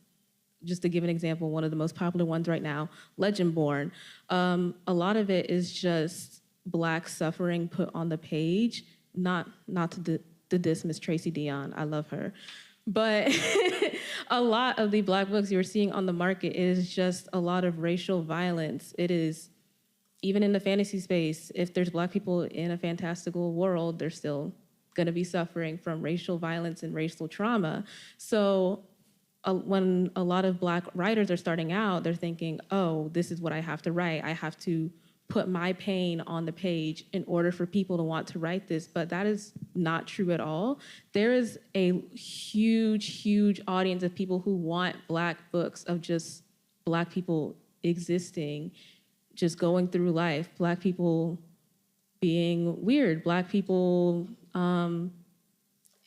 just to give an example, one of the most popular ones right now, Legendborn. A lot of it is just Black suffering put on the page, not to dismiss Tracy Dion, I love her. But a lot of the Black books you're seeing on the market is just a lot of racial violence. It is, even in the fantasy space, if there's Black people in a fantastical world, they're still gonna be suffering from racial violence and racial trauma. So when a lot of Black writers are starting out, they're thinking, oh, this is what I have to write. I have to put my pain on the page in order for people to want to write this, but that is not true at all. There is a huge, huge audience of people who want Black books of just Black people existing, just going through life, Black people being weird, Black people,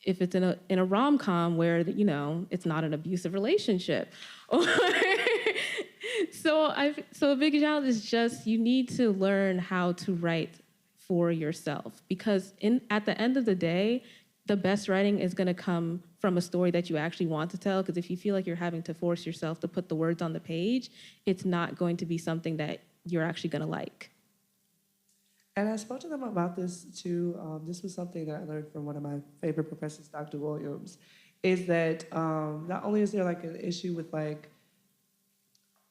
if it's in a rom-com where, you know, it's not an abusive relationship. So a big challenge is just you need to learn how to write for yourself, because at the end of the day, the best writing is going to come from a story that you actually want to tell, because if you feel like you're having to force yourself to put the words on the page, it's not going to be something that you're actually going to like. And I spoke to them about this too. This was something that I learned from one of my favorite professors, Dr. Williams, is that not only is there like an issue with like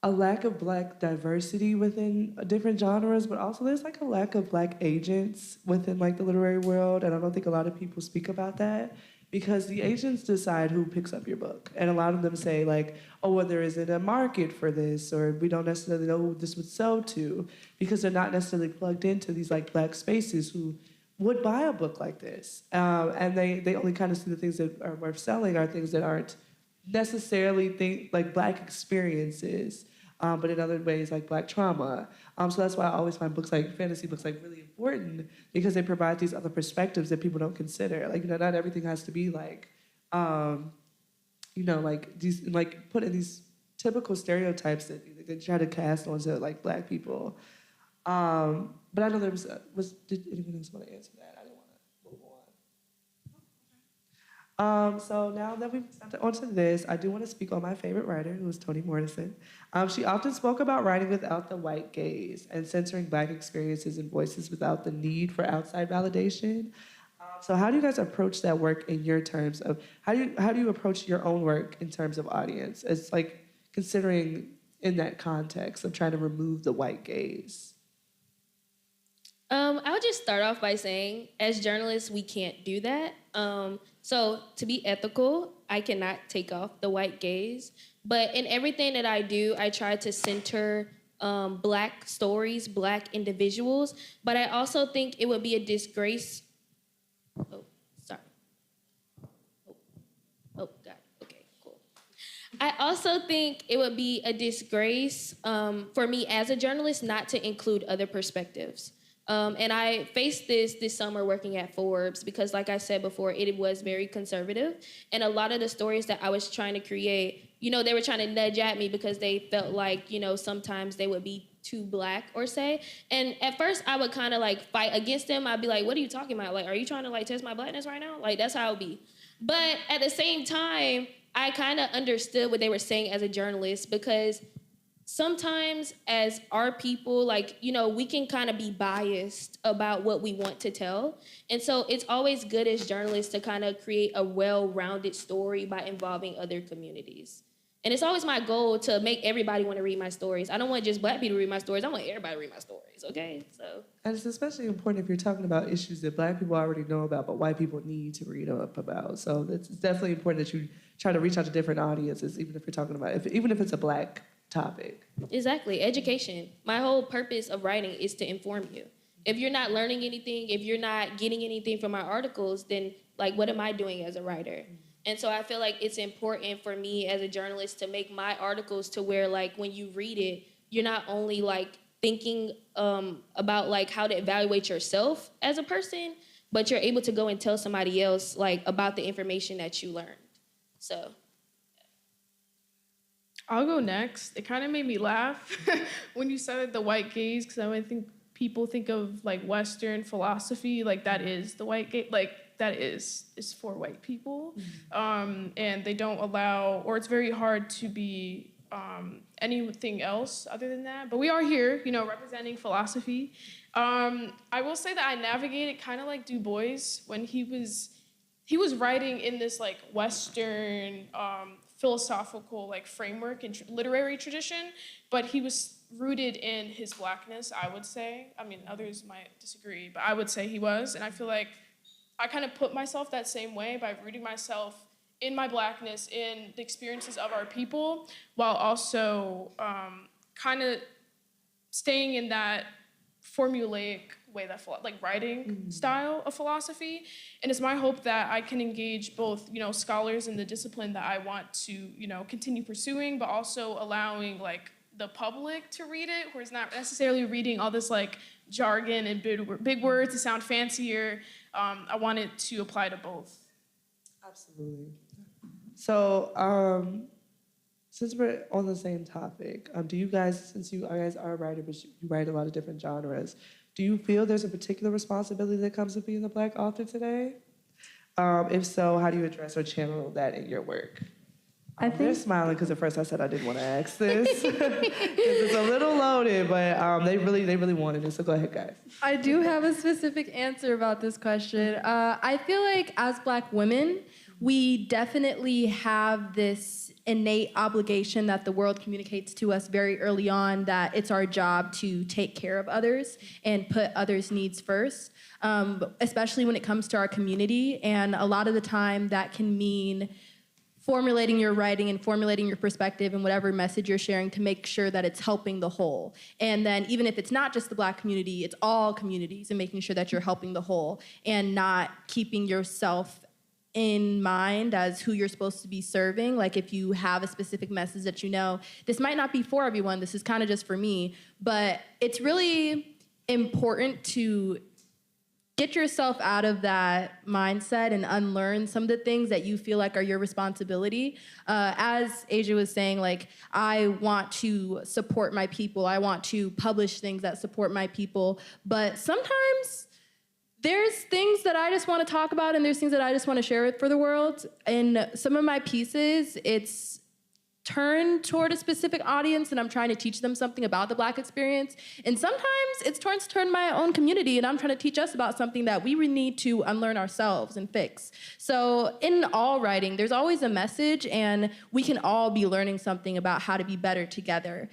a lack of Black diversity within different genres, but also there's like a lack of Black agents within like the literary world. And I don't think a lot of people speak about that, because the agents decide who picks up your book. And a lot of them say like, oh, well, there isn't a market for this, or we don't necessarily know who this would sell to, because they're not necessarily plugged into these like Black spaces who would buy a book like this. And they only kind of see the things that are worth selling are things that aren't necessarily like Black experiences, but in other ways like Black trauma. So that's why I always find books like fantasy books like really important, because they provide these other perspectives that people don't consider. Like, you know, not everything has to be like, you know, like these, like put in these typical stereotypes that they try to cast onto like Black people. But I know there did anyone else want to answer that? I didn't want to move on. So now that we've stepped onto this, I do want to speak on my favorite writer, who is Toni Morrison. She often spoke about writing without the white gaze and censoring Black experiences and voices without the need for outside validation. So how do you guys approach that work in your terms of, how do you approach your own work in terms of audience? It's like considering in that context of trying to remove the white gaze. I would just start off by saying, as journalists, we can't do that. So to be ethical, I cannot take off the white gaze. But in everything that I do, I try to center Black stories, Black individuals. But I also think it would be a disgrace. Oh, sorry. Oh, got it. Okay, cool. I also think it would be a disgrace for me as a journalist not to include other perspectives. And I faced this summer working at Forbes because, like I said before, it was very conservative. And a lot of the stories that I was trying to create, they were trying to nudge at me because they felt like, sometimes they would be too Black or say. And at first I would kind of like fight against them. I'd be like, what are you talking about? Like, are you trying to like test my Blackness right now? Like, that's how it would be. But at the same time, I kind of understood what they were saying as a journalist, because sometimes as our people, like, we can kind of be biased about what we want to tell. And so it's always good as journalists to kind of create a well-rounded story by involving other communities. And it's always my goal to make everybody want to read my stories. I don't want just Black people to read my stories. I want everybody to read my stories, okay? So. And it's especially important if you're talking about issues that Black people already know about, but white people need to read up about. So it's definitely important that you try to reach out to different audiences, even if you're talking about, even if it's a Black topic. Exactly, education. My whole purpose of writing is to inform you. If you're not learning anything, if you're not getting anything from my articles, then like, what am I doing as a writer? And so I feel like it's important for me as a journalist to make my articles to where, like, when you read it, you're not only like thinking about like how to evaluate yourself as a person, but you're able to go and tell somebody else like about the information that you learned. So. I'll go next. It kind of made me laugh when you said the white gaze, because I think people think of like Western philosophy, like that is the white gaze, like that is for white people. And they don't allow, or it's very hard to be anything else other than that. But we are here, representing philosophy. I will say that I navigated kind of like Du Bois when he was writing in this like Western philosophical like framework and literary tradition, but he was rooted in his Blackness, I would say. I mean, others might disagree, but I would say he was. And I feel like I kind of put myself that same way by rooting myself in my Blackness, in the experiences of our people, while also kind of staying in that formulaic way, that like writing style of philosophy. And it's my hope that I can engage both, scholars in the discipline that I want to, continue pursuing, but also allowing like the public to read it, who is not necessarily reading all this like jargon and big words to sound fancier. I want it to apply to both. Absolutely. So, since we're on the same topic, do you guys, since you guys are a writer, but you write a lot of different genres, do you feel there's a particular responsibility that comes with being a Black author today? If so, how do you address or channel that in your work? They're smiling because at first I said I didn't want to ask this because it's a little loaded, but they really wanted it. So go ahead, guys. I do have a specific answer about this question. I feel like as Black women, we definitely have this innate obligation that the world communicates to us very early on, that it's our job to take care of others and put others' needs first, especially when it comes to our community. And a lot of the time that can mean formulating your writing and formulating your perspective and whatever message you're sharing to make sure that it's helping the whole. And then even if it's not just the Black community, it's all communities, and making sure that you're helping the whole and not keeping yourself in mind as who you're supposed to be serving. Like if you have a specific message that this might not be for everyone, this is kind of just for me, but it's really important to get yourself out of that mindset and unlearn some of the things that you feel like are your responsibility. As Asia was saying, like, I want to support my people. I want to publish things that support my people. But sometimes there's things that I just want to talk about, and there's things that I just want to share for the world. In some of my pieces, it's turned toward a specific audience, and I'm trying to teach them something about the Black experience. And sometimes it's toward my own community, and I'm trying to teach us about something that we really need to unlearn ourselves and fix. So in all writing, there's always a message, and we can all be learning something about how to be better together.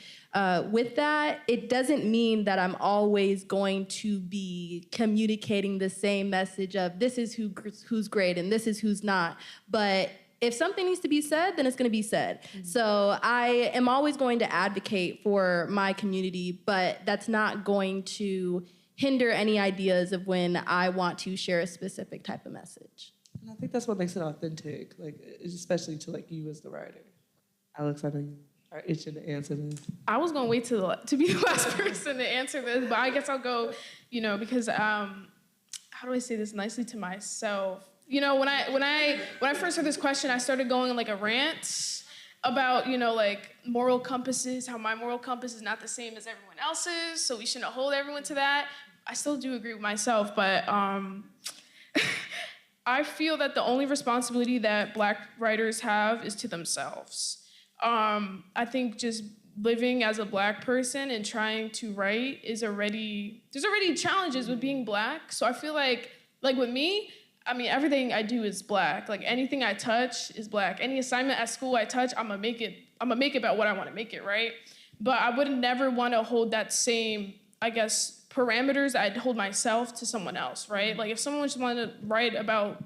With that, it doesn't mean that I'm always going to be communicating the same message of this is who's great and this is who's not. But if something needs to be said, then it's going to be said. So I am always going to advocate for my community, but that's not going to hinder any ideas of when I want to share a specific type of message. And I think that's what makes it authentic, like especially to like you as the writer. Alex, I know you. are itching to answer this? I was gonna wait to be the last person to answer this, but I guess I'll go, because how do I say this nicely to myself? When I first heard this question, I started going on like a rant about, like moral compasses, how my moral compass is not the same as everyone else's, so we shouldn't hold everyone to that. I still do agree with myself, but I feel that the only responsibility that Black writers have is to themselves. I think just living as a Black person and trying to write there's already challenges with being Black. So I feel like with me, everything I do is Black. Like anything I touch is Black. Any assignment at school I touch, I'm gonna make it about what I want to make it, right? But I would never want to hold that same, I guess, parameters I'd hold myself to someone else, right? Like if someone just wanted to write about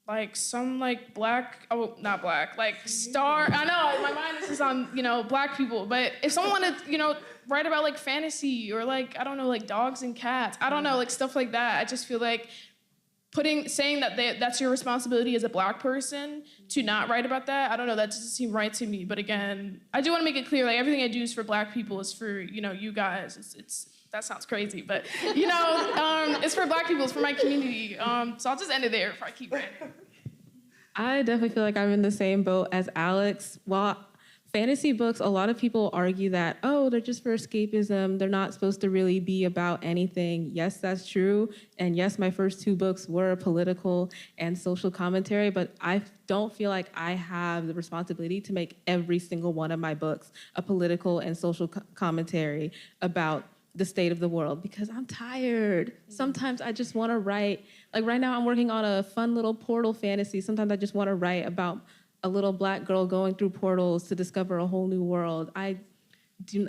like some like Black, not Black, like star, I know my mind is just on, Black people, but if someone wanted, write about like fantasy or like, I don't know, like dogs and cats, I don't know, like stuff like that, I just feel like saying that that's your responsibility as a Black person to not write about that, I don't know, that doesn't seem right to me. But again, I do want to make it clear, like everything I do is for Black people, is for, you guys, it's that sounds crazy, but it's for Black people, it's for my community. So I'll just end it there before I keep writing. I definitely feel like I'm in the same boat as Alex. While fantasy books, a lot of people argue that, they're just for escapism. They're not supposed to really be about anything. Yes, that's true. And yes, my first 2 books were political and social commentary, but I don't feel like I have the responsibility to make every single one of my books a political and social commentary about the state of the world, because I'm tired. Sometimes I just want to write. Like right now I'm working on a fun little portal fantasy. Sometimes I just want to write about a little Black girl going through portals to discover a whole new world. I do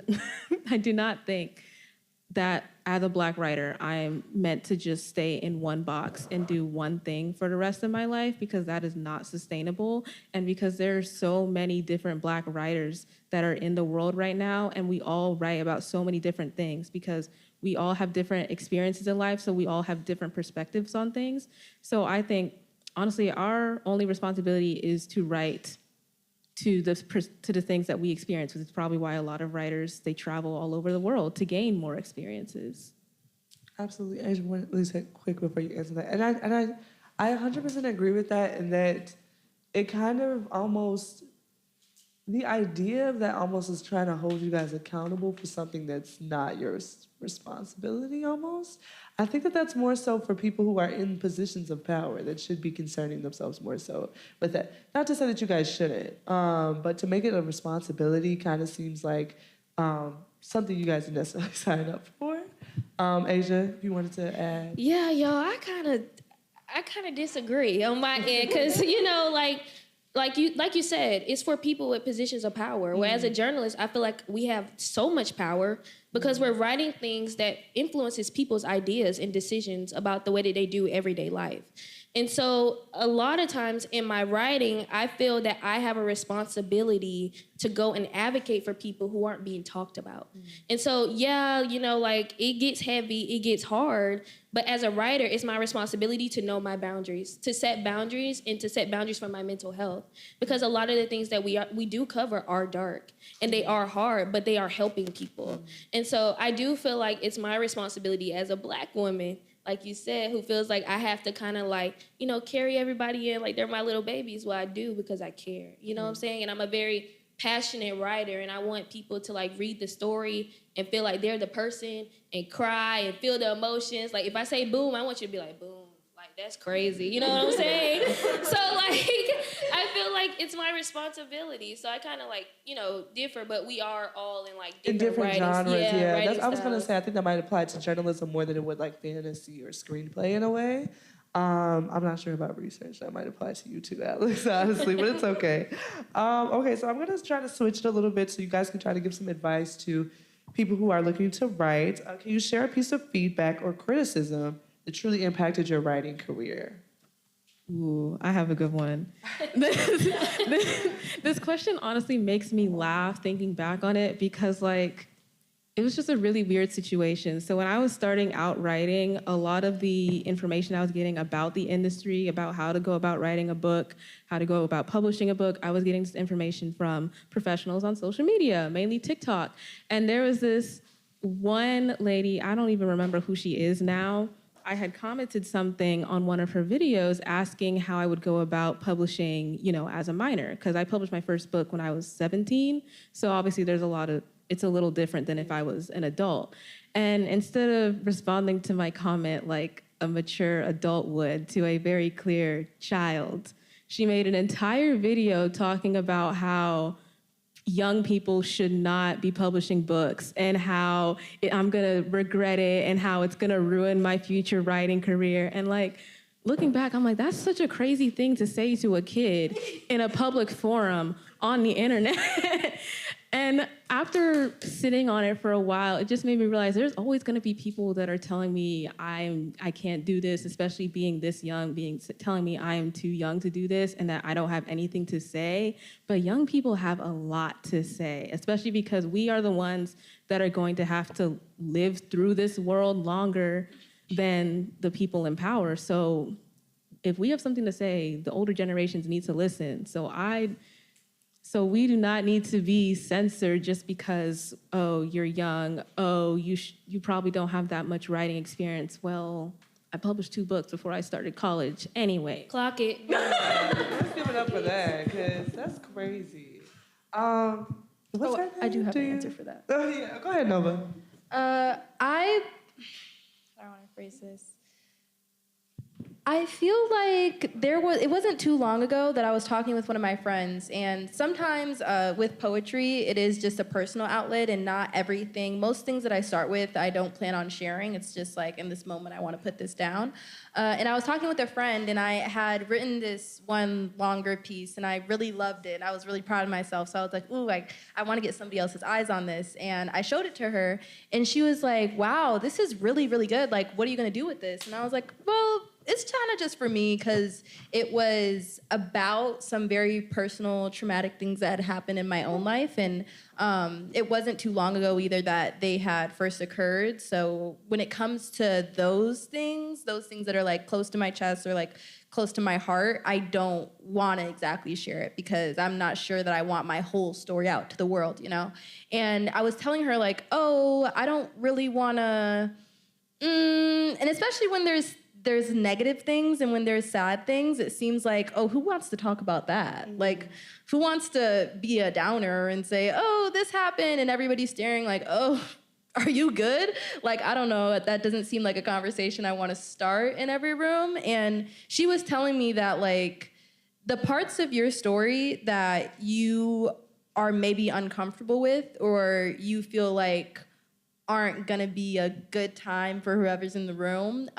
not think that as a Black writer, I'm meant to just stay in one box and do one thing for the rest of my life, because that is not sustainable. And because there are so many different Black writers that are in the world right now, and we all write about so many different things because we all have different experiences in life, so we all have different perspectives on things. So I think, honestly, our only responsibility is to write to the things that we experience, which is probably why a lot of writers, they travel all over the world to gain more experiences. Absolutely. I just want to say quick before you answer that. And I 100% agree with that, and that it kind of almost, the idea of that almost is trying to hold you guys accountable for something that's not your responsibility almost. I think that that's more so for people who are in positions of power that should be concerning themselves more so with that. Not to say that you guys shouldn't, but to make it a responsibility kind of seems like something you guys didn't necessarily sign up for. Asia, if you wanted to add. Yeah, I kind of disagree on my end, because like you said, it's for people with positions of power. Where as a journalist, I feel like we have so much power because we're writing things that influences people's ideas and decisions about the way that they do everyday life. And so a lot of times in my writing, I feel that I have a responsibility to go and advocate for people who aren't being talked about. And so, it gets heavy, it gets hard, but as a writer, it's my responsibility to know my boundaries, to set boundaries and to set boundaries for my mental health. Because a lot of the things that we do cover are dark and they are hard, but they are helping people. And so I do feel like it's my responsibility as a Black woman, like you said, who feels like I have to kind of carry everybody in like they're my little babies. Well, I do because I care. You know what I'm saying? And I'm a very passionate writer, and I want people to read the story and feel like they're the person and cry and feel the emotions. Like if I say boom, I want you to be like, boom. Like that's crazy. You know what I'm saying? So I feel like it's my responsibility. So I kind of differ, but we are all in different genres. Yeah, I was going to say, I think that might apply to journalism more than it would fantasy or screenplay in a way. I'm not sure about research. That might apply to you too, Alex, honestly, but it's okay. Okay, so I'm going to try to switch it a little bit so you guys can try to give some advice to people who are looking to write. Can you share a piece of feedback or criticism that truly impacted your writing career? Ooh, I have a good one. This question honestly makes me laugh thinking back on it, because it was just a really weird situation. So when I was starting out writing, a lot of the information I was getting about the industry, about how to go about writing a book, how to go about publishing a book, I was getting this information from professionals on social media, mainly TikTok. And there was this one lady, I don't even remember who she is now. I had commented something on one of her videos asking how I would go about publishing, as a minor, because I published my first book when I was 17. So obviously it's a little different than if I was an adult. And instead of responding to my comment like a mature adult would to a very clear child, she made an entire video talking about how young people should not be publishing books and how I'm gonna regret it and how it's gonna ruin my future writing career. And looking back, I'm like, that's such a crazy thing to say to a kid in a public forum on the internet. And after sitting on it for a while, it just made me realize there's always going to be people that are telling me I can't do this, especially being this young, telling me I am too young to do this and that I don't have anything to say. But young people have a lot to say, especially because we are the ones that are going to have to live through this world longer than the people in power. So if we have something to say, the older generations need to listen. So we do not need to be censored just because, oh, you're young, oh, you probably don't have that much writing experience. Well, I published 2 books before I started college anyway. Clock it. Let's give it up for that, because that's crazy. What's that I do name? have an answer for that. Oh, yeah. Go ahead, Nova. I don't want to phrase this. I feel like it wasn't too long ago that I was talking with one of my friends, and sometimes with poetry, it is just a personal outlet and not everything. Most things that I start with, I don't plan on sharing. It's just like, in this moment, I want to put this down. And I was talking with a friend, and I had written this one longer piece, and I really loved it. I was really proud of myself, so I was like, ooh, I want to get somebody else's eyes on this. And I showed it to her, and she was like, wow, this is really, really good. Like, what are you going to do with this? And I was like, well, it's kind of just for me, because it was about some very personal, traumatic things that had happened in my own life. And it wasn't too long ago either that they had first occurred. So when it comes to those things that are like close to my chest or like close to my heart, I don't want to exactly share it, because I'm not sure that I want my whole story out to the world, And I was telling her like, oh, I don't really want to, and especially when there's negative things and when there's sad things, it seems like, oh, who wants to talk about that? Mm-hmm. Like, who wants to be a downer and say, oh, this happened, and everybody's staring like, oh, are you good? Like, I don't know, that doesn't seem like a conversation I want to start in every room. And she was telling me that, like, the parts of your story that you are maybe uncomfortable with or you feel like aren't gonna be a good time for whoever's in the room,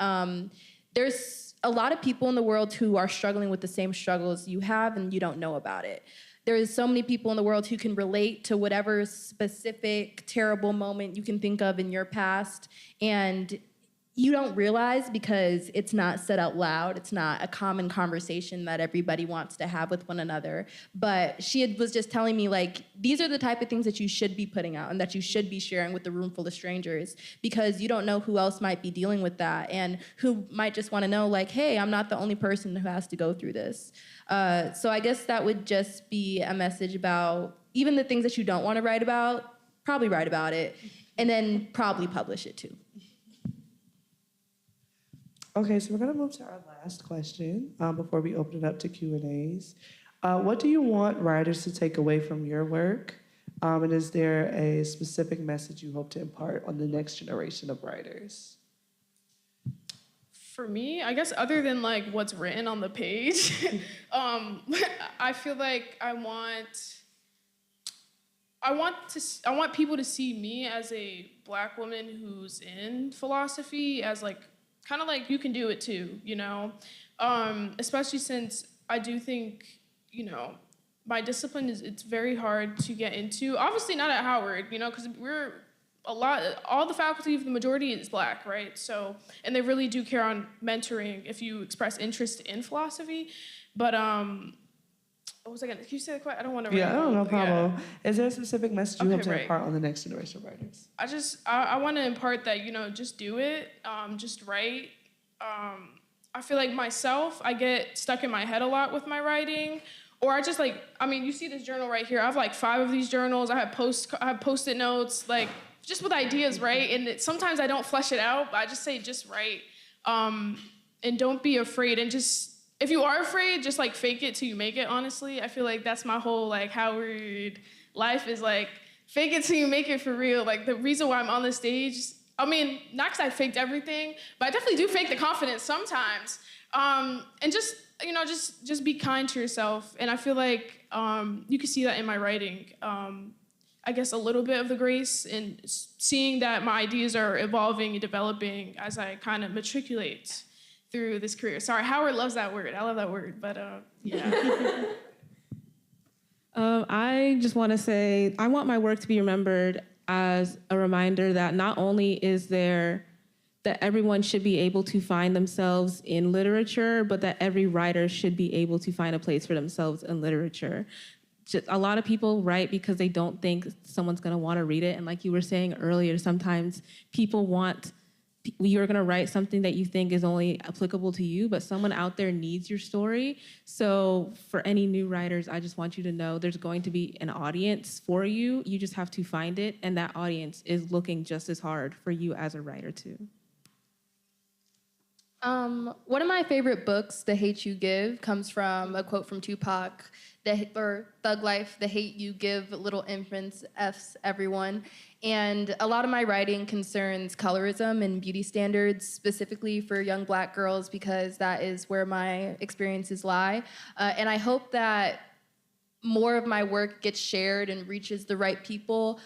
there's a lot of people in the world who are struggling with the same struggles you have and you don't know about it. There's so many people in the world who can relate to whatever specific terrible moment you can think of in your past, and you don't realize because it's not said out loud. It's not a common conversation that everybody wants to have with one another. But she was just telling me, like, these are the type of things that you should be putting out and that you should be sharing with a room full of strangers, because you don't know who else might be dealing with that and who might just want to know, like, hey, I'm not the only person who has to go through this. So I guess that would just be a message about even the things that you don't want to write about, probably write about it, and then probably publish it too. Okay, so we're going to move to our last question before we open it up to Q&As. What do you want writers to take away from your work? And is there a specific message you hope to impart on the next generation of writers? For me, I guess other than like what's written on the page, I feel like I want people to see me as a Black woman who's in philosophy as like, kind of like, you can do it too, you know? Especially since I do think, you know, my discipline it's very hard to get into. Obviously not at Howard, you know, because all the faculty, the majority is Black, right? So, and they really do care on mentoring if you express interest in philosophy. But What was I gonna? Can you say the question? I don't want to. Yeah, no problem. Yeah. Is there a specific message you hope to right. impart on the next generation of writers? I want to impart that, just do it, just write. I feel like myself, I get stuck in my head a lot with my writing, or I just you see this journal right here. I have 5 of these journals. I have Post-it notes, just with ideas, right? And sometimes I don't flesh it out, but I just say, just write, and don't be afraid, and just. If you are afraid, just fake it till you make it, honestly. I feel like that's my whole Howard life is fake it till you make it for real. The reason why I'm on the stage, not because I faked everything, but I definitely do fake the confidence sometimes. And just be kind to yourself. And I feel like you can see that in my writing. I guess a little bit of the grace and seeing that my ideas are evolving and developing as I kind of matriculate through this career. Sorry, Howard loves that word. I love that word, but yeah. I just want to say, I want my work to be remembered as a reminder that not only is there that everyone should be able to find themselves in literature, but that every writer should be able to find a place for themselves in literature. A lot of people write because they don't think someone's going to want to read it. And like you were saying earlier, sometimes you're going to write something that you think is only applicable to you, but someone out there needs your story. So for any new writers, I just want you to know there's going to be an audience for you. You just have to find it, and that audience is looking just as hard for you as a writer too. One of my favorite books, The Hate You Give, comes from a quote from Tupac, or Thug Life, the hate you give little infants, F's everyone. And a lot of my writing concerns colorism and beauty standards, specifically for young Black girls, because that is where my experiences lie. And I hope that more of my work gets shared and reaches the right people.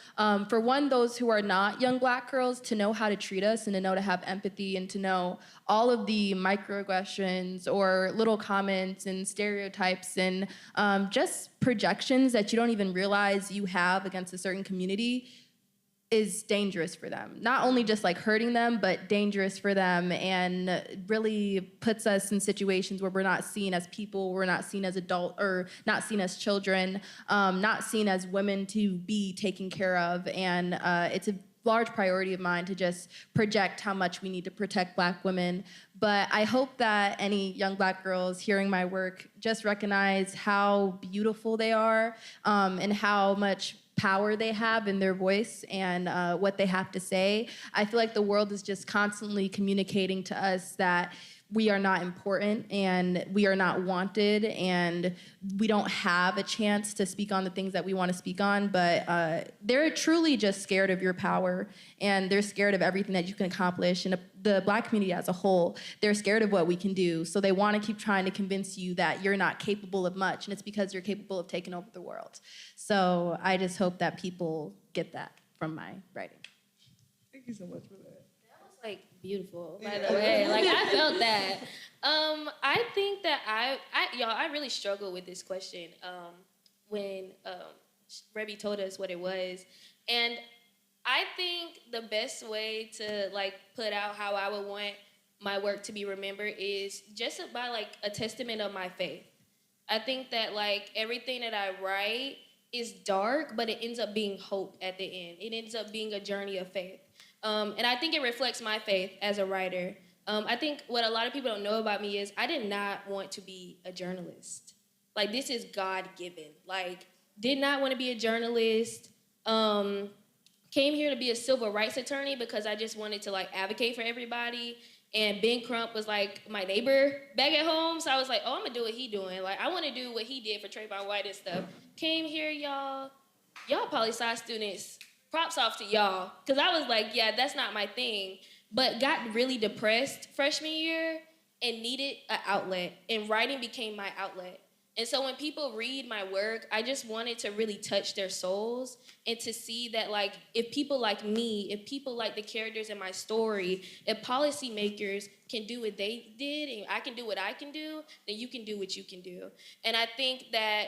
For one, those who are not young Black girls, to know how to treat us and to know to have empathy and to know all of the microaggressions or little comments and stereotypes and just projections that you don't even realize you have against a certain community is dangerous for them. Not only just hurting them, but dangerous for them, and really puts us in situations where we're not seen as people, we're not seen as adults, or not seen as children, not seen as women to be taken care of. And it's a large priority of mine to just project how much we need to protect Black women. But I hope that any young Black girls hearing my work just recognize how beautiful they are, and how much power they have in their voice and what they have to say. I feel like the world is just constantly communicating to us that we are not important and we are not wanted and we don't have a chance to speak on the things that we want to speak on, but they're truly just scared of your power, and they're scared of everything that you can accomplish. And the Black community as a whole, they're scared of what we can do. So they want to keep trying to convince you that you're not capable of much, and it's because you're capable of taking over the world. So I just hope that people get that from my writing. Thank you so much for that. Beautiful, by the way. I felt that. I think that I really struggled with this question when Rebby told us what it was. And I think the best way to put out how I would want my work to be remembered is just by a testament of my faith. I think that everything that I write is dark, but it ends up being hope at the end. It ends up being a journey of faith. And I think it reflects my faith as a writer. I think what a lot of people don't know about me is I did not want to be a journalist. This is God-given. Did not want to be a journalist. Came here to be a civil rights attorney because I just wanted to advocate for everybody. And Ben Crump was my neighbor back at home. So I was I'm gonna do what he doing. I want to do what he did for Trayvon White and stuff. Came here, y'all poli-sci students, props off to y'all. Because I was yeah, that's not my thing. But got really depressed freshman year and needed an outlet. And writing became my outlet. And so when people read my work, I just wanted to really touch their souls and to see that if people like me, if people like the characters in my story, if policymakers can do what they did and I can do what I can do, then you can do what you can do. And I think that,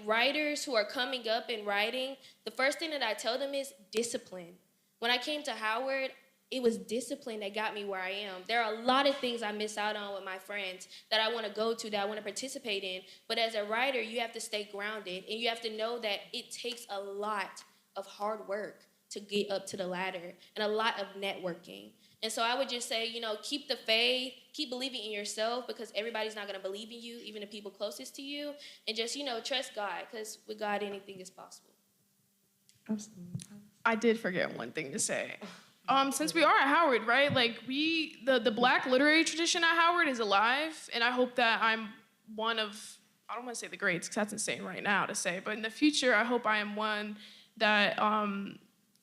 writers who are coming up and writing, the first thing that I tell them is discipline. When I came to Howard, it was discipline that got me where I am. There are a lot of things I miss out on with my friends that I want to go to, that I want to participate in. But as a writer, you have to stay grounded, and you have to know that it takes a lot of hard work to get up to the ladder and a lot of networking. And so I would just say, keep the faith, keep believing in yourself, because everybody's not going to believe in you, even the people closest to you. And just, trust God, because with God, anything is possible. Absolutely. I did forget one thing to say. Since we are at Howard, right? Like the Black literary tradition at Howard is alive, and I hope that I'm one of, I don't want to say the greats, because that's insane right now to say, but in the future, I hope I am one that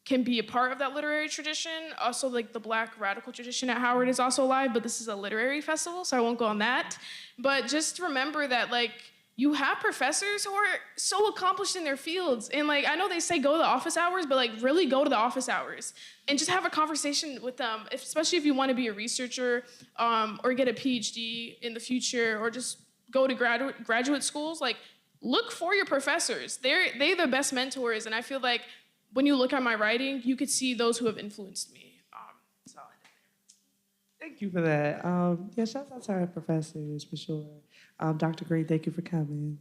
can be a part of that literary tradition. Also, like the Black radical tradition at Howard is also alive, but this is a literary festival, so I won't go on that. But just remember that, like, you have professors who are so accomplished in their fields. And like, I know they say go to the office hours, but like really go to the office hours and just have a conversation with them, especially if you want to be a researcher or get a PhD in the future, or just go to graduate schools. Like, look for your professors. They're the best mentors. And I feel like when you look at my writing, you could see those who have influenced me. So. Thank you for that. Yeah, shout out to our professors for sure. Dr. Gray, thank you for coming.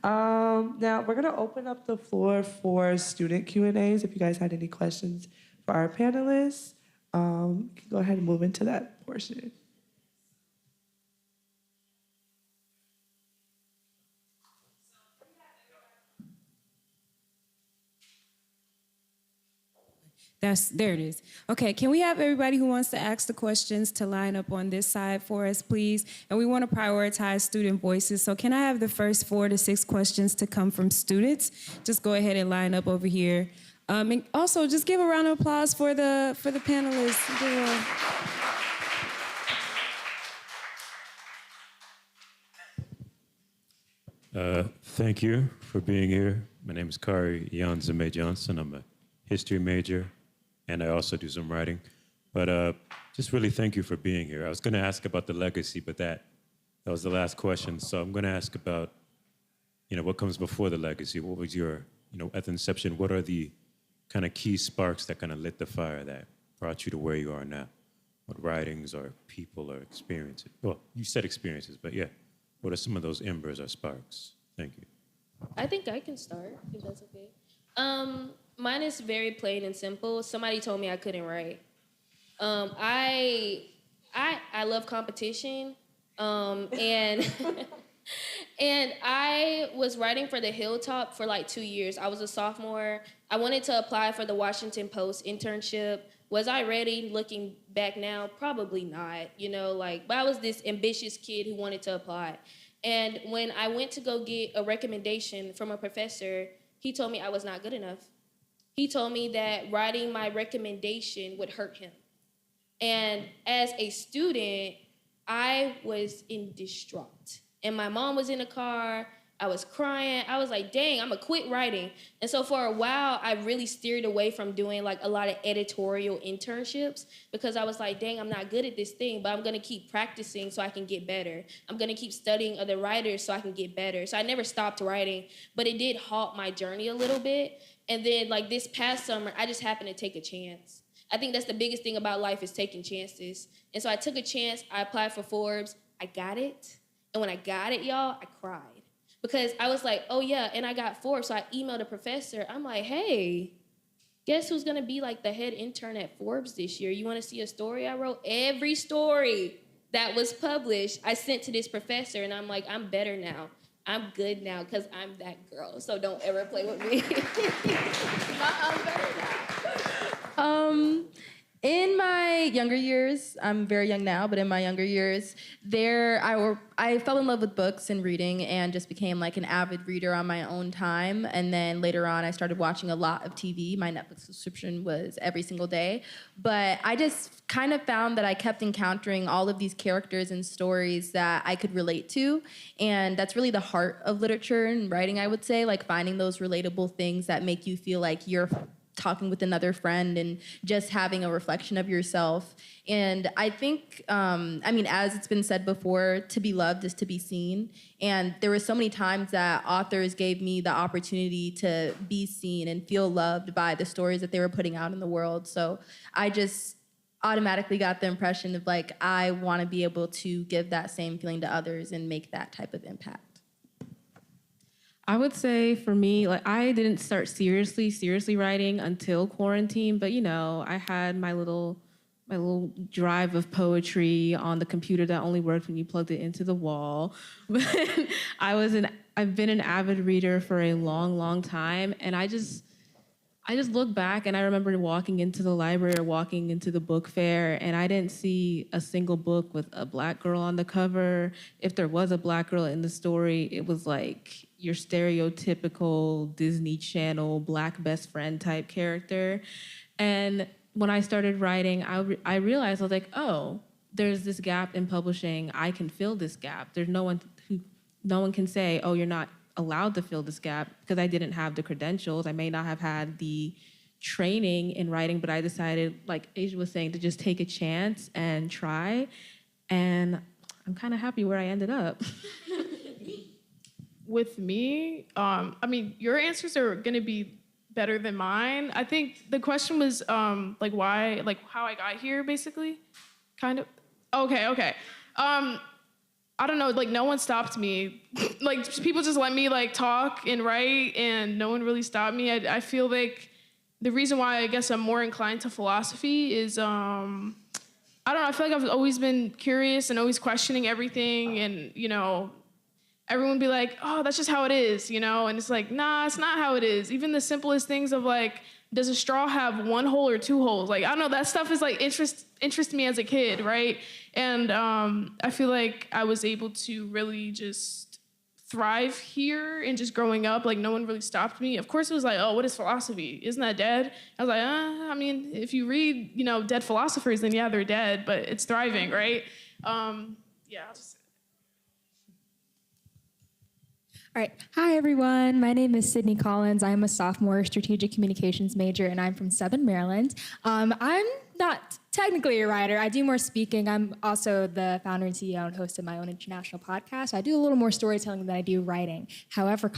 Now, we're going to open up the floor for student Q&As. If you guys had any questions for our panelists, you can go ahead and move into that portion. There it is. Okay, can we have everybody who wants to ask the questions to line up on this side for us, please? And we want to prioritize student voices. So can I have the first 4 to 6 questions to come from students? Just go ahead and line up over here. And also, just give a round of applause for the panelists. Thank you for being here. My name is Kari Yanzame Johnson. I'm a history major, and I also do some writing. But just really thank you for being here. I was going to ask about the legacy, but that was the last question. So I'm going to ask about, what comes before the legacy? What was your, at the inception, what are the kind of key sparks that kind of lit the fire that brought you to where you are now? What writings or people or experiences? Well, you said experiences, but yeah, what are some of those embers or sparks? Thank you. I think I can start, if that's okay. Mine is very plain and simple. Somebody told me I couldn't write. I love competition, and and I was writing for the Hilltop for like 2 years. I was a sophomore. I wanted to apply for the Washington Post internship. Was I ready? Looking back now, probably not. But I was this ambitious kid who wanted to apply. And when I went to go get a recommendation from a professor, he told me I was not good enough. He told me that writing my recommendation would hurt him. And as a student, I was in distraught. And my mom was in the car. I was crying. I was like, dang, I'm gonna quit writing. And so for a while, I really steered away from doing like a lot of editorial internships, because I was like, dang, I'm not good at this thing, but I'm gonna keep practicing so I can get better. I'm gonna keep studying other writers so I can get better. So I never stopped writing, but it did halt my journey a little bit. And then like this past summer, I just happened to take a chance. I think that's the biggest thing about life, is taking chances. And so I took a chance. I applied for Forbes. I got it. And when I got it, y'all, I cried. Because I was like, oh yeah, and I got Forbes. So I emailed a professor. I'm like, hey, guess who's gonna be like the head intern at Forbes this year? You wanna see a story I wrote? Every story that was published, I sent to this professor, and I'm like, I'm better now. I'm good now because I'm that girl. So don't ever play with me. I'm better now. In my younger years, I'm very young now, but in my younger years, I fell in love with books and reading, and just became like an avid reader on my own time. And then later on, I started watching a lot of TV. My Netflix subscription was every single day. But I just kind of found that I kept encountering all of these characters and stories that I could relate to. And that's really the heart of literature and writing, I would say, like finding those relatable things that make you feel like you're talking with another friend and just having a reflection of yourself. And I think, as it's been said before, to be loved is to be seen. And there were so many times that authors gave me the opportunity to be seen and feel loved by the stories that they were putting out in the world. So I just automatically got the impression of like, I want to be able to give that same feeling to others and make that type of impact. I would say for me, like I didn't start seriously writing until quarantine, but I had my little drive of poetry on the computer that only worked when you plugged it into the wall. But I've been an avid reader for a long time, and I just look back and I remember walking into the library or walking into the book fair, and I didn't see a single book with a Black girl on the cover. If there was a Black girl in the story, it was like your stereotypical Disney Channel Black best friend type character. And when I started writing, I realized I was like, oh, there's this gap in publishing. I can fill this gap. There's no one can say, oh, you're not allowed to fill this gap, because I didn't have the credentials. I may not have had the training in writing, but I decided, like Asia was saying, to just take a chance and try. And I'm kind of happy where I ended up. With me, your answers are gonna be better than mine. I think the question was why, like how I got here, basically, kind of. Okay. I don't know, like no one stopped me. Like people just let me like talk and write, and no one really stopped me. I feel like the reason why I guess I'm more inclined to philosophy is I don't know. I feel like I've always been curious and always questioning everything, and everyone be like, oh, that's just how it is, and it's like, nah, it's not how it is. Even the simplest things of like, does a straw have one hole or two holes? Like, I don't know, that stuff is like interest me as a kid, right? And I feel like I was able to really just thrive here and just growing up, like no one really stopped me. Of course it was like, oh, what is philosophy? Isn't that dead? I was like, if you read, dead philosophers, then yeah, they're dead, but it's thriving, right? I'll just All right. Hi, everyone. My name is Sydney Collins. I'm a sophomore strategic communications major, and I'm from Southern Maryland. I'm not technically a writer. I do more speaking. I'm also the founder and CEO and host of my own international podcast. I do a little more storytelling than I do writing. However,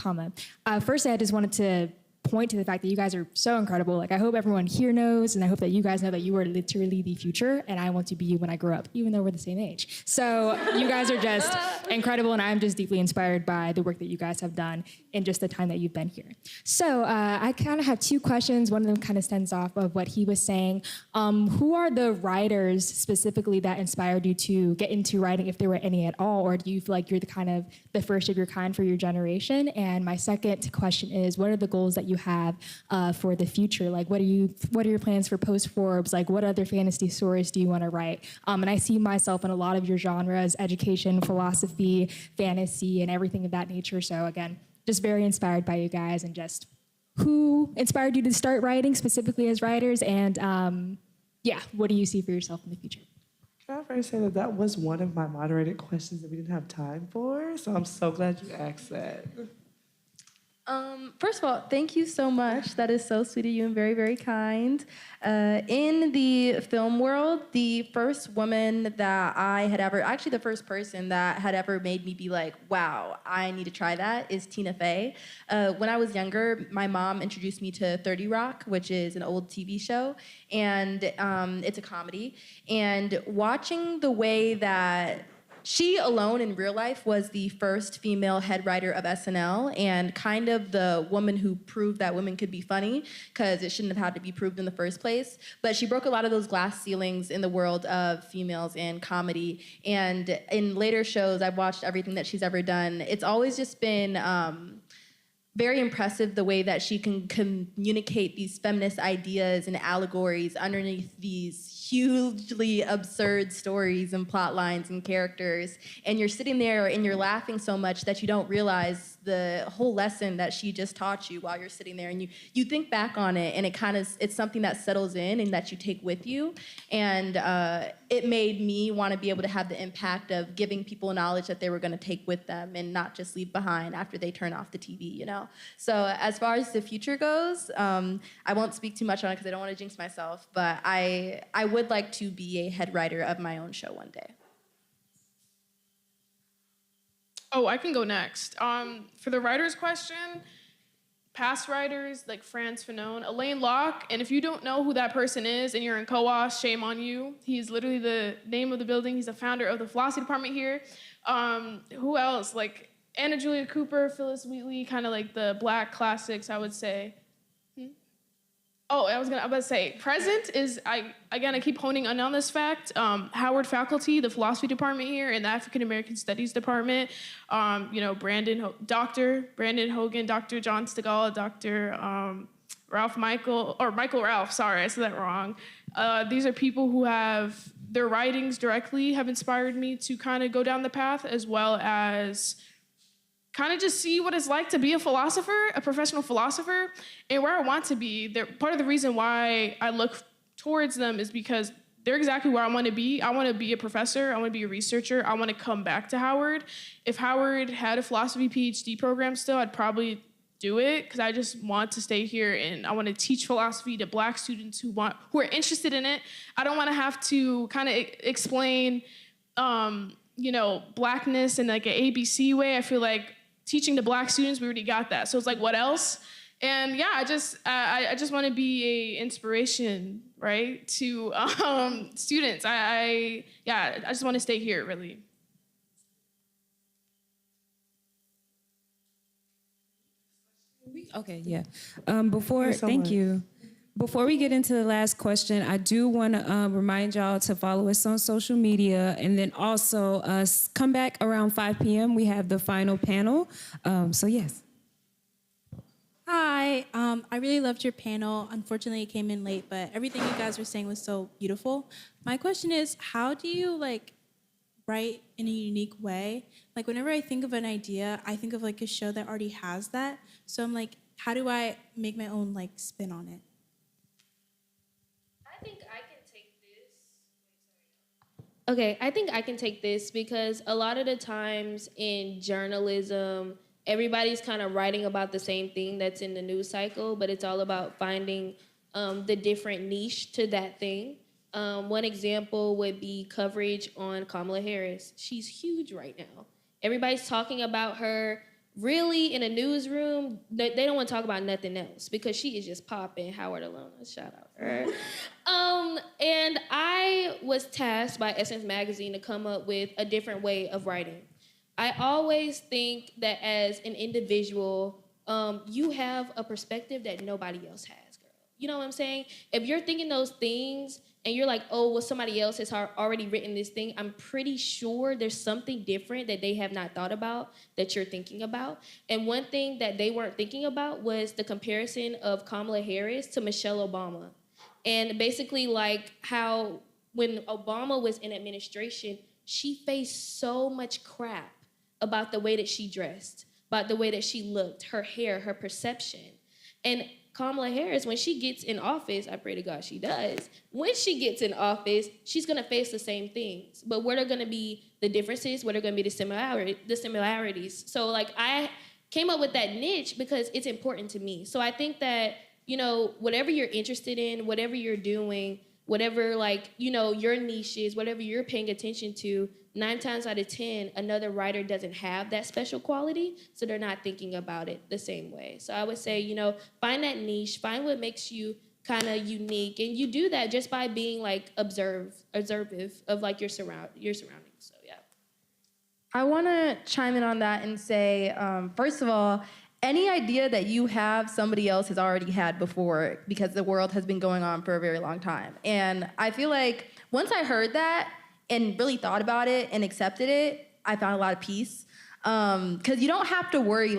firstly, I just wanted to point to the fact that you guys are so incredible. Like, I hope everyone here knows, and I hope that you guys know that you are literally the future, and I want to be you when I grow up, even though we're the same age. So you guys are just incredible, and I'm just deeply inspired by the work that you guys have done in just the time that you've been here. So I kind of have two questions. One of them kind of stems off of what he was saying. Who are the writers specifically that inspired you to get into writing, if there were any at all, or do you feel like you're the first of your kind for your generation? And my second question is, what are the goals that you have for the future? Like, what are your plans for post-Forbes? Like, what other fantasy stories do you want to write? And I see myself in a lot of your genres: education, philosophy, fantasy, and everything of that nature. So again, just very inspired by you guys, and just who inspired you to start writing specifically as writers, and what do you see for yourself in the future? Can I first say that was one of my moderated questions that we didn't have time for, so I'm so glad you asked that. First of all, thank you so much. That is so sweet of you and very, very kind. In the film world, the first woman that actually the first person that had ever made me be like, wow, I need to try that, is Tina Fey. When I was younger, my mom introduced me to 30 Rock, which is an old TV show, and it's a comedy. And watching the way that she alone in real life was the first female head writer of SNL, and kind of the woman who proved that women could be funny, because it shouldn't have had to be proved in the first place. But she broke a lot of those glass ceilings in the world of females in comedy. And in later shows, I've watched everything that she's ever done. It's always just been very impressive the way that she can communicate these feminist ideas and allegories underneath these hugely absurd stories and plot lines and characters. And you're sitting there and you're laughing so much that you don't realize the whole lesson that she just taught you while you're sitting there, and you think back on it, and it's something that settles in and that you take with you. And it made me want to be able to have the impact of giving people knowledge that they were going to take with them and not just leave behind after they turn off the TV, you know? So as far as the future goes, I won't speak too much on it because I don't want to jinx myself, but I would like to be a head writer of my own show one day. Oh, I can go next. For the writer's question, past writers like Franz Fanon, Elaine Locke, and if you don't know who that person is and you're in COAS, shame on you. He's literally the name of the building. He's the founder of the philosophy department here. Who else? Like Anna Julia Cooper, Phyllis Wheatley, kind of like the Black classics, I would say. Oh, I was about to say, present is, I keep honing in on this fact, Howard faculty, the philosophy department here, and the African American Studies department, Dr. Brandon Hogan, Dr. John Stigall, Dr. Michael Ralph, sorry, I said that wrong. These are people who have, their writings directly have inspired me to kind of go down the path, as well as kind of just see what it's like to be a philosopher, a professional philosopher, and where I want to be. Part of the reason why I look towards them is because they're exactly where I want to be. I want to be a professor. I want to be a researcher. I want to come back to Howard. If Howard had a philosophy PhD program still, I'd probably do it because I just want to stay here and I want to teach philosophy to Black students who are interested in it. I don't want to have to kind of explain, Blackness in like an ABC way. I feel like teaching to Black students, we already got that. So it's like, what else? And yeah, I just want to be a inspiration, right, to students. I just want to stay here, really. Okay, yeah. Thank you. Before we get into the last question, I do want to remind y'all to follow us on social media, and then also come back around 5 p.m. We have the final panel. So yes. Hi, I really loved your panel. Unfortunately, it came in late, but everything you guys were saying was so beautiful. My question is, how do you write in a unique way? Like whenever I think of an idea, I think of like a show that already has that. So I'm like, how do I make my own spin on it? Okay, I think I can take this because a lot of the times in journalism, everybody's kind of writing about the same thing that's in the news cycle, but it's all about finding the different niche to that thing. One example would be coverage on Kamala Harris. She's huge right now. Everybody's talking about her. Really, in a newsroom, they don't want to talk about nothing else because she is just popping. Howard alone, shout out her. And I was tasked by Essence Magazine to come up with a different way of writing. I always think that as an individual, you have a perspective that nobody else has, girl. You know what I'm saying? If you're thinking those things and you're like, oh, well, somebody else has already written this thing, I'm pretty sure there's something different that they have not thought about that you're thinking about. And one thing that they weren't thinking about was the comparison of Kamala Harris to Michelle Obama. And basically like how when Obama was in administration, she faced so much crap about the way that she dressed, about the way that she looked, her hair, her perception. And Kamala Harris, when she gets in office, I pray to God she does, when she gets in office, she's gonna face the same things. But what are gonna be the differences? What are gonna be the similarities? So like I came up with that niche because it's important to me. So I think that, whatever you're interested in, whatever you're doing, whatever your niche is, whatever you're paying attention to, 9 times out of 10, another writer doesn't have that special quality, so they're not thinking about it the same way. So I would say, find that niche, find what makes you kind of unique, and you do that just by being observative of your surroundings. So yeah. I want to chime in on that and say, first of all, any idea that you have, somebody else has already had before because the world has been going on for a very long time. And I feel like once I heard that and really thought about it and accepted it, I found a lot of peace. Because you don't have to worry,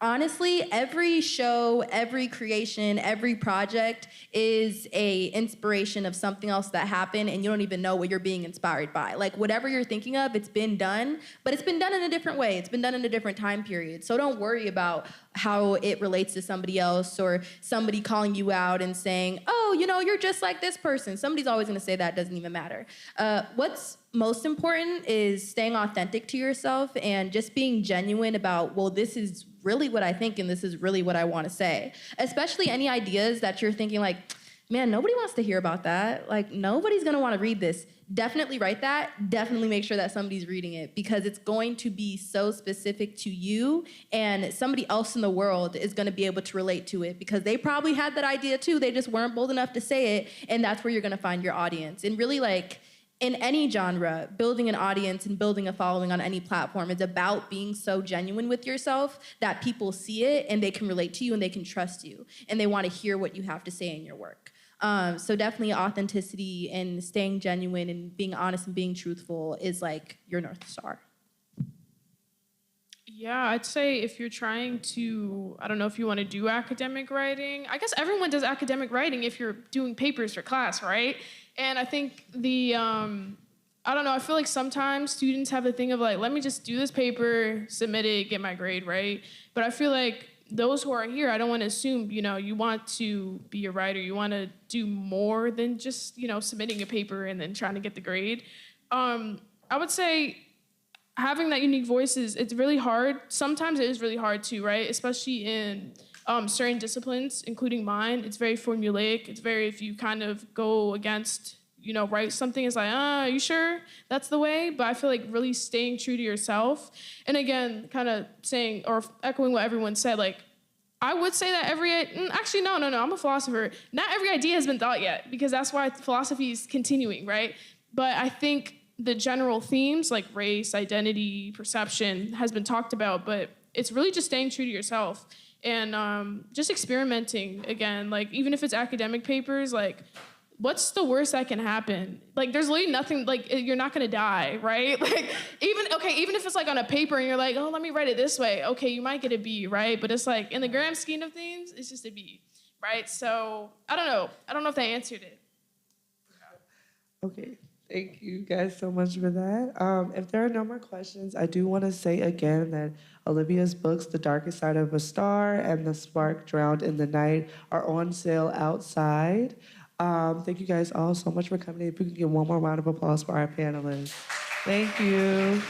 honestly, every show, every creation, every project is a inspiration of something else that happened and you don't even know what you're being inspired by. Like whatever you're thinking of, it's been done, but it's been done in a different way. It's been done in a different time period. So don't worry about how it relates to somebody else or somebody calling you out and saying, oh, you know, you're just like this person. Somebody's always gonna say that, it doesn't even matter. What's most important is staying authentic to yourself and just being genuine about, well, this is really what I think and this is really what I want to say. Especially any ideas that you're thinking like, man, nobody wants to hear about that. Like, nobody's going to want to read this. Definitely write that. Definitely make sure that somebody's reading it because it's going to be so specific to you and somebody else in the world is going to be able to relate to it because they probably had that idea too. They just weren't bold enough to say it, and that's where you're going to find your audience. And really, like, in any genre, building an audience and building a following on any platform is about being so genuine with yourself that people see it and they can relate to you and they can trust you and they want to hear what you have to say in your work. So definitely authenticity and staying genuine and being honest and being truthful is like your North Star. Yeah, I'd say if you're trying to, I don't know if you want to do academic writing. I guess everyone does academic writing if you're doing papers for class, right? And I think I don't know, I feel like sometimes students have the thing of like, let me just do this paper, submit it, get my grade, right? But I feel like those who are here, I don't want to assume, you know, you want to be a writer, you want to do more than just, you know, submitting a paper and then trying to get the grade. I would say having that unique voice it's really hard. Sometimes it is really hard too, right? Especially in certain disciplines, including mine. It's very formulaic. It's very, if you kind of go against, you know, write something, it's like, are you sure that's the way? But I feel like really staying true to yourself. And again, kind of saying or echoing what everyone said, like, I would say that actually, no, I'm a philosopher. Not every idea has been thought yet because that's why philosophy is continuing, right? But I think the general themes like race, identity, perception has been talked about, but it's really just staying true to yourself and just experimenting again. Like even if it's academic papers, like what's the worst that can happen? Like there's literally nothing, like you're not gonna die, right? Like even if it's like on a paper and you're like, oh, let me write it this way. Okay, you might get a B, right? But it's like in the grand scheme of things, it's just a B, right? So I don't know if that answered it. Okay. Thank you guys so much for that. If there are no more questions, I do want to say again that Olivia's books, The Darkest Side of a Star and The Spark Drowned in the Night, are on sale outside. Thank you guys all so much for coming. If we can get one more round of applause for our panelists. Thank you.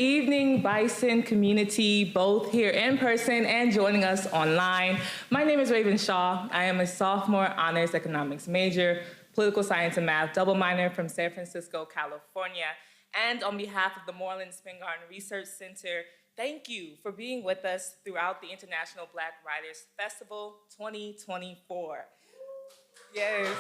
evening, Bison community, both here in person and joining us online. My name is Raven Shaw. I am a sophomore honors economics major, political science and math double minor from San Francisco, California. And on behalf of the Moreland Spingarn Research Center, thank you for being with us throughout the International Black Writers Festival 2024. Yes.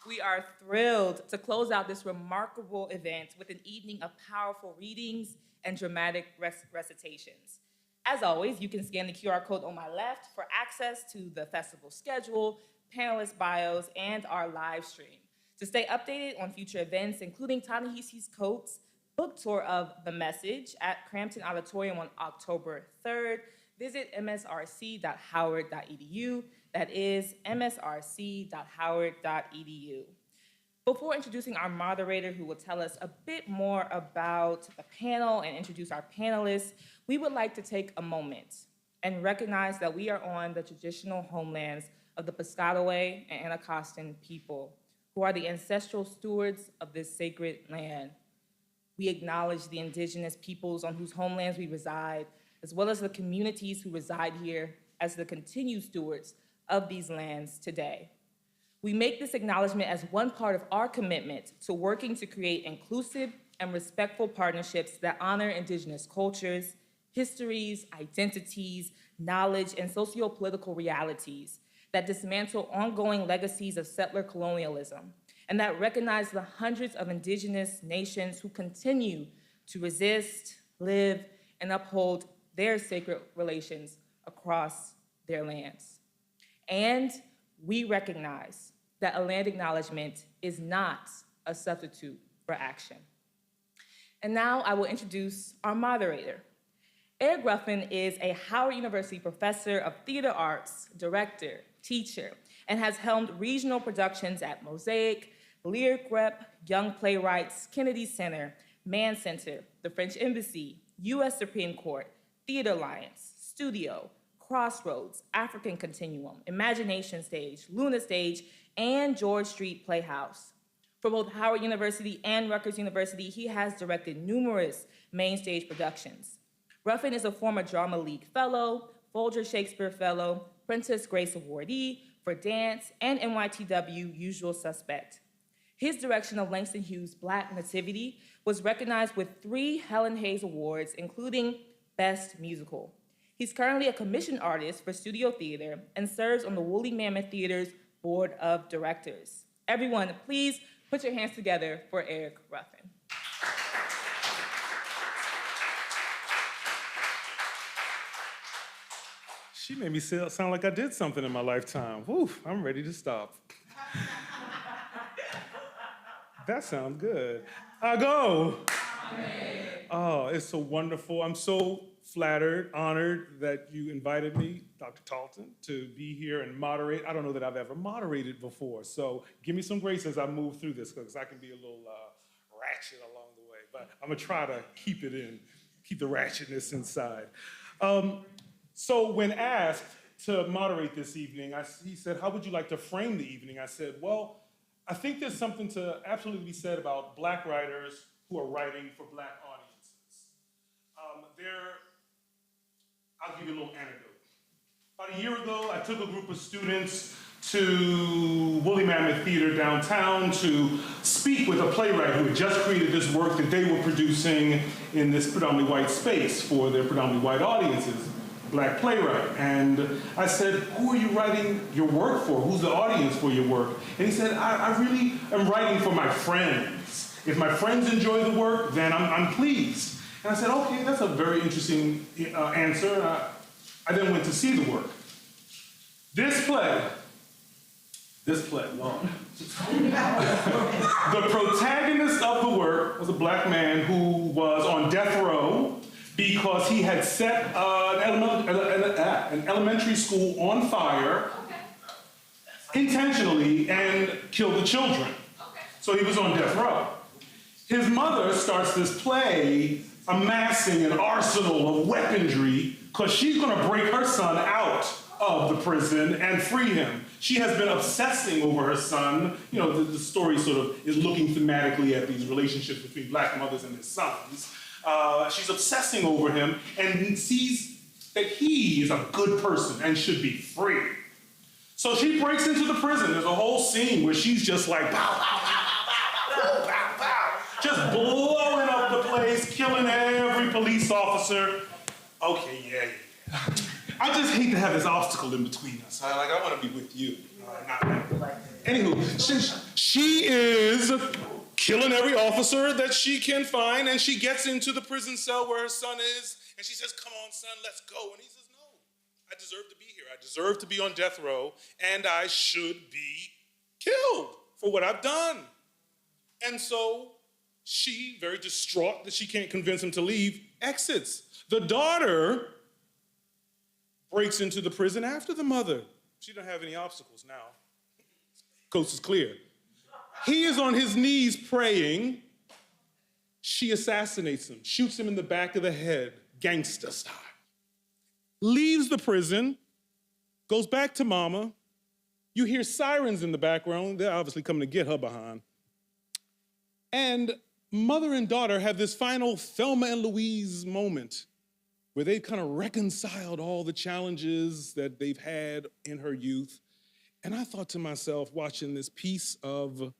We are thrilled to close out this remarkable event with an evening of powerful readings and dramatic recitations. As always, you can scan the QR code on my left for access to the festival schedule, panelist bios, and our live stream. To stay updated on future events, including Ta-Nehisi's Coates' book tour of The Message at Crampton Auditorium on October 3rd, visit msrc.howard.edu. That is msrc.howard.edu. Before introducing our moderator, who will tell us a bit more about the panel and introduce our panelists, we would like to take a moment and recognize that we are on the traditional homelands of the Piscataway and Anacostan people, who are the ancestral stewards of this sacred land. We acknowledge the indigenous peoples on whose homelands we reside, as well as the communities who reside here as the continued stewards of these lands today. We make this acknowledgement as one part of our commitment to working to create inclusive and respectful partnerships that honor indigenous cultures, histories, identities, knowledge, and socio-political realities that dismantle ongoing legacies of settler colonialism and that recognize the hundreds of indigenous nations who continue to resist, live, and uphold their sacred relations across their lands. And we recognize that a land acknowledgement is not a substitute for action. And now I will introduce our moderator. Eric Ruffin is a Howard University professor of theater arts, director, teacher, and has helmed regional productions at Mosaic, Lyric Rep, Young Playwrights, Kennedy Center, Mann Center, the French Embassy, U.S. Supreme Court, Theater Alliance, Studio, Crossroads, African Continuum, Imagination Stage, Luna Stage, and George Street Playhouse. For both Howard University and Rutgers University, he has directed numerous main stage productions. Ruffin is a former Drama League Fellow, Folger Shakespeare Fellow, Princess Grace Awardee for dance, and NYTW Usual Suspect. His direction of Langston Hughes' Black Nativity was recognized with 3 Helen Hayes Awards, including Best Musical. He's currently a commissioned artist for studio theater and serves on the Woolly Mammoth Theater's Board of Directors. Everyone, please put your hands together for Eric Ruffin. She made me sound like I did something in my lifetime. Whew, I'm ready to stop. That sounds good. I go. Oh, it's so wonderful. I'm so flattered, honored that you invited me, Dr. Talton, to be here and moderate. I don't know that I've ever moderated before, so give me some grace as I move through this, because I can be a little ratchet along the way, but I'm gonna try to keep the ratchetness inside. So when asked to moderate this evening, he said, how would you like to frame the evening? I said, well, I think there's something to absolutely be said about Black writers who are writing for Black audiences. I'll give you a little anecdote. About a year ago, I took a group of students to Woolly Mammoth Theater downtown to speak with a playwright who had just created this work that they were producing in this predominantly white space for their predominantly white audiences, Black playwright. And I said, who are you writing your work for? Who's the audience for your work? And he said, I really am writing for my friends. If my friends enjoy the work, then I'm pleased. And I said, okay, that's a very interesting answer. I then went to see the work. This play, long. The protagonist of the work was a Black man who was on death row because he had set an elementary school on fire intentionally and killed the children. So he was on death row. His mother starts this play amassing an arsenal of weaponry because she's going to break her son out of the prison and free him. She has been obsessing over her son. You know, the story sort of is looking thematically at these relationships between black mothers and their sons. She's obsessing over him and sees that he is a good person and should be free. So she breaks into the prison. There's a whole scene where she's just like, pow, pow, pow, pow, pow, pow, pow, pow, just blowing up the place, killing every police officer. Okay, yeah. I just hate to have this obstacle in between us. I want to be with you. Anywho, she is killing every officer that she can find, and she gets into the prison cell where her son is, and she says, come on, son, let's go. And he says, no, I deserve to be here. I deserve to be on death row, and I should be killed for what I've done. And so she, very distraught that she can't convince him to leave, exits. The daughter breaks into the prison after the mother. She doesn't have any obstacles now. Coast is clear. He is on his knees praying. She assassinates him, shoots him in the back of the head, gangsta style. Leaves the prison, goes back to mama. You hear sirens in the background. They're obviously coming to get her behind. And mother and daughter have this final Thelma and Louise moment where they kind of reconciled all the challenges that they've had in her youth. And I thought to myself, watching this piece of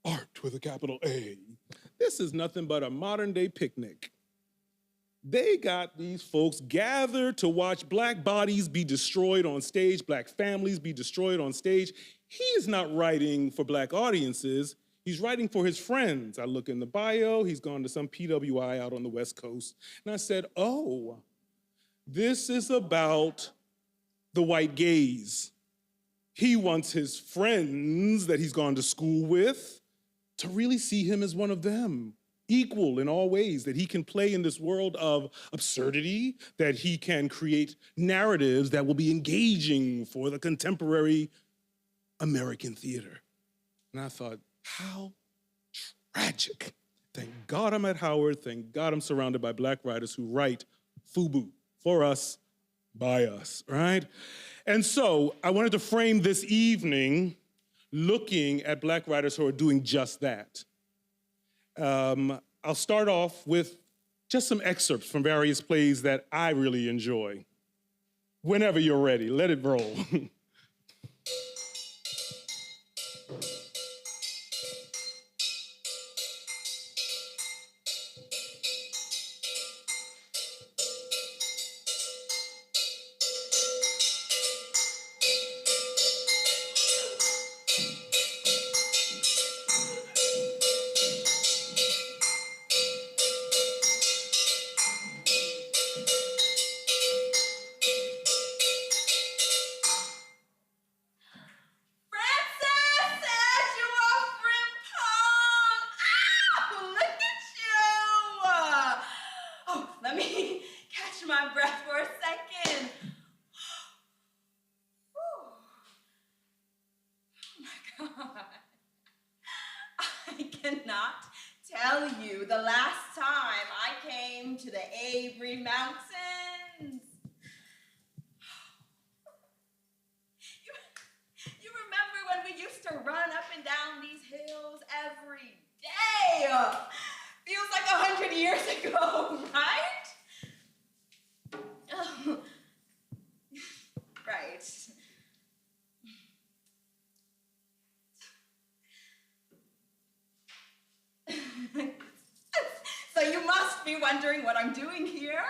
art with a capital A, this is nothing but a modern day picnic. They got these folks gathered to watch black bodies be destroyed on stage, black families be destroyed on stage. He is not writing for black audiences. He's writing for his friends. I look in the bio, he's gone to some PWI out on the West Coast. And I said, oh, this is about the white gaze. He wants his friends that he's gone to school with to really see him as one of them, equal in all ways, that he can play in this world of absurdity, that he can create narratives that will be engaging for the contemporary American theater. And I thought, how tragic. Thank God I'm at Howard. Thank God I'm surrounded by black writers who write FUBU, for us, by us, right? And so I wanted to frame this evening looking at black writers who are doing just that. I'll start off with just some excerpts from various plays that I really enjoy. Whenever you're ready, let it roll. So you must be wondering what I'm doing here?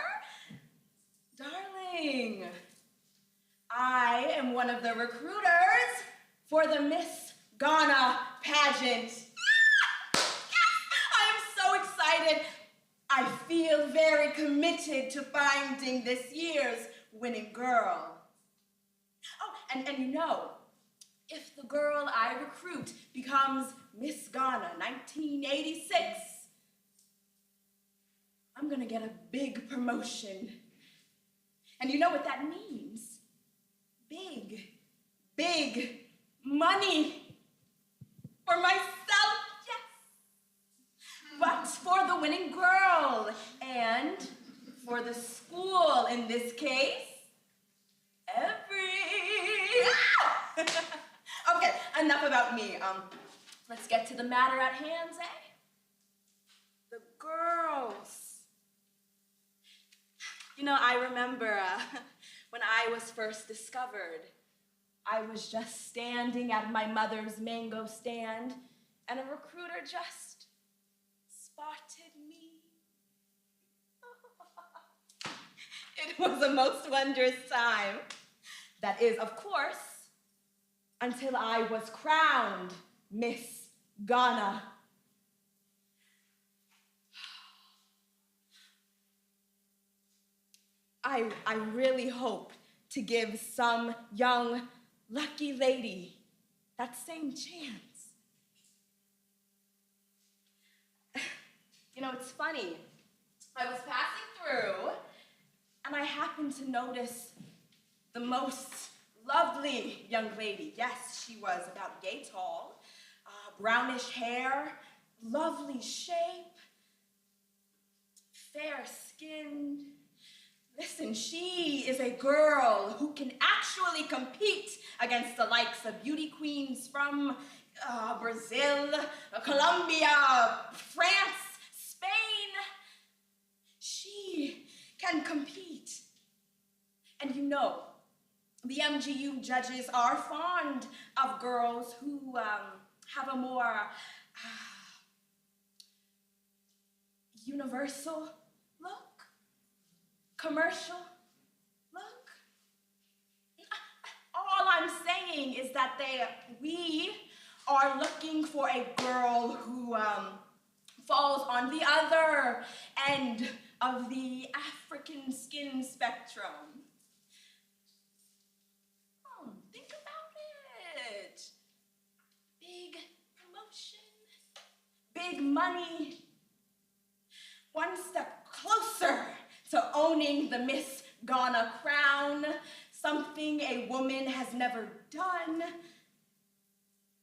Darling, I am one of the recruiters for the Miss Ghana pageant. I am so excited. I feel very committed to finding this year's winning girl. Oh, and you know, if the girl I recruit becomes Miss Ghana 1986, I'm gonna get a big promotion. And you know what that means? Big, big money for myself, yes. But for the winning girl and for the school in this case, every about me. Let's get to the matter at hand, eh? The girls. You know, I remember when I was first discovered, I was just standing at my mother's mango stand, and a recruiter just spotted me. It was a most wondrous time. That is, of course, until I was crowned Miss Ghana. I really hope to give some young, lucky lady that same chance. You know, it's funny. I was passing through, and I happened to notice the most lovely young lady. Yes, she was about yay tall, brownish hair, lovely shape, fair-skinned. Listen, she is a girl who can actually compete against the likes of beauty queens from Brazil, Colombia, France, Spain. She can compete. And you know, the MGU judges are fond of girls who have a more universal look, commercial look. All I'm saying is that we are looking for a girl who falls on the other end of the African skin spectrum. Think about it. Big promotion, big money. One step closer to owning the Miss Ghana crown, something a woman has never done.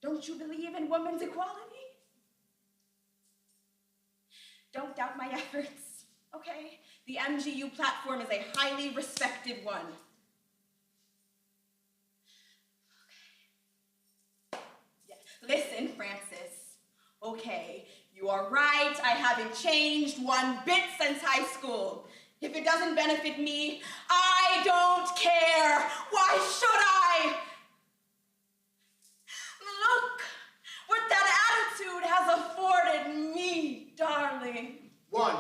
Don't you believe in women's equality? Don't doubt my efforts, okay? The MGU platform is a highly respected one. Listen, Francis, okay, you are right, I haven't changed one bit since high school. If it doesn't benefit me, I don't care. Why should I? Look what that attitude has afforded me, darling. One,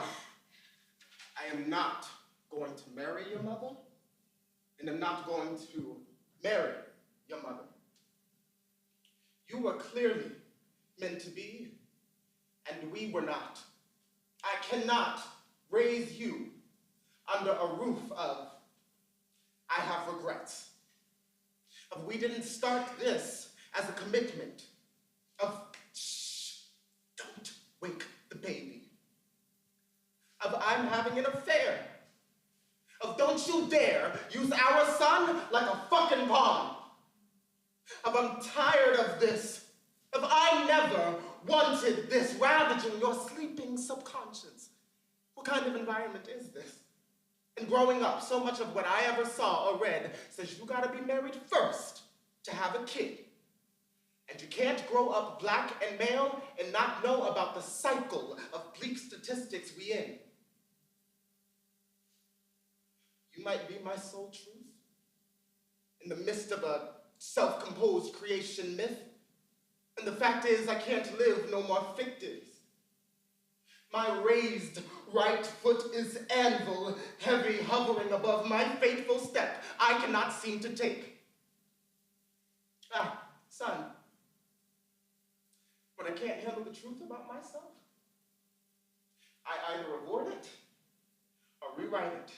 I am not going to marry your mother, and I'm not going to marry your mother. You were clearly meant to be, and we were not. I cannot raise you under a roof of, I have regrets. Of we didn't start this as a commitment. Of, shh, don't wake the baby. Of I'm having an affair. Of don't you dare use our son like a fucking pawn. Of I'm tired of this. Of I never wanted this ravaging your sleeping subconscious. What kind of environment is this? And growing up, so much of what I ever saw or read says you gotta be married first to have a kid. And you can't grow up black and male and not know about the cycle of bleak statistics we in. You might be my sole truth in the midst of a self-composed creation myth. And the fact is, I can't live no more fictives. My raised right foot is anvil, heavy hovering above my fateful step I cannot seem to take. Ah, son, when I can't handle the truth about myself, I either avoid it or rewrite it.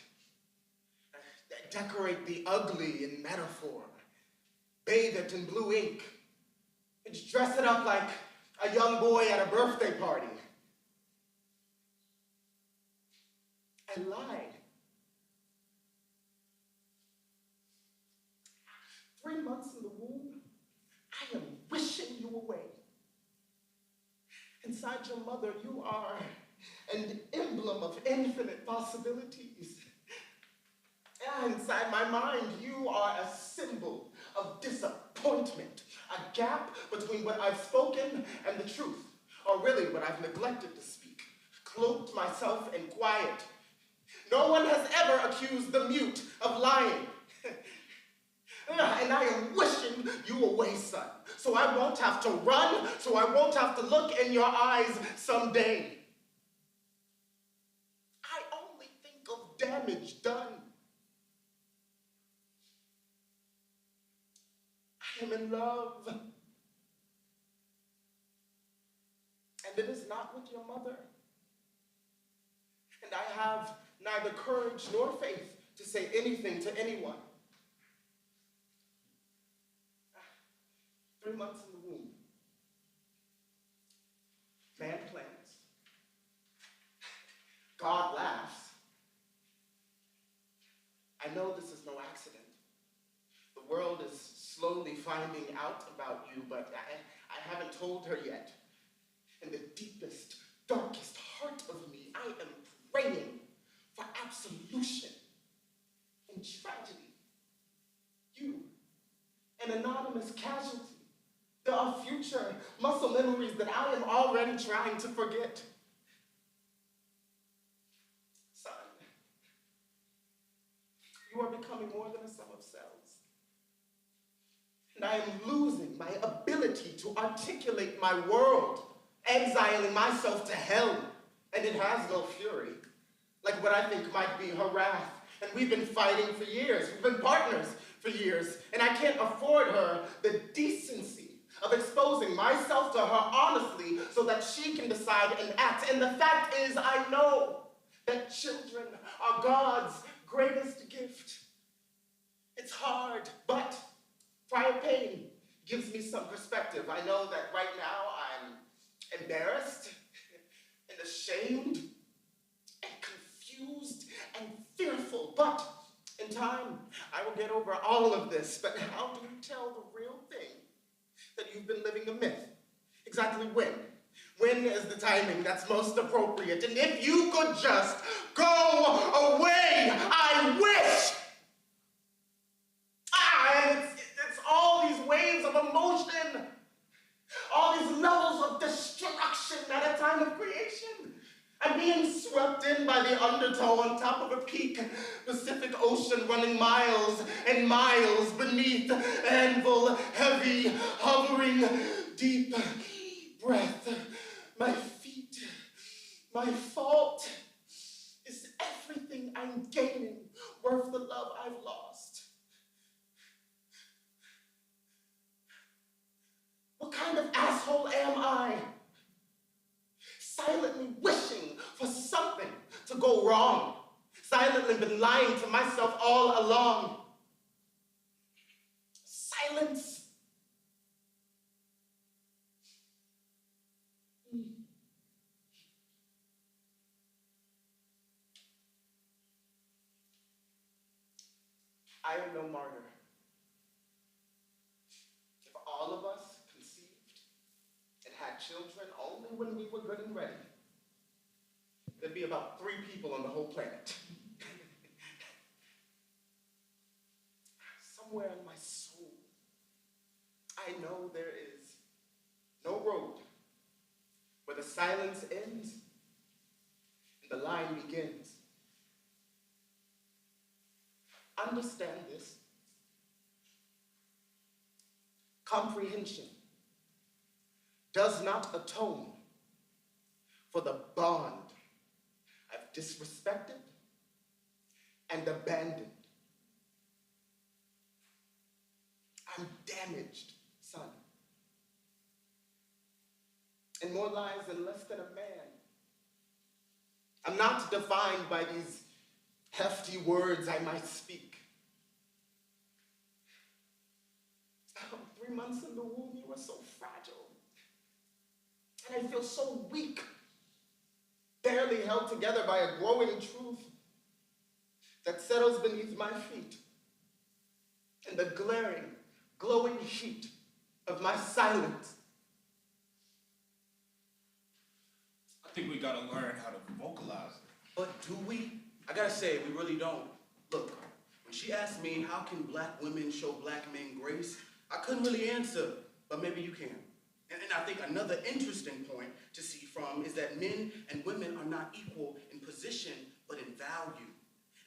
Decorate the ugly in metaphor, bathe it in blue ink, and dress it up like a young boy at a birthday party. I lied. 3 months in the womb, I am wishing you away. Inside your mother, you are an emblem of infinite possibilities. Inside my mind, you are a symbol of disappointment. disappointment, a gap between what I've spoken and the truth, or really what I've neglected to speak, cloaked myself in quiet. No one has ever accused the mute of lying. And I am wishing you away, son, so I won't have to run, so I won't have to look in your eyes someday. I only think of damage done. I am in love. And it is not with your mother. And I have neither courage nor faith to say anything to anyone. 3 months in the womb. Man plans. God laughs. I know this is no accident. The world is slowly finding out about you, but I haven't told her yet. In the deepest, darkest heart of me, I am praying for absolution in tragedy. You, an anonymous casualty. There are future muscle memories that I am already trying to forget. Son, you are becoming more than a sum of cells. And I am losing my ability to articulate my world, exiling myself to hell, and it has no fury, like what I think might be her wrath. And we've been fighting for years. We've been partners for years, and I can't afford her the decency of exposing myself to her honestly so that she can decide and act. And the fact is, I know that children are God's greatest gift. It's hard, but prior pain gives me some perspective. I know that right now I'm embarrassed and ashamed and confused and fearful, but in time, I will get over all of this. But how do you tell the real thing that you've been living a myth? Exactly when? When is the timing that's most appropriate? And if you could just go away, I wish! And it's all these waves of emotion, all these levels of destruction at a time of creation. I'm being swept in by the undertow on top of a peak Pacific Ocean running miles and miles beneath, anvil, heavy, hovering, deep breath. My feet, my fault. Is everything I'm gaining worth the love I've lost? What kind of asshole am I? Silently wishing for something to go wrong. Silently been lying to myself all along. Silence. I am no martyr. If all of us conceived and had children only when we were good and ready, there'd be about 3 people on the whole planet. Somewhere in my soul, I know there is no road where the silence ends and the line begins. Understand this. Comprehension does not atone for the bond I've disrespected and abandoned. I'm damaged, son. And more lies than less than a man. I'm not defined by these hefty words I might speak. 3 months in the womb, you were so fragile. And I feel so weak, barely held together by a growing truth that settles beneath my feet. In the glaring, glowing heat of my silence. I think we gotta learn how to vocalize. But do we? I gotta say, we really don't. Look, when she asked me, how can black women show black men grace? I couldn't really answer, but maybe you can. And I think another interesting point to see from is that men and women are not equal in position, but in value.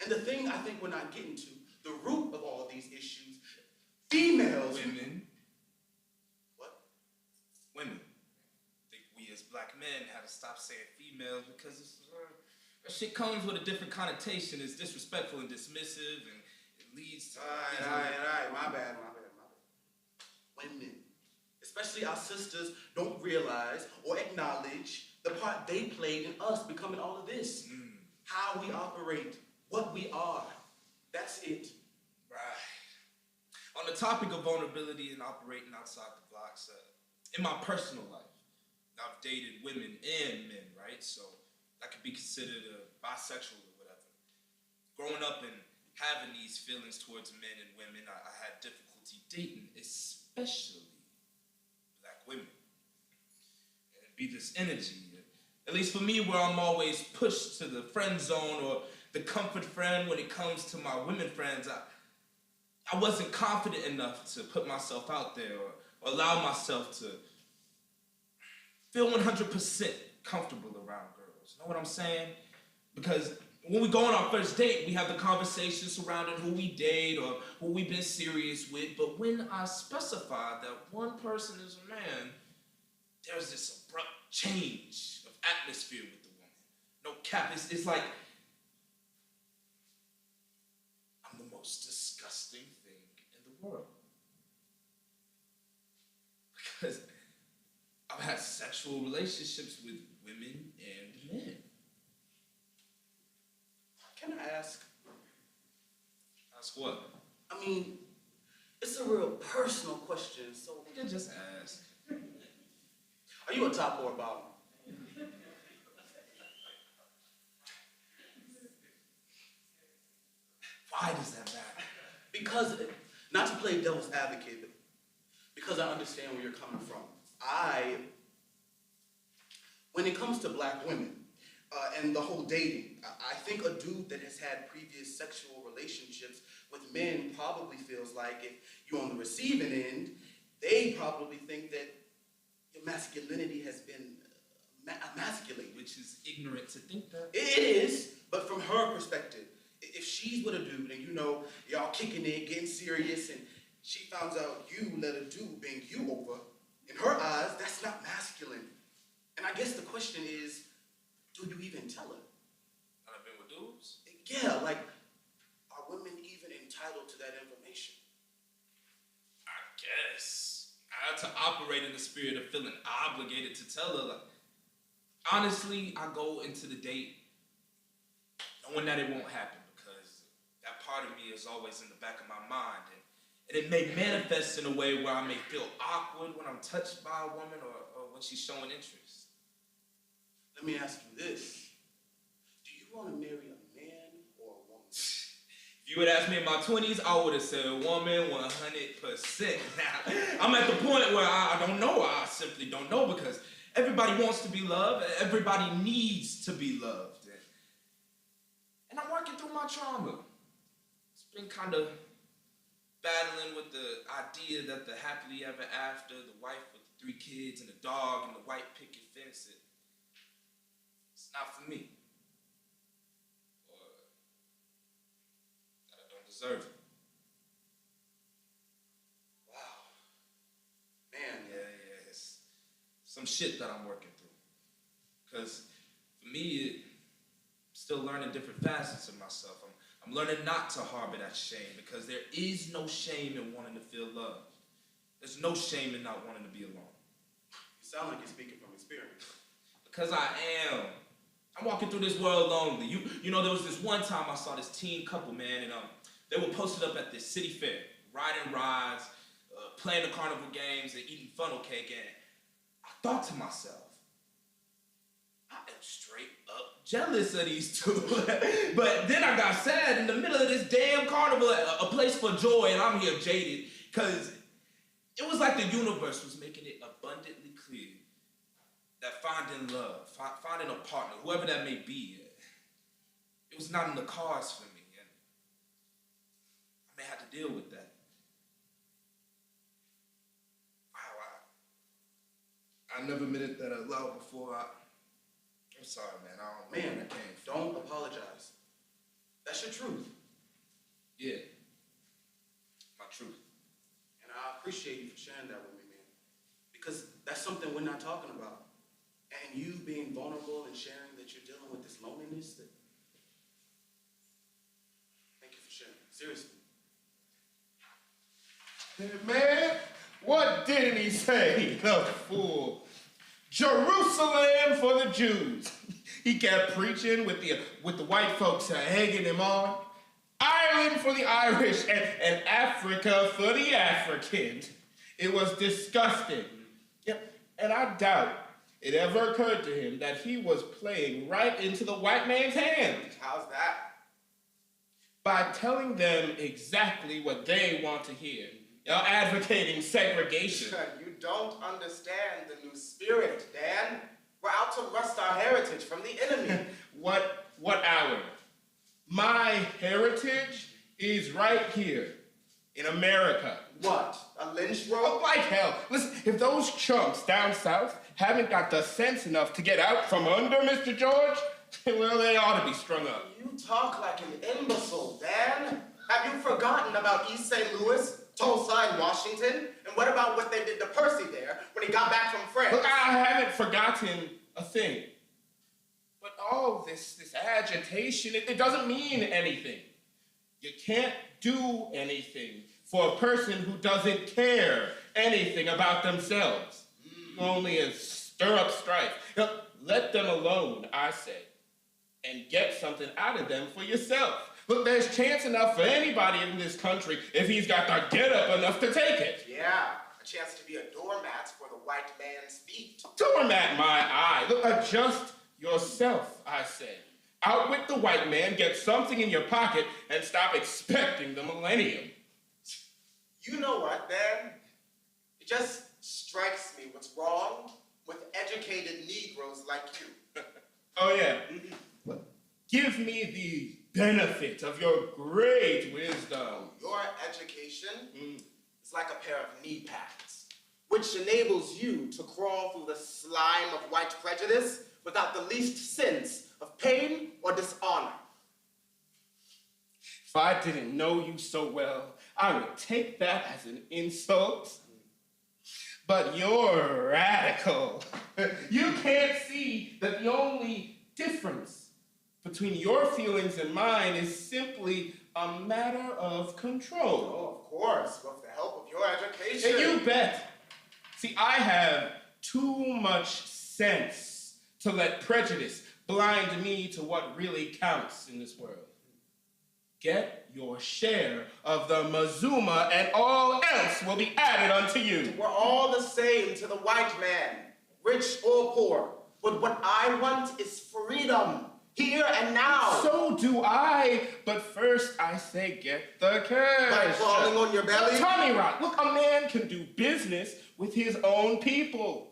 And the thing I think we're not getting to, the root of all of these issues, females. Women. What? Women. I think we as black men had to stop saying females because that shit comes with a different connotation. It's disrespectful and dismissive, and it leads to. All right. My bad. Women, especially our sisters, don't realize or acknowledge the part they played in us becoming all of this. How we operate, what we are. That's it. Right. On the topic of vulnerability and operating outside the box, in my personal life, I've dated women and men, right? So that could be considered bisexual or whatever. Growing up and having these feelings towards men and women, I had difficulty dating, especially black women. And it'd be this energy, at least for me, where I'm always pushed to the friend zone or the comfort friend when it comes to my women friends. I wasn't confident enough to put myself out there or allow myself to feel 100% comfortable around girls. Know what I'm saying? Because when we go on our first date, we have the conversation surrounding who we date or who we've been serious with. But when I specify that one person is a man, there's this abrupt change of atmosphere with the woman. No cap, it's like I'm the most disgusting thing in the world. Because I've had sexual relationships with women and men. Can I ask? Ask what? I mean, it's a real personal question, so You can just ask. Are you a top or a bottom? Why does that matter? Because, not to play devil's advocate, but because I understand where you're coming from. When it comes to black women and the whole dating, I think a dude that has had previous sexual relationships with men probably feels like if you're on the receiving end, they probably think that your masculinity has been emasculated. Which is ignorant to think that. It is, but from her perspective, if she's with a dude and you know y'all kicking it, getting serious, and she finds out you let a dude bang you over, in her eyes, that's not masculine. And I guess the question is, do you even tell her? I've been with dudes? Yeah, like, are women even entitled to that information? I guess. I had to operate in the spirit of feeling obligated to tell her. Like, honestly, I go into the date knowing that it won't happen because that part of me is always in the back of my mind. And it may manifest in a way where I may feel awkward when I'm touched by a woman or when she's showing interest. Let me ask you this. Do you want to marry a man or a woman? If you would ask me in my 20s, I would have said woman 100%. Now, I'm at the point where I don't know. I simply don't know because everybody wants to be loved. Everybody needs to be loved. And I'm working through my trauma. It's been kind of battling with the idea that the happily ever after, the wife with the 3 kids and the dog and the white picket fence, it's not for me. Or that I don't deserve it. Wow. Man. Yeah, it's some shit that I'm working through. Because for me, I'm still learning different facets of myself. I'm learning not to harbor that shame because there is no shame in wanting to feel loved. There's no shame in not wanting to be alone. You sound like you're speaking from experience. Because I am. I'm walking through this world lonely. You know, there was this one time I saw this teen couple, man, and they were posted up at this city fair, riding rides, playing the carnival games, and eating funnel cake, and I thought to myself, I am straight up jealous of these two. But then I got sad in the middle of this damn carnival, a place for joy, and I'm here jaded, because it was like the universe was making it abundantly clear that finding love, finding a partner, whoever that may be, it was not in the cards for me, and I may have to deal with that. I never admitted that out loud before. I'm sorry, man. I can't. Don't apologize. That's your truth. Yeah, my truth. And I appreciate you for sharing that with me, man. Because that's something we're not talking about. And you being vulnerable and sharing that you're dealing with this loneliness, thank you for sharing. Seriously. Man, what didn't he say, the fool? Jerusalem for the Jews. He kept preaching with the white folks egging him on. Ireland for the Irish and Africa for the Africans. It was disgusting. Yep. And I doubt it ever occurred to him that he was playing right into the white man's hands. How's that? By telling them exactly what they want to hear. Advocating segregation. You don't understand the new spirit, Dan. We're out to wrest our heritage from the enemy. What our? My heritage is right here in America. What? A lynch roll? Like hell. Listen, if those chumps down south haven't got the sense enough to get out from under Mr. George, well, they ought to be strung up. You talk like an imbecile, Dan. Have you forgotten about East St. Louis? Tulsa and Washington? And what about what they did to Percy there when he got back from France? Look, I haven't forgotten a thing. But all this agitation, it doesn't mean anything. You can't do anything for a person who doesn't care anything about themselves. Only stir up strife. Let them alone, I say, and get something out of them for yourself. Look, there's chance enough for anybody in this country if he's got the get-up enough to take it. Yeah, a chance to be a doormat for the white man's feet. Doormat, my eye. Look, adjust yourself, I say. Outwit the white man, get something in your pocket, and stop expecting the millennium. You know what, Dan? It just strikes me what's wrong with educated Negroes like you. Oh, yeah. Give me the benefit of your great wisdom. Your education is like a pair of knee pads, which enables you to crawl through the slime of white prejudice without the least sense of pain or dishonor. If I didn't know you so well, I would take that as an insult. But you're radical. You can't see that the only difference between your feelings and mine is simply a matter of control. Oh, of course, with the help of your education. And you bet. See, I have too much sense to let prejudice blind me to what really counts in this world. Get your share of the mazuma and all else will be added unto you. We're all the same to the white man, rich or poor. But what I want is freedom. Here and now. So do I, but first I say get the cash. Like crawling on your belly? Tommy Rock, look, a man can do business with his own people.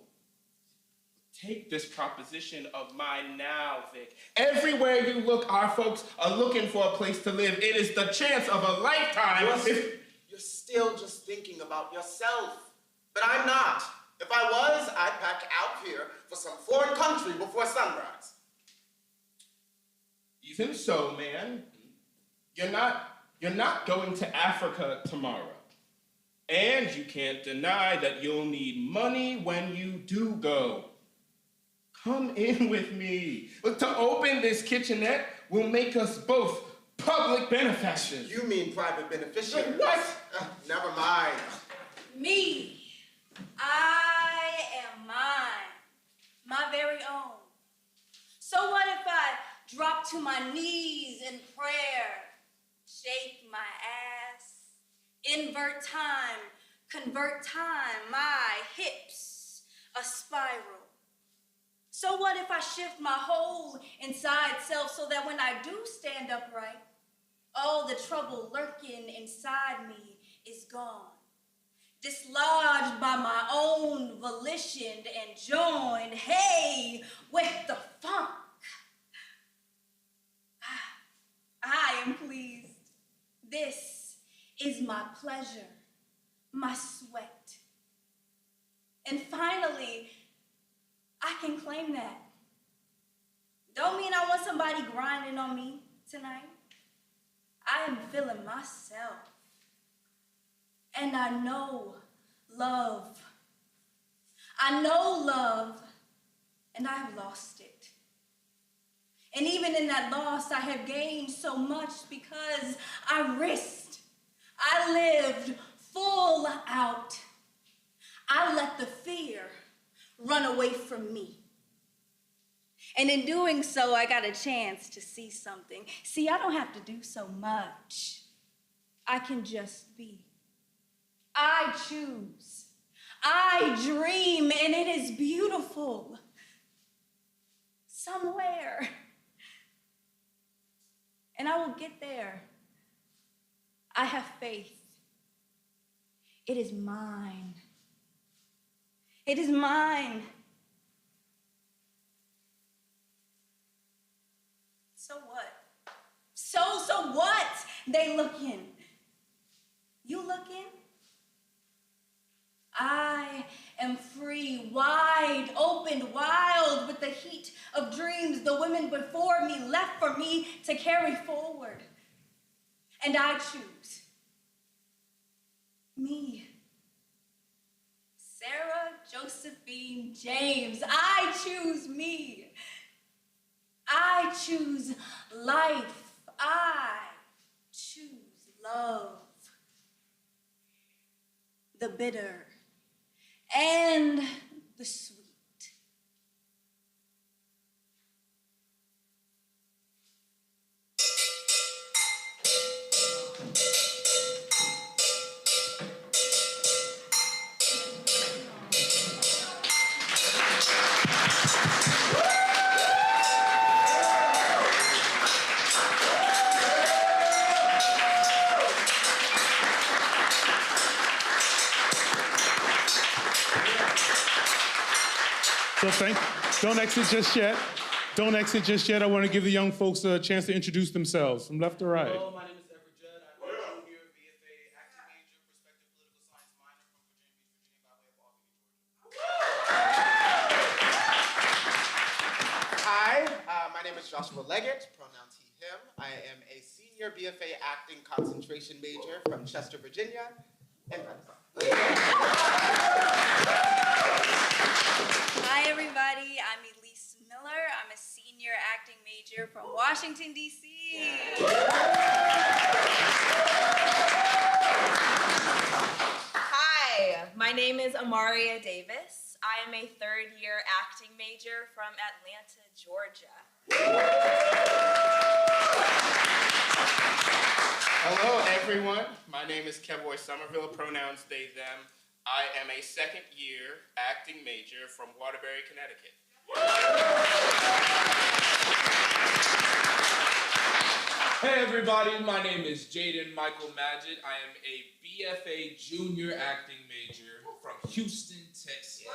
Take this proposition of mine now, Vic. Everywhere you look, our folks are looking for a place to live. It is the chance of a lifetime. You're still just thinking about yourself. But I'm not. If I was, I'd pack out here for some foreign country before sunrise. Even so, man, you're not going to Africa tomorrow. And you can't deny that you'll need money when you do go. Come in with me. Look, to open this kitchenette will make us both public benefactors. You mean private beneficiaries? What? Never mind. Me. I am mine. My very own. So what if I drop to my knees in prayer, shake my ass, invert time, convert time, my hips, a spiral? So what if I shift my whole inside self so that when I do stand upright, all the trouble lurking inside me is gone, dislodged by my own volition and joined, hey, with the funk. I am pleased. This is my pleasure, my sweat. And finally, I can claim that. Don't mean I want somebody grinding on me tonight. I am feeling myself. And I know love. I know love, and I have lost it. And even in that loss, I have gained so much because I risked. I lived full out. I let the fear run away from me. And in doing so, I got a chance to see something. See, I don't have to do so much. I can just be. I choose. I dream, and it is beautiful. Somewhere. And I will get there. I have faith. It is mine. It is mine. So what? So what? They looking. You looking? I am free, wide open, wild with the heat of dreams the women before me left for me to carry forward. And I choose me. Sarah Josephine James. I choose me. I choose life. I choose love. The bitter and the sweet. So don't exit just yet. Don't exit just yet. I want to give the young folks a chance to introduce themselves from left to right. Hello, my name is Everett Judd. I'm a junior BFA acting major, prospective political science minor from Virginia Beach, Virginia, by way of Albany, Georgia. Hi, my name is Joshua Leggett, pronouns he, him. I am a senior BFA acting concentration major from Chester, Virginia. And Hi, everybody. I'm Elise Miller. I'm a senior acting major from Washington, D.C. Hi, my name is Amaria Davis. I am a third-year acting major from Atlanta, Georgia. Hello, everyone. My name is Kevboy Somerville, pronouns they, them. I am a second-year acting major from Waterbury, Connecticut. Hey everybody, my name is Jaden Michael Magid. I am a BFA junior acting major from Houston, Texas.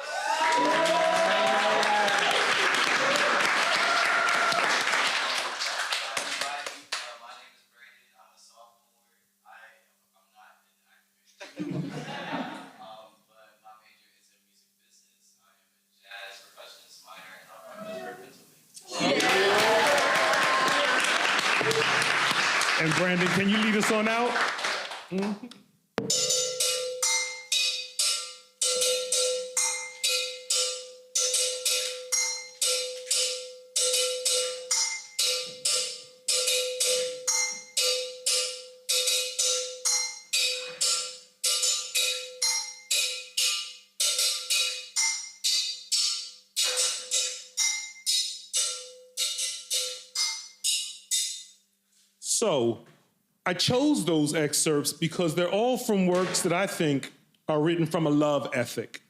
And Brandon, can you lead us on out? So, I chose those excerpts because they're all from works that I think are written from a love ethic.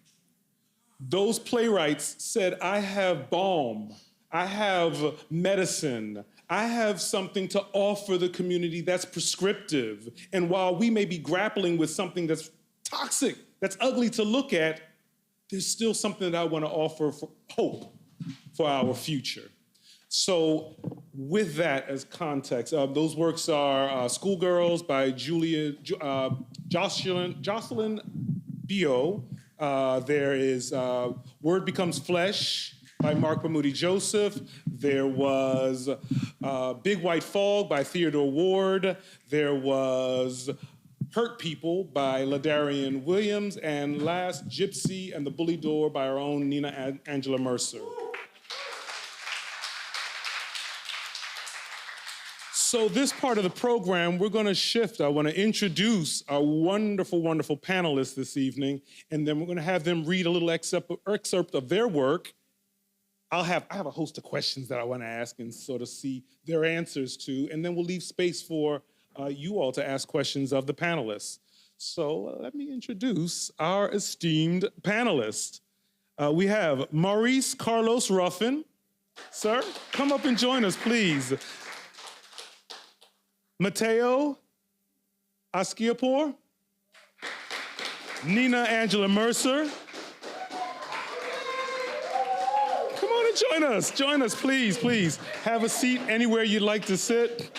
Those playwrights said, I have balm, I have medicine, I have something to offer the community that's prescriptive. And while we may be grappling with something that's toxic, that's ugly to look at, there's still something that I want to offer for hope for our future. So with that as context, those works are Schoolgirls by Jocelyn Bio. There is Word Becomes Flesh by Mark Moody Joseph. There was Big White Fog by Theodore Ward. There was Hurt People by Ladarian Williams. And last, Gypsy and the Bully Door by our own Nina Angela Mercer. So this part of the program, we're going to shift. I want to introduce our wonderful, wonderful panelists this evening, and then we're going to have them read a little excerpt of their work. I have a host of questions that I want to ask and sort of see their answers to, and then we'll leave space for you all to ask questions of the panelists. So let me introduce our esteemed panelists. We have Maurice Carlos Ruffin. Sir, come up and join us, please. Mateo Askiapor, Nina Angela Mercer. Come on and join us, please, please. Have a seat anywhere you'd like to sit.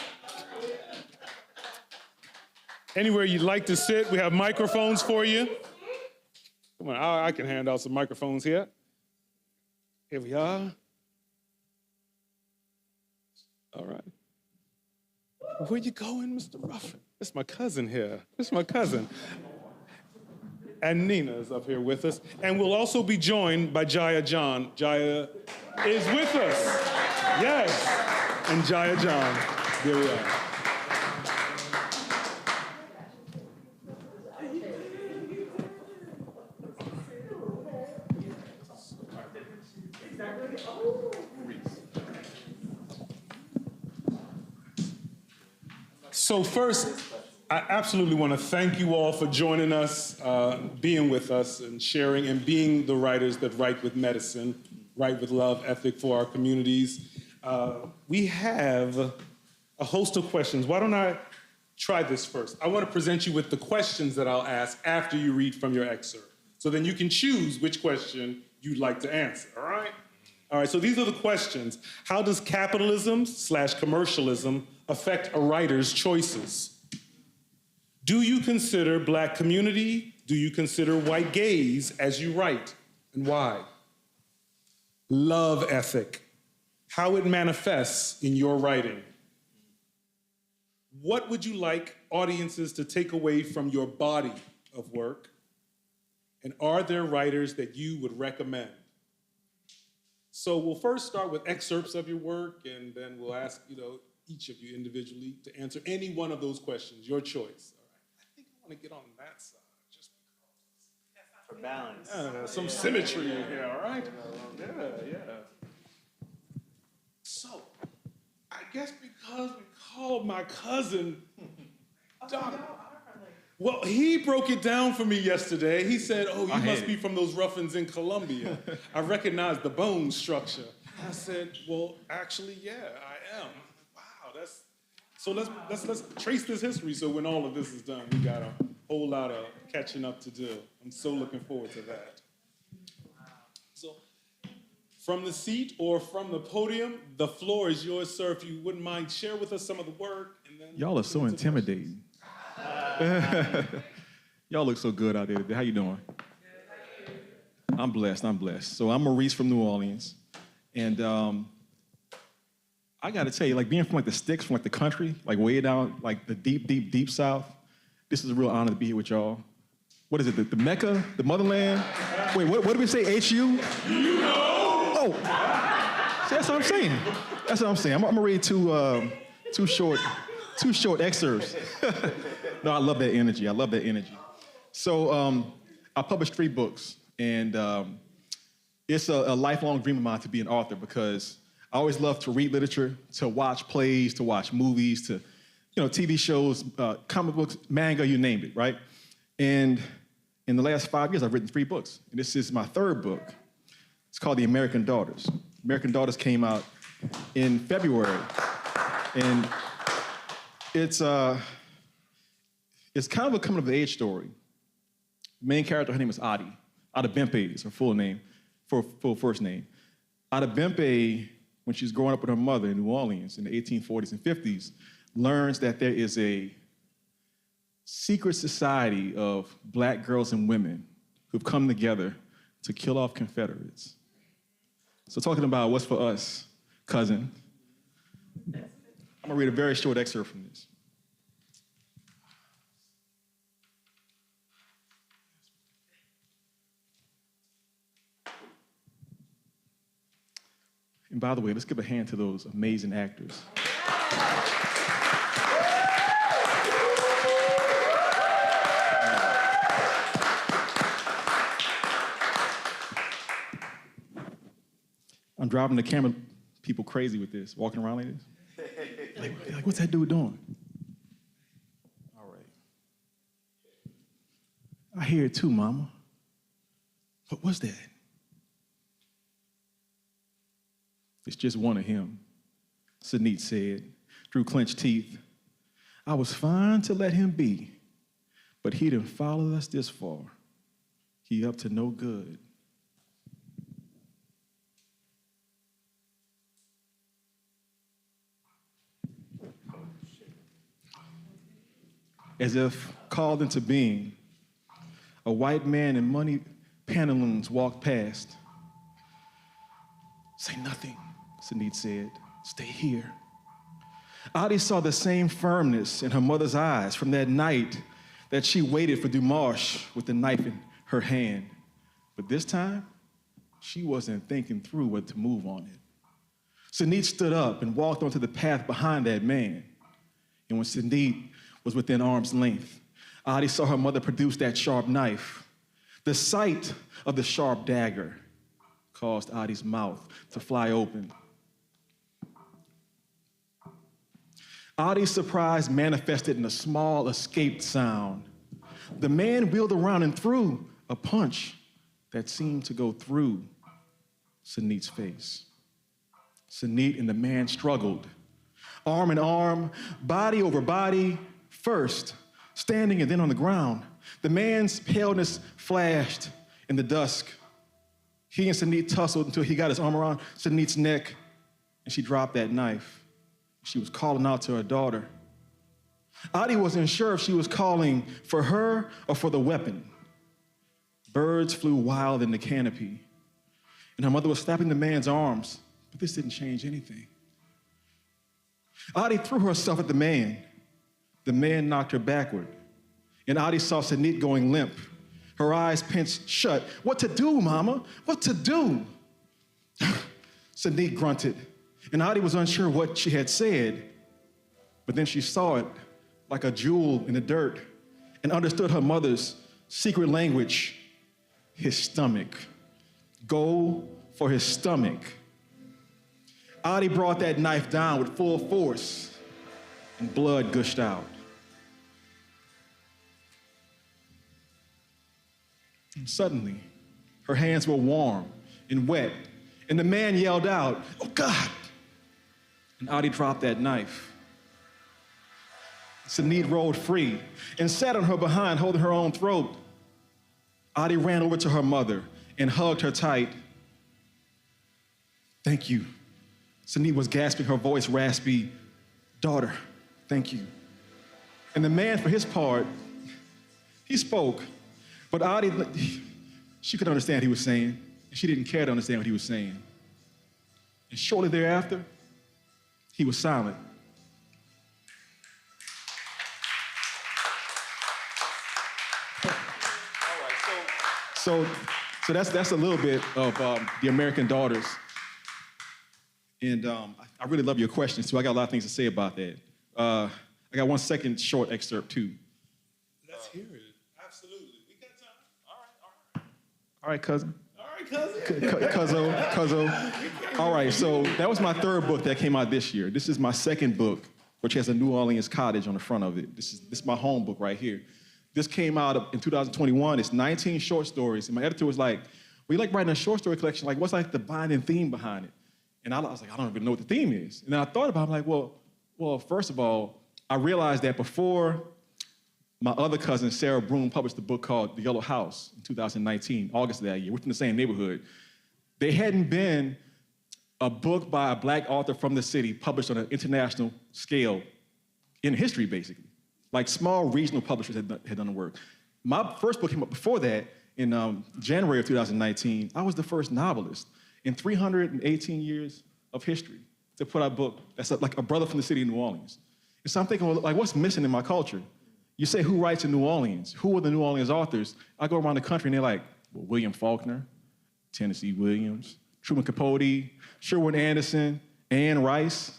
Anywhere you'd like to sit, we have microphones for you. Come on, I can hand out some microphones here. Here we are. All right. Where you going, Mr. Ruffin? It's my cousin here. It's my cousin. And Nina is up here with us. And we'll also be joined by Jaya John. Jaya is with us. Yes. And Jaya John. There we are. So first, I absolutely want to thank you all for joining us, being with us and sharing and being the writers that write with medicine, write with love, ethic for our communities. We have a host of questions. Why don't I try this first? I want to present you with the questions that I'll ask after you read from your excerpt. So then you can choose which question you'd like to answer, all right? All right, so these are the questions. How does capitalism/commercialism affect a writer's choices? Do you consider Black community? Do you consider white gaze as you write, and why? Love ethic, how it manifests in your writing. What would you like audiences to take away from your body of work? And are there writers that you would recommend? So we'll first start with excerpts of your work, and then we'll ask, each of you individually to answer any one of those questions, your choice. All right. I think I want to get on that side, just because. For balance. Yeah, some symmetry in here, all right? Yeah. So, I guess because we called my cousin Doc. Well, he broke it down for me yesterday. He said, you must be from those Ruffins in Colombia. I recognized the bone structure. I said, well, actually, yeah, I am. Wow, so let's trace this history so when all of this is done, we got a whole lot of catching up to do. I'm so looking forward to that. So from the seat or from the podium, the floor is yours, sir. If you wouldn't mind, share with us some of the work. And then y'all are so intimidating. Y'all look so good out there. How you doing? I'm blessed. So I'm Maurice from New Orleans. And I got to tell you, being from the sticks, from the country, way down, the deep South, this is a real honor to be here with y'all. What is it, the Mecca, the motherland? Wait, what did we say, HU? You know! Oh! See, that's what I'm saying. I'm gonna read two short excerpts. No, I love that energy. So I published 3 books, and it's a lifelong dream of mine to be an author because I always love to read literature, to watch plays, to watch movies, to TV shows, comic books, manga, you named it, right? And in the last 5 years, I've written 3 books, and this is my 3rd book. It's called The American Daughters. American Daughters came out in February, and it's kind of a coming-of-age story. The main character, her name is Adi. Ada Bempe is her full first name. Ada Bempe, when she's growing up with her mother in New Orleans in the 1840s and 50s, learns that there is a secret society of Black girls and women who've come together to kill off Confederates. So talking about what's for us, cousin, I'm gonna read a very short excerpt from this. And by the way, let's give a hand to those amazing actors. I'm driving the camera people crazy with this, walking around like this. Like, what's that dude doing? All right. I hear it too, Mama. But what's that? It's just one of him, Sanit said, through clenched teeth. I was fine to let him be, but he done followed us this far. He up to no good. As if called into being, a white man in money pantaloons walked past. Say nothing, Sanit said. Stay here. Adi saw the same firmness in her mother's eyes from that night that she waited for Dumarche with the knife in her hand. But this time, she wasn't thinking through what to move on it. Sanit stood up and walked onto the path behind that man. And when Sanit was within arm's length, Adi saw her mother produce that sharp knife. The sight of the sharp dagger caused Adi's mouth to fly open. Adi's surprise manifested in a small, escaped sound. The man wheeled around and threw a punch that seemed to go through Sanit's face. Sanit and the man struggled, arm in arm, body over body, first standing and then on the ground. The man's paleness flashed in the dusk. He and Sanit tussled until he got his arm around Sanit's neck, and she dropped that knife. She was calling out to her daughter. Adi wasn't sure if she was calling for her or for the weapon. Birds flew wild in the canopy, and her mother was slapping the man's arms, but this didn't change anything. Adi threw herself at the man. The man knocked her backward, and Adi saw Sanit going limp, her eyes pinched shut. What to do, Mama? What to do? Sanit grunted, and Adi was unsure what she had said, but then she saw it like a jewel in the dirt and understood her mother's secret language, his stomach. Go for his stomach. Adi brought that knife down with full force, and blood gushed out. And suddenly, her hands were warm and wet, and the man yelled out, "Oh, God!" And Adi dropped that knife. Sanit rolled free and sat on her behind, holding her own throat. Adi ran over to her mother and hugged her tight. Thank you. Sanit was gasping, her voice raspy. Daughter, thank you. And the man, for his part, he spoke. But Adi, she could understand what he was saying, and she didn't care to understand what he was saying. And shortly thereafter, he was silent. So that's a little bit of the American Daughters. And I really love your questions, too. I got a lot of things to say about that. I got one second short excerpt, too. Let's hear it. Absolutely. We got time. All right, cousin. All right, cousin. Cuzzo. All right, so that was my third book that came out this year. This is my second book, which has a New Orleans cottage on the front of it. This is my home book right here. This came out in 2021. It's 19 short stories. And my editor was like, well, you like writing a short story collection? Like, what's like the binding theme behind it? And I was like, I don't even know what the theme is. And then I thought about it, I'm like, well, first of all, I realized that before my other cousin, Sarah Broom, published a book called The Yellow House in 2019, August of that year, within the same neighborhood, there hadn't been a book by a Black author from the city published on an international scale in history, basically. Like small regional publishers had done the work. My first book came up before that in January of 2019. I was the first novelist. in 318 years of history to put out a book that's like a brother from the city of New Orleans. And so I'm thinking, well, like, what's missing in my culture? You say, who writes in New Orleans? Who are the New Orleans authors? I go around the country and they're like, well, William Faulkner, Tennessee Williams, Truman Capote, Sherwood Anderson, Anne Rice.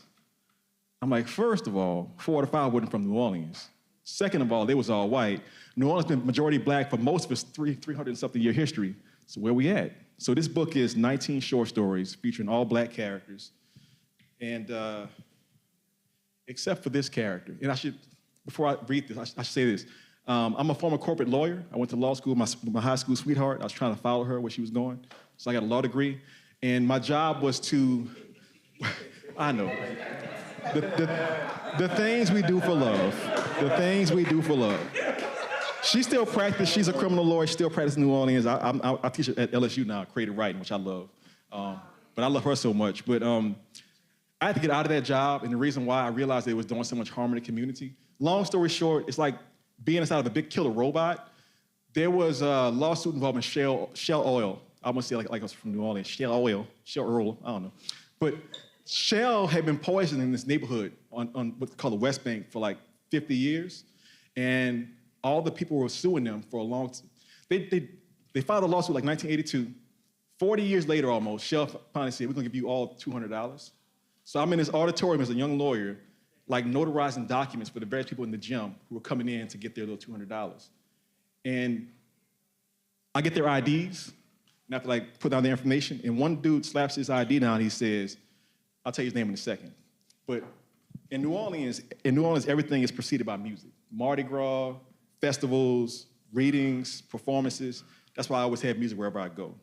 I'm like, first of all, 4 out of 5 wasn't from New Orleans. Second of all, they was all white. New Orleans been majority black for most of its 300-something year history. So where we at? So this book is 19 short stories featuring all black characters. And except for this character. And I should, before I read this, I should say this. I'm a former corporate lawyer. I went to law school with my high school sweetheart. I was trying to follow her where she was going. So I got a law degree. And my job was to, I know, the things we do for love. The things we do for love. She still practices. She's a criminal lawyer. She still practices in New Orleans. I teach at LSU now, creative writing, which I love. But I love her so much. But I had to get out of that job, and the reason why I realized that it was doing so much harm in the community. Long story short, it's like being inside of a big killer robot. There was a lawsuit involving Shell Oil. I almost say like I was from New Orleans, Shell Oil, I don't know. But Shell had been poisoning this neighborhood on what's called the West Bank for like 50 years. And all the people were suing them for a long time. They filed a lawsuit like 1982. 40 years later almost, Shell finally said, we're gonna give you all $200. So I'm in this auditorium as a young lawyer, like notarizing documents for the various people in the gym who were coming in to get their little $200. And I get their IDs, and I have to like put down their information, and one dude slaps his ID down, he says, I'll tell you his name in a second. But in New Orleans, everything is preceded by music. Mardi Gras, festivals, readings, performances. That's why I always have music wherever I go.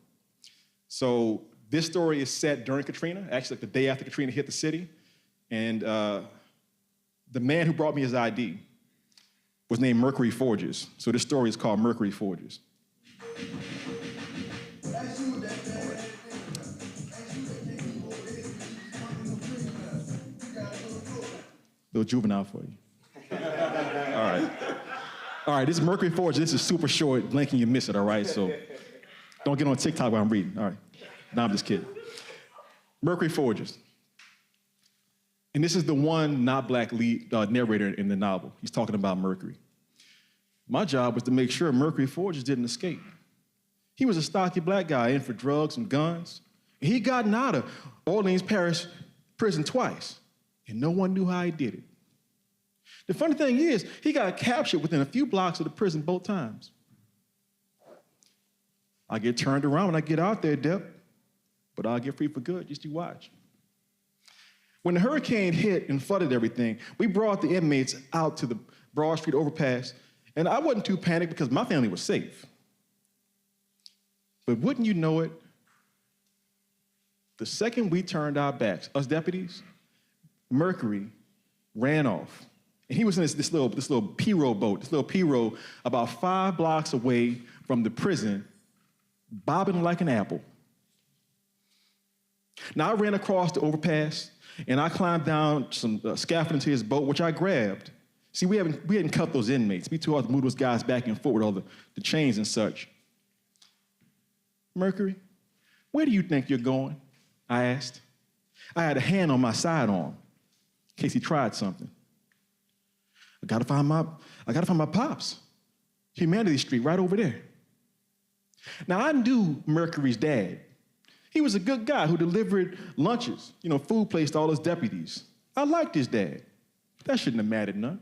So this story is set during Katrina, actually like the day after Katrina hit the city. And the man who brought me his ID was named Mercury Forges. So this story is called Mercury Forges. Little juvenile for you. All right, this is Mercury Forges. This is super short. Blink and you miss it, all right? So don't get on TikTok while I'm reading. All right. No, I'm just kidding. Mercury Forges. And this is the one not black lead narrator in the novel. He's talking about Mercury. My job was to make sure Mercury Forges didn't escape. He was a stocky black guy in for drugs and guns. And he'd gotten out of Orleans Parish prison twice, and no one knew how he did it. The funny thing is, he got captured within a few blocks of the prison both times. I get turned around when I get out there, Dep, but I'll get free for good, just you watch. When the hurricane hit and flooded everything, we brought the inmates out to the Broad Street overpass, and I wasn't too panicked because my family was safe. But wouldn't you know it, the second we turned our backs, us deputies, Mercury ran off. And he was in this little pirogue boat, this little pirogue about 5 blocks away from the prison, bobbing like an apple. Now, I ran across the overpass, and I climbed down some scaffolding to his boat, which I grabbed. See, we hadn't cut those inmates. We too hard to move those guys back and forth with all the chains and such. Mercury, where do you think you're going? I asked. I had a hand on my sidearm in case he tried something. I gotta find my pops. Humanity Street, right over there. Now, I knew Mercury's dad. He was a good guy who delivered lunches, food placed to all his deputies. I liked his dad. But that shouldn't have mattered none.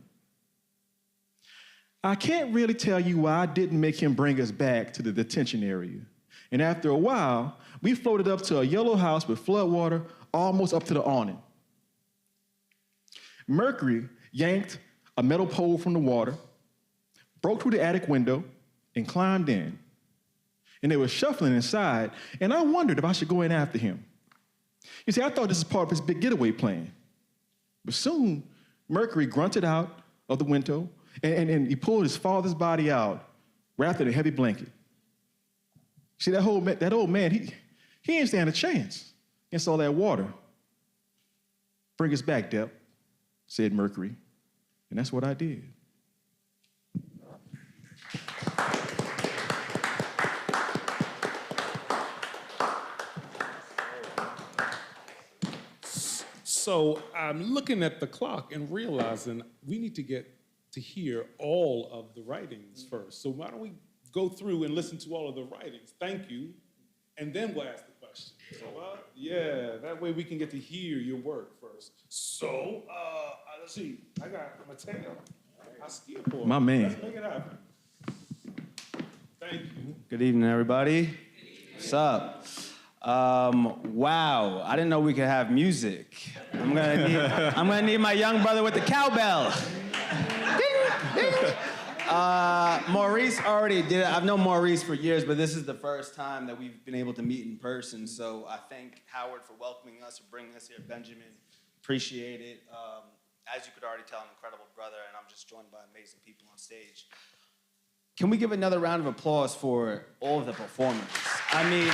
I can't really tell you why I didn't make him bring us back to the detention area. And after a while, we floated up to a yellow house with floodwater almost up to the awning. Mercury yanked a metal pole from the water, broke through the attic window, and climbed in. And they were shuffling inside, and I wondered if I should go in after him. You see, I thought this was part of his big getaway plan. But soon, Mercury grunted out of the window, and he pulled his father's body out, wrapped in a heavy blanket. See, that old man, he ain't stand a chance against all that water. Bring us back, Dep, said Mercury. And that's what I did. So I'm looking at the clock and realizing we need to get to hear all of the writings first. So why don't we go through and listen to all of the writings? Thank you. And then we'll ask the question. So, yeah, that way we can get to hear your work first. So, let's see. I'm a tail. I ski a board. My man. Let's make it happen. Thank you. Good evening, everybody. What's up? Wow, I didn't know we could have music. I'm gonna need my young brother with the cowbell. Ding, ding. Maurice already did it. I've known Maurice for years, but this is the first time that we've been able to meet in person. So I thank Howard for welcoming us, for bringing us here. Benjamin, appreciate it. As you could already tell, an incredible brother, and I'm just joined by amazing people on stage. Can we give another round of applause for all of the performers? I mean,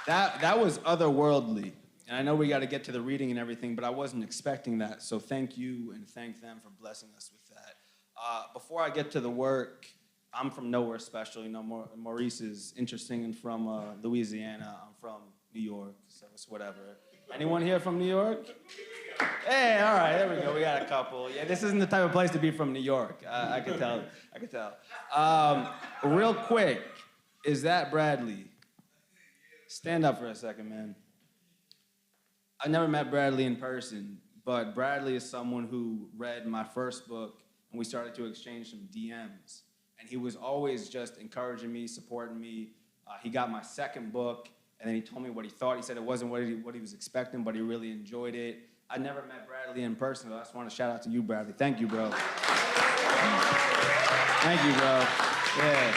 that was otherworldly. And I know we got to get to the reading and everything, but I wasn't expecting that. So thank you and thank them for blessing us with that. Before I get to the work, I'm from nowhere special. You know, Maurice is interesting and from Louisiana. I'm from New York, so it's whatever. Anyone here from New York? Hey, all right, there we go. We got a couple. Yeah, this isn't the type of place to be from New York. I can tell. I can tell. Real quick, is that Bradley? Stand up for a second, man. I never met Bradley in person, but Bradley is someone who read my first book, and we started to exchange some DMs. And he was always just encouraging me, supporting me. He got my second book, and then he told me what he thought. He said it wasn't what he was expecting, but he really enjoyed it. I never met Bradley in person, but I just want to shout out to you, Bradley. Thank you, bro. Thank you, bro. Yeah.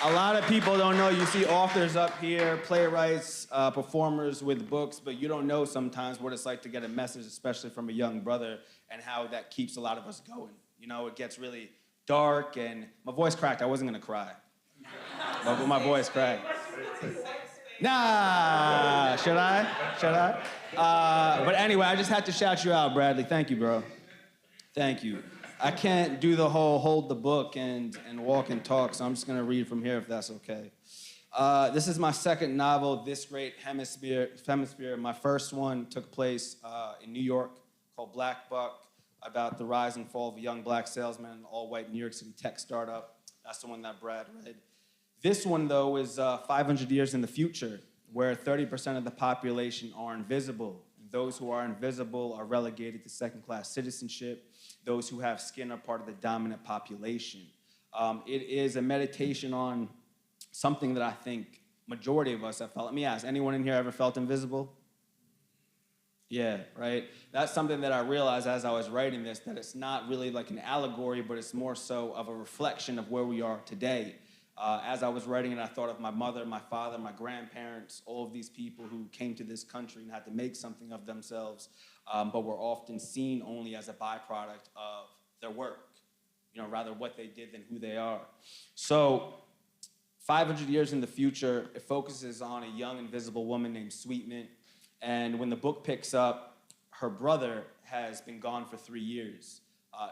A lot of people don't know. You see authors up here, playwrights, performers with books, but you don't know sometimes what it's like to get a message, especially from a young brother, and how that keeps a lot of us going. You know, it gets really dark, and my voice cracked. I wasn't gonna cry, but my voice cracked. Nah, should I? But anyway, I just had to shout you out, Bradley. Thank you, bro. Thank you. I can't do the whole hold the book and walk and talk, so I'm just gonna read from here if that's okay. This is my second novel, This Great Hemisphere. My first one took place in New York, called Black Buck, about the rise and fall of a young black salesman in an all-white New York City tech startup. That's the one that Brad read. This one, though, is 500 years in the future, where 30% of the population are invisible. Those who are invisible are relegated to second-class citizenship. Those who have skin are part of the dominant population. It is a meditation on something that I think majority of us have felt. Let me ask, anyone in here ever felt invisible? Yeah, right? That's something that I realized as I was writing this, that it's not really like an allegory, but it's more so of a reflection of where we are today. As I was writing it, I thought of my mother, my father, my grandparents, all of these people who came to this country and had to make something of themselves, but were often seen only as a byproduct of their work, you know, rather what they did than who they are. So 500 years in the future, it focuses on a young invisible woman named Sweetmint. And when the book picks up, her brother has been gone for 3 years.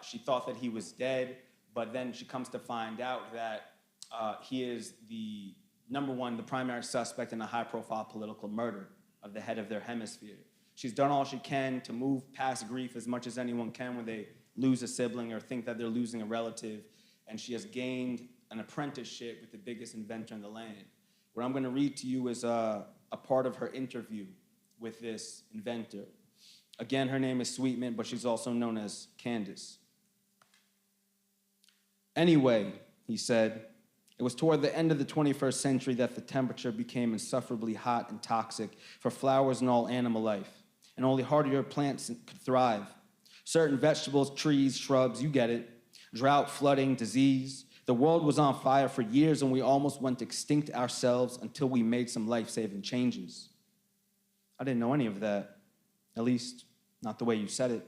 She thought that he was dead, but then she comes to find out that he is the primary suspect in a high-profile political murder of the head of their hemisphere. She's done all she can to move past grief as much as anyone can when they lose a sibling or think that they're losing a relative, and she has gained an apprenticeship with the biggest inventor in the land. What I'm going to read to you is a part of her interview with this inventor. Again, her name is Sweetmint, but she's also known as Candace. Anyway, he said, it was toward the end of the 21st century that the temperature became insufferably hot and toxic for flowers and all animal life, and only hardier plants could thrive. Certain vegetables, trees, shrubs, you get it. Drought, flooding, disease. The world was on fire for years, and we almost went extinct ourselves until we made some life-saving changes. I didn't know any of that, at least not the way you said it.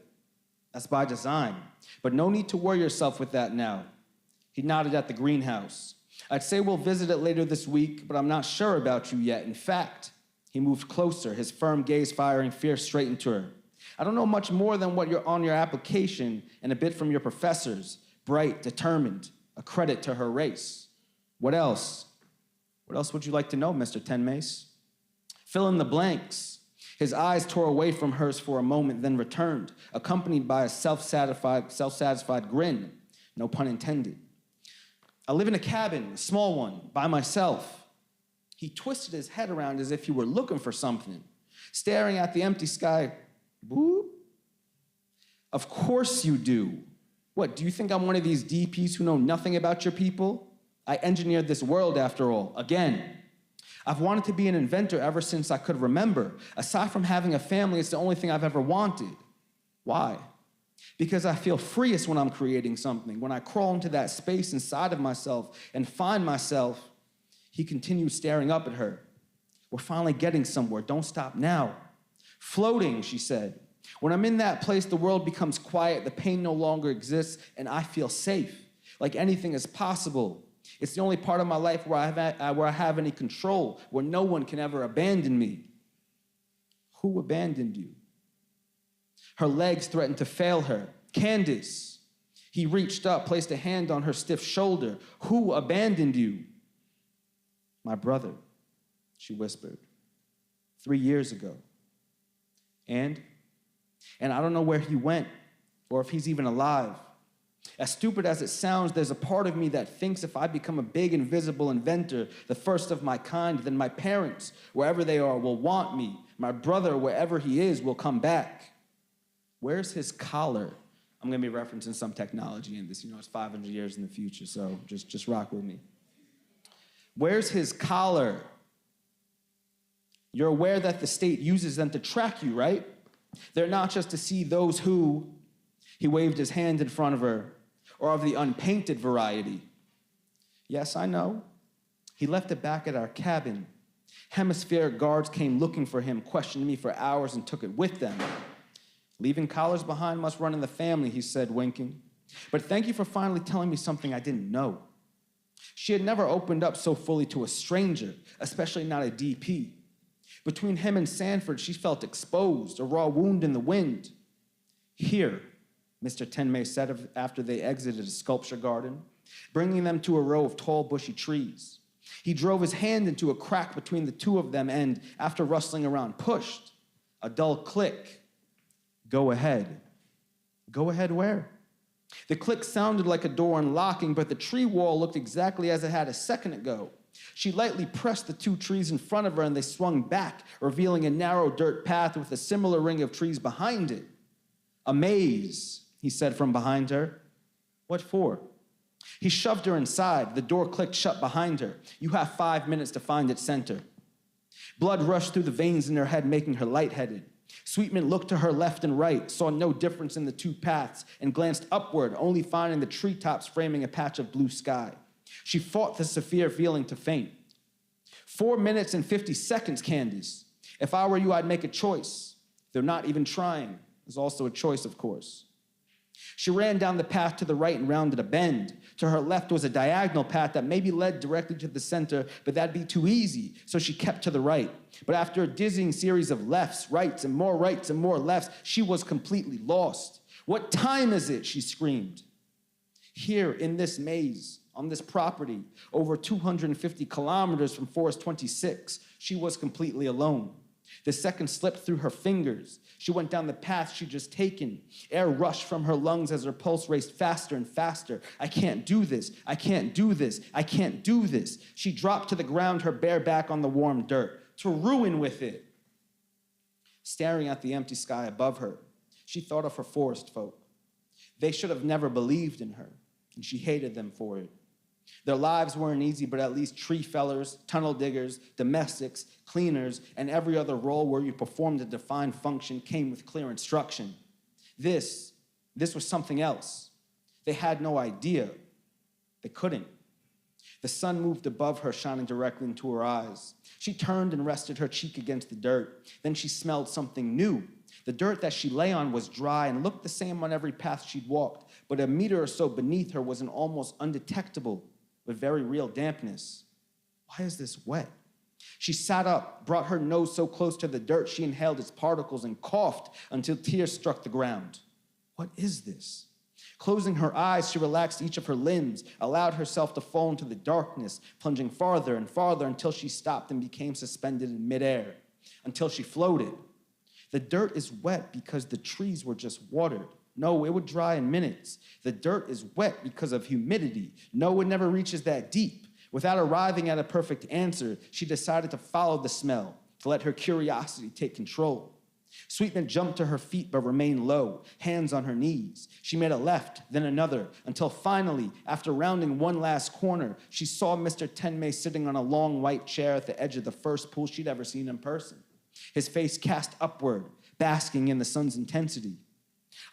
That's by design, but no need to worry yourself with that now. He nodded at the greenhouse. I'd say we'll visit it later this week, but I'm not sure about you yet. In fact, he moved closer, his firm gaze firing fear straight into her. I don't know much more than what you're on your application and a bit from your professors, bright, determined, a credit to her race. What else? What else would you like to know, Mr. Tenmace? Fill in the blanks. His eyes tore away from hers for a moment, then returned, accompanied by a self-satisfied grin. No pun intended. I live in a cabin, a small one, by myself. He twisted his head around as if he were looking for something, staring at the empty sky. Boop. Of course you do. What, do you think I'm one of these DPs who know nothing about your people? I engineered this world, after all, again. I've wanted to be an inventor ever since I could remember. Aside from having a family, it's the only thing I've ever wanted. Why? Because I feel freest when I'm creating something, when I crawl into that space inside of myself and find myself. He continued staring up at her. We're finally getting somewhere. Don't stop now. Floating, she said. When I'm in that place, the world becomes quiet, the pain no longer exists, and I feel safe, like anything is possible. It's the only part of my life where I have any control, where no one can ever abandon me. Who abandoned you? Her legs threatened to fail her. Candace. He reached up, placed a hand on her stiff shoulder. Who abandoned you? My brother, she whispered. 3 years ago. And I don't know where he went, or if he's even alive. As stupid as it sounds, there's a part of me that thinks if I become a big, invisible inventor, the first of my kind, then my parents, wherever they are, will want me. My brother, wherever he is, will come back. Where's his collar? I'm going to be referencing some technology in this. You know, it's 500 years in the future, so just rock with me. Where's his collar? You're aware that the state uses them to track you, right? They're not just to see those who, he waved his hand in front of her, or of the unpainted variety. Yes, I know. He left it back at our cabin. Hemispheric guards came looking for him, questioned me for hours, and took it with them. Leaving collars behind must run in the family, he said, winking. But thank you for finally telling me something I didn't know. She had never opened up so fully to a stranger, especially not a DP. Between him and Sanford, she felt exposed, a raw wound in the wind. Here, Mr. Tenmace said after they exited a sculpture garden, bringing them to a row of tall, bushy trees. He drove his hand into a crack between the two of them and, after rustling around, pushed. A dull click. Go ahead. Go ahead where? The click sounded like a door unlocking, but the tree wall looked exactly as it had a second ago. She lightly pressed the two trees in front of her and they swung back, revealing a narrow dirt path with a similar ring of trees behind it. A maze, he said from behind her. What for? He shoved her inside. The door clicked shut behind her. You have 5 minutes to find its center. Blood rushed through the veins in her head, making her lightheaded. Sweetman looked to her left and right, saw no difference in the two paths, and glanced upward, only finding the treetops framing a patch of blue sky. She fought the severe feeling to faint. 4 minutes and 50 seconds, Candace. If I were you, I'd make a choice. They're not even trying. There's also a choice, of course. She ran down the path to the right and rounded a bend. To her left was a diagonal path that maybe led directly to the center, but that'd be too easy, so she kept to the right. But after a dizzying series of lefts, rights, and more lefts, she was completely lost. What time is it? She screamed. Here in this maze, on this property, over 250 kilometers from Forest 26, she was completely alone. The seconds slipped through her fingers. She went down the path she'd just taken. Air rushed from her lungs as her pulse raced faster and faster. I can't do this. I can't do this. I can't do this. She dropped to the ground, her bare back on the warm dirt, to ruin with it. Staring at the empty sky above her, she thought of her forest folk. They should have never believed in her, and she hated them for it. Their lives weren't easy, but at least tree fellers, tunnel diggers, domestics, cleaners, and every other role where you performed a defined function came with clear instruction. This was something else. They had no idea. They couldn't. The sun moved above her, shining directly into her eyes. She turned and rested her cheek against the dirt. Then she smelled something new. The dirt that she lay on was dry and looked the same on every path she'd walked, but a meter or so beneath her was an almost undetectable but very real dampness. Why is this wet? She sat up, brought her nose so close to the dirt she inhaled its particles and coughed until tears struck the ground. What is this? Closing her eyes, she relaxed each of her limbs, allowed herself to fall into the darkness, plunging farther and farther until she stopped and became suspended in midair, until she floated. The dirt is wet because the trees were just watered. No, it would dry in minutes. The dirt is wet because of humidity. No, it never reaches that deep. Without arriving at a perfect answer, she decided to follow the smell, to let her curiosity take control. Sweetman jumped to her feet but remained low, hands on her knees. She made a left, then another, until finally, after rounding one last corner, she saw Mr. Tenmei sitting on a long white chair at the edge of the first pool she'd ever seen in person. His face cast upward, basking in the sun's intensity.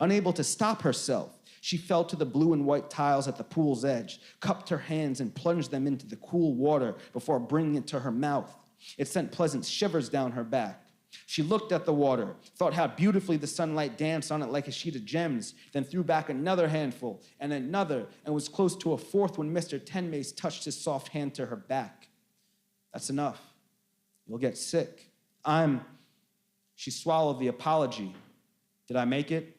Unable to stop herself, she fell to the blue and white tiles at the pool's edge, cupped her hands and plunged them into the cool water before bringing it to her mouth. It sent pleasant shivers down her back. She looked at the water, thought how beautifully the sunlight danced on it like a sheet of gems, then threw back another handful and another, and was close to a fourth when Mr. Tenmei touched his soft hand to her back. That's enough. You'll get sick. She swallowed the apology. Did I make it?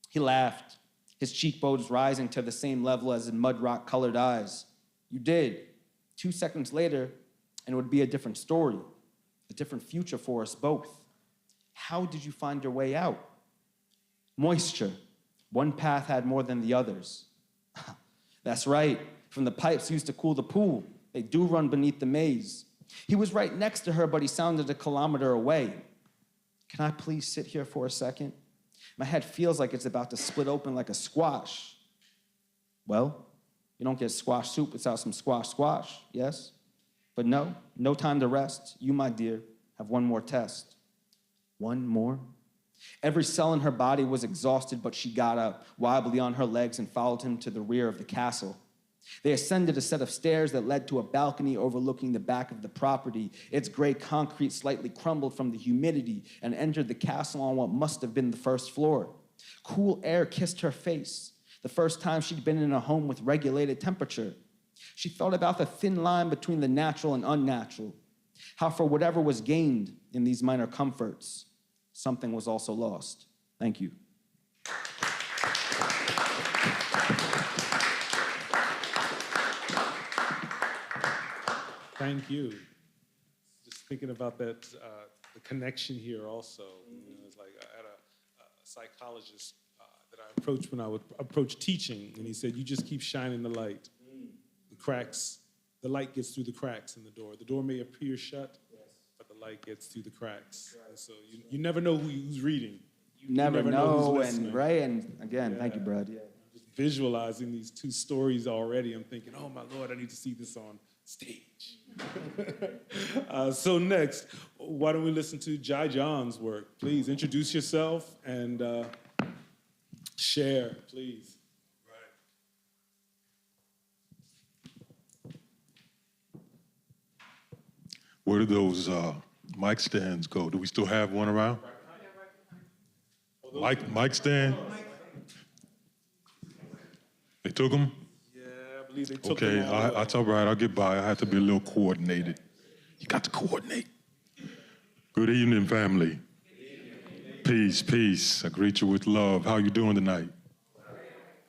He laughed, his cheekbones rising to the same level as his mud rock colored eyes. You did. 2 seconds later, and it would be a different story. A different future for us both. How did you find your way out? Moisture. One path had more than the others. That's right. From the pipes used to cool the pool. They do run beneath the maze. He was right next to her, but he sounded a kilometer away. Can I please sit here for a second? My head feels like it's about to split open like a squash. Well, you don't get squash soup without some squash, yes? But no time to rest. You, my dear, have one more test. One more? Every cell in her body was exhausted, but she got up, wobbly on her legs, and followed him to the rear of the castle. They ascended a set of stairs that led to a balcony overlooking the back of the property. Its gray concrete slightly crumbled from the humidity and entered the castle on what must have been the first floor. Cool air kissed her face, the first time she'd been in a home with regulated temperature. She thought about the thin line between the natural and unnatural, how for whatever was gained in these minor comforts, something was also lost. Thank you. Thank you. Just thinking about that, the connection here also. You know, it's like I had a psychologist that I approached when I would approach teaching, and he said, you just keep shining the light. The cracks, the light gets through the cracks in the door. The door may appear shut, but the light gets through the cracks. And so you never know who's reading. You never know, who's and listening. right, and again, thank you, Brad. Yeah. Just visualizing these two stories already, I'm thinking, oh my Lord, I need to see this on stage. So next, why don't we listen to Jai John's work? Please introduce yourself and share, please. Where did those mic stands go? Do we still have one around? Mic stand? They took them? Yeah, I believe they took them. Okay, that's all right. I'll get by. I have to be a little coordinated. You got to coordinate. Good evening, family. Peace, peace. I greet you with love. How you doing tonight?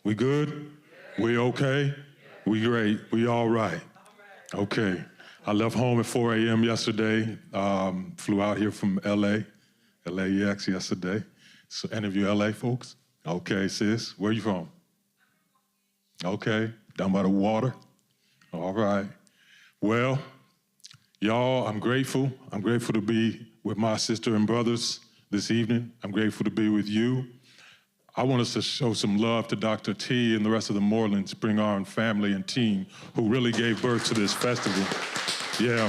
We good? We okay? We great? We all right? Okay. I left home at 4 a.m. yesterday. Flew out here from LAX yesterday. So any of you LA folks? Okay, sis. Where you from? Okay, down by the water. All right. Well, y'all, I'm grateful. I'm grateful to be with my sister and brothers this evening. I'm grateful to be with you. I want us to show some love to Dr. T and the rest of the Moreland Spring Arm family and team who really gave birth to this festival. Yeah.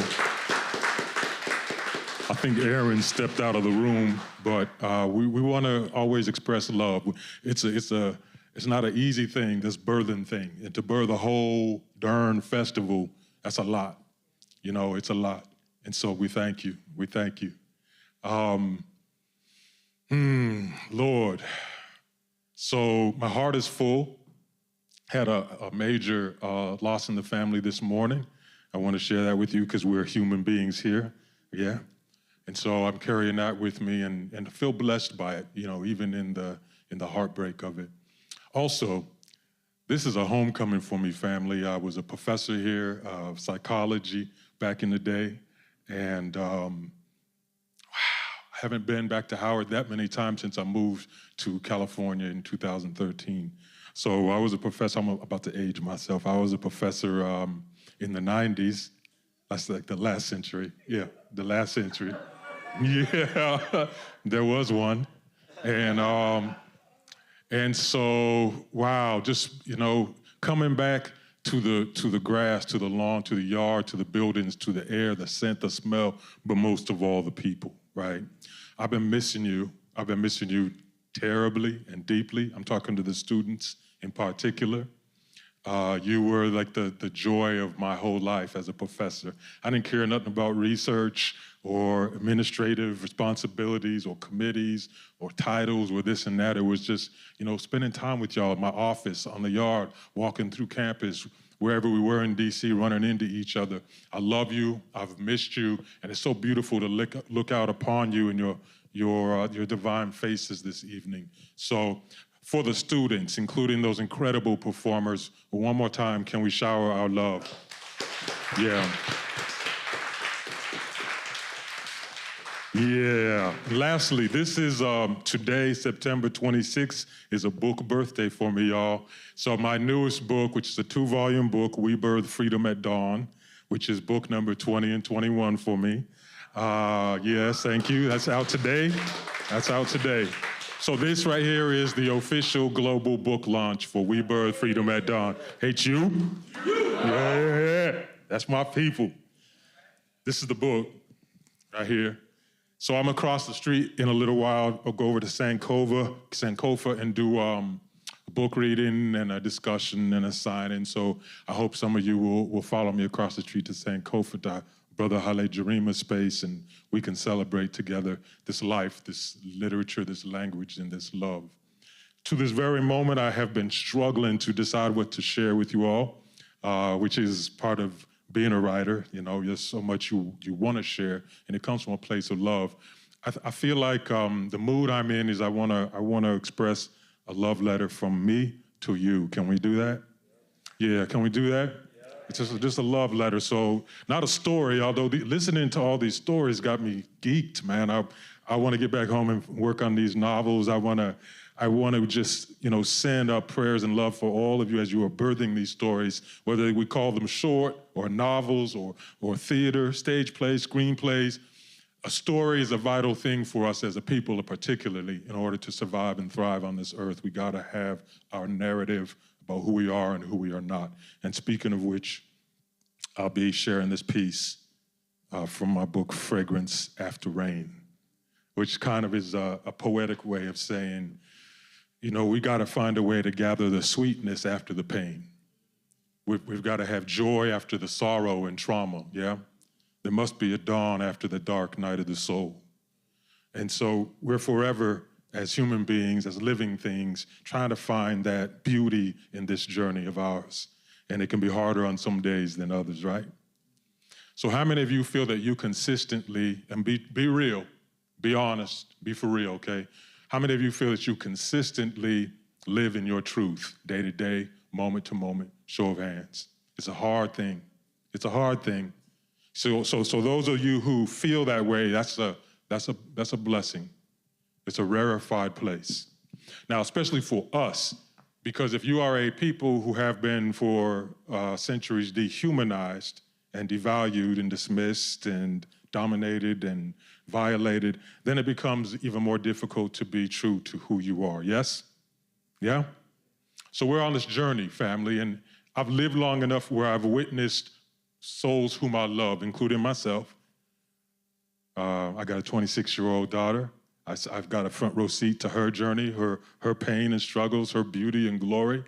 I think Aaron stepped out of the room, but we want to always express love. It's not an easy thing, this birthing thing. And to birth a whole darn festival, that's a lot. You know, it's a lot. And so we thank you. We thank you. Lord. So my heart is full. Had a major loss in the family this morning. I want to share that with you because we're human beings here. Yeah. And so I'm carrying that with me and feel blessed by it, you know, even in the heartbreak of it. Also, This is a homecoming for me, family. I was a professor here of psychology back in the day, and wow, I haven't been back to Howard that many times since I moved to California in 2013. So I was a professor, I'm about to age myself. I was a professor in the 90s. That's like the last century. Yeah, the last century. Yeah, there was one. And so, wow, just, coming back to the grass, to the lawn, to the yard, to the buildings, to the air, the scent, the smell, but most of all, the people, right? I've been missing you. I've been missing you terribly and deeply. I'm talking to the students in particular. You were like the joy of my whole life as a professor. I didn't care nothing about research or administrative responsibilities or committees or titles or this and that. It was just, spending time with y'all in my office, on the yard, walking through campus, wherever we were in DC, running into each other. I love you, I've missed you, and it's so beautiful to look out upon you and your divine faces this evening. So, for the students, including those incredible performers, one more time, can we shower our love? Yeah. Yeah. Lastly, this is today, September 26th, is a book birthday for me, y'all. So my newest book, which is a 2-volume book, We Birth Freedom at Dawn, which is book number 20 and 21 for me. Yes, thank you. That's out today. That's out today. So this right here is the official global book launch for We Birth Freedom at Dawn. Hate you? Yeah, that's my people. This is the book right here. So I'm across the street in a little while. I'll go over to Sankofa and do a book reading and a discussion and a signing. So I hope some of you will follow me across the street to Sankofa, to Brother Haile Jarima's space, and we can celebrate together this life, this literature, this language, and this love. To this very moment, I have been struggling to decide what to share with you all, which is part of being a writer. There's so much you want to share, and it comes from a place of love. I feel like the mood I'm in is I want to express a love letter from me to you. Can we do that? Yeah, can we do that? It's just a love letter. So not a story, although listening to all these stories got me geeked, man. I want to get back home and work on these novels. I want to just, send up prayers and love for all of you as you are birthing these stories, whether we call them short or novels or theater, stage plays, screenplays. A story is a vital thing for us as a people, particularly in order to survive and thrive on this earth. We got to have our narrative about who we are and who we are not. And speaking of which, I'll be sharing this piece from my book, Fragrance After Rain, which kind of is a poetic way of saying, we got to find a way to gather the sweetness after the pain. We've got to have joy after the sorrow and trauma, yeah? There must be a dawn after the dark night of the soul. And so we're forever, as human beings, as living things, trying to find that beauty in this journey of ours. And it can be harder on some days than others, right? So how many of you feel that you consistently, and be real, be honest, be for real, okay? How many of you feel that you consistently live in your truth, day to day, moment to moment? Show of hands. It's a hard thing. It's a hard thing. So those of you who feel that way, that's a blessing. It's a rarefied place. Now, especially for us, because if you are a people who have been for centuries dehumanized and devalued and dismissed and dominated and violated, then it becomes even more difficult to be true to who you are, yes? Yeah? So we're on this journey, family, and I've lived long enough where I've witnessed souls whom I love, including myself. I got a 26-year-old daughter. I've got a front row seat to her journey, her pain and struggles, her beauty and glory.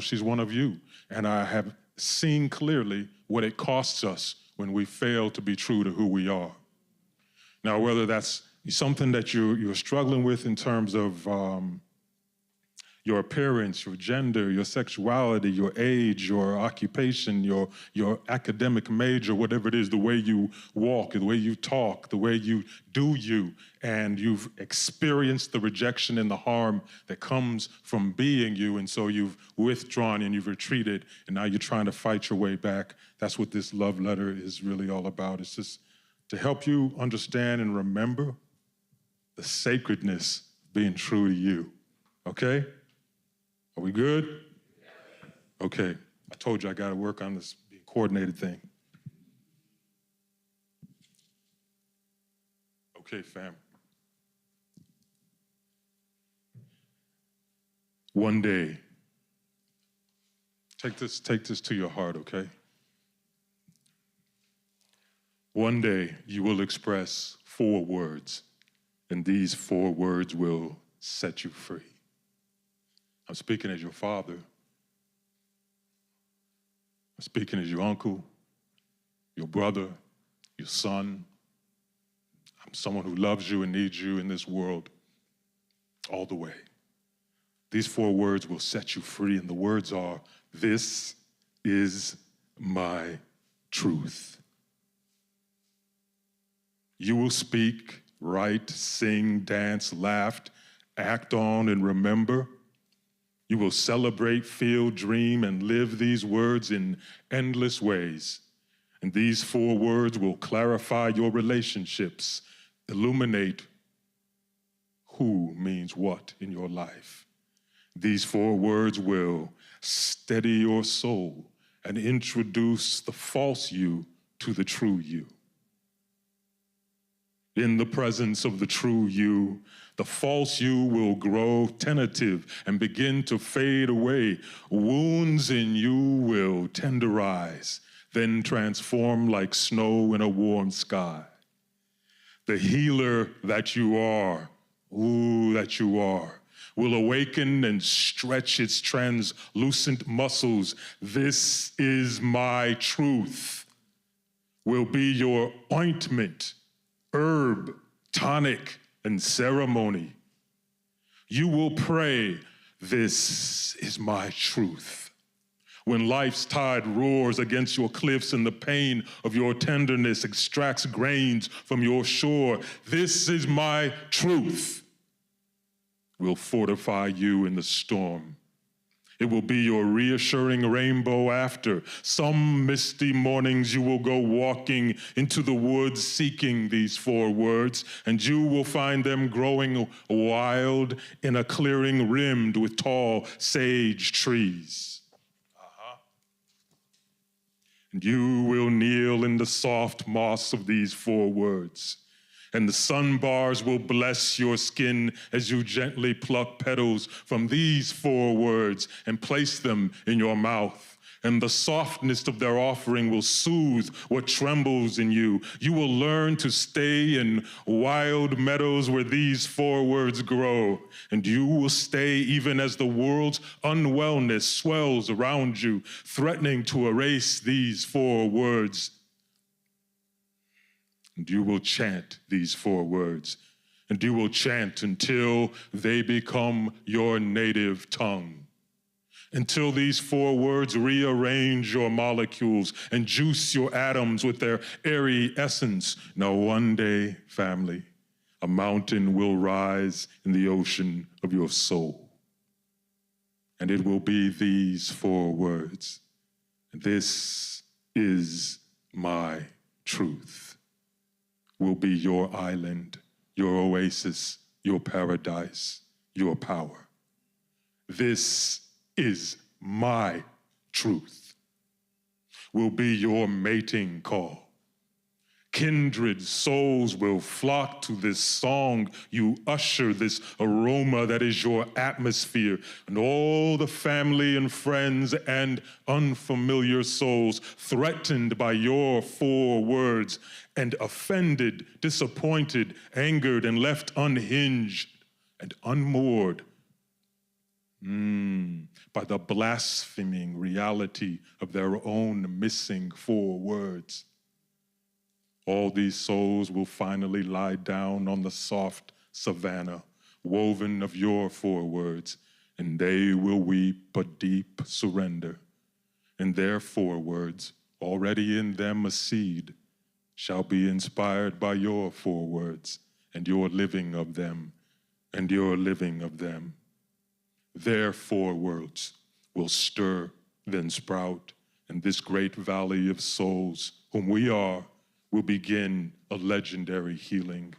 She's one of you. And I have seen clearly what it costs us when we fail to be true to who we are. Now, whether that's something that you're struggling with in terms of, your appearance, your gender, your sexuality, your age, your occupation, your academic major, whatever it is, the way you walk, the way you talk, the way you do you, and you've experienced the rejection and the harm that comes from being you, and so you've withdrawn and you've retreated, and now you're trying to fight your way back. That's what this love letter is really all about. It's just to help you understand and remember the sacredness of being true to you, okay? Are we good? Okay, I told you I gotta work on this coordinated thing. Okay, fam. One day, take this to your heart, okay? One day you will express 4 words, and these 4 words will set you free. I'm speaking as your father. I'm speaking as your uncle, your brother, your son. I'm someone who loves you and needs you in this world all the way. These 4 words will set you free, and the words are, this is my truth. You will speak, write, sing, dance, laugh, act on, and remember. You will celebrate, feel, dream, and live these words in endless ways. And these 4 words will clarify your relationships, illuminate who means what in your life. These 4 words will steady your soul and introduce the false you to the true you. In the presence of the true you, the false you will grow tentative and begin to fade away. Wounds in you will tenderize, then transform like snow in a warm sky. The healer that you are, will awaken and stretch its translucent muscles. This is my truth. Will be your ointment, herb, tonic, and ceremony. You will pray, this is my truth. When life's tide roars against your cliffs and the pain of your tenderness extracts grains from your shore, this is my truth. Will fortify you in the storm. It will be your reassuring rainbow after. Some misty mornings you will go walking into the woods seeking these 4 words, and you will find them growing wild in a clearing rimmed with tall sage trees. And you will kneel in the soft moss of these 4 words. And the sun bars will bless your skin as you gently pluck petals from these 4 words and place them in your mouth. And the softness of their offering will soothe what trembles in you. You will learn to stay in wild meadows where these 4 words grow. And you will stay even as the world's unwellness swells around you, threatening to erase these 4 words. And you will chant these 4 words, and you will chant until they become your native tongue. Until these 4 words rearrange your molecules and juice your atoms with their airy essence. Now one day, family, a mountain will rise in the ocean of your soul. And it will be these 4 words. This is my truth. Will be your island, your oasis, your paradise, your power. This is my truth. Will be your mating call. Kindred souls will flock to this song. You usher this aroma that is your atmosphere, and all the family and friends and unfamiliar souls threatened by your 4 words and offended, disappointed, angered, and left unhinged and unmoored by the blaspheming reality of their own missing 4 words. All these souls will finally lie down on the soft savanna, woven of your 4 words, and they will weep a deep surrender. And their forewords, already in them a seed, shall be inspired by your forewords, and your living of them, and your living of them. Their forewords will stir, then sprout, and this great valley of souls, whom we are, will begin a legendary healing.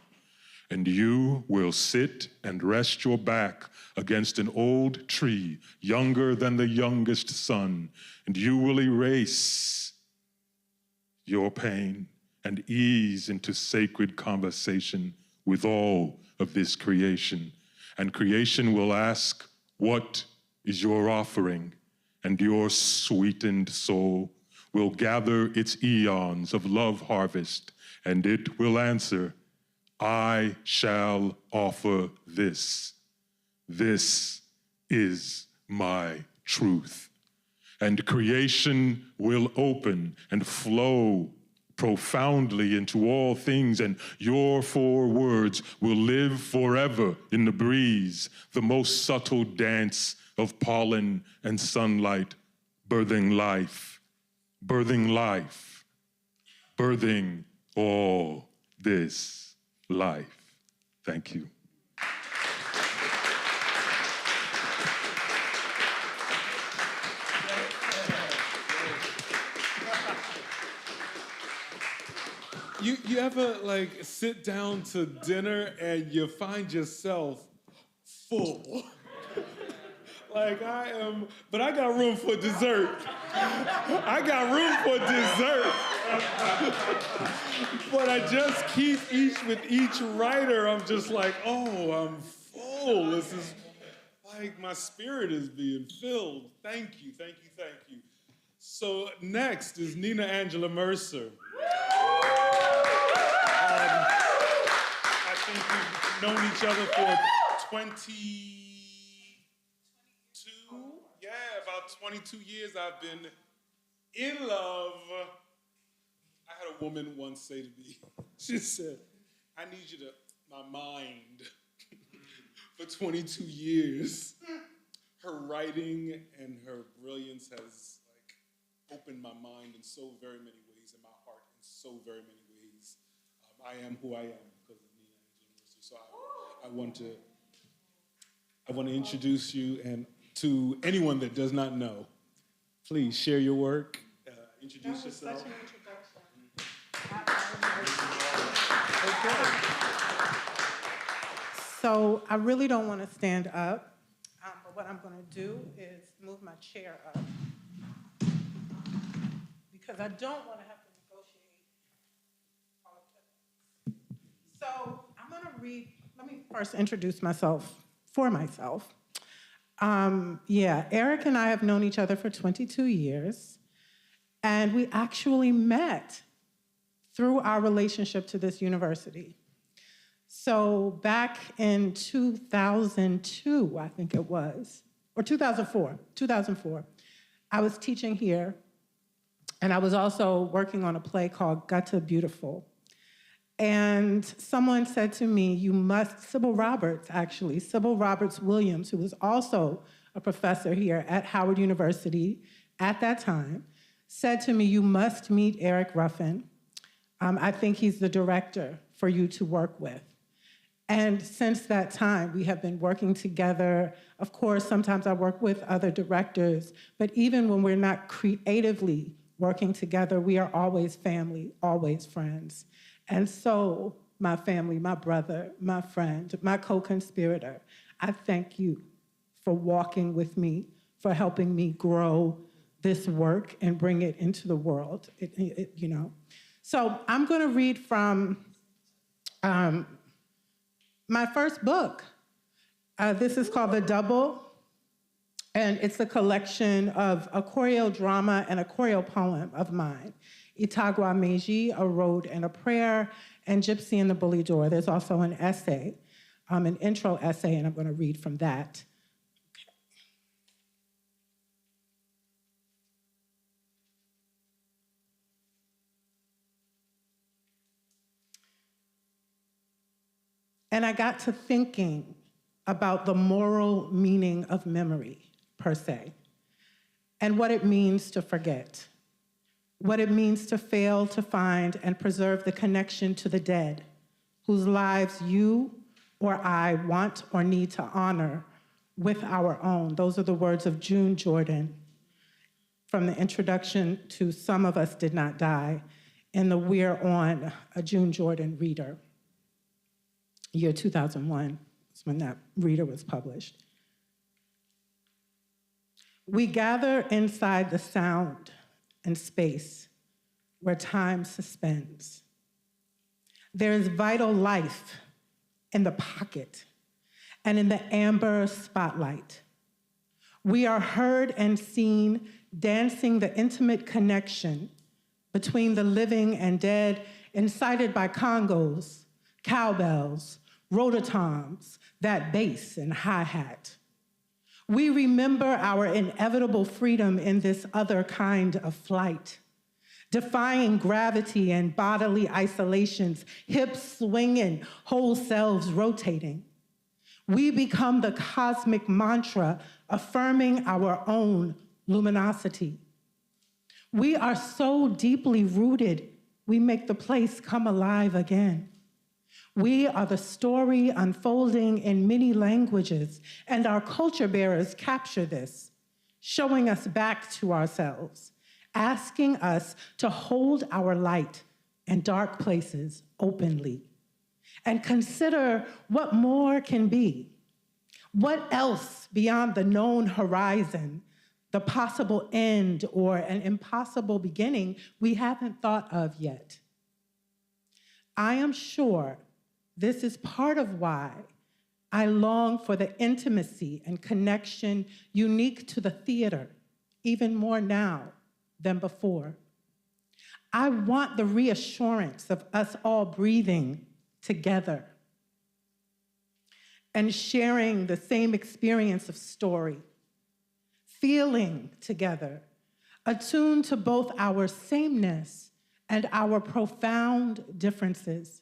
And you will sit and rest your back against an old tree, younger than the youngest sun, and you will erase your pain and ease into sacred conversation with all of this creation. And creation will ask, what is your offering? And your sweetened soul will gather its eons of love harvest, and it will answer, I shall offer this. This is my truth. And creation will open and flow profoundly into all things, and your four words will live forever in the breeze, the most subtle dance of pollen and sunlight, birthing life, birthing life, birthing all this life. Thank you. You ever like sit down to dinner and you find yourself full? Like I am, but I got room for dessert. I got room for dessert. But I just keep with each writer, I'm just like, oh, I'm full. This is like my spirit is being filled. Thank you, thank you, thank you. So next is Nina Angela Mercer. I think we've known each other for 22 years. I've been in love. I had a woman once say to me, she said, I need you to, my mind, for 22 years. Her writing and her brilliance has like opened my mind in so very many ways, and my heart in so very many ways. I am who I am because of Nina Angela Mercer. So I want to introduce you, and to anyone that does not know, please share your work, introduce yourself. Such an introduction. So I really don't want to stand up, but what I'm going to do is move my chair up because I don't want to have to negotiate politics. So I'm going to read, let me first introduce myself for myself. Eric and I have known each other for 22 years, and we actually met through our relationship to this university. So back in 2002, I think it was, or 2004, I was teaching here, and I was also working on a play called Gutta Beautiful. And someone said to me, Sybil Roberts Williams, who was also a professor here at Howard University at that time, said to me, you must meet Eric Ruffin. I think he's the director for you to work with. And since that time, we have been working together. Of course, sometimes I work with other directors, but even when we're not creatively working together, we are always family, always friends. And so, my family, my brother, my friend, my co-conspirator, I thank you for walking with me, for helping me grow this work and bring it into the world, So I'm gonna read from my first book. This is called The Double, and it's a collection of a choreo drama and a choreo poem of mine. Itagua Meiji, A Road and a Prayer, and Gypsy and the Bully Door. There's also an essay, an intro essay, and I'm going to read from that. Okay. And I got to thinking about the moral meaning of memory, per se, and what it means to forget, what it means to fail to find and preserve the connection to the dead, whose lives you or I want or need to honor with our own. Those are the words of June Jordan from the introduction to Some of Us Did Not Die in the We're On, a June Jordan reader. Year 2001 is when that reader was published. We gather inside the sound and space where time suspends. There is vital life in the pocket and in the amber spotlight. We are heard and seen dancing the intimate connection between the living and dead, incited by congos, cowbells, rototoms, that bass and hi-hat. We remember our inevitable freedom in this other kind of flight, defying gravity and bodily isolations, hips swinging, whole selves rotating. We become the cosmic mantra affirming our own luminosity. We are so deeply rooted, we make the place come alive again. We are the story unfolding in many languages, and our culture bearers capture this, showing us back to ourselves, asking us to hold our light and dark places openly, and consider what more can be. What else beyond the known horizon, the possible end or an impossible beginning we haven't thought of yet? I am sure this is part of why I long for the intimacy and connection unique to the theater, even more now than before. I want the reassurance of us all breathing together and sharing the same experience of story, feeling together, attuned to both our sameness and our profound differences.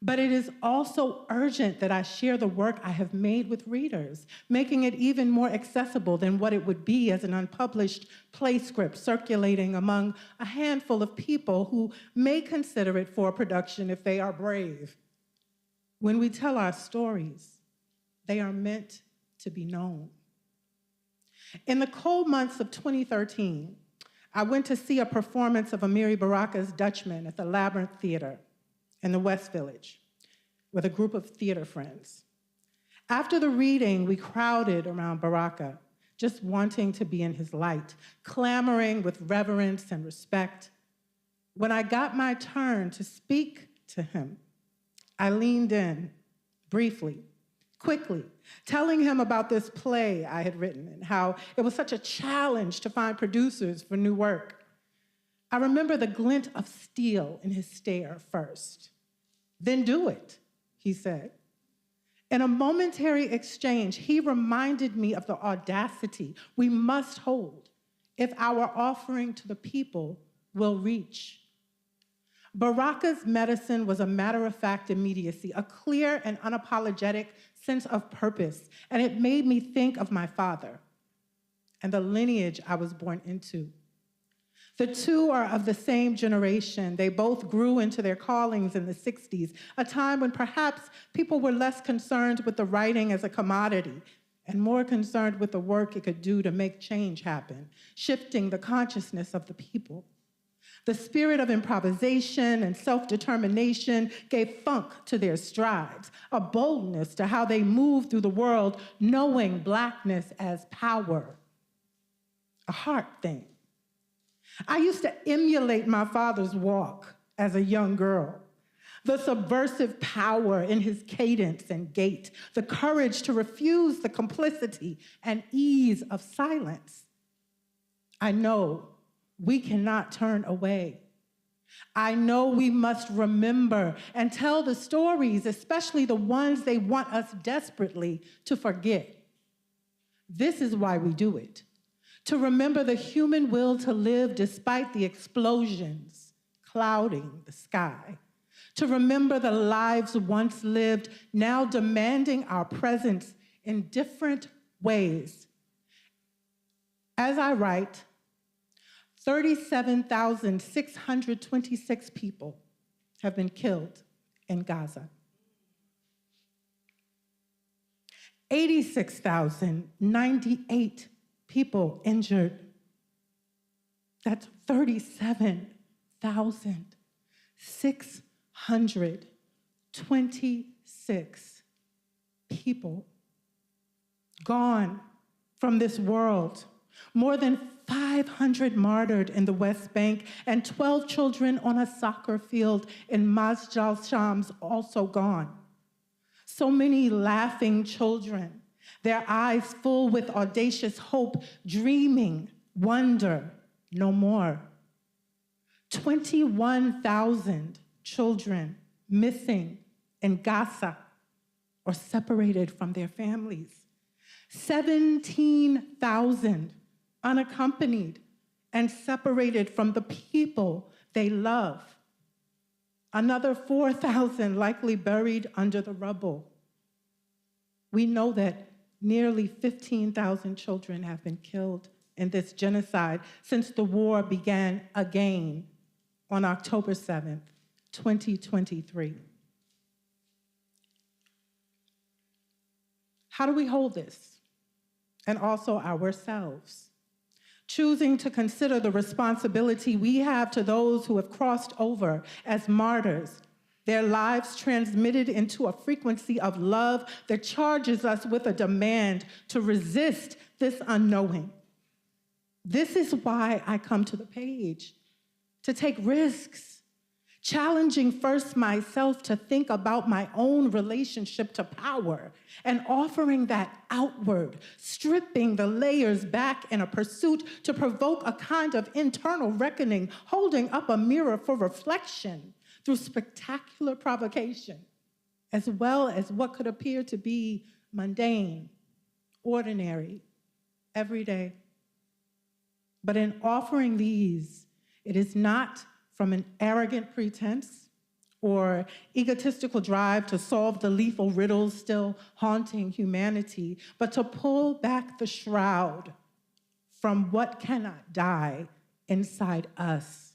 But it is also urgent that I share the work I have made with readers, making it even more accessible than what it would be as an unpublished play script circulating among a handful of people who may consider it for production if they are brave. When we tell our stories, they are meant to be known. In the cold months of 2013, I went to see a performance of Amiri Baraka's Dutchman at the Labyrinth Theater in the West Village with a group of theater friends. After the reading, we crowded around Baraka, just wanting to be in his light, clamoring with reverence and respect. When I got my turn to speak to him, I leaned in briefly, quickly, telling him about this play I had written and how it was such a challenge to find producers for new work. I remember the glint of steel in his stare first. Then do it, he said. In a momentary exchange, he reminded me of the audacity we must hold if our offering to the people will reach. Baraka's medicine was a matter-of-fact immediacy, a clear and unapologetic sense of purpose, and it made me think of my father and the lineage I was born into. The two are of the same generation. They both grew into their callings in the 60s, a time when perhaps people were less concerned with the writing as a commodity and more concerned with the work it could do to make change happen, shifting the consciousness of the people. The spirit of improvisation and self-determination gave funk to their strides, a boldness to how they moved through the world, knowing Blackness as power, a heart thing. I used to emulate my father's walk as a young girl, the subversive power in his cadence and gait, the courage to refuse the complicity and ease of silence. I know we cannot turn away. I know we must remember and tell the stories, especially the ones they want us desperately to forget. This is why we do it. To remember the human will to live despite the explosions clouding the sky. to remember the lives once lived, now demanding our presence in different ways. As I write, 37,626 people have been killed in Gaza. 86,098 people injured. That's 37,626 people gone from this world. More than 500 martyred in the West Bank, and 12 children on a soccer field in Masjid Shams also gone. So many laughing children, their eyes full with audacious hope, dreaming, wonder, no more. 21,000 children missing in Gaza or separated from their families. 17,000 unaccompanied and separated from the people they love. Another 4,000 likely buried under the rubble. We know that nearly 15,000 children have been killed in this genocide since the war began again on October 7th, 2023. How do we hold this? And also ourselves? Choosing to consider the responsibility we have to those who have crossed over as martyrs, their lives transmitted into a frequency of love that charges us with a demand to resist this unknowing. This is why I come to the page, to take risks, challenging first myself to think about my own relationship to power and offering that outward, stripping the layers back in a pursuit to provoke a kind of internal reckoning, holding up a mirror for reflection through spectacular provocation, as well as what could appear to be mundane, ordinary, everyday. But in offering these, it is not from an arrogant pretense or egotistical drive to solve the lethal riddles still haunting humanity, but to pull back the shroud from what cannot die inside us.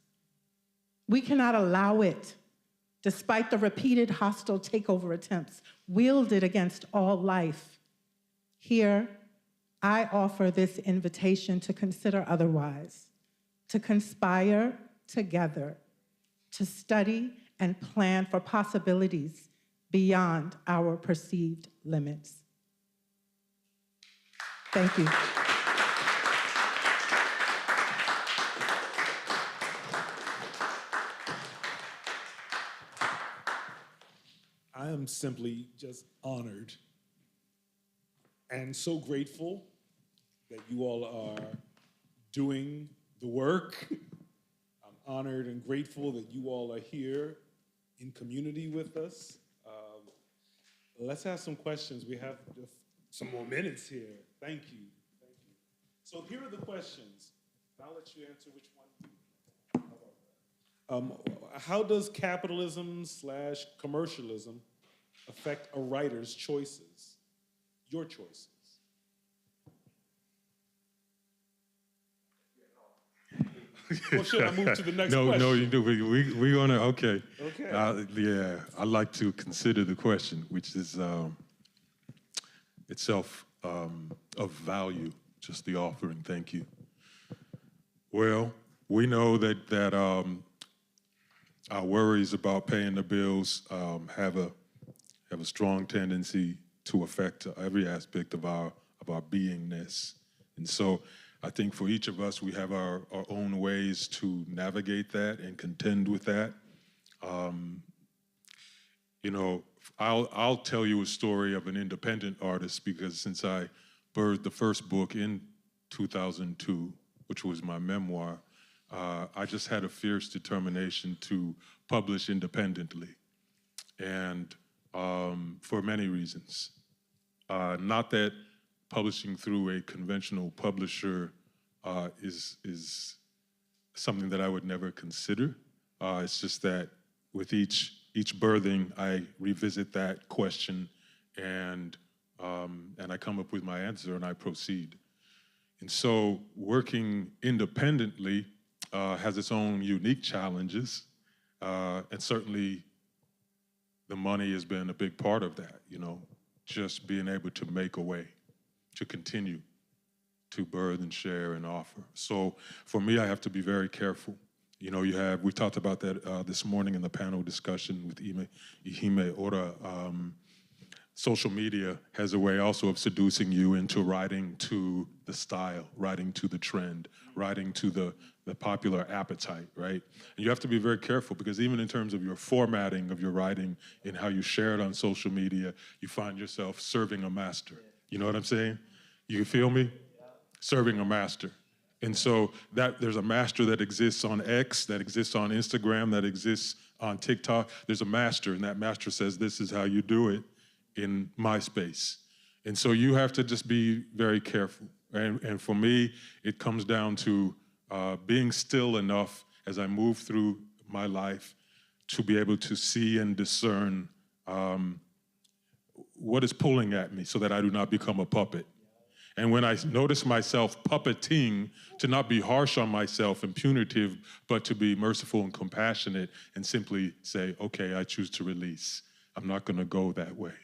We cannot allow it, despite the repeated hostile takeover attempts wielded against all life. Here, I offer this invitation to consider otherwise, to conspire together, to study and plan for possibilities beyond our perceived limits. Thank you. I am simply just honored and so grateful that you all are doing the work. I'm honored and grateful that you all are here in community with us. Let's have some questions. We have some more minutes here. Thank you. Thank you. So here are the questions. I'll let you answer which one. How does capitalism/commercialism affect a writer's choices, your choices? Or should I move to the next question? No, you do. We're gonna, okay. Okay. Yeah, I like to consider the question, which is itself of value, just the offering. Thank you. Well, we know that our worries about paying the bills have a strong tendency to affect every aspect of our beingness, and so I think for each of us, we have our own ways to navigate that and contend with that. You know, I'll tell you a story of an independent artist, because since I birthed the first book in 2002, which was my memoir, I just had a fierce determination to publish independently, and for many reasons. Not that publishing through a conventional publisher is something that I would never consider. It's just that with each birthing, I revisit that question and I come up with my answer and I proceed. And so working independently has its own unique challenges, and certainly the money has been a big part of that, you know, just being able to make a way to continue to birth and share and offer. So for me, I have to be very careful. You know, we talked about that this morning in the panel discussion with Ihime Ora. Social media has a way also of seducing you into writing to the style, writing to the trend, writing to the popular appetite, right? And you have to be very careful because even in terms of your formatting of your writing and how you share it on social media, you find yourself serving a master. You know what I'm saying? You feel me? Serving a master. And so there's a master that exists on X, that exists on Instagram, that exists on TikTok. There's a master, and that master says, this is how you do it in my space. And so you have to just be very careful. And for me, it comes down to being still enough as I move through my life to be able to see and discern what is pulling at me so that I do not become a puppet. And when I notice myself puppeting, to not be harsh on myself and punitive, but to be merciful and compassionate and simply say, okay, I choose to release. I'm not gonna go that way.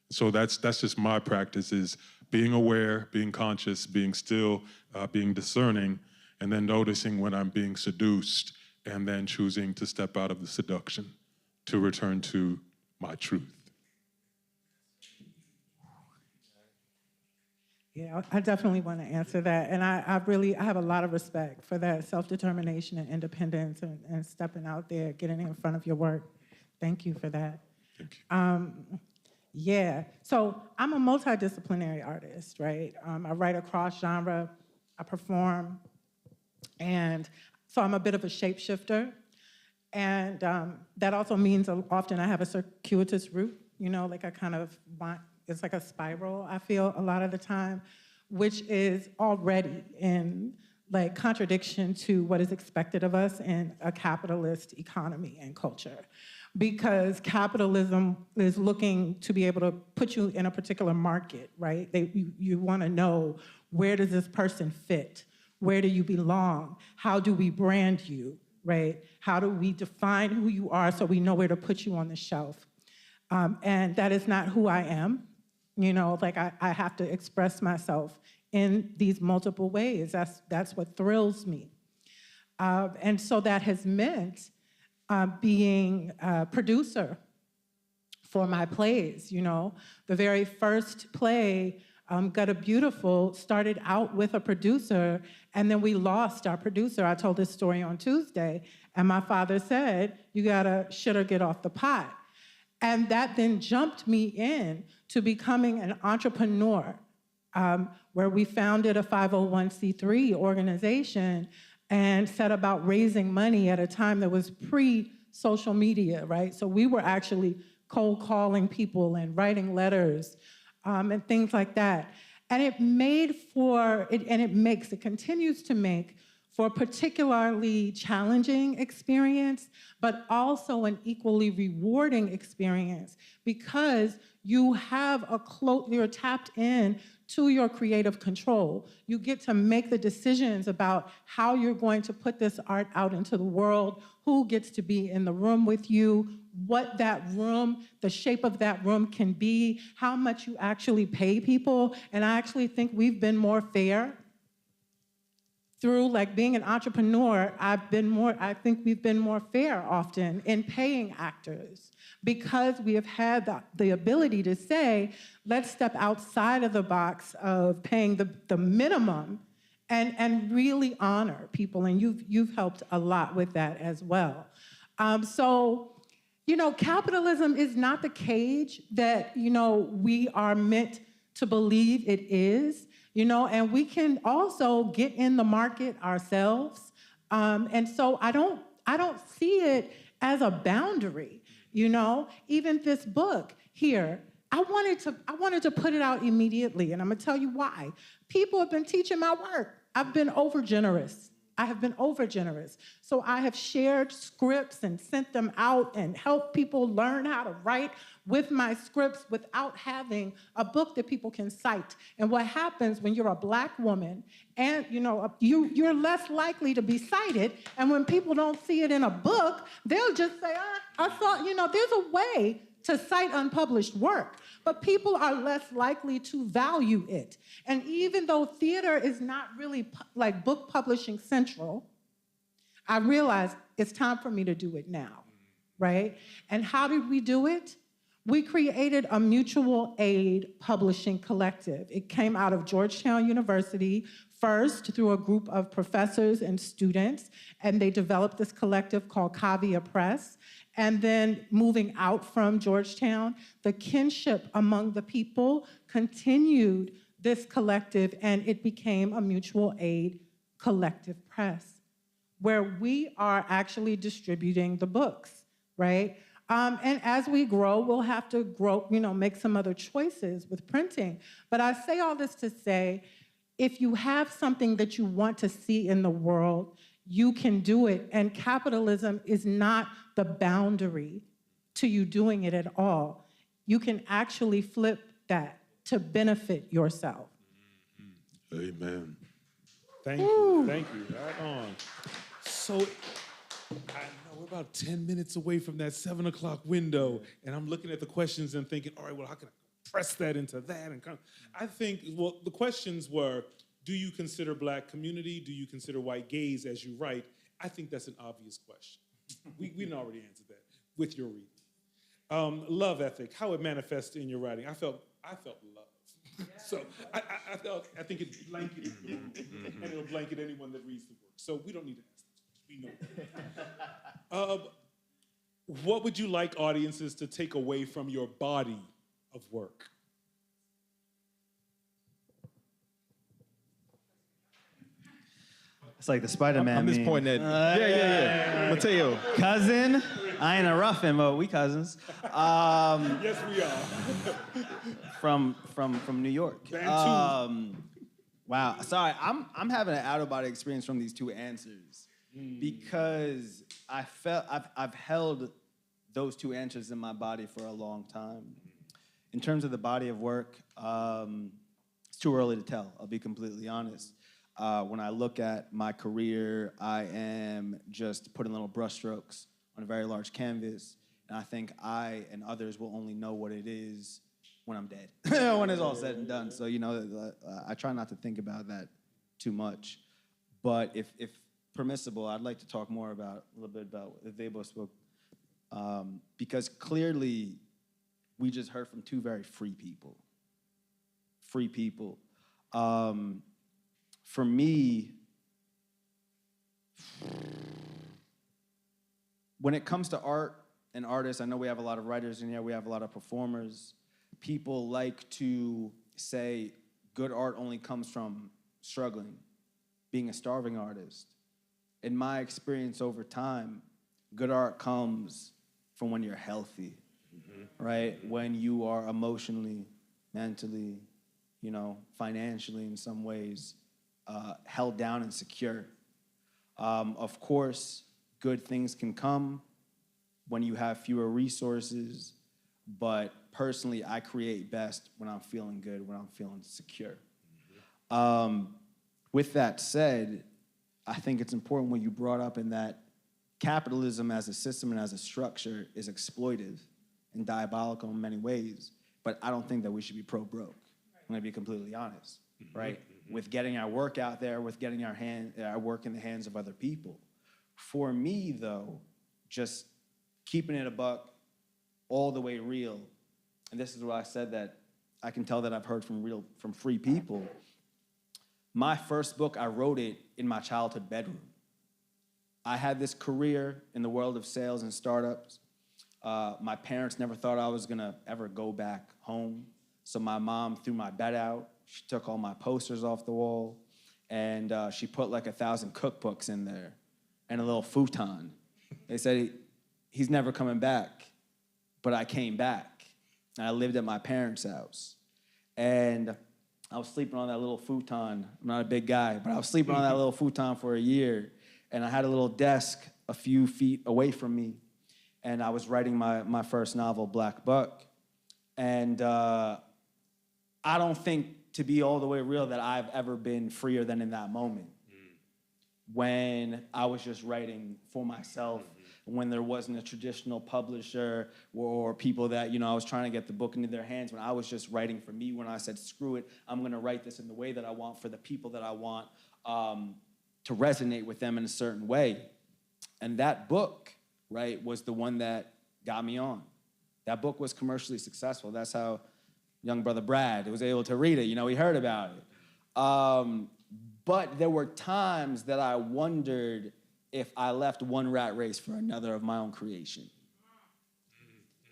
So that's just my practice, is being aware, being conscious, being still, being discerning, and then noticing when I'm being seduced, and then choosing to step out of the seduction to return to my truth. Yeah, I definitely want to answer that. And I have a lot of respect for that self-determination and independence and stepping out there, getting in front of your work. Thank you for that. Thank you. Yeah, so I'm a multidisciplinary artist, right? I write across genre, I perform, and so I'm a bit of a shapeshifter. And that also means often I have a circuitous route, you know, like it's like a spiral, I feel, a lot of the time, which is already in like contradiction to what is expected of us in a capitalist economy and culture. Because capitalism is looking to be able to put you in a particular market, right? You want to know, where does this person fit? Where do you belong? How do we brand you, right? How do we define who you are so we know where to put you on the shelf? And that is not who I am. You know, like I have to express myself in these multiple ways. That's what thrills me. And so that has meant being a producer for my plays, you know. The very first play, Gutta Beautiful, started out with a producer, and then we lost our producer. I told this story on Tuesday, and my father said, you gotta shit or get off the pot. And that then jumped me in to becoming an entrepreneur, where we founded a 501c3 organization and set about raising money at a time that was pre-social media, right? So we were actually cold calling people and writing letters and things like that. And it continues to make for a particularly challenging experience, but also an equally rewarding experience, because you're tapped in to your creative control. You get to make the decisions about how you're going to put this art out into the world, who gets to be in the room with you, what that room, the shape of that room can be, how much you actually pay people. And I actually think we've been more fair. Through like being an entrepreneur, I think we've been more fair often in paying actors, because we have had the ability to say, let's step outside of the box of paying the minimum and really honor people. And you've helped a lot with that as well. So, you know, capitalism is not the cage that, you know, we are meant to believe it is. You know, and we can also get in the market ourselves. And so I don't see it as a boundary, you know? Even this book here, I wanted to put it out immediately, and I'm gonna tell you why. People have been teaching my work. I've been over generous I have been over generous. So I have shared scripts and sent them out and helped people learn how to write with my scripts without having a book that people can cite. And what happens when you're a Black woman and you're less likely to be cited, and when people don't see it in a book, they'll just say, I thought, there's a way to cite unpublished work, but people are less likely to value it. And even though theater is not really like book publishing central, I realized it's time for me to do it now, right? And how did we do it? We created a mutual aid publishing collective. It came out of Georgetown University first through a group of professors and students, and they developed this collective called Kavia Press. And then moving out from Georgetown, the kinship among the people continued this collective, and it became a mutual aid collective press, where we are actually distributing the books, right? And as we grow, we'll have to make some other choices with printing. But I say all this to say, if you have something that you want to see in the world, you can do it. And capitalism is not the boundary to you doing it at all. You can actually flip that to benefit yourself. Amen. Thank you. Thank you. Right on. So, I know we're about 10 minutes away from that 7 o'clock window, and I'm looking at the questions and thinking, all right, well, how can I press that into that? And I think, well, the questions were, do you consider Black community? Do you consider white gays as you write? I think that's an obvious question. We already answered that with your reading. Love ethic, how it manifests in your writing. I felt love. So I think it blanketed the room, and it'll blanket anyone that reads the work. So we don't need to ask this. We know that. What would you like audiences to take away from your body of work? It's like the Spider-Man I'm just meme. pointing at, yeah. Mateo. Cousin, I ain't a ruffin, but we cousins. Yes, we are. From New York. Wow, sorry, I'm having an out-of-body experience from these two answers because I've held those two answers in my body for a long time. In terms of the body of work, it's too early to tell, I'll be completely honest. When I look at my career, I am just putting little brushstrokes on a very large canvas, and I think I and others will only know what it is when I'm dead, when it's all said and done. So, I try not to think about that too much. But if permissible, I'd like to talk more a little bit about what they both spoke, because clearly we just heard from two very free people. Free people. For me, when it comes to art and artists, I know we have a lot of writers in here, we have a lot of performers. People like to say good art only comes from struggling, being a starving artist. In my experience over time, good art comes from when you're healthy, right? When you are emotionally, mentally, financially in some ways, held down and secure. Of course, good things can come when you have fewer resources, but personally, I create best when I'm feeling good, when I'm feeling secure. With that said, I think it's important what you brought up in that capitalism as a system and as a structure is exploitive and diabolical in many ways, but I don't think that we should be pro-broke. I'm gonna be completely honest, right? With getting our work out there, with getting our work in the hands of other people. For me, though, just keeping it a buck, all the way real, and this is where I said that I can tell that I've heard from free people. My first book, I wrote it in my childhood bedroom. I had this career in the world of sales and startups. My parents never thought I was gonna ever go back home, so my mom threw my bed out. She took all my posters off the wall, and she put like 1,000 cookbooks in there and a little futon. They said, he's never coming back, but I came back, and I lived at my parents' house. And I was sleeping on that little futon. I'm not a big guy, but I was sleeping on that little futon for a year. And I had a little desk a few feet away from me. And I was writing my first novel, Black Buck. And I don't think, to be all the way real, that I've ever been freer than in that moment. When I was just writing for myself, when there wasn't a traditional publisher or people that, I was trying to get the book into their hands, when I was just writing for me, when I said, screw it, I'm gonna write this in the way that I want for the people that I want to resonate with them in a certain way. And that book, right, was the one that got me on. That book was commercially successful. That's how young brother Brad was able to read it. He heard about it. But there were times that I wondered if I left one rat race for another of my own creation.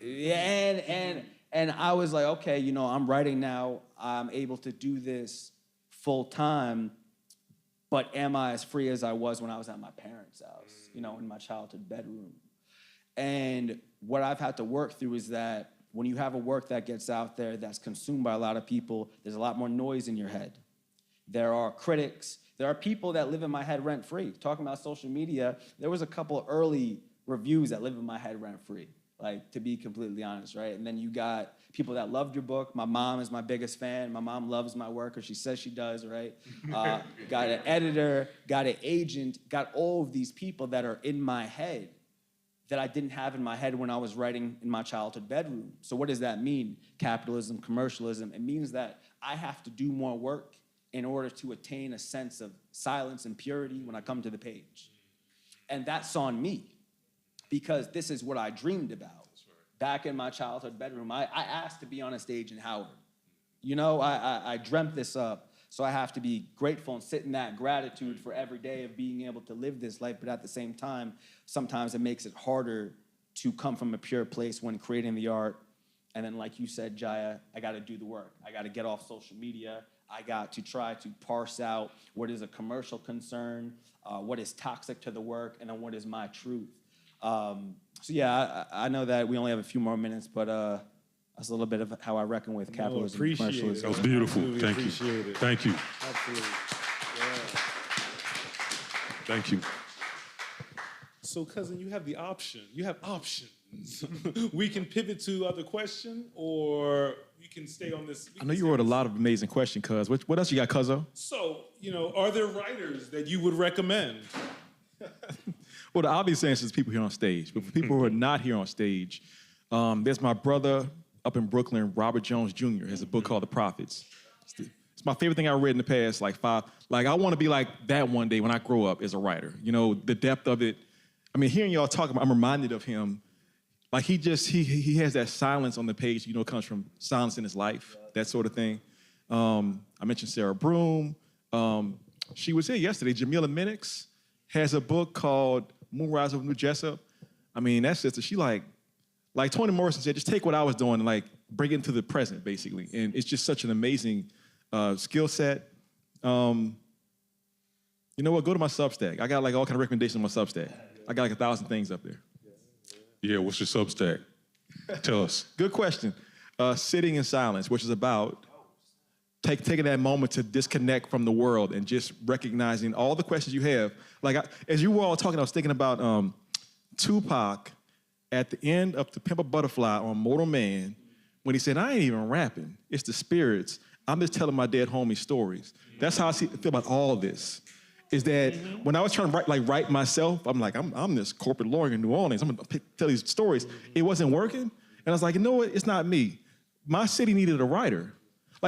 And I was like, okay, I'm writing now. I'm able to do this full time. But am I as free as I was when I was at my parents' house, in my childhood bedroom? And what I've had to work through is that when you have a work that gets out there that's consumed by a lot of people, there's a lot more noise in your head. There are critics. There are people that live in my head rent-free. Talking about social media, there was a couple of early reviews that live in my head rent-free, to be completely honest, right? And then you got people that loved your book. My mom is my biggest fan. My mom loves my work, or she says she does, right? Got an editor, got an agent, got all of these people that are in my head that I didn't have in my head when I was writing in my childhood bedroom. So what does that mean? Capitalism, commercialism. It means that I have to do more work in order to attain a sense of silence and purity when I come to the page. And that's on me, because this is what I dreamed about. Back in my childhood bedroom, I asked to be on a stage in Howard. I dreamt this up, so I have to be grateful and sit in that gratitude for every day of being able to live this life, but at the same time, sometimes it makes it harder to come from a pure place when creating the art. And then like you said, Jaya, I gotta do the work. I gotta get off social media. I got to try to parse out what is a commercial concern, what is toxic to the work, and then what is my truth. So yeah, I know that we only have a few more minutes, but that's a little bit of how I reckon with capitalism and commercialism. That was beautiful. Absolutely Thank you. appreciate it. Thank you. Absolutely. Yeah. Thank you. So, cousin, you have the option. You have options. We can pivot to other question, or you can stay on this. I know you wrote a lot of amazing questions, cuz. What else you got, cuzzo? So, are there writers that you would recommend? Well, the obvious answer is people here on stage. But for people who are not here on stage, there's my brother up in Brooklyn, Robert Jones Jr. has a book called The Prophets. It's my favorite thing I read in the past, I want to be like that one day when I grow up as a writer. The depth of it. I mean, hearing y'all talk about, I'm reminded of him. He has that silence on the page, comes from silence in his life, that sort of thing. I mentioned Sarah Broom. She was here yesterday. Jamila Minix has a book called Moonrise of New Jessup. I mean, that sister, she like Toni Morrison said, just take what I was doing and bring it into the present, basically. And it's just such an amazing skill set. You know what? Go to my Substack. I got all kind of recommendations on my Substack. I got 1,000 things up there. Yeah, what's your Substack? Tell us. Good question. Sitting in Silence, which is about taking that moment to disconnect from the world and just recognizing all the questions you have. As you were all talking, I was thinking about Tupac at the end of To Pimp a Butterfly on Mortal Man, when he said, I ain't even rapping. It's the spirits. I'm just telling my dead homie stories. That's how I feel about all this. Is that when I was trying to write myself, I'm this corporate lawyer in New Orleans. I'm gonna tell these stories. It wasn't working. And I was like, you know what? It's not me. My city needed a writer.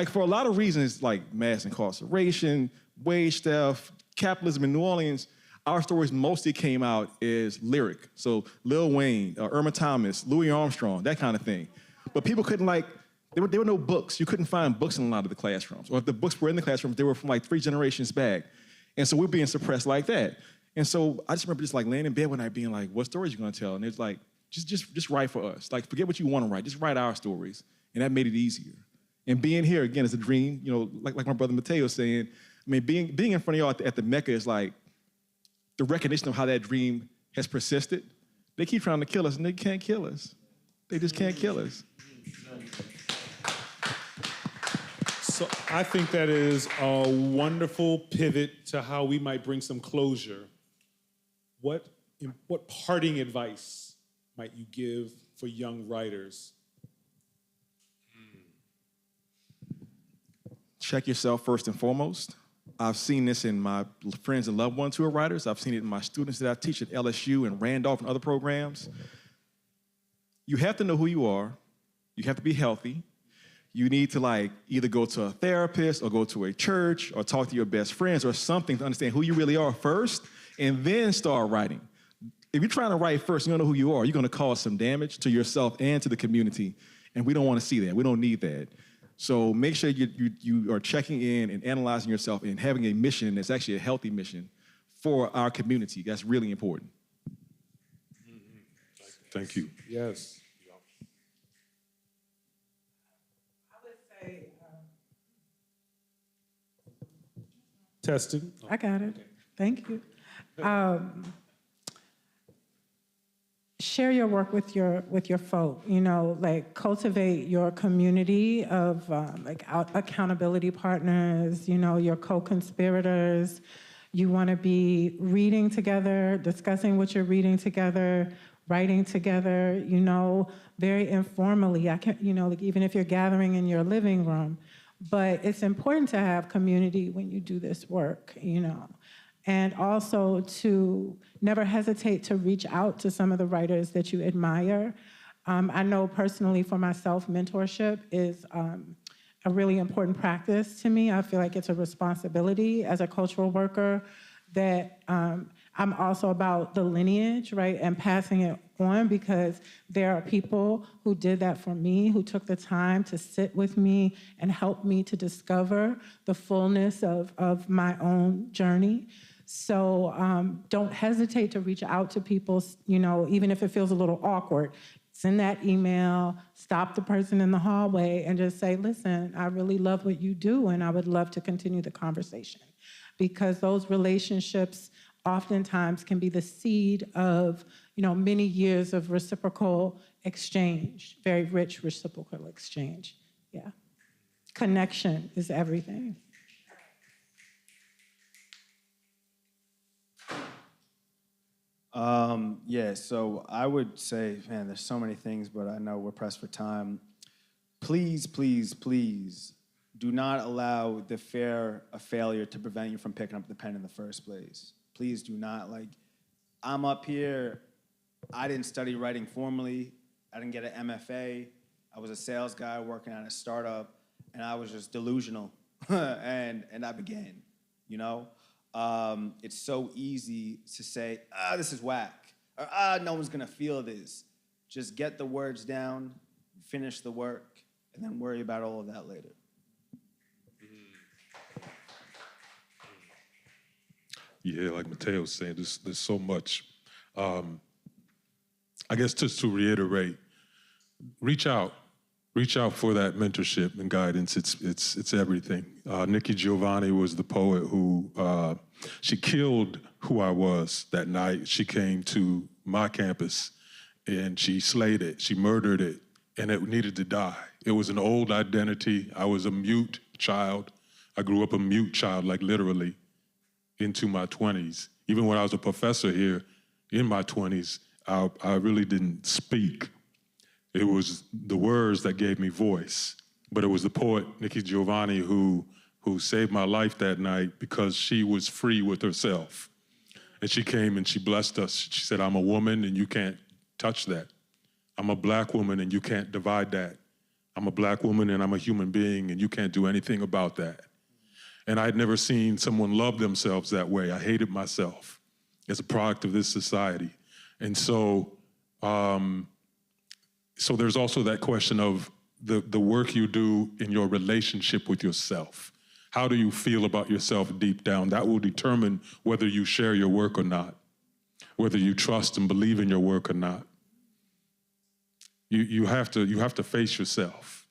For a lot of reasons, mass incarceration, wage theft, capitalism in New Orleans, our stories mostly came out as lyric. So Lil Wayne, Irma Thomas, Louis Armstrong, that kind of thing. But people couldn't there were no books. You couldn't find books in a lot of the classrooms. Or if the books were in the classrooms, they were from 3 generations back. And so we're being suppressed like that. And so I just remember just laying in bed one night being what stories you gonna tell? And it's just write for us. Forget what you wanna write, just write our stories. And that made it easier. And being here, again, is a dream, like my brother Mateo was saying. I mean, being in front of y'all at the Mecca is the recognition of how that dream has persisted. They keep trying to kill us, and they can't kill us. They just can't kill us. So I think that is a wonderful pivot to how we might bring some closure. What parting advice might you give for young writers? Check yourself first and foremost. I've seen this in my friends and loved ones who are writers. I've seen it in my students that I teach at LSU and Randolph and other programs. You have to know who you are. You have to be healthy. You need to either go to a therapist or go to a church or talk to your best friends or something to understand who you really are first and then start writing. If you're trying to write first, you don't know who you are, you're gonna cause some damage to yourself and to the community. And we don't wanna see that, we don't need that. So make sure you are checking in and analyzing yourself and having a mission that's actually a healthy mission for our community. That's really important. Thank you. Yes. Testing. I got it. Thank you. Share your work with your folk. Cultivate your community of accountability partners. Your co-conspirators. You want to be reading together, discussing what you're reading together, writing together. Very informally. Even if you're gathering in your living room. But it's important to have community when you do this work, and also to never hesitate to reach out to some of the writers that you admire. I know personally for myself, mentorship is a really important practice to me. I feel like it's a responsibility as a cultural worker that I'm also about the lineage, right, and passing it on, because there are people who did that for me, who took the time to sit with me and help me to discover the fullness of my own journey. So don't hesitate to reach out to people, even if it feels a little awkward. Send that email, stop the person in the hallway, and just say, listen, I really love what you do, and I would love to continue the conversation. Because those relationships oftentimes can be the seed of, many years of reciprocal exchange, very rich reciprocal exchange. Yeah. Connection is everything. So I would say, man, there's so many things, but I know we're pressed for time. Please, please, please do not allow the fear of failure to prevent you from picking up the pen in the first place. Please do not. I'm up here, I didn't study writing formally. I didn't get an MFA. I was a sales guy working at a startup, and I was just delusional. and I began, It's so easy to say, this is whack, or no one's gonna feel this. Just get the words down, finish the work, and then worry about all of that later. Yeah, like Mateo was saying, there's so much. I guess just to reiterate, reach out for that mentorship and guidance. It's everything. Nikki Giovanni was the poet who, she killed who I was that night. She came to my campus and she slayed it. She murdered it, and it needed to die. It was an old identity. I was a mute child. I grew up a mute child, literally, into my 20s. Even when I was a professor here in my 20s, I really didn't speak. It was the words that gave me voice. But it was the poet, Nikki Giovanni, who saved my life that night because she was free with herself. And she came and she blessed us. She said, I'm a woman and you can't touch that. I'm a Black woman and you can't divide that. I'm a Black woman and I'm a human being and you can't do anything about that. And I'd never seen someone love themselves that way. I hated myself as a product of this society. And so there's also that question of the work you do in your relationship with yourself. How do you feel about yourself deep down? That will determine whether you share your work or not, whether you trust and believe in your work or not. You have to face yourself.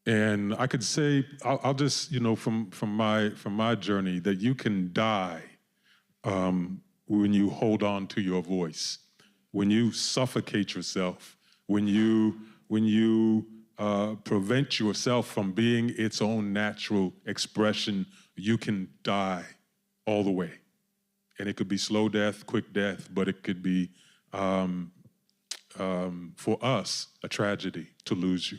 And I could say, I'll just, from my journey, that you can die when you hold on to your voice, when you suffocate yourself, when you prevent yourself from being its own natural expression, you can die all the way. And it could be slow death, quick death, but it could be, for us, a tragedy to lose you.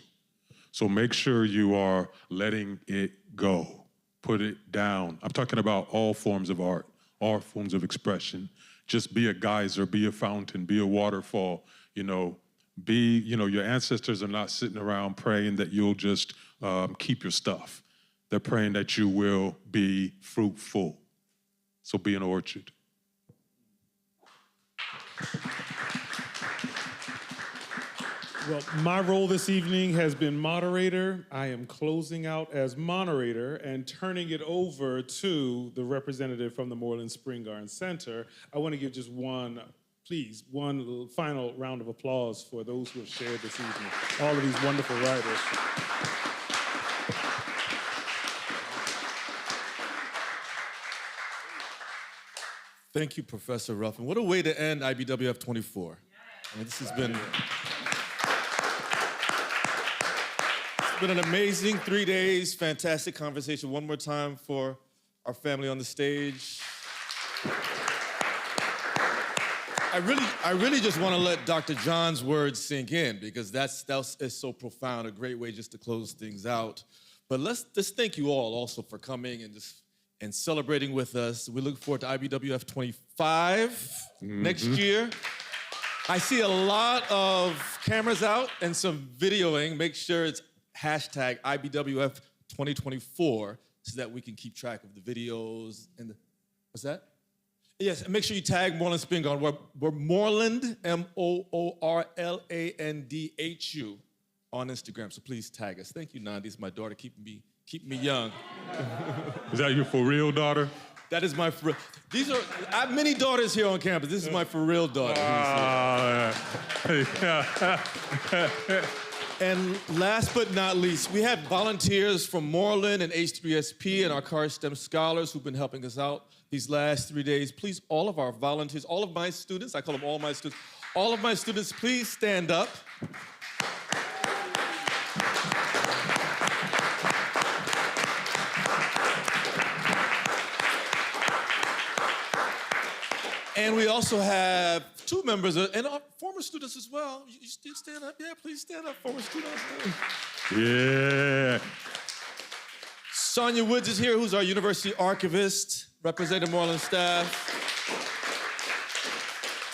So make sure you are letting it go. Put it down. I'm talking about all forms of art, all forms of expression. Just be a geyser, be a fountain, be a waterfall, your ancestors are not sitting around praying that you'll just keep your stuff. They're praying that you will be fruitful. So be an orchard. Well, my role this evening has been moderator. I am closing out as moderator and turning it over to the representative from the Moreland Spring Garden Center. I want to give just one final round of applause for those who have shared this evening, all of these wonderful writers. Thank you, Professor Ruffin. What a way to end IBWF 24. I mean, this has been an amazing 3 days, fantastic conversation. One more time for our family on the stage. I really just want to let Dr. John's words sink in because that is so profound, a great way just to close things out. But let's just thank you all also for coming and celebrating with us. We look forward to IBWF 25 next year. I see a lot of cameras out and some videoing. Make sure it's hashtag IBWF 2024 so that we can keep track of the videos and what's that? Yes, and make sure you tag Moreland Spring Garden. We're Moreland, MOORLANDHU on Instagram. So please tag us. Thank you, Nandi. It's my daughter keeping me young. Is that your for real daughter? That is my for real. I have many daughters here on campus. This is my for real daughter. And last but not least, we have volunteers from Moreland and H3SP and our Car STEM scholars who've been helping us out these last 3 days. Please, all of our volunteers, all of my students, I call them all my students, all of my students, please stand up. And we also have two members and our former students as well. You still stand up? Yeah, please stand up, former students. Yeah. Sonia Woods is here, who's our university archivist, representing Moreland staff.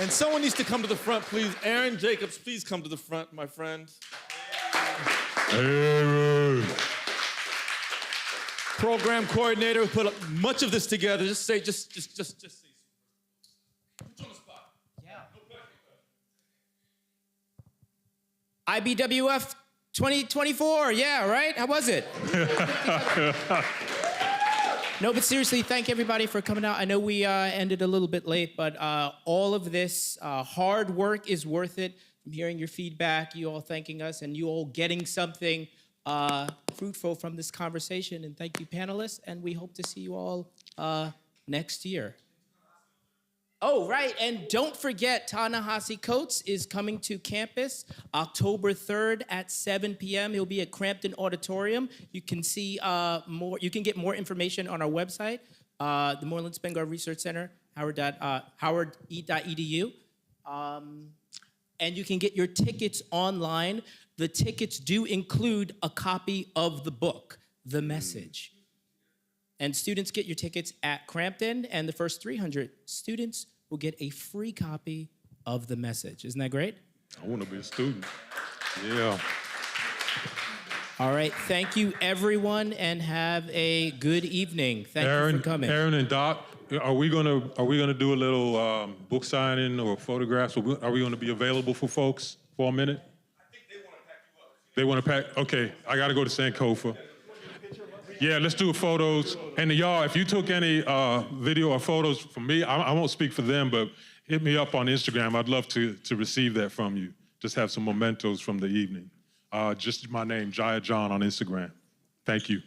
And someone needs to come to the front, please. Aaron Jacobs, please come to the front, my friend. Aaron. Program coordinator who put much of this together. Just say. IBWF 2024, yeah, right? How was it? No, but seriously, thank everybody for coming out. I know we ended a little bit late, but all of this hard work is worth it. I'm hearing your feedback, you all thanking us, and you all getting something fruitful from this conversation. And thank you, panelists, and we hope to see you all next year. Oh, right, and don't forget, Ta-Nehisi Coates is coming to campus October 3rd at 7 p.m. He'll be at Crampton Auditorium. You can see more. You can get more information on our website, the Moreland Spring Garden Research Center, howard.e.edu. And you can get your tickets online. The tickets do include a copy of the book, The Message. And students get your tickets at Crampton, and the first 300 students will get a free copy of The Message. Isn't that great? I want to be a student. Yeah. All right, thank you, everyone, and have a good evening. Thank you for coming. Aaron and Doc, are we gonna do a little book signing or photographs? Are we gonna be available for folks for a minute? I think they want to pack you up. Okay, I got to go to Sankofa. Yeah, let's do photos. And y'all, if you took any video or photos from me, I won't speak for them, but hit me up on Instagram. I'd love to receive that from you. Just have some mementos from the evening. Just my name, Jaya John on Instagram. Thank you.